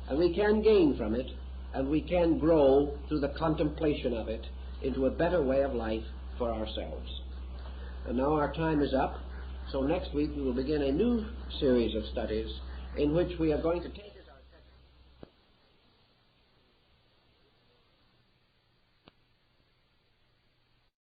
and we can gain from it, and we can grow through the contemplation of it into a better way of life for ourselves. And now our time is up, so next week we will begin a new series of studies in which we are going to take